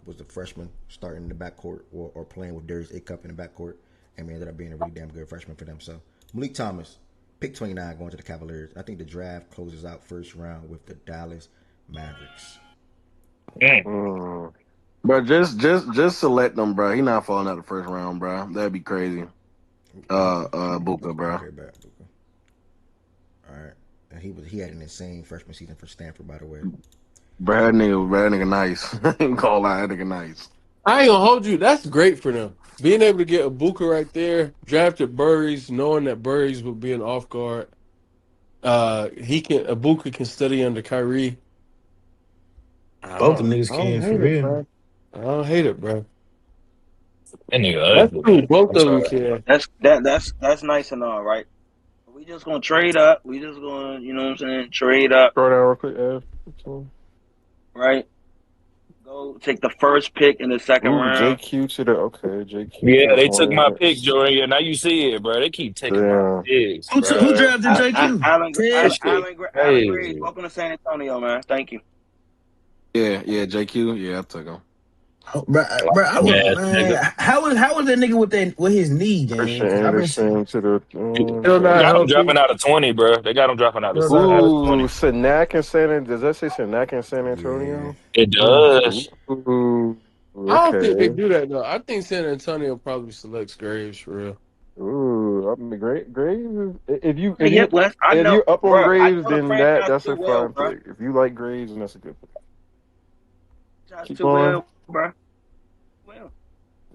was the freshman starting in the backcourt or playing with Darius Acup in the backcourt, and we ended up being a really damn good freshman for them. So Malik Thomas, pick 29 going to the Cavaliers. I think the draft closes out first round with the Dallas Mavericks. Bro, just select them, bro. He not falling out the first round, bro. That'd be crazy. Booker, bro. Okay, bad Booker. All right, and he had an insane freshman season for Stanford, by the way. Bro, that nigga nice. I ain't gonna lie, that nigga nice. I ain't gonna hold you. That's great for them. Being able to get a Booker right there, drafted Burries, knowing that Burries will be an off guard. Booker can study under Kyrie. Both them niggas can for real. I don't hate it, bro. That nigga That's ugly. true. Both of them can. That's nice and all, right? We just gonna trade up. We just gonna, you know what I'm saying, trade up. Throw down real quick, Ev. Right? Go take the first pick in the second round. JQ to the JQ. Yeah, they took my pick, Jordan. Yeah, now you see it, bro. They keep taking my picks. Who drafted JQ? Alan Hey. Graves, welcome to San Antonio, man. Thank you. Yeah, JQ. Yeah, I took him. Bro, I Yeah, would, nigga. man. How was that nigga with his knee, gang? Christian Because I've been Anderson to the. Still not Got him healthy. dropping out of 20, bro. They got him dropping out of Still not healthy. 20. Sanak and San. Does that say Sanak and San Yeah. Antonio? It Yeah. does. Ooh, I don't think they okay. do that though. I think San Antonio probably selects Graves for real. Ooh, I mean, Graves. If you Hey, if yeah, you Wes, I if know, you're up on bro. I Graves, know the then franchise that's too a well, fine bro. pick. If you like Graves, then that's a good pick. Franchise Keep too going. well, bro. Well,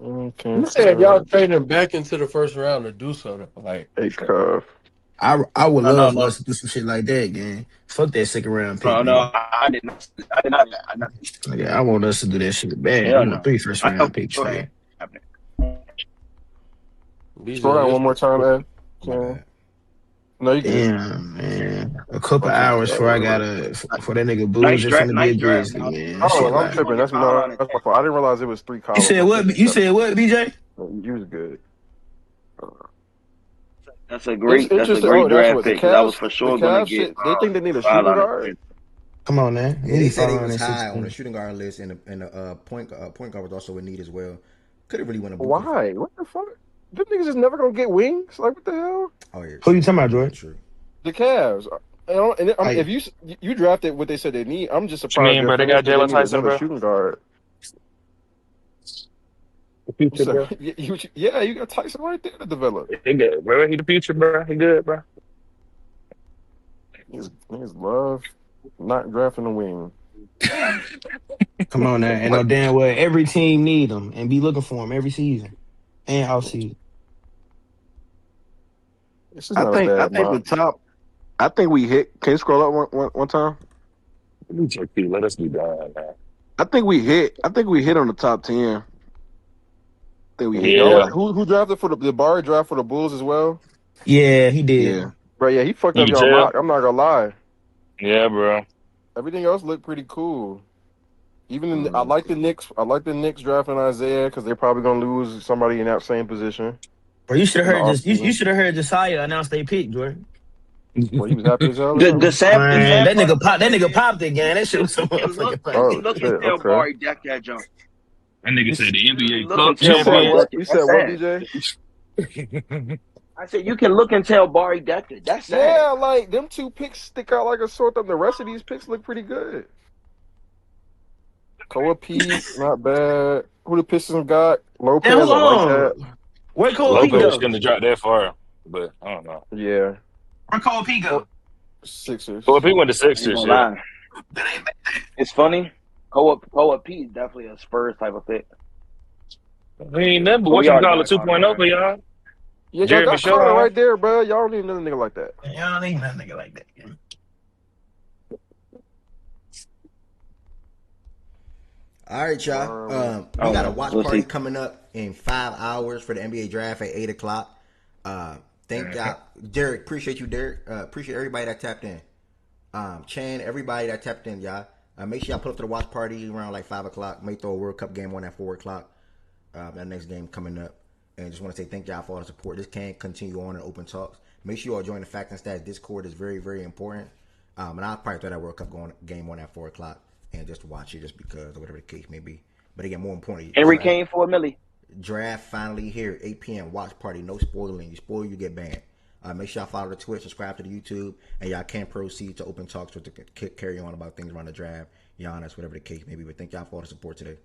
Okay, You said y'all so trading him back into the first round to do so. Like, a cuff. I would no, no, love for no, us to do some shit like that, gang. Fuck that second round pick, no, nigga. no. I did not. I did not. I did not. Nigga, I want us to do that shit bad. I Hell want no. 3 first I know round picks, for nigga. happening. Slow down BJ, one more time, Ed. My Can bad. no, you good. Damn, man. A couple Bunch of hours before I gotta for that nigga Boozer finna be Nice a draft. Grizzly, Now, man. Oh, Shit I'm put like you tripping. on your That's timeline. my fault. I didn't realize it was 3 you columns. said I'm what? tripping. You said what, BJ? You was good. That's a It's great. That's a interesting. great Oh, that's draft what the pick because I was Cavs. for The sure gonna Cavs get shit. They think they need a shooting Fowler in the guard. trade. Come on, man. We Yeah, they need said he 5 was at high on the 16. shooting guard list, and the point guard was also in need as well. Could have really won a Booker. Why? What the fuck? Them niggas is never gonna get wings. Like what the hell? Oh yeah, Who you true. talking about, Yeah, George? true. The Cavs. I If you drafted what they said they need, I'm just What you surprised mean, your bro? They fans got think they Jalen need Tyson, another bro. shooting guard. The You future, said, bro. yeah, you got Tyson right there to develop. He good, bro. He the future, bro. He good, bro. Niggas love not drafting a wing. Come on, now. And no damn well every team need them and be looking for them every season and all season. This is I not a think bad the mock. top. I think we hit. Can you scroll up one time? Let us be done, man. I think we hit. I think we hit on the top 10. I think we hit Y'all Yeah. that. like who drafted for the Barry draft for the Bulls as well? Yeah, he did. Yeah. Bro, yeah, he fucked You up can y'all tell. mock. I'm not gonna lie. Yeah, bro. Everything else looked pretty cool. I like the Knicks. I like the Knicks drafting Isaiah because they're probably gonna lose somebody in that same position Bro, you should have in the heard just you offseason. should have heard Josiah announce they pick, Jordan. Well, he was happy as hell or The something. Man, sad that part nigga about that is popped it, gang. That shit was so motherfucking you funny. Oh can look shit. and tell Okay. Barry decked that jump. That nigga You, said s- the Literally NBA look Cup and you tell said Barry champion. what? decked it. You said That's what, sad. BJ? I said you can look and tell Barry decked it. That's sad. Yeah, like them 2 picks stick out like a sore thumb. The rest of these picks look pretty good. Koa Pete, not bad. Who the Pistons got? Now Lopez, hold I like that. on. Where Cole Pete Lopez go? shouldn't have dropped that far, but I don't know. Yeah. Where Cole Pete Or go? Well, if Sixers. he went to I ain't Sixers, gonna yeah. lie. It's funny. Co-op P is definitely a Spurs type of fit. I mean, nothing but But what we you already call know it Carter 2.0 for already. y'all. Yeah, y'all Jeremy got Carter Shaw. right there, bro. Y'all don't need another nigga like that. Y'all don't need that nigga like that. Gang. All right, y'all. I We don't got a know. watch We'll party see. coming up in 5 hours for the NBA draft at 8 o'clock. Thank y'all, Derek. Appreciate you, Derek. Appreciate everybody that tapped in. Chan, everybody that tapped in, y'all. Make sure y'all put up to the watch party around like 5 o'clock. May throw a World Cup game on at 4 o'clock. That next game coming up. And just want to say thank y'all for all the support. This can continue on in open talks. Make sure you all join the Fact and Stats Discord. Is very, very important. And I'll probably throw that World Cup game on at 4 o'clock and just watch it just because or whatever the case may be. But again, more importantly, Henry Kane for a milli. draft finally here, 8 p.m. Watch party. No spoiling. You spoil, you get banned. Make sure y'all follow the Twitch, subscribe to the YouTube, and y'all can proceed to open talks with to carry on about things around the draft, Giannis, whatever the case may be. But thank y'all for all the support today.